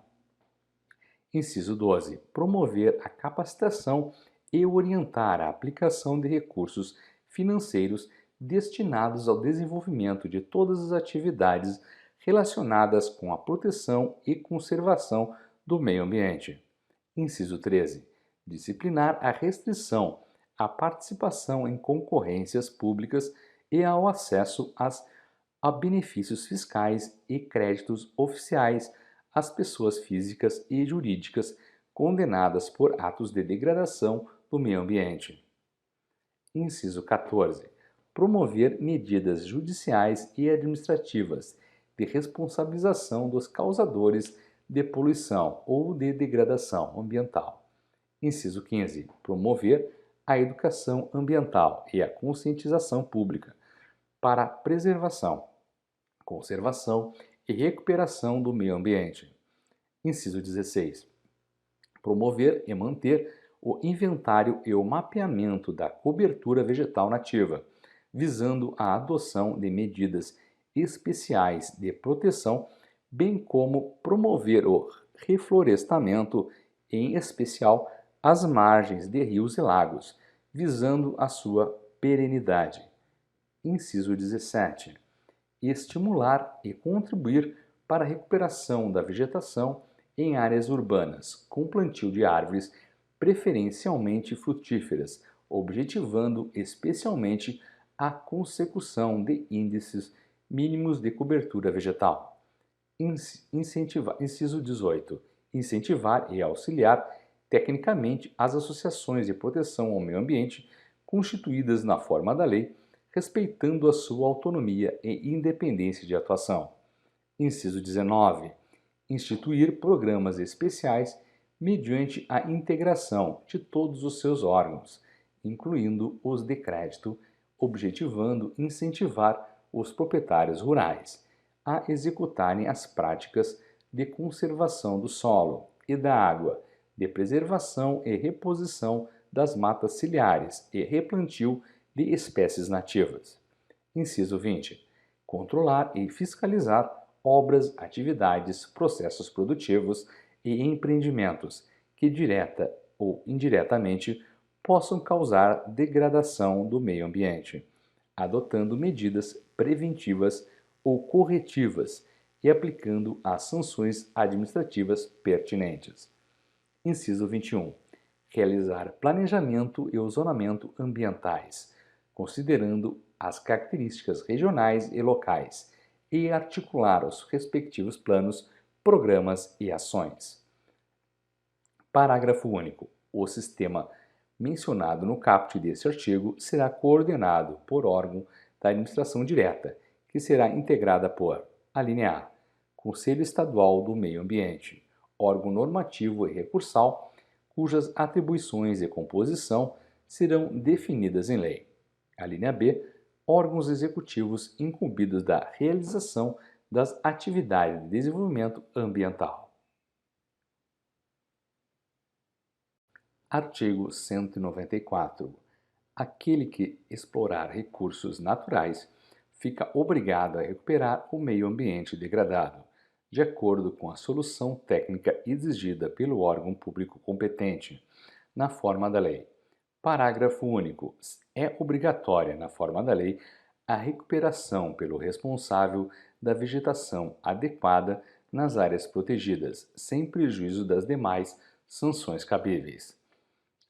Inciso 12. Promover a capacitação e orientar a aplicação de recursos financeiros destinados ao desenvolvimento de todas as atividades relacionadas com a proteção e conservação do meio ambiente. Inciso 13. Disciplinar a restrição à participação em concorrências públicas e ao acesso a benefícios fiscais e créditos oficiais às pessoas físicas e jurídicas condenadas por atos de degradação do meio ambiente. Inciso 14. Promover medidas judiciais e administrativas de responsabilização dos causadores de poluição ou de degradação ambiental. Inciso 15. Promover a educação ambiental e a conscientização pública para a preservação, conservação e recuperação do meio ambiente. Inciso 16. Promover e manter o inventário e o mapeamento da cobertura vegetal nativa, visando a adoção de medidas especiais de proteção, bem como promover o reflorestamento, em especial as margens de rios e lagos, visando a sua perenidade. Inciso 17. Estimular e contribuir para a recuperação da vegetação em áreas urbanas, com plantio de árvores preferencialmente frutíferas, objetivando especialmente a consecução de índices mínimos de cobertura vegetal. Inciso 18. Incentivar e auxiliar tecnicamente as associações de proteção ao meio ambiente constituídas na forma da lei, respeitando a sua autonomia e independência de atuação. Inciso 19. Instituir programas especiais mediante a integração de todos os seus órgãos, incluindo os de crédito, objetivando incentivar os proprietários rurais a executarem as práticas de conservação do solo e da água, de preservação e reposição das matas ciliares e replantio de espécies nativas. Inciso 20. Controlar e fiscalizar obras, atividades, processos produtivos e empreendimentos que direta ou indiretamente possam causar degradação do meio ambiente, adotando medidas preventivas ou corretivas e aplicando as sanções administrativas pertinentes. Inciso 21. Realizar planejamento e zonamento ambientais, considerando as características regionais e locais, e articular os respectivos planos, programas e ações. Parágrafo único. O sistema mencionado no caput deste artigo será coordenado por órgão da administração direta, que será integrada por: alínea A, Conselho Estadual do Meio Ambiente, órgão normativo e recursal, cujas atribuições e composição serão definidas em lei. Alínea B, órgãos executivos incumbidos da realização das atividades de desenvolvimento ambiental. Artigo 194. Aquele que explorar recursos naturais fica obrigado a recuperar o meio ambiente degradado, de acordo com a solução técnica exigida pelo órgão público competente, na forma da lei. Parágrafo único. É obrigatória, na forma da lei, a recuperação pelo responsável da vegetação adequada nas áreas protegidas, sem prejuízo das demais sanções cabíveis.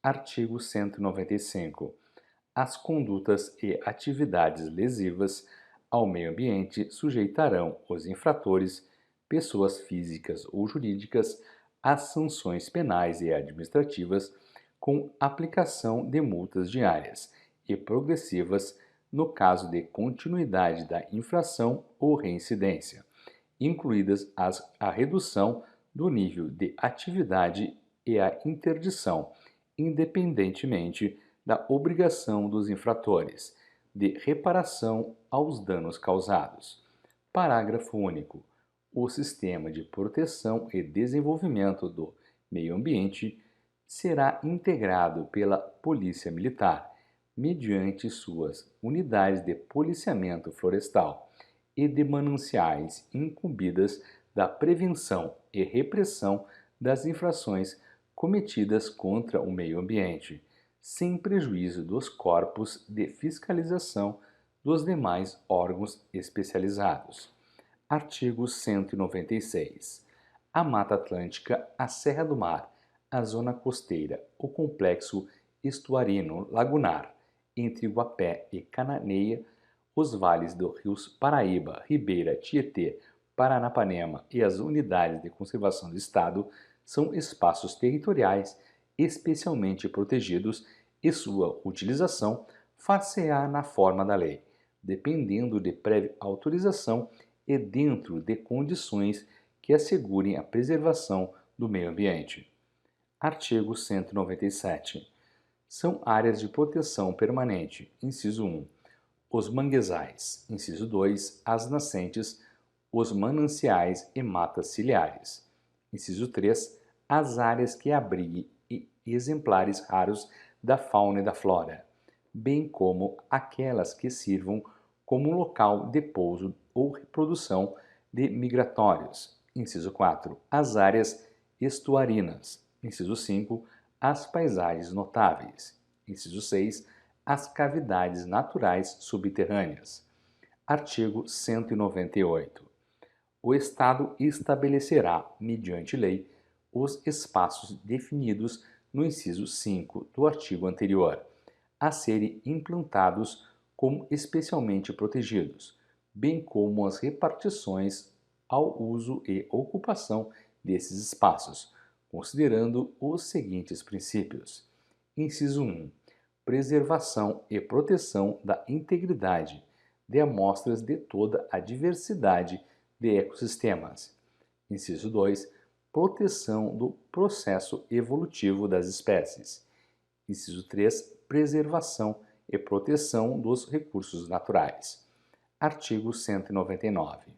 Artigo 195. As condutas e atividades lesivas ao meio ambiente sujeitarão os infratores, pessoas físicas ou jurídicas, às sanções penais e administrativas, com aplicação de multas diárias e progressivas no caso de continuidade da infração ou reincidência, incluídas a redução do nível de atividade e a interdição, independentemente da obrigação dos infratores de reparação aos danos causados. Parágrafo único. O sistema de proteção e desenvolvimento do meio ambiente será integrado pela Polícia Militar, mediante suas unidades de policiamento florestal e de mananciais incumbidas da prevenção e repressão das infrações cometidas contra o meio ambiente, sem prejuízo dos corpos de fiscalização dos demais órgãos especializados. Artigo 196. A Mata Atlântica, a Serra do Mar, a Zona Costeira, o Complexo Estuarino Lagunar, entre Guapé e Cananeia, os vales dos rios Paraíba, Ribeira, Tietê, Paranapanema e as unidades de conservação do Estado são espaços territoriais especialmente protegidos e sua utilização far-se-á na forma da lei, dependendo de prévia autorização e dentro de condições que assegurem a preservação do meio ambiente. Artigo 197. São áreas de proteção permanente, inciso 1, os manguezais, inciso 2, as nascentes, os mananciais e matas ciliares, inciso 3, as áreas que abriguem exemplares raros da fauna e da flora, bem como aquelas que sirvam como local de pouso ou reprodução de migratórios, inciso 4, as áreas estuarinas, inciso 5, as paisagens notáveis, inciso 6, as cavidades naturais subterrâneas. Artigo 198. O Estado estabelecerá, mediante lei, os espaços definidos no inciso 5 do artigo anterior, a serem implantados como especialmente protegidos, bem como as repartições ao uso e ocupação desses espaços, considerando os seguintes princípios. Inciso 1. Preservação e proteção da integridade de amostras de toda a diversidade de ecossistemas. Inciso 2. Proteção do processo evolutivo das espécies. Inciso 3. Preservação e proteção dos recursos naturais. Artigo 199.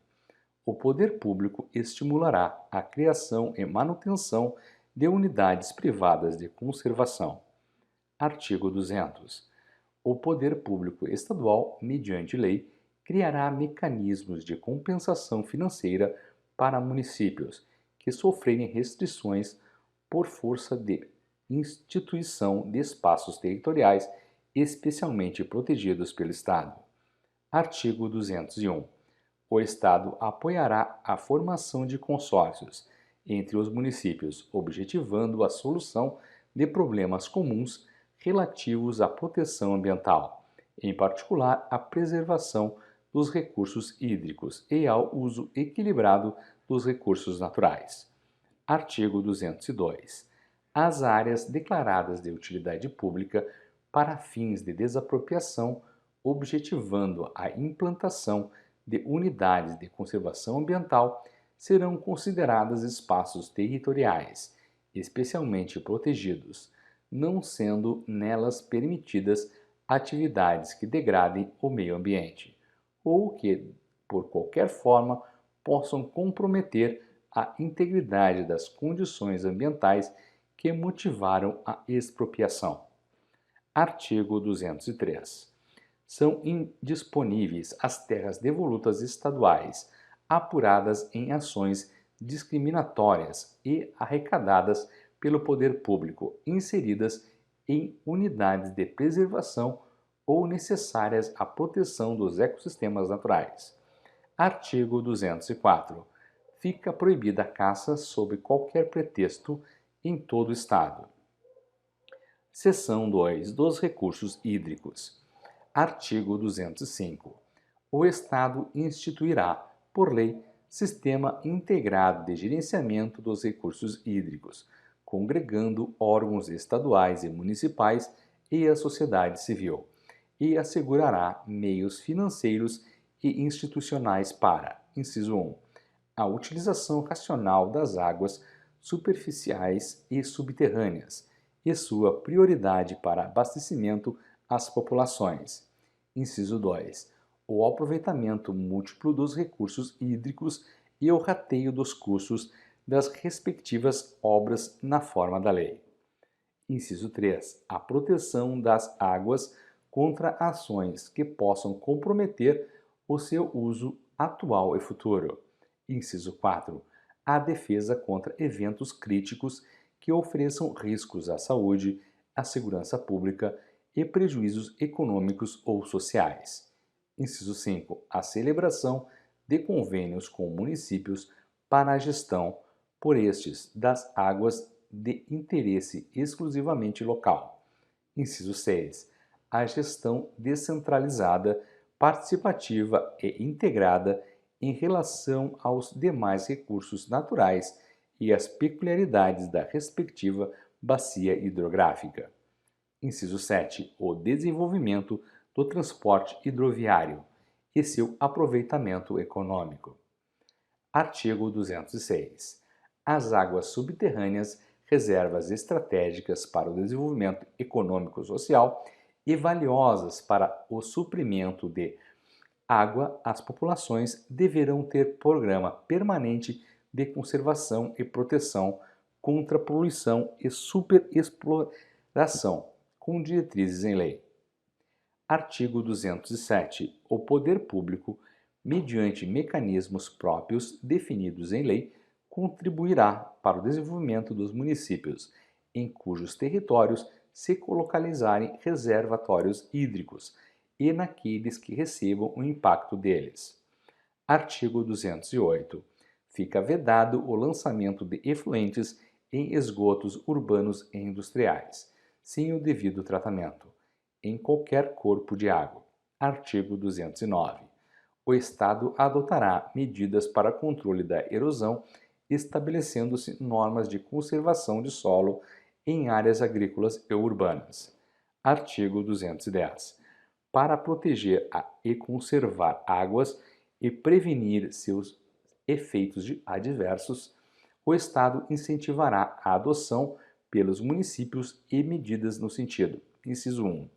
O poder público estimulará a criação e manutenção de unidades privadas de conservação. Artigo 200. O poder público estadual, mediante lei, criará mecanismos de compensação financeira para municípios que sofrerem restrições por força de instituição de espaços territoriais especialmente protegidos pelo Estado. Artigo 201. O Estado apoiará a formação de consórcios entre os municípios, objetivando a solução de problemas comuns relativos à proteção ambiental, em particular a preservação dos recursos hídricos e ao uso equilibrado dos recursos naturais. Artigo 202. As áreas declaradas de utilidade pública para fins de desapropriação, objetivando a implantação de unidades de conservação ambiental, serão consideradas espaços territoriais, especialmente protegidos, não sendo nelas permitidas atividades que degradem o meio ambiente ou que, por qualquer forma, possam comprometer a integridade das condições ambientais que motivaram a expropriação. Artigo 203. São indisponíveis as terras devolutas estaduais apuradas em ações discriminatórias e arrecadadas pelo poder público, inseridas em unidades de preservação ou necessárias à proteção dos ecossistemas naturais. Artigo 204. Fica proibida a caça sob qualquer pretexto em todo o Estado. Seção 2 dos recursos hídricos. Artigo 205. O Estado instituirá, por lei, sistema integrado de gerenciamento dos recursos hídricos, congregando órgãos estaduais e municipais e a sociedade civil, e assegurará meios financeiros e institucionais para, inciso 1, a utilização racional das águas superficiais e subterrâneas, e sua prioridade para abastecimento às populações. Inciso 2. O aproveitamento múltiplo dos recursos hídricos e o rateio dos custos das respectivas obras na forma da lei. Inciso 3. A proteção das águas contra ações que possam comprometer o seu uso atual e futuro. Inciso 4. A defesa contra eventos críticos que ofereçam riscos à saúde, à segurança pública e prejuízos econômicos ou sociais. Inciso 5. A celebração de convênios com municípios para a gestão, por estes, das águas de interesse exclusivamente local. Inciso 6. A gestão descentralizada, participativa e integrada em relação aos demais recursos naturais e às peculiaridades da respectiva bacia hidrográfica. Inciso 7. O desenvolvimento do transporte hidroviário e seu aproveitamento econômico. Artigo 206. As águas subterrâneas, reservas estratégicas para o desenvolvimento econômico-social e valiosas para o suprimento de água às populações, deverão ter programa permanente de conservação e proteção contra poluição e superexploração, com diretrizes em lei. Artigo 207. O poder público, mediante mecanismos próprios definidos em lei, contribuirá para o desenvolvimento dos municípios em cujos territórios se localizarem reservatórios hídricos e naqueles que recebam o impacto deles. Artigo 208. Fica vedado o lançamento de efluentes em esgotos urbanos e industriais, sem o devido tratamento, em qualquer corpo de água. Artigo 209. O Estado adotará medidas para controle da erosão, estabelecendo-se normas de conservação de solo em áreas agrícolas e urbanas. Artigo 210. Para proteger e conservar águas e prevenir seus efeitos adversos, o Estado incentivará a adoção pelos municípios e medidas no sentido, inciso 1,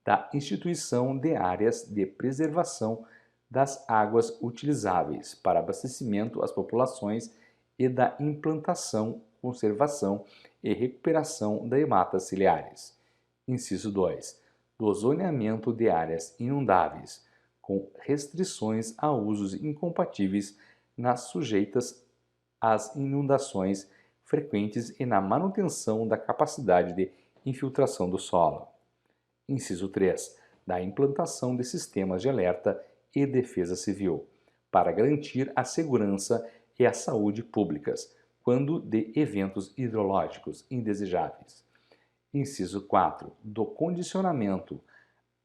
da instituição de áreas de preservação das águas utilizáveis para abastecimento às populações e da implantação, conservação e recuperação das matas ciliares. Inciso 2. Do zoneamento de áreas inundáveis, com restrições a usos incompatíveis nas sujeitas às inundações frequentes e na manutenção da capacidade de infiltração do solo. Inciso 3. Da implantação de sistemas de alerta e defesa civil, para garantir a segurança e a saúde públicas, quando de eventos hidrológicos indesejáveis. Inciso 4. Do condicionamento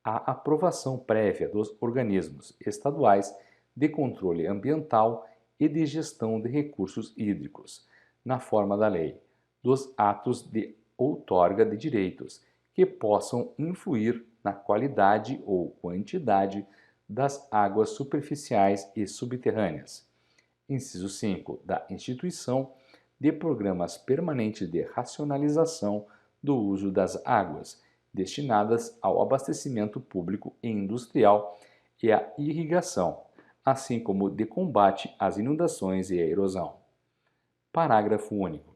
a aprovação prévia dos organismos estaduais de controle ambiental e de gestão de recursos hídricos, na forma da lei, dos atos de outorga de direitos que possam influir na qualidade ou quantidade das águas superficiais e subterrâneas. Inciso 5. Da instituição de programas permanentes de racionalização do uso das águas, destinadas ao abastecimento público e industrial e à irrigação, assim como de combate às inundações e à erosão. Parágrafo único.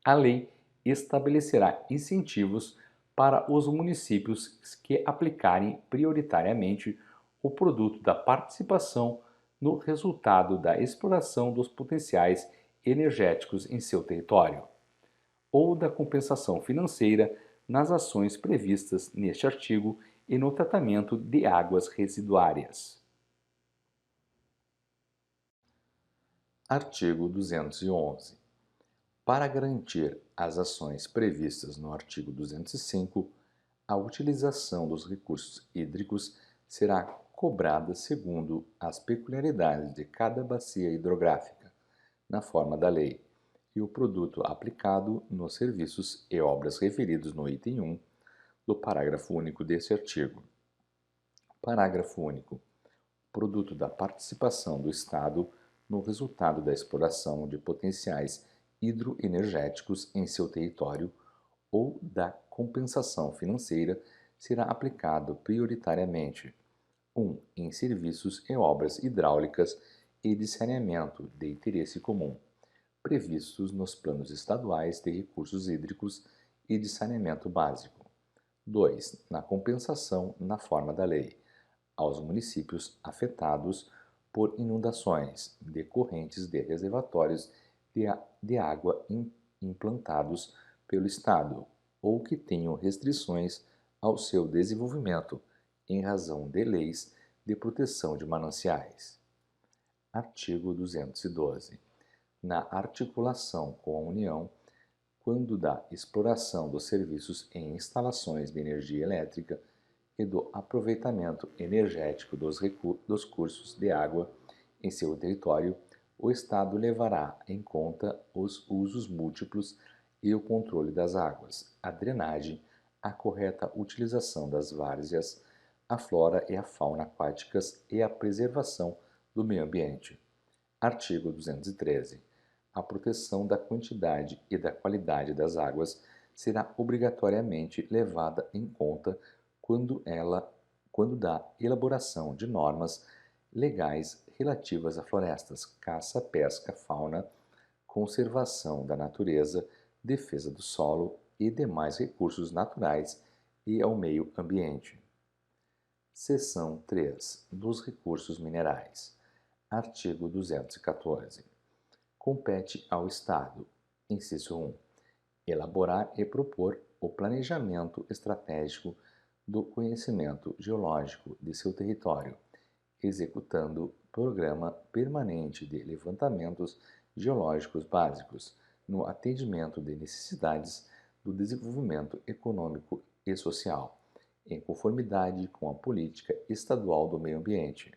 A lei estabelecerá incentivos para os municípios que aplicarem prioritariamente o produto da participação no resultado da exploração dos potenciais energéticos em seu território, ou da compensação financeira nas ações previstas neste artigo e no tratamento de águas residuárias. Artigo 211. Para garantir as ações previstas no artigo 205, a utilização dos recursos hídricos será cobrada segundo as peculiaridades de cada bacia hidrográfica, na forma da lei, e o produto aplicado nos serviços e obras referidos no item 1 do parágrafo único deste artigo. Parágrafo único. Produto da participação do Estado no resultado da exploração de potenciais hidroenergéticos em seu território ou da compensação financeira será aplicado prioritariamente 1. Em serviços e obras hidráulicas e de saneamento de interesse comum, previstos nos planos estaduais de recursos hídricos e de saneamento básico. 2. Na compensação na forma da lei aos municípios afetados por inundações decorrentes de reservatórios de água implantados pelo Estado ou que tenham restrições ao seu desenvolvimento em razão de leis de proteção de mananciais. Artigo 212. Na articulação com a União, quando da exploração dos serviços em instalações de energia elétrica e do aproveitamento energético dos cursos de água em seu território, o Estado levará em conta os usos múltiplos e o controle das águas, a drenagem, a correta utilização das várzeas, a flora e a fauna aquáticas e a preservação do meio ambiente. Artigo 213. A proteção da quantidade e da qualidade das águas será obrigatoriamente levada em conta quando da elaboração de normas legais relativas a florestas, caça, pesca, fauna, conservação da natureza, defesa do solo e demais recursos naturais e ao meio ambiente. Seção 3. Dos recursos minerais. Artigo 214. Compete ao Estado, inciso 1, elaborar e propor o planejamento estratégico do conhecimento geológico de seu território, executando programa permanente de levantamentos geológicos básicos no atendimento de necessidades do desenvolvimento econômico e social, em conformidade com a política estadual do meio ambiente.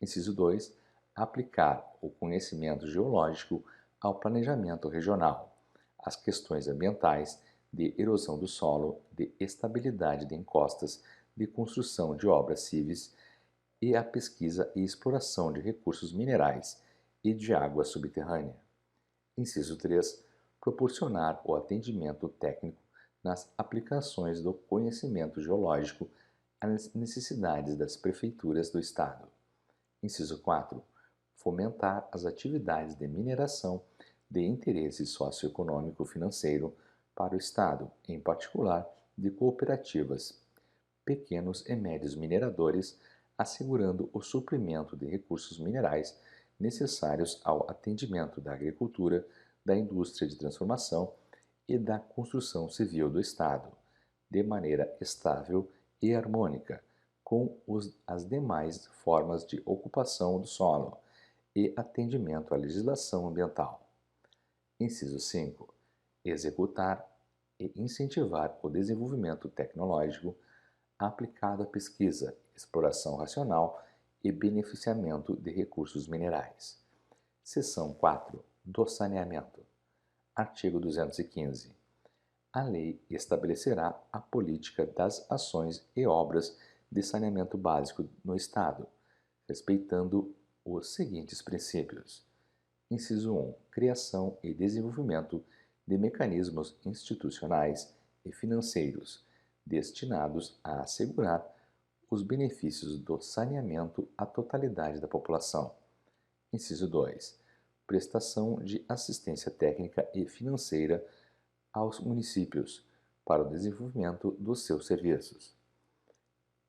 Inciso 2. Aplicar o conhecimento geológico ao planejamento regional, às questões ambientais, de erosão do solo, de estabilidade de encostas, de construção de obras civis e à pesquisa e exploração de recursos minerais e de água subterrânea. Inciso 3. Proporcionar o atendimento técnico nas aplicações do conhecimento geológico às necessidades das prefeituras do Estado. Inciso 4. Fomentar as atividades de mineração de interesse socioeconômico-financeiro para o Estado, em particular de cooperativas, pequenos e médios mineradores, assegurando o suprimento de recursos minerais necessários ao atendimento da agricultura, da indústria de transformação e da construção civil do Estado, de maneira estável e harmônica com as demais formas de ocupação do solo e atendimento à legislação ambiental. Inciso 5. Executar e incentivar o desenvolvimento tecnológico, aplicado à pesquisa, exploração racional e beneficiamento de recursos minerais. Seção 4. Do saneamento. Artigo 215. A lei estabelecerá a política das ações e obras de saneamento básico no Estado, respeitando os seguintes princípios. Inciso 1. Criação e desenvolvimento de mecanismos institucionais e financeiros destinados a assegurar os benefícios do saneamento à totalidade da população. Inciso 2. Prestação de assistência técnica e financeira aos municípios para o desenvolvimento dos seus serviços.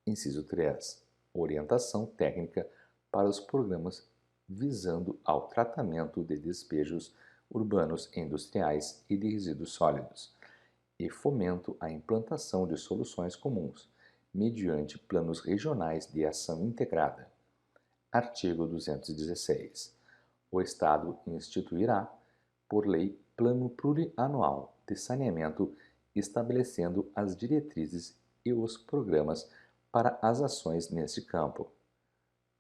Inciso 3. Orientação técnica para os programas visando ao tratamento de despejos urbanos e industriais e de resíduos sólidos, e fomento à implantação de soluções comuns, mediante planos regionais de ação integrada. Artigo 216. O Estado instituirá, por lei, plano plurianual de saneamento, estabelecendo as diretrizes e os programas para as ações neste campo.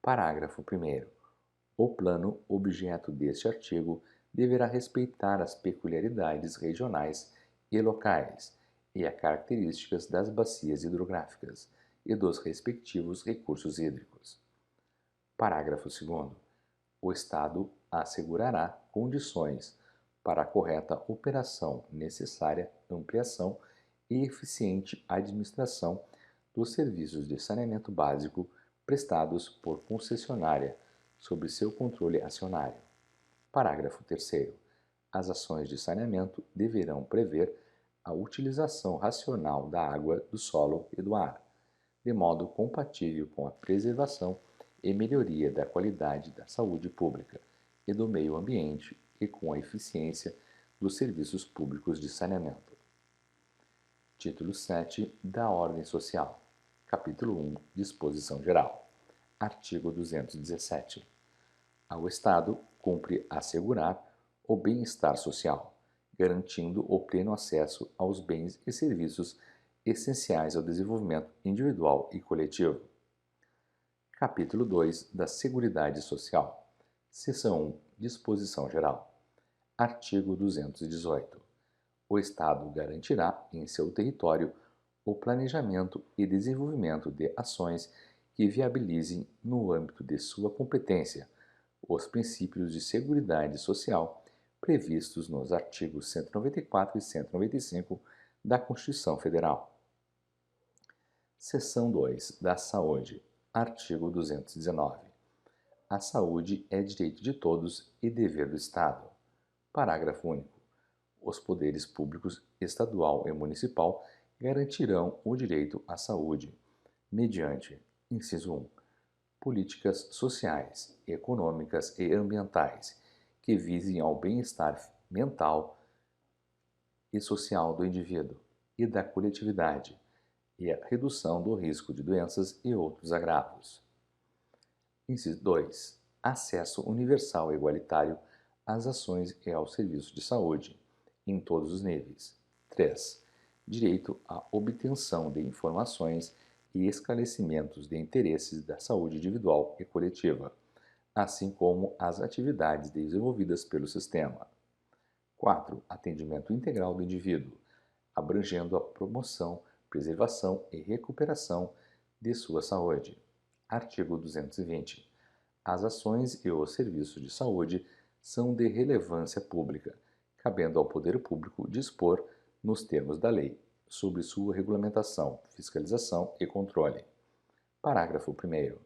Parágrafo 1º. O plano objeto deste artigo deverá respeitar as peculiaridades regionais e locais e as características das bacias hidrográficas e dos respectivos recursos hídricos. Parágrafo 2º. O Estado assegurará condições para a correta operação, necessária ampliação e eficiente administração dos serviços de saneamento básico prestados por concessionária sob seu controle acionário. Parágrafo 3º. As ações de saneamento deverão prever a utilização racional da água, do solo e do ar, de modo compatível com a preservação e melhoria da qualidade da saúde pública e do meio ambiente e com a eficiência dos serviços públicos de saneamento. Título 7 da Ordem Social. Capítulo 1. Disposição Geral. Artigo 217. Ao Estado cumpre assegurar o bem-estar social, garantindo o pleno acesso aos bens e serviços essenciais ao desenvolvimento individual e coletivo. Capítulo 2 da Seguridade Social. Seção 1. Disposição Geral. Artigo 218. O Estado garantirá em seu território o planejamento e desenvolvimento de ações que viabilizem, no âmbito de sua competência, os princípios de seguridade social previstos nos artigos 194 e 195 da Constituição Federal. Seção 2 da Saúde. Artigo 219. A saúde é direito de todos e dever do Estado. Parágrafo único. Os poderes públicos estadual e municipal garantirão o direito à saúde, mediante, inciso 1, políticas sociais, econômicas e ambientais que visem ao bem-estar mental e social do indivíduo e da coletividade e a redução do risco de doenças e outros agravos. Inciso 2. Acesso universal e igualitário às ações e aos serviços de saúde, em todos os níveis. 3. Direito à obtenção de informações e esclarecimentos de interesses da saúde individual e coletiva, assim como as atividades desenvolvidas pelo sistema. 4. Atendimento integral do indivíduo, abrangendo a promoção, preservação e recuperação de sua saúde. Artigo 220. As ações e os serviços de saúde são de relevância pública, cabendo ao poder público dispor, nos termos da lei, sobre sua regulamentação, fiscalização e controle. Parágrafo 1º.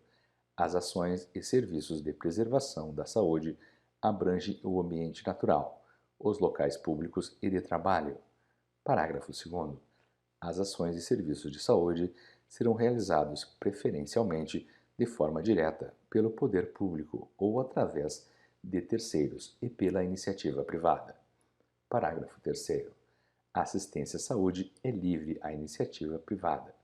As ações e serviços de preservação da saúde abrangem o ambiente natural, os locais públicos e de trabalho. Parágrafo 2º. As ações e serviços de saúde serão realizados preferencialmente de forma direta pelo poder público ou através de terceiros e pela iniciativa privada. Parágrafo 3º. A assistência à saúde é livre à iniciativa privada.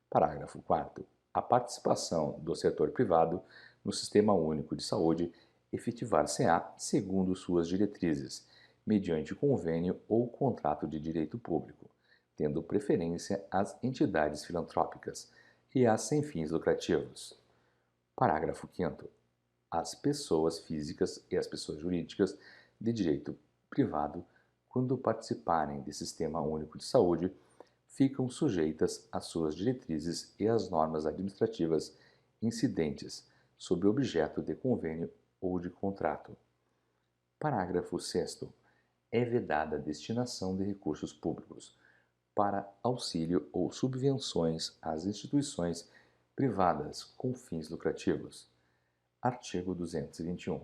Parágrafo 4º. A participação do setor privado no Sistema Único de Saúde efetivar-se-á segundo suas diretrizes, mediante convênio ou contrato de direito público, tendo preferência às entidades filantrópicas, e as sem fins lucrativos. Parágrafo 5º. As pessoas físicas e as pessoas jurídicas de direito privado, quando participarem do Sistema Único de Saúde, ficam sujeitas às suas diretrizes e às normas administrativas incidentes sob objeto de convênio ou de contrato. Parágrafo 6º. É vedada a destinação de recursos públicos para auxílio ou subvenções às instituições privadas com fins lucrativos. Artigo 221.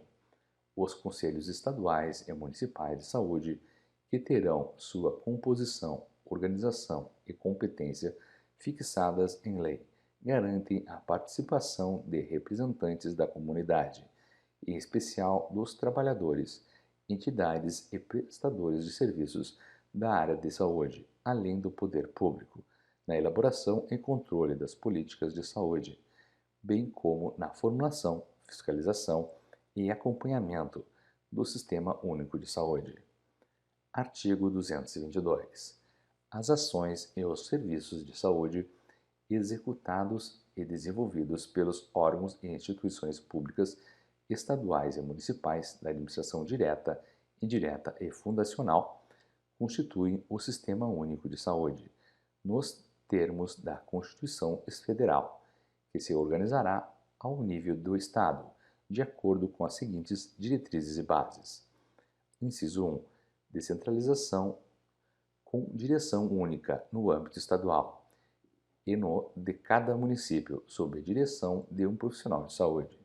Os Conselhos Estaduais e Municipais de Saúde, que terão sua composição, organização e competência fixadas em lei, garantem a participação de representantes da comunidade, em especial dos trabalhadores, entidades e prestadores de serviços da área de saúde, além do poder público, na elaboração e controle das políticas de saúde, bem como na formulação, fiscalização e acompanhamento do Sistema Único de Saúde. Artigo 222. As ações e os serviços de saúde executados e desenvolvidos pelos órgãos e instituições públicas, estaduais e municipais da administração direta, indireta e fundacional constituem o Sistema Único de Saúde, nos termos da Constituição Federal, que se organizará ao nível do Estado, de acordo com as seguintes diretrizes e bases. Inciso 1. Descentralização com direção única no âmbito estadual e no de cada município, sob a direção de um profissional de saúde.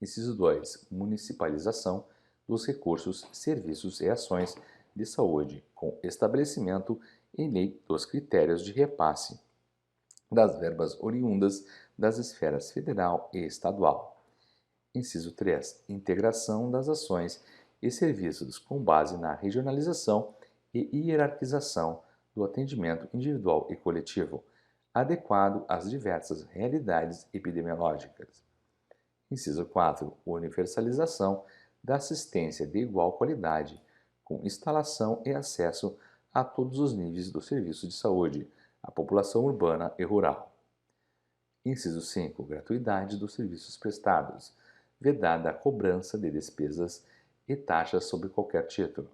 Inciso 2. Municipalização dos recursos, serviços e ações de saúde, com estabelecimento em lei dos critérios de repasse das verbas oriundas das esferas federal e estadual. Inciso 3. Integração das ações e serviços com base na regionalização e hierarquização do atendimento individual e coletivo, adequado às diversas realidades epidemiológicas. Inciso 4. Universalização da assistência de igual qualidade, com instalação e acesso a todos os níveis do serviço de saúde, à população urbana e rural. Inciso 5. Gratuidade dos serviços prestados, vedada a cobrança de despesas e taxas sob qualquer título.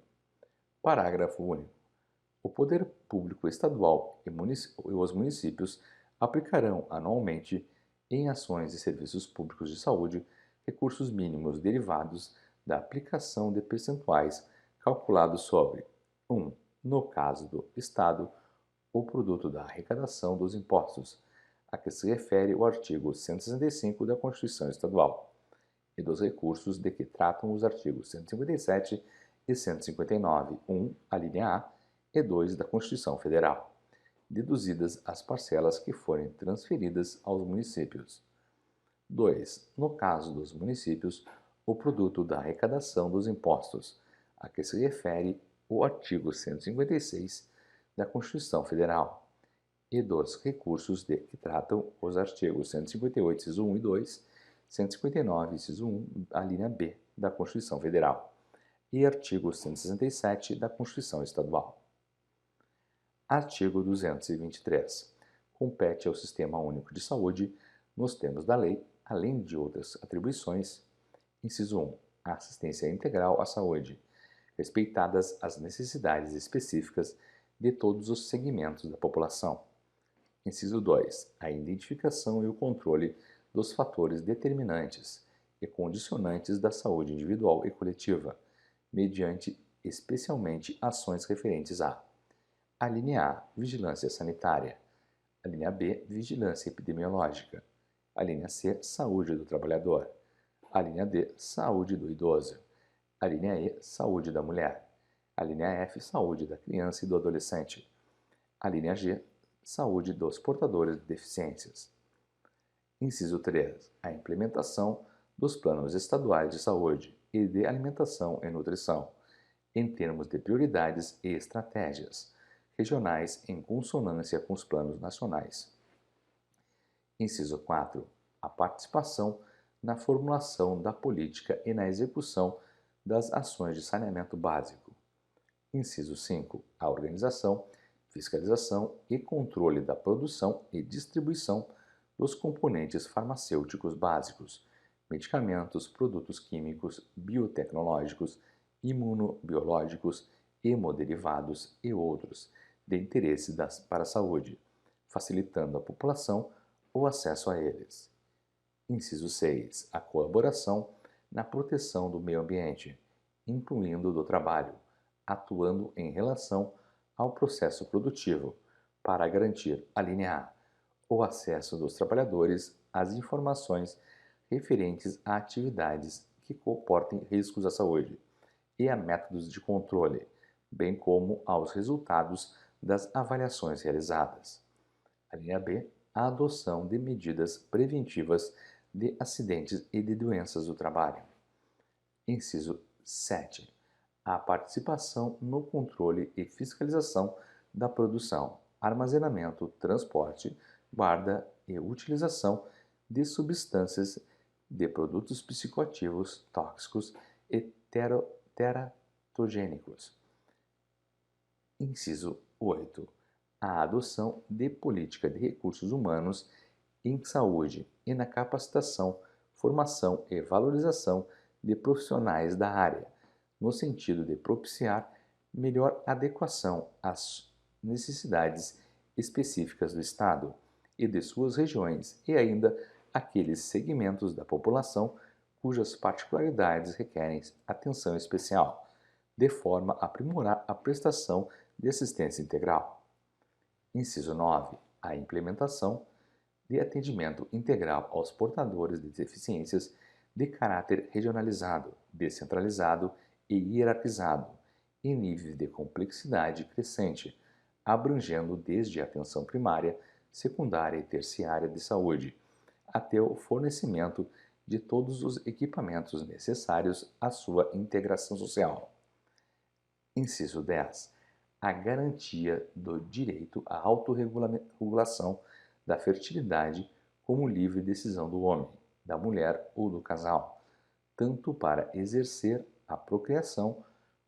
Parágrafo único. O poder público estadual e os municípios aplicarão anualmente em ações e serviços públicos de saúde recursos mínimos derivados da aplicação de percentuais calculados sobre 1. No caso do Estado, o produto da arrecadação dos impostos, a que se refere o artigo 165 da Constituição Estadual, e dos recursos de que tratam os artigos 157 e 159, 1, a linha A, e 2 da Constituição Federal, deduzidas as parcelas que forem transferidas aos municípios. 2. No caso dos municípios, o produto da arrecadação dos impostos, a que se refere o artigo 156 da Constituição Federal, e dos recursos de que tratam os artigos 158, inciso 1 e 2, 159, inciso 1, a linha B da Constituição Federal, e artigo 167 da Constituição Estadual. Artigo 223. Compete ao Sistema Único de Saúde, nos termos da lei, além de outras atribuições, inciso 1, a assistência integral à saúde, respeitadas as necessidades específicas de todos os segmentos da população. Inciso 2, a identificação e o controle dos fatores determinantes e condicionantes da saúde individual e coletiva, mediante especialmente ações referentes a linha A, vigilância sanitária, a linha B, vigilância epidemiológica, a linha C, saúde do trabalhador, a linha D, saúde do idoso, a linha E, saúde da mulher, a linha F, saúde da criança e do adolescente, a linha G, saúde dos portadores de deficiências. Inciso 3. A implementação dos planos estaduais de saúde e de alimentação e nutrição, em termos de prioridades e estratégias regionais em consonância com os planos nacionais. Inciso 4. A participação na formulação da política e na execução das ações de saneamento básico. Inciso 5. A organização, fiscalização e controle da produção e distribuição dos componentes farmacêuticos básicos, medicamentos, produtos químicos, biotecnológicos, imunobiológicos, hemoderivados e outros de interesse para a saúde, facilitando à população o acesso a eles. Inciso 6. A colaboração na proteção do meio ambiente, incluindo do trabalho, atuando em relação ao processo produtivo, para garantir a linha A, o acesso dos trabalhadores às informações referentes a atividades que comportem riscos à saúde e a métodos de controle, bem como aos resultados das avaliações realizadas. A linha B, a adoção de medidas preventivas de acidentes e de doenças do trabalho. Inciso 7. A participação no controle e fiscalização da produção, armazenamento, transporte, guarda e utilização de substâncias de produtos psicoativos, tóxicos e teratogênicos. Inciso 8. A adoção de política de recursos humanos em saúde e na capacitação, formação e valorização de profissionais da área, no sentido de propiciar melhor adequação às necessidades específicas do Estado e de suas regiões e ainda aqueles segmentos da população cujas particularidades requerem atenção especial, de forma a aprimorar a prestação de assistência integral. Inciso 9. A implementação de atendimento integral aos portadores de deficiências de caráter regionalizado, descentralizado e hierarquizado, em níveis de complexidade crescente, abrangendo desde a atenção primária, secundária e terciária de saúde, até o fornecimento de todos os equipamentos necessários à sua integração social. Inciso 10. A garantia do direito à autorregulação da fertilidade como livre decisão do homem, da mulher ou do casal, tanto para exercer a procriação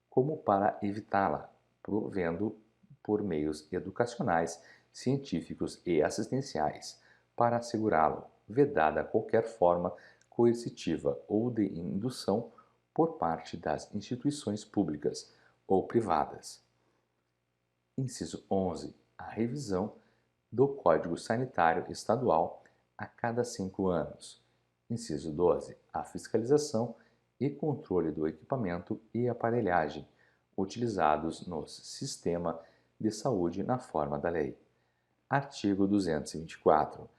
como para evitá-la, provendo por meios educacionais, científicos e assistenciais, para assegurá-lo, vedada qualquer forma coercitiva ou de indução por parte das instituições públicas ou privadas. Inciso 11. A revisão do Código Sanitário Estadual a cada 5 anos. Inciso 12. A fiscalização e controle do equipamento e aparelhagem utilizados no sistema de saúde na forma da lei. Artigo 224.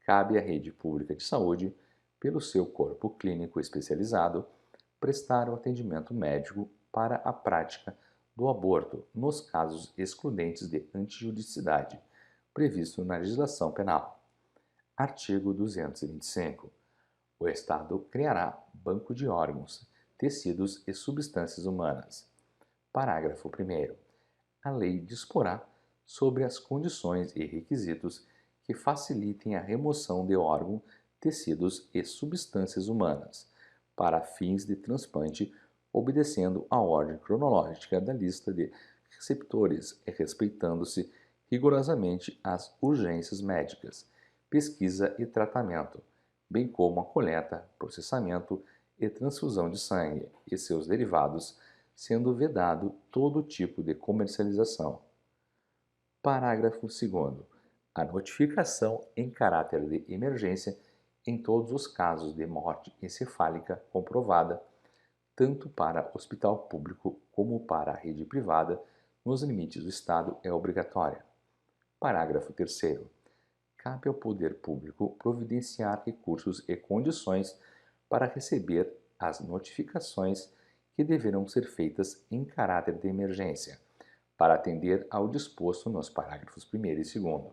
Cabe à rede pública de saúde, pelo seu corpo clínico especializado, prestar o atendimento médico para a prática do aborto nos casos excludentes de antijuridicidade, previsto na legislação penal. Artigo 225. O Estado criará banco de órgãos, tecidos e substâncias humanas. Parágrafo 1º. A lei disporá sobre as condições e requisitos que facilitem a remoção de órgãos, tecidos e substâncias humanas para fins de transplante, obedecendo à ordem cronológica da lista de receptores e respeitando-se rigorosamente as urgências médicas, pesquisa e tratamento, bem como a coleta, processamento e transfusão de sangue e seus derivados, sendo vedado todo tipo de comercialização. Parágrafo 2º. A notificação em caráter de emergência em todos os casos de morte encefálica comprovada, tanto para hospital público como para a rede privada, nos limites do Estado, é obrigatória. Parágrafo 3º. Cabe ao poder público providenciar recursos e condições para receber as notificações que deverão ser feitas em caráter de emergência, para atender ao disposto nos parágrafos 1º e 2º.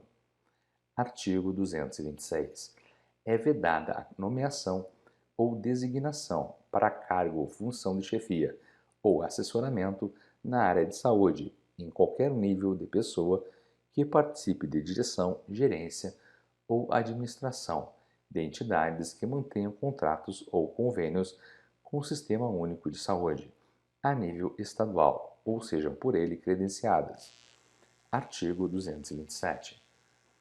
Artigo 226. É vedada a nomeação ou designação para cargo ou função de chefia ou assessoramento na área de saúde, em qualquer nível de pessoa que participe de direção, gerência ou administração de entidades que mantenham contratos ou convênios com o Sistema Único de Saúde, a nível estadual, ou sejam por ele credenciadas. Artigo 227.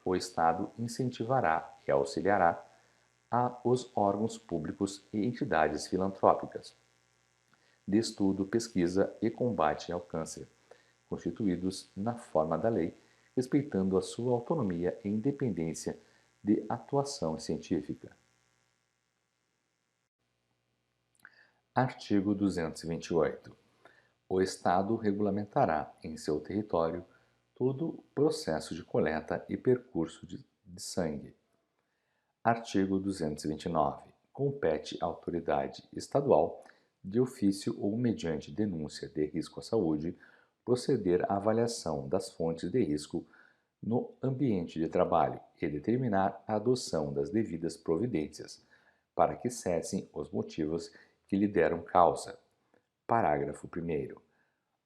O Estado incentivará e auxiliará os órgãos públicos e entidades filantrópicas de estudo, pesquisa e combate ao câncer, constituídos na forma da lei, respeitando a sua autonomia e independência de atuação científica. Artigo 228. O Estado regulamentará em seu território todo o processo de coleta e percurso de sangue. Artigo 229. Compete à autoridade estadual, de ofício ou mediante denúncia de risco à saúde, proceder à avaliação das fontes de risco no ambiente de trabalho e determinar a adoção das devidas providências para que cessem os motivos que lhe deram causa. Parágrafo 1º.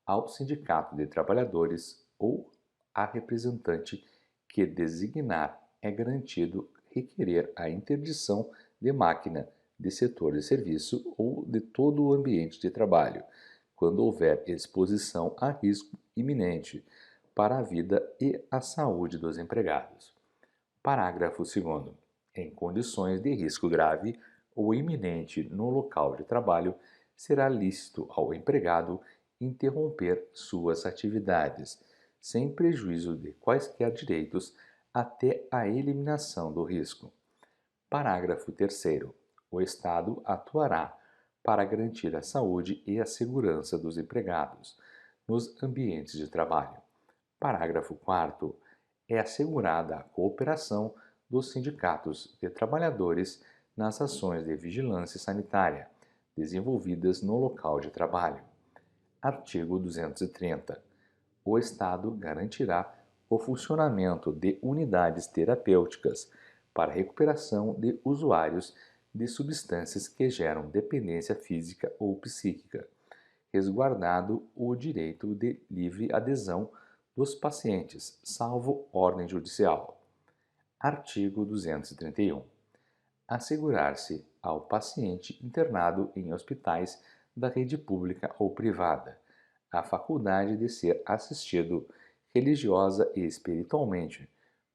Ao sindicato de trabalhadores ou a representante que designar é garantido requerer a interdição de máquina, de setor de serviço ou de todo o ambiente de trabalho, quando houver exposição a risco iminente para a vida e a saúde dos empregados. Parágrafo 2º. Em condições de risco grave ou iminente no local de trabalho, será lícito ao empregado interromper suas atividades, sem prejuízo de quaisquer direitos, até a eliminação do risco. Parágrafo 3º. O Estado atuará para garantir a saúde e a segurança dos empregados nos ambientes de trabalho. Parágrafo 4º. É assegurada a cooperação dos sindicatos de trabalhadores nas ações de vigilância sanitária desenvolvidas no local de trabalho. Artigo 230. O Estado garantirá o funcionamento de unidades terapêuticas para recuperação de usuários de substâncias que geram dependência física ou psíquica, resguardado o direito de livre adesão dos pacientes, salvo ordem judicial. Artigo 231. Assegurar-se ao paciente internado em hospitais da rede pública ou privada a faculdade de ser assistido religiosa e espiritualmente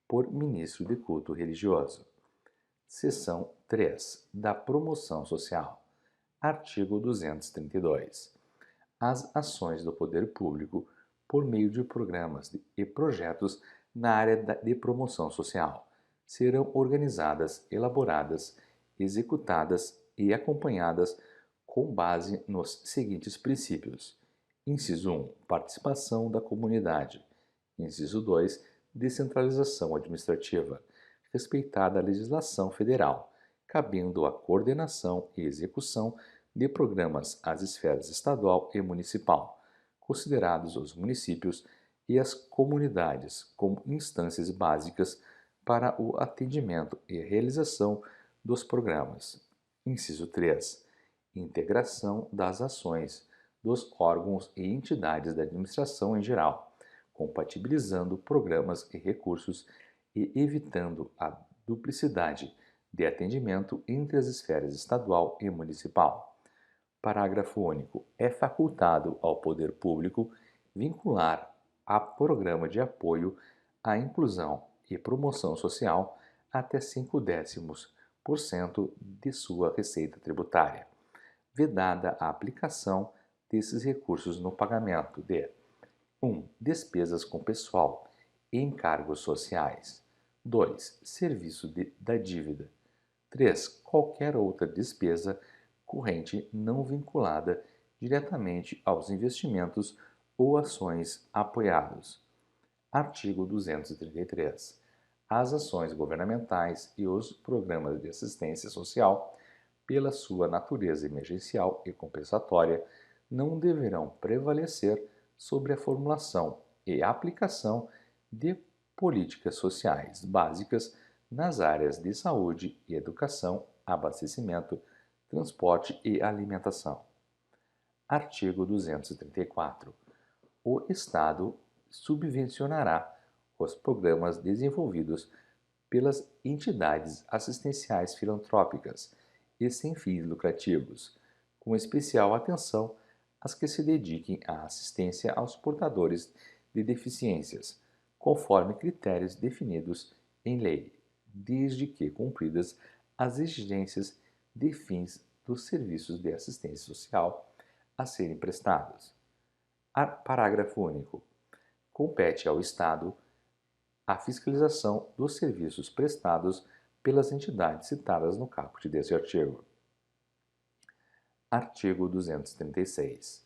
por ministro de culto religioso. Seção 3. Da promoção social. Artigo 232. As ações do poder público por meio de programas e projetos na área de promoção social serão organizadas, elaboradas, executadas e acompanhadas com base nos seguintes princípios. Inciso 1. Participação da comunidade. Inciso 2. Descentralização administrativa. Respeitada a legislação federal, cabendo a coordenação e execução de programas às esferas estadual e municipal, considerados os municípios e as comunidades como instâncias básicas para o atendimento e realização dos programas. Inciso 3. Integração das ações dos órgãos e entidades da administração em geral, compatibilizando programas e recursos e evitando a duplicidade de atendimento entre as esferas estadual e municipal. Parágrafo único. É facultado ao poder público vincular a programa de apoio à inclusão e promoção social até 0,5% de sua receita tributária, vedada a aplicação desses recursos no pagamento de 1. Despesas com pessoal e encargos sociais. 2. Serviço da dívida. 3. Qualquer outra despesa corrente não vinculada diretamente aos investimentos ou ações apoiados. Artigo 233. As ações governamentais e os programas de assistência social, pela sua natureza emergencial e compensatória, não deverão prevalecer sobre a formulação e aplicação de políticas sociais básicas nas áreas de saúde e educação, abastecimento, transporte e alimentação. Artigo 234. O Estado subvencionará os programas desenvolvidos pelas entidades assistenciais filantrópicas e sem fins lucrativos, com especial atenção às que se dediquem à assistência aos portadores de deficiências, conforme critérios definidos em lei, desde que cumpridas as exigências de fins dos serviços de assistência social a serem prestados. Parágrafo único. Compete ao Estado a fiscalização dos serviços prestados pelas entidades citadas no caput deste artigo. Artigo 236.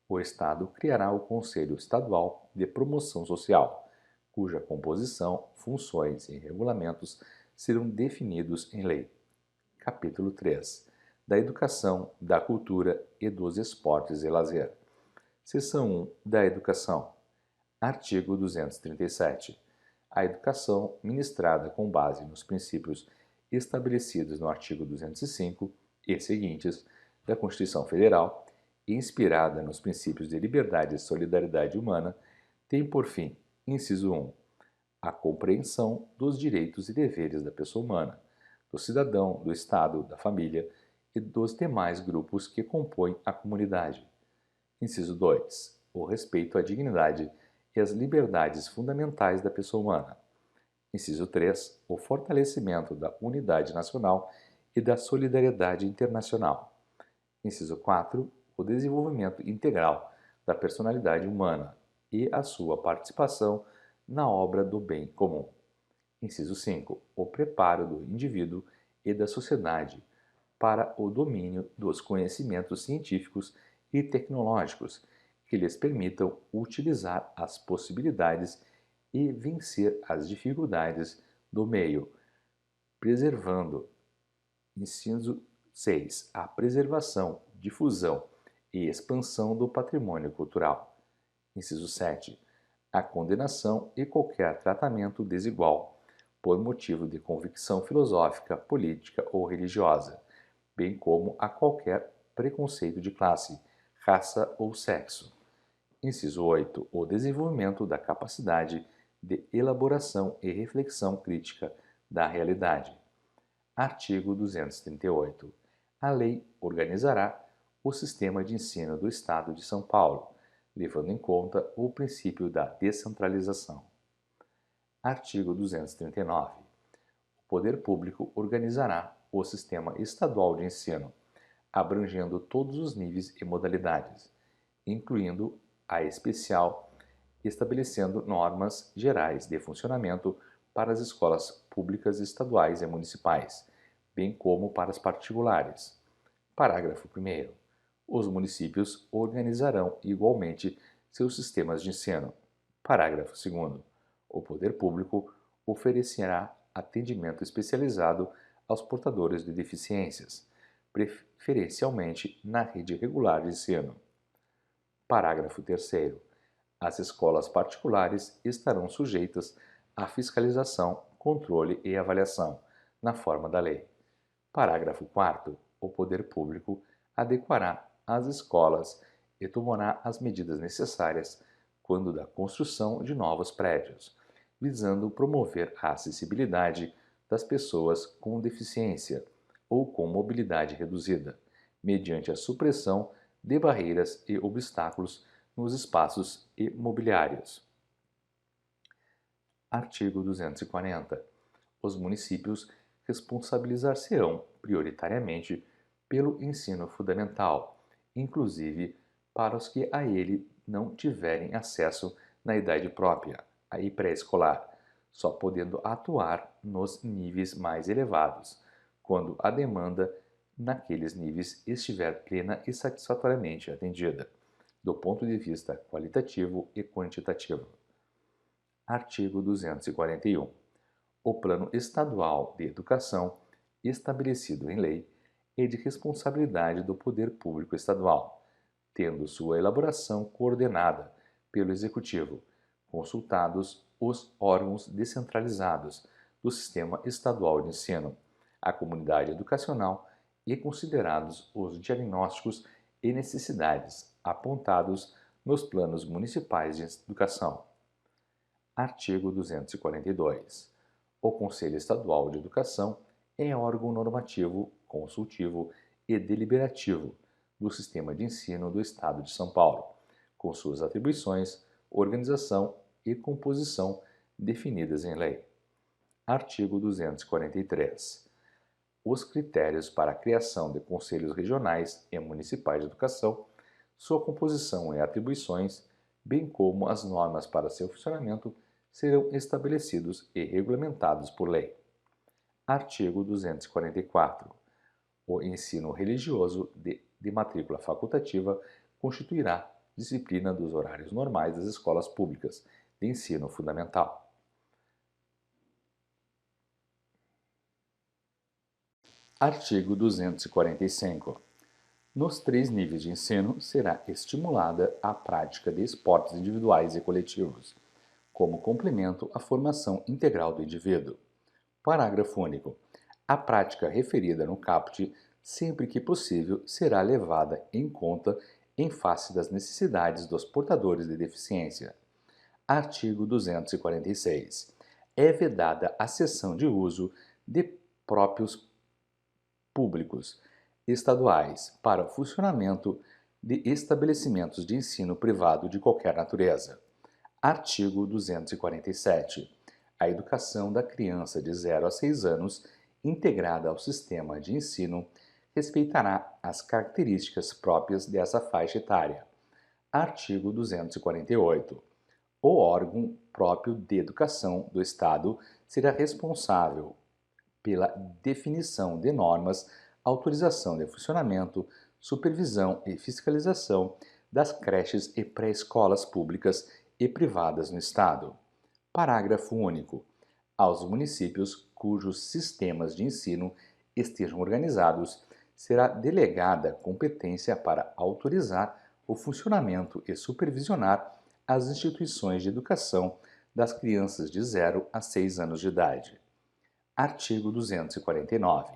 O Estado criará o Conselho Estadual de Promoção Social, cuja composição, funções e regulamentos serão definidos em lei. Capítulo 3. Da Educação, da Cultura e dos Esportes e Lazer. Seção 1. Da Educação. Artigo 237. A educação ministrada com base nos princípios estabelecidos no artigo 205 e seguintes da Constituição Federal e inspirada nos princípios de liberdade e solidariedade humana, tem por fim, inciso 1, a compreensão dos direitos e deveres da pessoa humana, do cidadão, do Estado, da família e dos demais grupos que compõem a comunidade. Inciso 2, o respeito à dignidade e às liberdades fundamentais da pessoa humana. Inciso 3, o fortalecimento da unidade nacional e da solidariedade internacional. Inciso 4, o desenvolvimento integral da personalidade humana e a sua participação na obra do bem comum. Inciso 5, o preparo do indivíduo e da sociedade para o domínio dos conhecimentos científicos e tecnológicos que lhes permitam utilizar as possibilidades e vencer as dificuldades do meio, preservando. Inciso 6. A preservação, difusão e expansão do patrimônio cultural. Inciso 7. A condenação e qualquer tratamento desigual, por motivo de convicção filosófica, política ou religiosa, bem como a qualquer preconceito de classe, raça ou sexo. Inciso 8. O desenvolvimento da capacidade de elaboração e reflexão crítica da realidade. Artigo 238. A lei organizará o sistema de ensino do Estado de São Paulo, levando em conta o princípio da descentralização. Artigo 239. O poder público organizará o sistema estadual de ensino, abrangendo todos os níveis e modalidades, incluindo a especial, estabelecendo normas gerais de funcionamento para as escolas públicas estaduais e municipais, bem como para as particulares. Parágrafo 1º. Os municípios organizarão igualmente seus sistemas de ensino. Parágrafo 2º. O poder público oferecerá atendimento especializado aos portadores de deficiências, preferencialmente na rede regular de ensino. Parágrafo 3º. As escolas particulares estarão sujeitas à fiscalização, controle e avaliação, na forma da lei. Parágrafo 4º. O poder público adequará as escolas e tomará as medidas necessárias quando da construção de novos prédios, visando promover a acessibilidade das pessoas com deficiência ou com mobilidade reduzida, mediante a supressão de barreiras e obstáculos nos espaços imobiliários. Artigo 240. Os municípios responsabilizar-se-ão prioritariamente pelo ensino fundamental, inclusive para os que a ele não tiverem acesso na idade própria, aí pré-escolar, só podendo atuar nos níveis mais elevados, quando a demanda naqueles níveis estiver plena e satisfatoriamente atendida, do ponto de vista qualitativo e quantitativo. Artigo 241. O Plano Estadual de Educação, estabelecido em lei, é de responsabilidade do Poder Público Estadual, tendo sua elaboração coordenada pelo Executivo, consultados os órgãos descentralizados do Sistema Estadual de Ensino, a comunidade educacional e considerados os diagnósticos e necessidades apontados nos planos municipais de educação. Artigo 242. O Conselho Estadual de Educação é órgão normativo, consultivo e deliberativo do sistema de ensino do Estado de São Paulo, com suas atribuições, organização e composição definidas em lei. Artigo 243. Os critérios para a criação de conselhos regionais e municipais de educação, sua composição e atribuições, bem como as normas para seu funcionamento, serão estabelecidos e regulamentados por lei. Artigo 244. O ensino religioso de matrícula facultativa constituirá disciplina dos horários normais das escolas públicas de ensino fundamental. Artigo 245. Nos 3 níveis de ensino será estimulada a prática de esportes individuais e coletivos, como complemento à formação integral do indivíduo. Parágrafo único. A prática referida no caput, sempre que possível, será levada em conta em face das necessidades dos portadores de deficiência. Artigo 246. É vedada a cessão de uso de próprios públicos estaduais para o funcionamento de estabelecimentos de ensino privado de qualquer natureza. Artigo 247. A educação da criança de 0 a 6 anos, integrada ao sistema de ensino, respeitará as características próprias dessa faixa etária. Artigo 248. O órgão próprio de educação do Estado será responsável pela definição de normas, autorização de funcionamento, supervisão e fiscalização das creches e pré-escolas públicas e privadas no Estado. Parágrafo único. Aos municípios cujos sistemas de ensino estejam organizados, será delegada competência para autorizar o funcionamento e supervisionar as instituições de educação das crianças de 0 a 6 anos de idade. Artigo 249.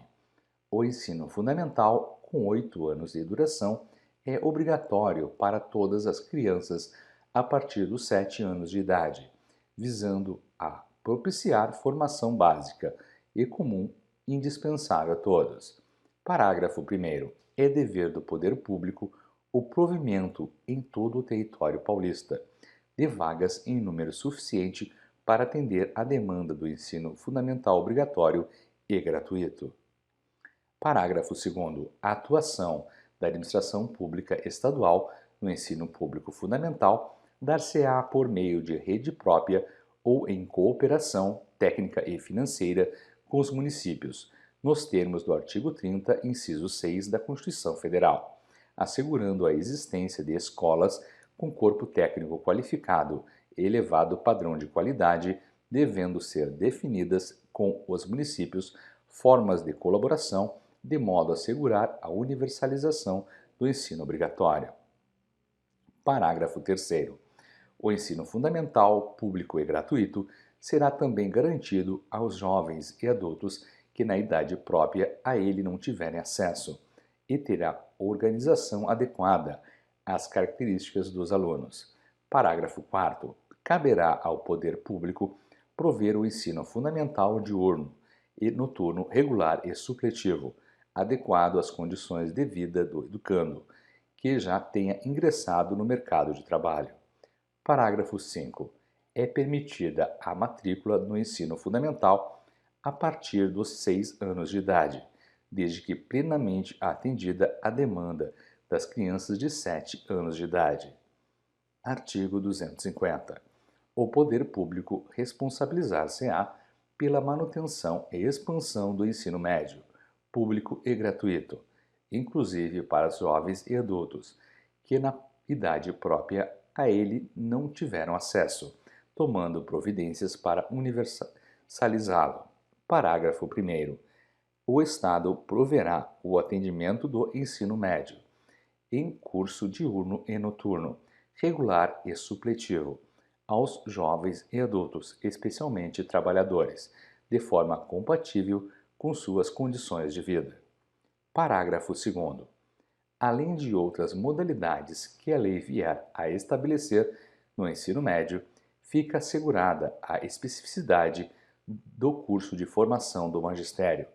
O ensino fundamental, com 8 anos de duração, é obrigatório para todas as crianças a partir dos 7 anos de idade, visando a propiciar formação básica e comum indispensável a todos. Parágrafo 1º. É dever do poder público o provimento em todo o território paulista de vagas em número suficiente para atender à demanda do ensino fundamental obrigatório e gratuito. Parágrafo 2º. A atuação da administração pública estadual no ensino público fundamental dar-se-á por meio de rede própria ou em cooperação técnica e financeira com os municípios, nos termos do artigo 30, inciso 6 da Constituição Federal, assegurando a existência de escolas com corpo técnico qualificado e elevado padrão de qualidade, devendo ser definidas com os municípios formas de colaboração de modo a assegurar a universalização do ensino obrigatório. Parágrafo 3º. O ensino fundamental, público e gratuito será também garantido aos jovens e adultos que na idade própria a ele não tiverem acesso e terá organização adequada às características dos alunos. Parágrafo 4º. Caberá ao poder público prover o ensino fundamental diurno e noturno regular e supletivo, adequado às condições de vida do educando, que já tenha ingressado no mercado de trabalho. Parágrafo 5º. É permitida a matrícula no ensino fundamental a partir dos 6 anos de idade, desde que plenamente atendida a demanda das crianças de 7 anos de idade. Artigo 250. O poder público responsabilizar-se-á pela manutenção e expansão do ensino médio, público e gratuito, inclusive para os jovens e adultos, que na idade própria a ele não tiveram acesso, tomando providências para universalizá-lo. Parágrafo 1º. O Estado proverá o atendimento do ensino médio, em curso diurno e noturno, regular e supletivo, aos jovens e adultos, especialmente trabalhadores, de forma compatível com suas condições de vida. Parágrafo 2º. Além de outras modalidades que a lei vier a estabelecer no ensino médio, fica assegurada a especificidade do curso de formação do magistério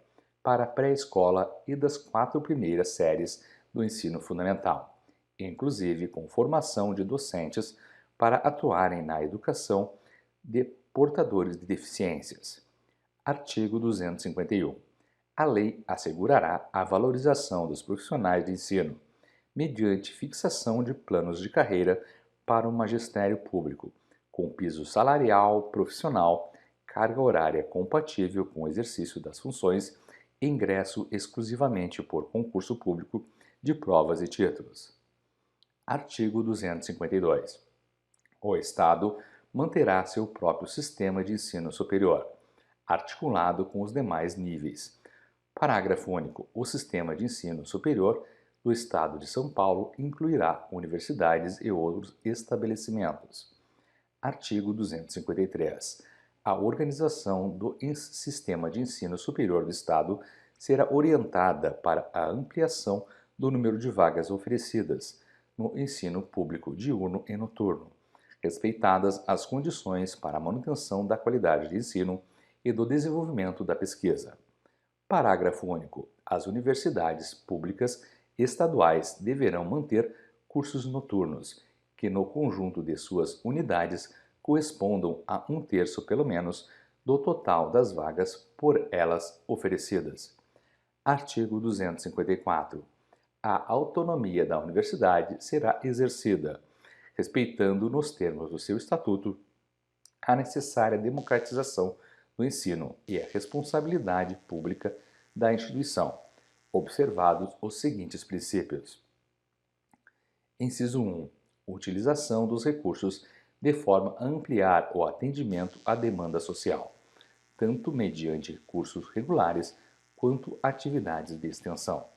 para a pré-escola e das 4 primeiras séries do ensino fundamental, inclusive com formação de docentes para atuarem na educação de portadores de deficiências. Artigo 251. A lei assegurará a valorização dos profissionais de ensino, mediante fixação de planos de carreira para o magistério público, com piso salarial profissional, carga horária compatível com o exercício das funções e ingresso exclusivamente por concurso público de provas e títulos. Artigo 252. O Estado manterá seu próprio sistema de ensino superior, articulado com os demais níveis. Parágrafo único. O sistema de ensino superior do Estado de São Paulo incluirá universidades e outros estabelecimentos. Artigo 253. A organização do sistema de ensino superior do Estado será orientada para a ampliação do número de vagas oferecidas no ensino público diurno e noturno, respeitadas as condições para a manutenção da qualidade de ensino e do desenvolvimento da pesquisa. Parágrafo único. As universidades públicas estaduais deverão manter cursos noturnos, que no conjunto de suas unidades correspondam a 1/3 pelo menos do total das vagas por elas oferecidas. Artigo 254. A autonomia da universidade será exercida, respeitando nos termos do seu estatuto a necessária democratização do ensino e a responsabilidade pública da instituição, observados os seguintes princípios. Inciso 1. Utilização dos recursos de forma a ampliar o atendimento à demanda social, tanto mediante cursos regulares quanto atividades de extensão.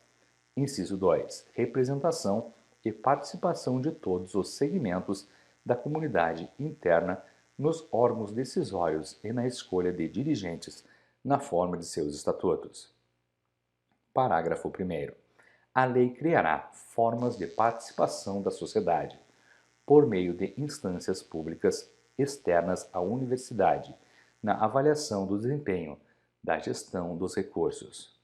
Inciso 2. Representação e participação de todos os segmentos da comunidade interna nos órgãos decisórios e na escolha de dirigentes na forma de seus estatutos. Parágrafo 1º. A lei criará formas de participação da sociedade, por meio de instâncias públicas externas à universidade, na avaliação do desempenho da gestão dos recursos.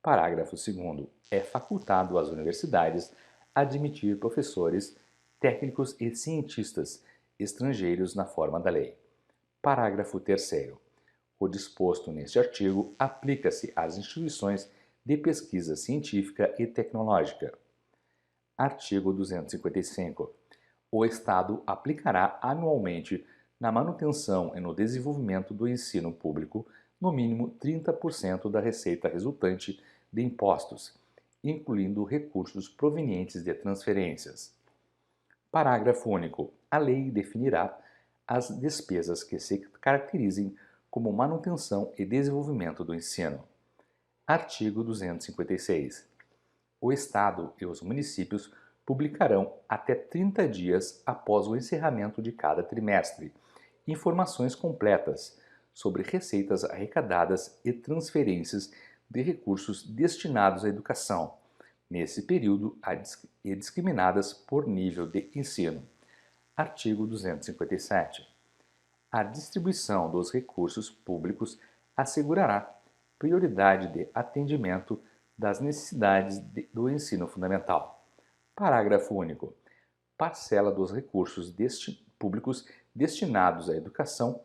Parágrafo 2º. É facultado às universidades admitir professores, técnicos e cientistas estrangeiros na forma da lei. Parágrafo 3º. O disposto neste artigo aplica-se às instituições de pesquisa científica e tecnológica. Artigo 255. O Estado aplicará anualmente na manutenção e no desenvolvimento do ensino público no mínimo 30% da receita resultante de impostos, incluindo recursos provenientes de transferências. Parágrafo único. A lei definirá as despesas que se caracterizem como manutenção e desenvolvimento do ensino. Artigo 256. O Estado e os municípios publicarão até 30 dias após o encerramento de cada trimestre informações completas sobre receitas arrecadadas e transferências de recursos destinados à educação, nesse período e discriminadas por nível de ensino. Artigo 257. A distribuição dos recursos públicos assegurará prioridade de atendimento das necessidades do ensino fundamental. Parágrafo único. Parcela dos recursos públicos destinados à educação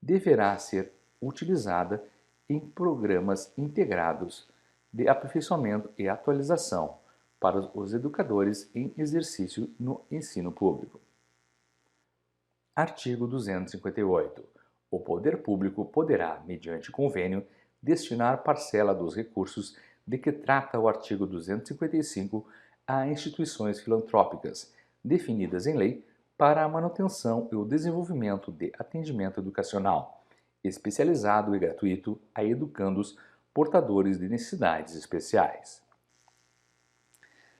deverá ser utilizada em programas integrados de aperfeiçoamento e atualização para os educadores em exercício no ensino público. Artigo 258. O poder público poderá, mediante convênio, destinar parcela dos recursos de que trata o artigo 255 a instituições filantrópicas, definidas em lei, para a manutenção e o desenvolvimento de atendimento educacional, especializado e gratuito a educandos portadores de necessidades especiais.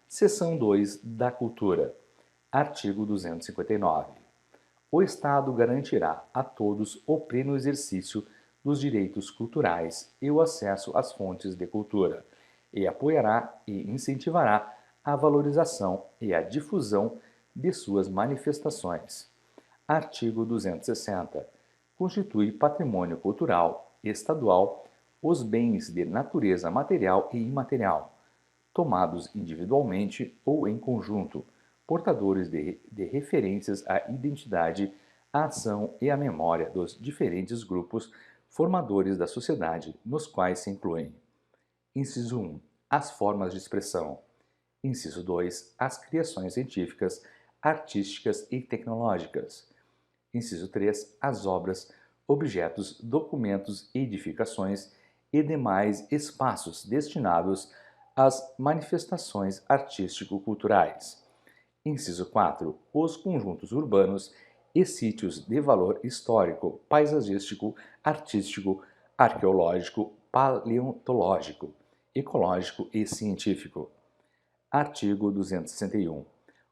Seção 2 da Cultura. Artigo 259. O Estado garantirá a todos o pleno exercício dos direitos culturais e o acesso às fontes de cultura, e apoiará e incentivará a valorização e a difusão de suas manifestações. Artigo 260. Constitui patrimônio cultural estadual os bens de natureza material e imaterial, tomados individualmente ou em conjunto, portadores de referências à identidade, à ação e à memória dos diferentes grupos formadores da sociedade, nos quais se incluem: inciso 1, as formas de expressão; inciso 2, as criações científicas, artísticas e tecnológicas; inciso 3, as obras, objetos, documentos, edificações e demais espaços destinados às manifestações artístico-culturais; inciso 4, os conjuntos urbanos e sítios de valor histórico, paisagístico, artístico, arqueológico, paleontológico, ecológico e científico. Artigo 261.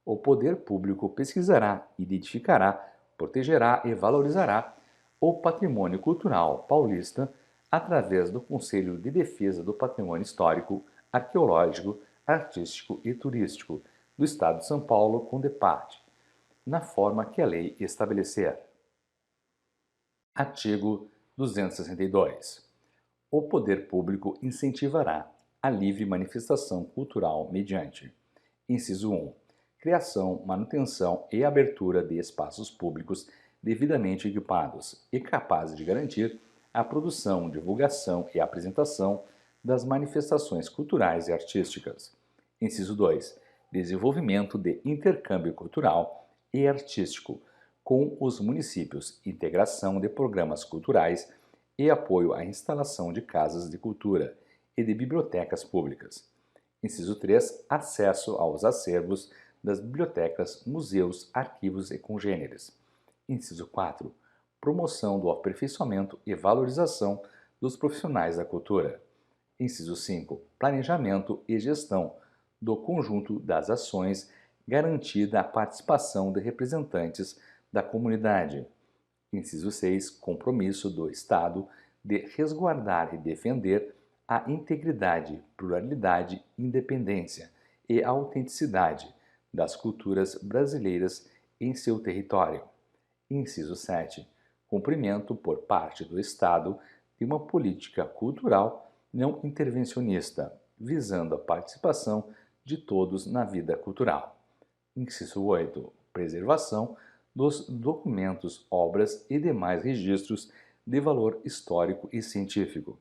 O poder público pesquisará, identificará, protegerá e valorizará o patrimônio cultural paulista através do Conselho de Defesa do Patrimônio Histórico, Arqueológico, Artístico e Turístico do Estado de São Paulo, com DEPARTE, na forma que a lei estabelecer. Artigo 262. O poder público incentivará a livre manifestação cultural mediante: inciso 1, criação, manutenção e abertura de espaços públicos devidamente equipados e capazes de garantir a produção, divulgação e apresentação das manifestações culturais e artísticas. Inciso 2, desenvolvimento de intercâmbio cultural e artístico com os municípios, integração de programas culturais e apoio à instalação de casas de cultura e de bibliotecas públicas. Inciso 3, acesso aos acervos das bibliotecas, museus, arquivos e congêneres. Inciso 4, promoção do aperfeiçoamento e valorização dos profissionais da cultura. Inciso 5, planejamento e gestão do conjunto das ações, garantida a participação de representantes da comunidade. Inciso 6, compromisso do Estado de resguardar e defender a integridade, pluralidade, independência e autenticidade das culturas brasileiras em seu território. Inciso 7, cumprimento por parte do Estado de uma política cultural não intervencionista, visando a participação de todos na vida cultural. Inciso 8, preservação dos documentos, obras e demais registros de valor histórico e científico.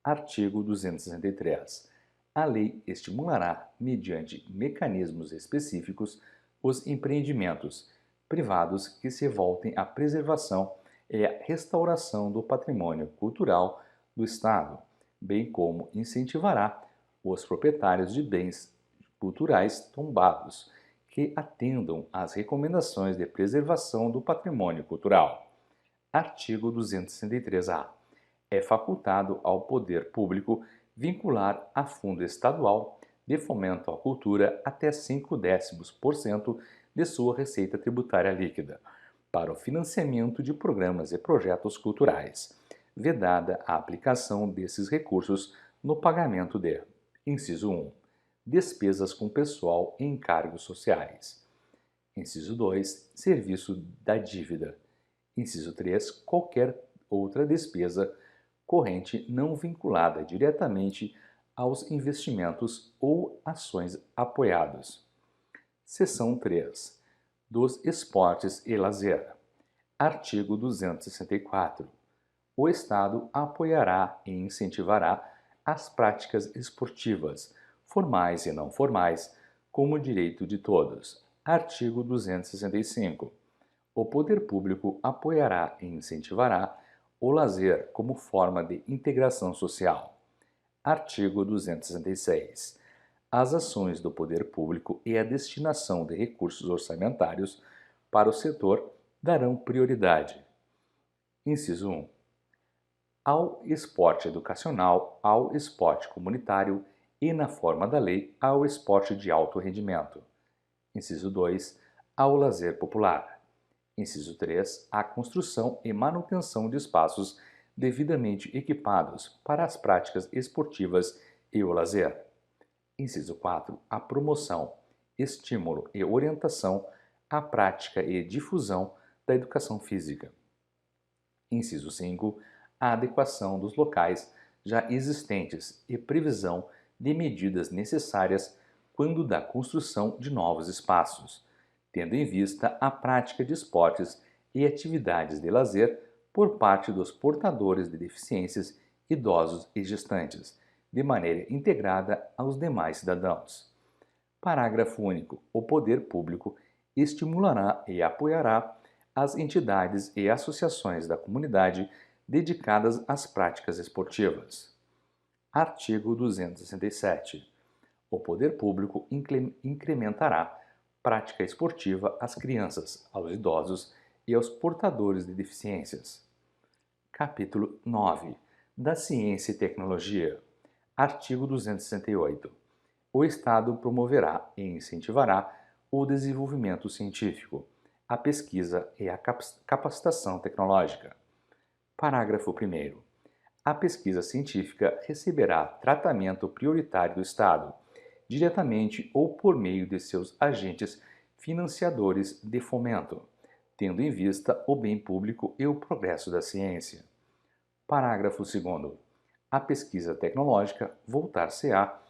Artigo 263. A lei estimulará, mediante mecanismos específicos, os empreendimentos privados que se voltem à preservação e à restauração do patrimônio cultural do Estado, bem como incentivará os proprietários de bens culturais tombados que atendam às recomendações de preservação do patrimônio cultural. Artigo 263-A. É facultado ao poder público vincular a fundo estadual de fomento à cultura até 0,5% de sua receita tributária líquida, para o financiamento de programas e projetos culturais, vedada a aplicação desses recursos no pagamento de: inciso 1, despesas com pessoal e encargos sociais; inciso 2, serviço da dívida; inciso 3, qualquer outra despesa corrente não vinculada diretamente aos investimentos ou ações apoiados. Seção 3. Dos esportes e lazer. Artigo 264. O Estado apoiará e incentivará as práticas esportivas, formais e não formais, como direito de todos. Artigo 265. O poder público apoiará e incentivará o lazer como forma de integração social. Artigo 266. As ações do poder público e a destinação de recursos orçamentários para o setor darão prioridade. Inciso 1. Ao esporte educacional, ao esporte comunitário e, na forma da lei, ao esporte de alto rendimento. Inciso 2. Ao lazer popular. Inciso 3. A construção e manutenção de espaços devidamente equipados para as práticas esportivas e o lazer. Inciso 4. A promoção, estímulo e orientação à prática e difusão da educação física. Inciso 5. A adequação dos locais já existentes e previsão de medidas necessárias quando da construção de novos espaços, tendo em vista a prática de esportes e atividades de lazer por parte dos portadores de deficiências, idosos e gestantes, de maneira integrada aos demais cidadãos. Parágrafo único. O poder público estimulará e apoiará as entidades e associações da comunidade dedicadas às práticas esportivas. Artigo 267. O poder público incrementará prática esportiva às crianças, aos idosos e aos portadores de deficiências. Capítulo 9. Da Ciência e Tecnologia. Artigo 268. O Estado promoverá e incentivará o desenvolvimento científico, a pesquisa e a capacitação tecnológica. Parágrafo 1º. A pesquisa científica receberá tratamento prioritário do Estado, diretamente ou por meio de seus agentes financiadores de fomento, tendo em vista o bem público e o progresso da ciência. Parágrafo 2º. A pesquisa tecnológica voltar-se-á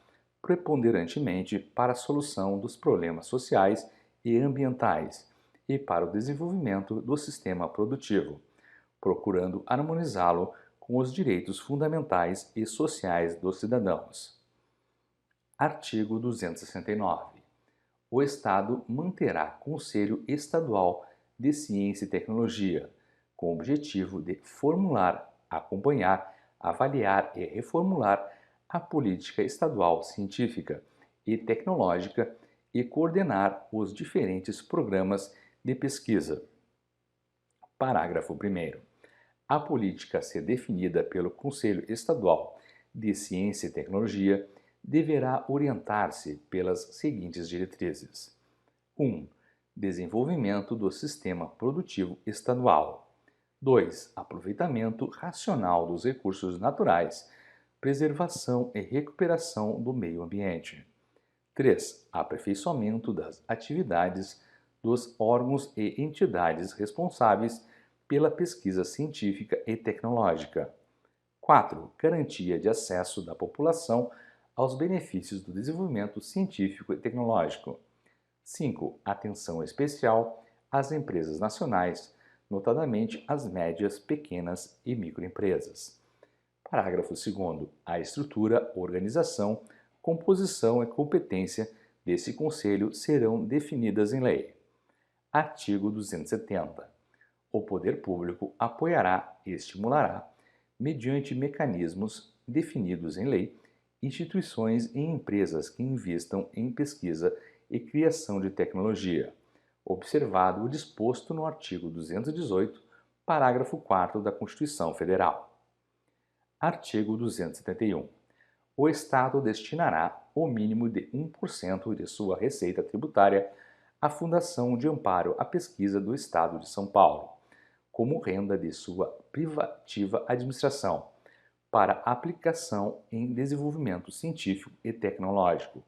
preponderantemente para a solução dos problemas sociais e ambientais e para o desenvolvimento do sistema produtivo, procurando harmonizá-lo com os direitos fundamentais e sociais dos cidadãos. Artigo 269. O Estado manterá Conselho Estadual de Ciência e Tecnologia, com o objetivo de formular, acompanhar, avaliar e reformular a política estadual científica e tecnológica e coordenar os diferentes programas de pesquisa. Parágrafo 1º. A política a ser definida pelo Conselho Estadual de Ciência e Tecnologia deverá orientar-se pelas seguintes diretrizes. 1. Desenvolvimento do sistema produtivo estadual. 2. Aproveitamento racional dos recursos naturais, preservação e recuperação do meio ambiente. 3. Aperfeiçoamento das atividades dos órgãos e entidades responsáveis pela pesquisa científica e tecnológica. 4. Garantia de acesso da população aos benefícios do desenvolvimento científico e tecnológico. 5. Atenção especial às empresas nacionais, notadamente às médias, pequenas e microempresas. Parágrafo 2º. A estrutura, organização, composição e competência desse Conselho serão definidas em lei. Artigo 270. O poder público apoiará e estimulará, mediante mecanismos definidos em lei, instituições e empresas que investam em pesquisa e criação de tecnologia, observado o disposto no artigo 218, parágrafo 4º da Constituição Federal. Artigo 271. O Estado destinará o mínimo de 1% de sua receita tributária à Fundação de Amparo à Pesquisa do Estado de São Paulo, como renda de sua privativa administração, para aplicação em desenvolvimento científico e tecnológico.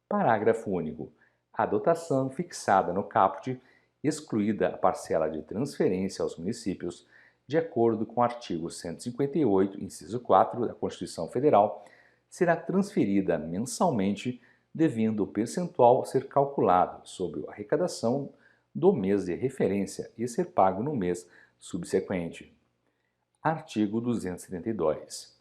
Parágrafo único. A dotação fixada no caput, excluída a parcela de transferência aos municípios, de acordo com o artigo 158, inciso 4 da Constituição Federal, será transferida mensalmente, devendo o percentual ser calculado sobre a arrecadação do mês de referência e ser pago no mês subsequente. Artigo 272.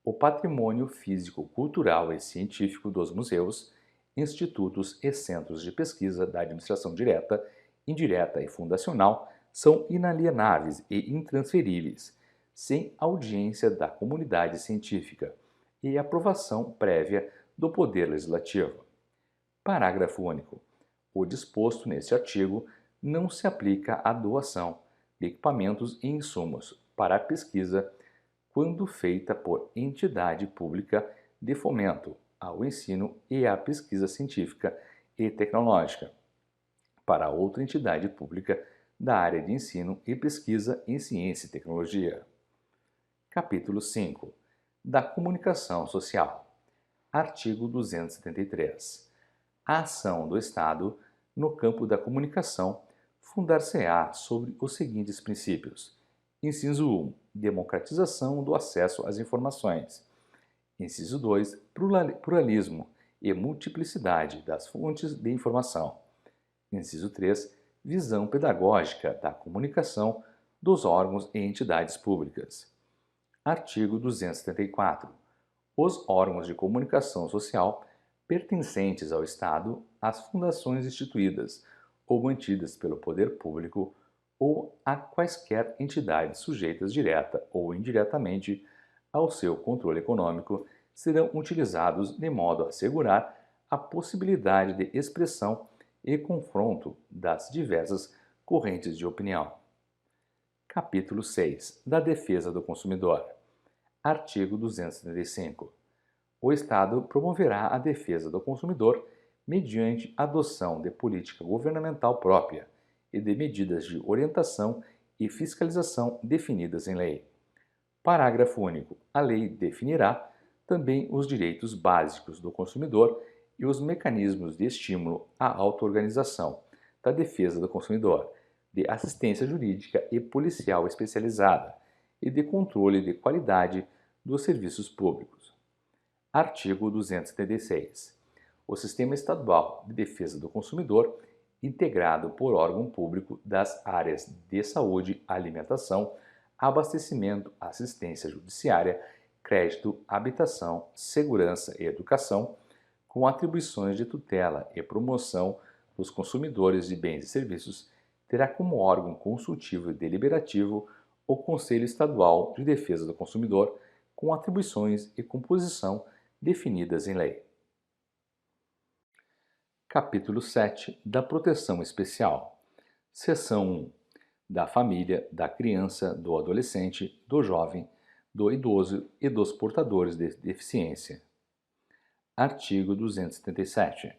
O patrimônio físico, cultural e científico dos museus, institutos e centros de pesquisa da administração direta, indireta e fundacional são inalienáveis e intransferíveis, sem audiência da comunidade científica e aprovação prévia do Poder Legislativo. Parágrafo único. O disposto neste artigo não se aplica à doação de equipamentos e insumos para a pesquisa quando feita por entidade pública de fomento ao ensino e à pesquisa científica e tecnológica, para outra entidade pública da área de ensino e pesquisa em ciência e tecnologia. Capítulo 5. Da comunicação social. Artigo 273. A ação do Estado no campo da comunicação fundar-se-á sobre os seguintes princípios. Inciso 1. Democratização do acesso às informações. Inciso 2. Pluralismo e multiplicidade das fontes de informação. Inciso 3. Visão pedagógica da comunicação dos órgãos e entidades públicas. Artigo 274. Os órgãos de comunicação social pertencentes ao Estado, às fundações instituídas ou mantidas pelo poder público ou a quaisquer entidades sujeitas direta ou indiretamente ao seu controle econômico serão utilizados de modo a assegurar a possibilidade de expressão e confronto das diversas correntes de opinião. Capítulo 6. Da defesa do consumidor. Artigo 275. O Estado promoverá a defesa do consumidor mediante adoção de política governamental própria e de medidas de orientação e fiscalização definidas em lei. Parágrafo único. A lei definirá também os direitos básicos do consumidor e os mecanismos de estímulo à auto-organização, da defesa do consumidor, de assistência jurídica e policial especializada e de controle de qualidade dos serviços públicos. Artigo 276. O Sistema Estadual de Defesa do Consumidor, integrado por órgão público das áreas de saúde, alimentação, abastecimento, assistência judiciária, crédito, habitação, segurança e educação, com atribuições de tutela e promoção dos consumidores de bens e serviços, terá como órgão consultivo e deliberativo o Conselho Estadual de Defesa do Consumidor, com atribuições e composição definidas em lei. Capítulo 7. Da proteção especial. Seção 1. Da família, da criança, do adolescente, do jovem, do idoso e dos portadores de deficiência. Artigo 277.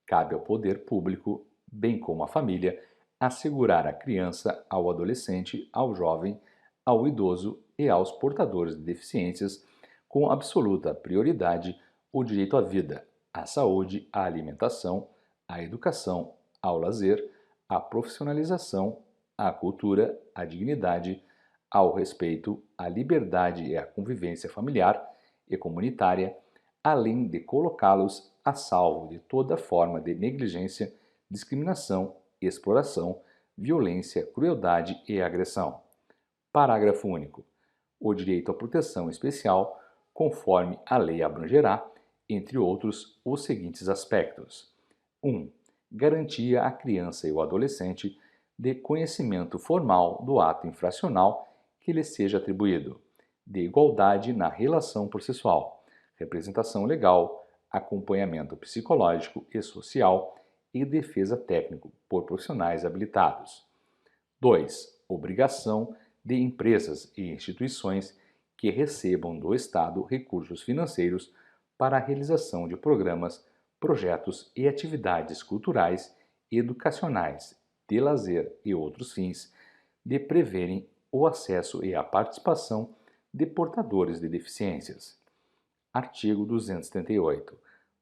Cabe ao poder público, bem como à família, assegurar à criança, ao adolescente, ao jovem, ao idoso e aos portadores de deficiências, com absoluta prioridade, o direito à vida, à saúde, à alimentação, à educação, ao lazer, à profissionalização, à cultura, à dignidade, ao respeito, à liberdade e à convivência familiar e comunitária, além de colocá-los a salvo de toda forma de negligência, discriminação, exploração, violência, crueldade e agressão. Parágrafo único. O direito à proteção especial, conforme a lei abrangerá, entre outros, os seguintes aspectos. 1. Garantia à criança e ao adolescente de conhecimento formal do ato infracional que lhe seja atribuído, de igualdade na relação processual, representação legal, acompanhamento psicológico e social e defesa técnico por profissionais habilitados. 2. Obrigação de empresas e instituições que recebam do Estado recursos financeiros para a realização de programas, projetos e atividades culturais, educacionais, de lazer e outros fins, de preverem o acesso e a participação de portadores de deficiências. Artigo 278.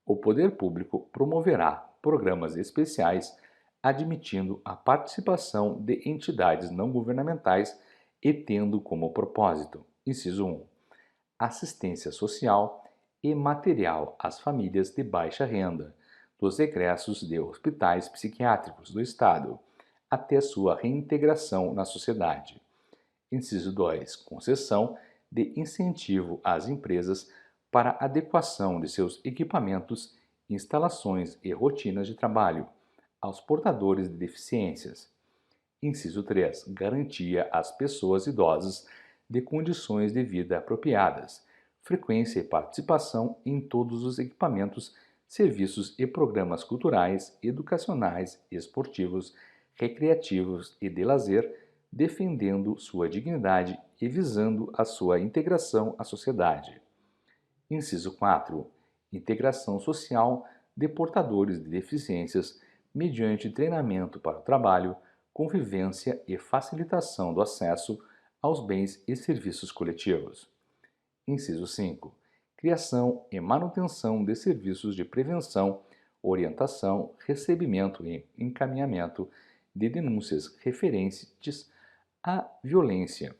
O poder público promoverá programas especiais admitindo a participação de entidades não governamentais e tendo como propósito, inciso 1, assistência social e material às famílias de baixa renda, dos egressos de hospitais psiquiátricos do Estado, até sua reintegração na sociedade. Inciso 2, concessão de incentivo às empresas para adequação de seus equipamentos, instalações e rotinas de trabalho aos portadores de deficiências. Inciso 3. Garantia às pessoas idosas de condições de vida apropriadas, frequência e participação em todos os equipamentos, serviços e programas culturais, educacionais, esportivos, recreativos e de lazer, defendendo sua dignidade e visando a sua integração à sociedade. Inciso 4. Integração social de portadores de deficiências mediante treinamento para o trabalho, convivência e facilitação do acesso aos bens e serviços coletivos. Inciso 5. Criação e manutenção de serviços de prevenção, orientação, recebimento e encaminhamento de denúncias referentes à violência.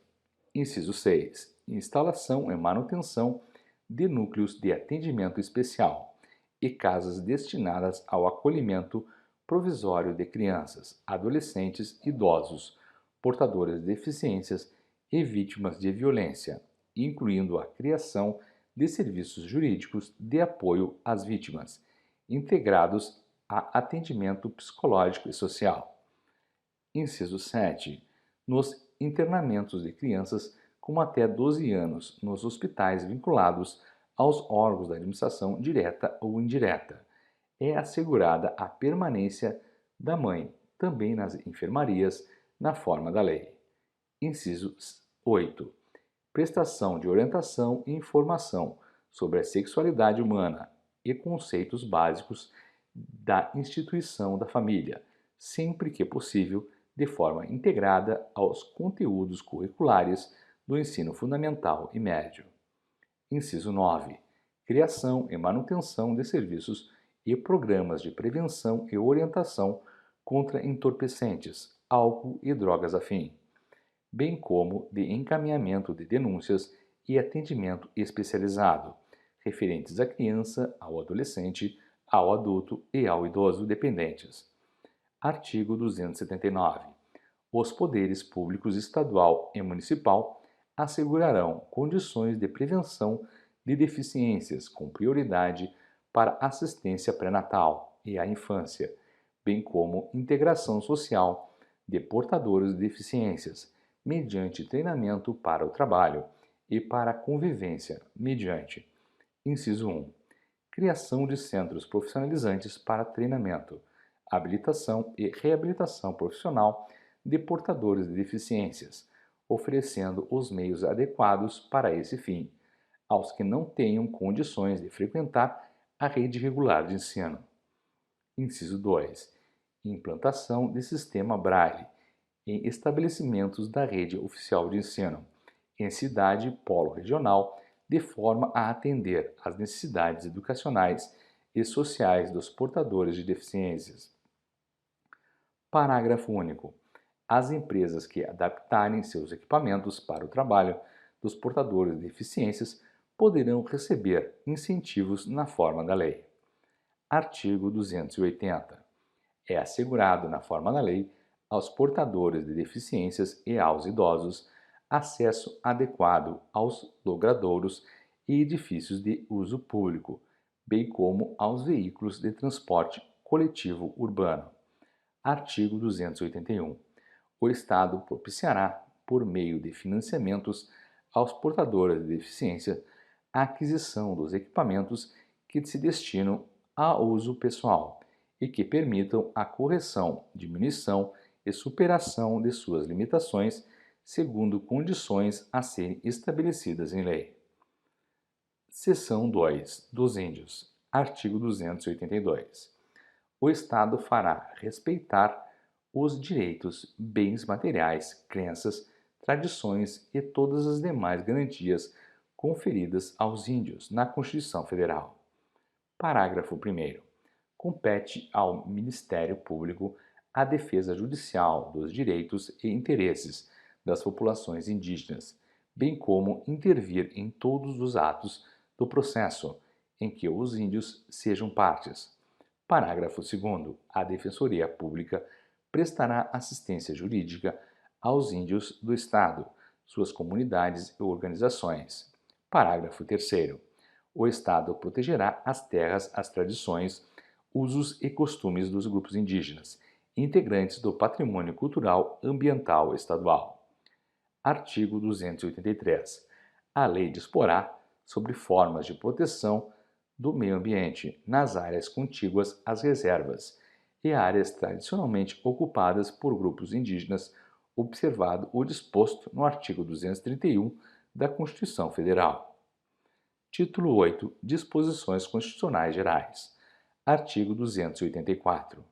Inciso 6. Instalação e manutenção de núcleos de atendimento especial e casas destinadas ao acolhimento provisório de crianças, adolescentes e idosos, portadores de deficiências e vítimas de violência, incluindo a criação de serviços jurídicos de apoio às vítimas, integrados a atendimento psicológico e social. Inciso 7. Nos internamentos de crianças com até 12 anos nos hospitais vinculados aos órgãos da administração direta ou indireta, é assegurada a permanência da mãe, também nas enfermarias, na forma da lei. Inciso 8. Prestação de orientação e informação sobre a sexualidade humana e conceitos básicos da instituição da família, sempre que possível, de forma integrada aos conteúdos curriculares do ensino fundamental e médio. Inciso 9. Criação e manutenção de serviços e programas de prevenção e orientação contra entorpecentes, álcool e drogas afim, bem como de encaminhamento de denúncias e atendimento especializado, referentes à criança, ao adolescente, ao adulto e ao idoso dependentes. Artigo 279. Os poderes públicos estadual e municipal assegurarão condições de prevenção de deficiências com prioridade para assistência pré-natal e à infância, bem como integração social de portadores de deficiências, mediante treinamento para o trabalho e para a convivência, mediante: inciso 1. Criação de centros profissionalizantes para treinamento, habilitação e reabilitação profissional de portadores de deficiências, oferecendo os meios adequados para esse fim, aos que não tenham condições de frequentar a rede regular de ensino. Inciso 2. Implantação de sistema Braille em estabelecimentos da rede oficial de ensino, em cidade polo regional, de forma a atender às necessidades educacionais e sociais dos portadores de deficiências. Parágrafo único. As empresas que adaptarem seus equipamentos para o trabalho dos portadores de deficiências poderão receber incentivos na forma da lei. Artigo 280. É assegurado na forma da lei aos portadores de deficiências e aos idosos acesso adequado aos logradouros e edifícios de uso público, bem como aos veículos de transporte coletivo urbano. Artigo 281. O Estado propiciará, por meio de financiamentos aos portadores de deficiência, a aquisição dos equipamentos que se destinam a uso pessoal e que permitam a correção, diminuição e superação de suas limitações, segundo condições a serem estabelecidas em lei. Seção 2. Dos índios. Artigo 282. O Estado fará respeitar os direitos, bens materiais, crenças, tradições e todas as demais garantias conferidas aos índios na Constituição Federal. Parágrafo 1º. Compete ao Ministério Público a defesa judicial dos direitos e interesses das populações indígenas, bem como intervir em todos os atos do processo em que os índios sejam partes. Parágrafo 2º. A Defensoria Pública prestará assistência jurídica aos índios do Estado, suas comunidades e organizações. Parágrafo 3º. O Estado protegerá as terras, as tradições, usos e costumes dos grupos indígenas, integrantes do patrimônio cultural ambiental estadual. Artigo 283. A lei disporá sobre formas de proteção do meio ambiente nas áreas contíguas às reservas e áreas tradicionalmente ocupadas por grupos indígenas, observado o disposto no artigo 231 da Constituição Federal. Título 8. Disposições Constitucionais Gerais. Artigo 284.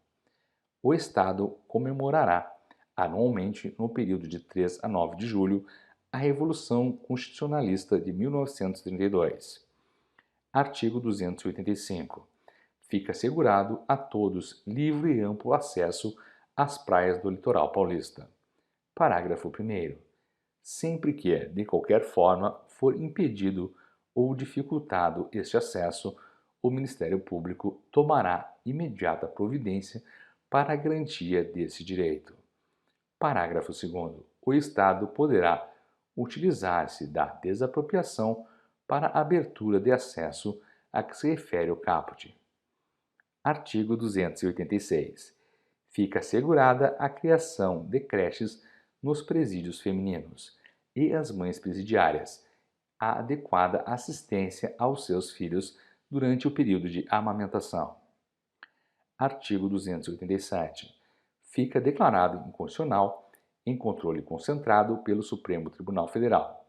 O Estado comemorará anualmente, no período de 3 a 9 de julho, a Revolução Constitucionalista de 1932. Artigo 285. Fica assegurado a todos livre e amplo acesso às praias do litoral paulista. Parágrafo 1º. Sempre que, de qualquer forma, for impedido ou dificultado este acesso, o Ministério Público tomará imediata providência para a garantia desse direito. Parágrafo 2º. O Estado poderá utilizar-se da desapropriação para a abertura de acesso a que se refere o caput. Artigo 286. Fica assegurada a criação de creches nos presídios femininos e as mães presidiárias, a adequada assistência aos seus filhos durante o período de amamentação. Artigo 287. Fica declarado inconstitucional em controle concentrado pelo Supremo Tribunal Federal.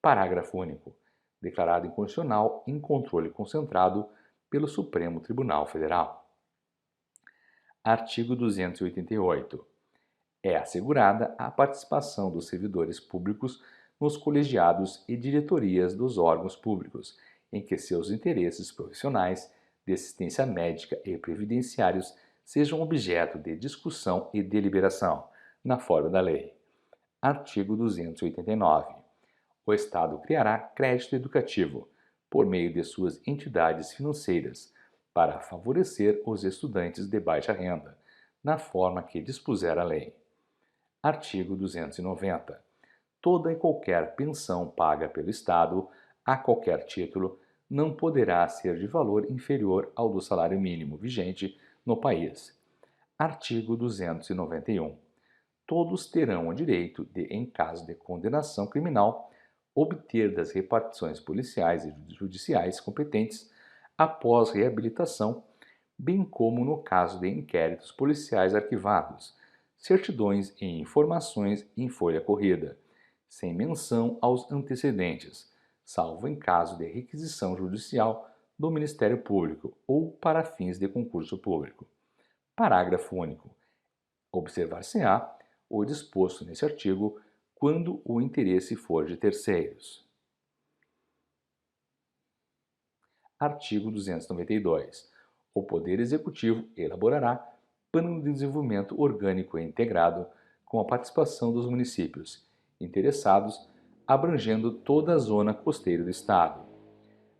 Parágrafo único. Declarado inconstitucional em controle concentrado pelo Supremo Tribunal Federal. Artigo 288. É assegurada a participação dos servidores públicos nos colegiados e diretorias dos órgãos públicos, em que seus interesses profissionais, de assistência médica e previdenciários sejam objeto de discussão e deliberação, na forma da lei. Artigo 289. O Estado criará crédito educativo, por meio de suas entidades financeiras, para favorecer os estudantes de baixa renda, na forma que dispuser a lei. Artigo 290. Toda e qualquer pensão paga pelo Estado, a qualquer título, não poderá ser de valor inferior ao do salário mínimo vigente no país. Artigo 291. Todos terão o direito de, em caso de condenação criminal, obter das repartições policiais e judiciais competentes, após reabilitação, bem como no caso de inquéritos policiais arquivados, certidões e informações em folha corrida, sem menção aos antecedentes, salvo em caso de requisição judicial do Ministério Público ou para fins de concurso público. Parágrafo único. Observar-se-á o disposto nesse artigo quando o interesse for de terceiros. Artigo 292. O Poder Executivo elaborará plano de desenvolvimento orgânico e integrado com a participação dos municípios interessados, abrangendo toda a zona costeira do Estado.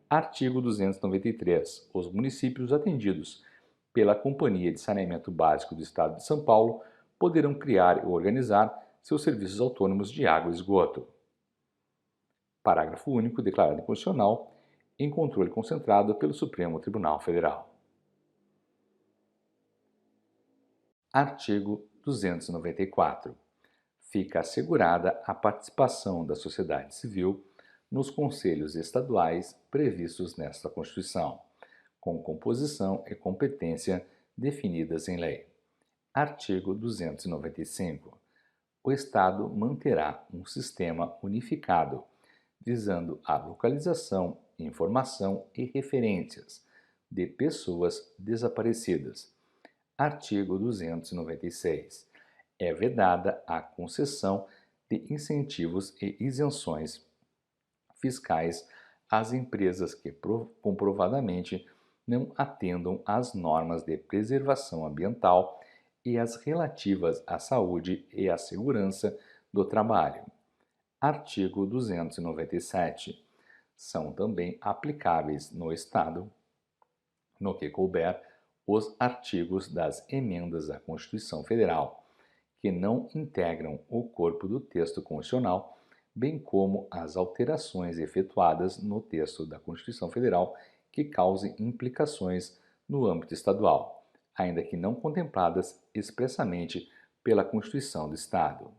Artigo 293. Os municípios atendidos pela Companhia de Saneamento Básico do Estado de São Paulo poderão criar e organizar seus serviços autônomos de água e esgoto. Parágrafo único. Declarado inconstitucional em controle concentrado pelo Supremo Tribunal Federal. Artigo 294. Fica assegurada a participação da sociedade civil nos conselhos estaduais previstos nesta Constituição, com composição e competência definidas em lei. Artigo 295. O Estado manterá um sistema unificado, visando a localização, informação e referências de pessoas desaparecidas. Artigo 296. É vedada a concessão de incentivos e isenções fiscais às empresas que comprovadamente não atendam às normas de preservação ambiental e as relativas à saúde e à segurança do trabalho. Artigo 297. São também aplicáveis no Estado, no que couber, os artigos das emendas à Constituição Federal, que não integram o corpo do texto constitucional, bem como as alterações efetuadas no texto da Constituição Federal que causem implicações no âmbito estadual, ainda que não contempladas expressamente pela Constituição do Estado.